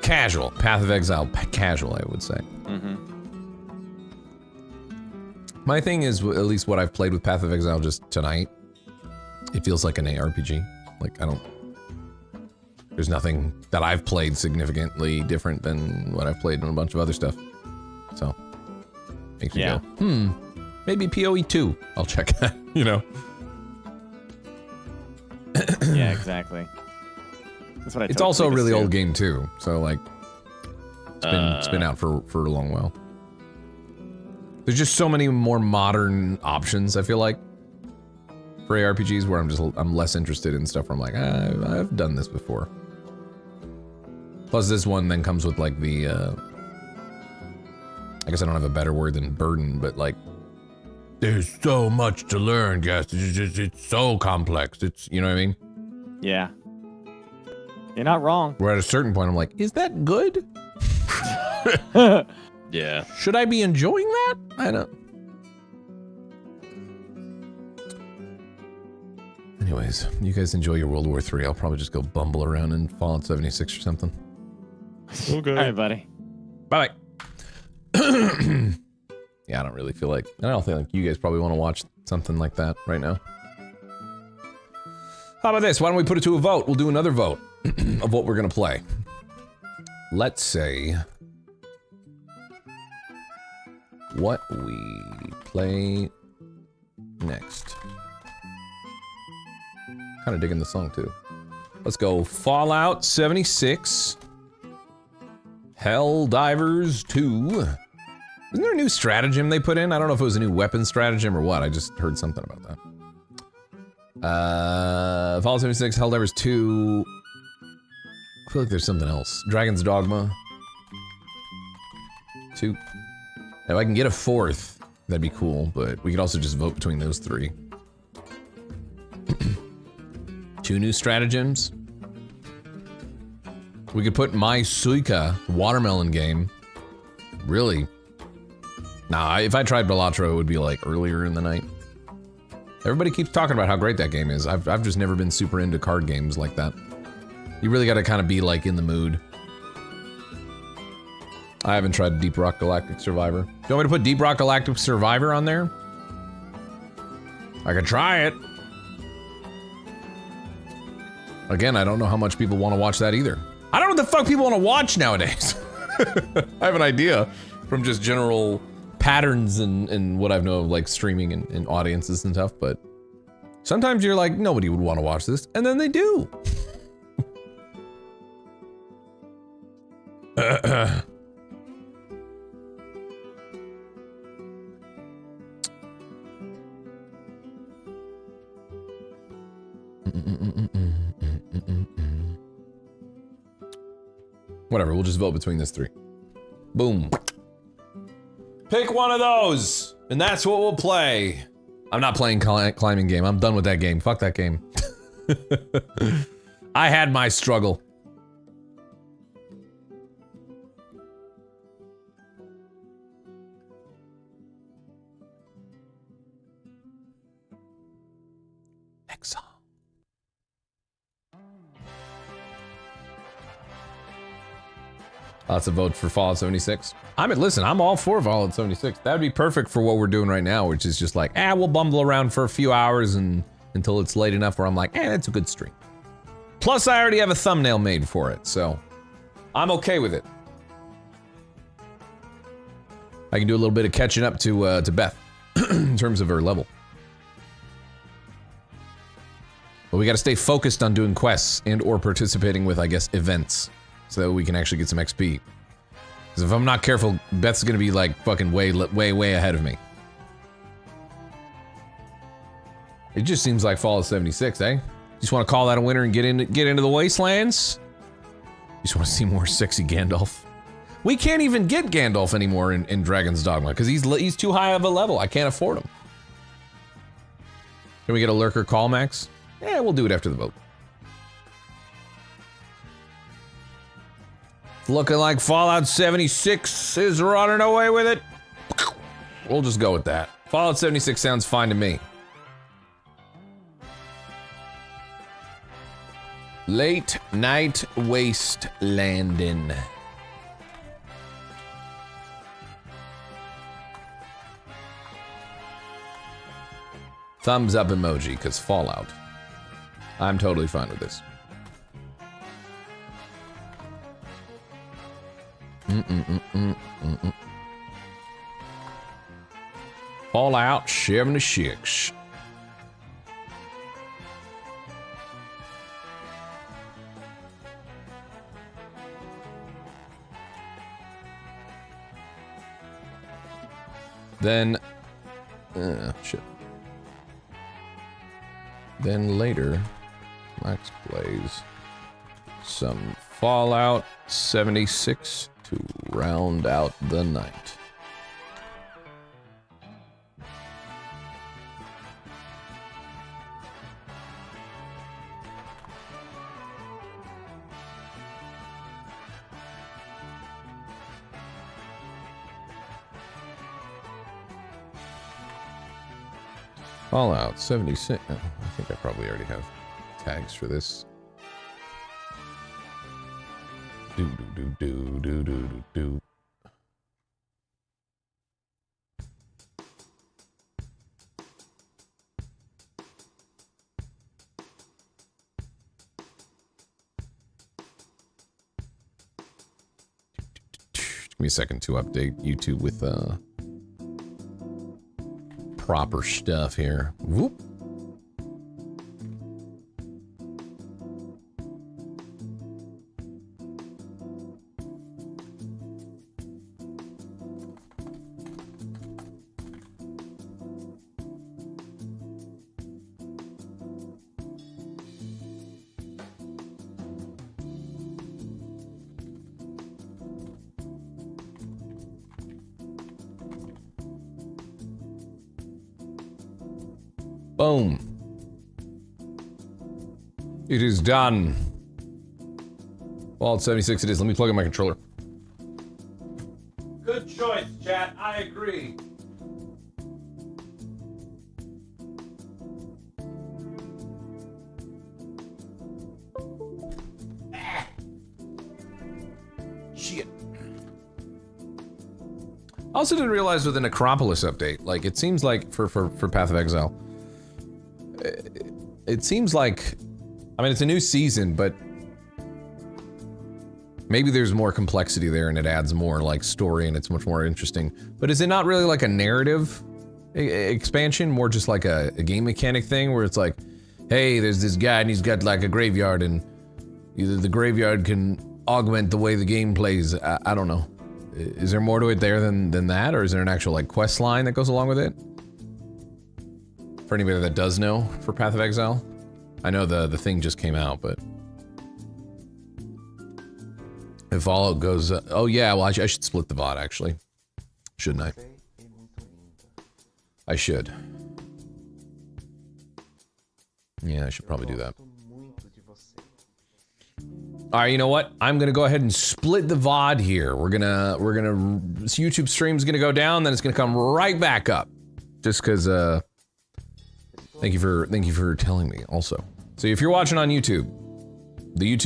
casual. Path of Exile, casual, I would say. My thing is, at least what I've played with Path of Exile just tonight, it feels like an ARPG. Like, there's nothing that I've played significantly different than what I've played in a bunch of other stuff. So, makes me go, maybe PoE 2. I'll check that, you know? Yeah, exactly. That's what I It's also a really old game too, so like, it's been out for a long while. There's just so many more modern options, I feel like, for ARPGs where I'm less interested in stuff where I'm like, I've done this before. Plus this one then comes with like the, I guess I don't have a better word than burden, but like, there's so much to learn, guys. It's so complex. It's, you know what I mean? Yeah. You're not wrong. Where at a certain point I'm like, is that good? Yeah. Should I be enjoying that? I don't. Anyways, you guys enjoy your World War III. I'll probably just go bumble around in Fallout 76 or something. Okay. All right, buddy. Bye. Yeah, I don't really feel like. I don't think like you guys probably want to watch something like that right now. How about this? Why don't we put it to a vote? We'll do another vote of what we're gonna play. Let's say what we play next. Kind of digging the song too. Let's go Fallout 76, Helldivers 2. Isn't there a new stratagem they put in? I don't know if it was a new weapon stratagem or what. I just heard something about that. Fallout 76, Helldivers 2. I feel like there's something else. Dragon's Dogma 2. If I can get a fourth, that'd be cool, but we could also just vote between those three. 2 new stratagems. We could put My Suica watermelon game. Really? Nah, if I tried Balatro, it would be like earlier in the night. Everybody keeps talking about how great that game is. I've just never been super into card games like that. You really gotta kind of be like in the mood. I haven't tried Deep Rock Galactic Survivor. Do you want me to put Deep Rock Galactic Survivor on there? I could try it. Again, I don't know how much people want to watch that either. I don't know what the fuck people want to watch nowadays. I have an idea from just general patterns and what I've known of like streaming and audiences and stuff, but sometimes you're like, nobody would want to watch this, and then they do. Whatever, we'll just vote between these three. Boom. Pick one of those, and that's what we'll play. I'm not playing climbing game. I'm done with that game. Fuck that game. I had my struggle. Exile. Lots of votes for Fallout 76. Listen, I'm all for Fallout 76. That'd be perfect for what we're doing right now, which is just like, we'll bumble around for a few hours and until it's late enough where I'm like, that's a good stream. Plus, I already have a thumbnail made for it, so I'm okay with it. I can do a little bit of catching up to Beth in terms of her level. But we gotta stay focused on doing quests and or participating with, I guess, events. So that we can actually get some XP. Because if I'm not careful, Beth's gonna be like fucking way ahead of me. It just seems like Fallout 76, eh? Just want to call that a winner and get into the wastelands? Just want to see more sexy Gandalf. We can't even get Gandalf anymore in Dragon's Dogma because he's too high of a level. I can't afford him. Can we get a lurker call, Max? Yeah, we'll do it after the vote. Looking like Fallout 76 is running away with it. We'll just go with that. Fallout 76 sounds fine to me. Late night wastelanding. thumbs up emoji, because Fallout. I'm totally fine with this. Fallout 76. Then, shit. Then later, Max plays some Fallout 76 to round out the night. Fallout 76. Oh, I think I probably already have tags for this. Do do do do do do do. Give me a second to update YouTube with proper stuff here. Whoop. Boom. It is done. Fallout 76 it is. Let me plug in my controller. Good choice, chat. I agree. Shit. I also didn't realize with the Necropolis update, like, it seems like for Path of Exile, it seems like, I mean, it's a new season, but maybe there's more complexity there and it adds more, like, story and it's much more interesting. But is it not really like a narrative expansion, more just like a game mechanic thing where it's like, hey, there's this guy and he's got like a graveyard and either the graveyard can augment the way the game plays. I don't know. Is there more to it there than that, or is there an actual like quest line that goes along with it? For anybody that does know for Path of Exile, I know the thing just came out, but if Fallout goes, oh yeah, well I should split the VOD actually, shouldn't I? I should. Yeah, I should probably do that. All right, you know what? I'm gonna go ahead and split the VOD here. This YouTube stream's gonna go down, then it's gonna come right back up, just because. Thank you for telling me also. So if you're watching on YouTube, the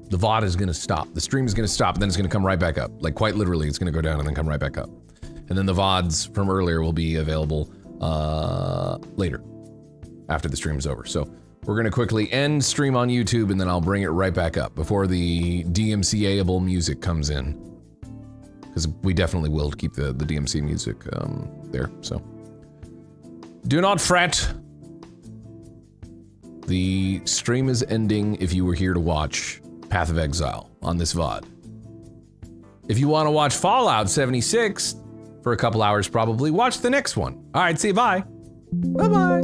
VOD is gonna stop. The stream is gonna stop, and then it's gonna come right back up. Like quite literally, it's gonna go down and then come right back up. And then the VODs from earlier will be available later, after the stream is over. So we're gonna quickly end stream on YouTube, and then I'll bring it right back up before the DMCA-able music comes in. Because we definitely will keep the DMC music there, so. Do not fret. The stream is ending if you were here to watch Path of Exile on this VOD. If you want to watch Fallout 76 for a couple hours probably, watch the next one. All right, see you, bye. Bye-bye.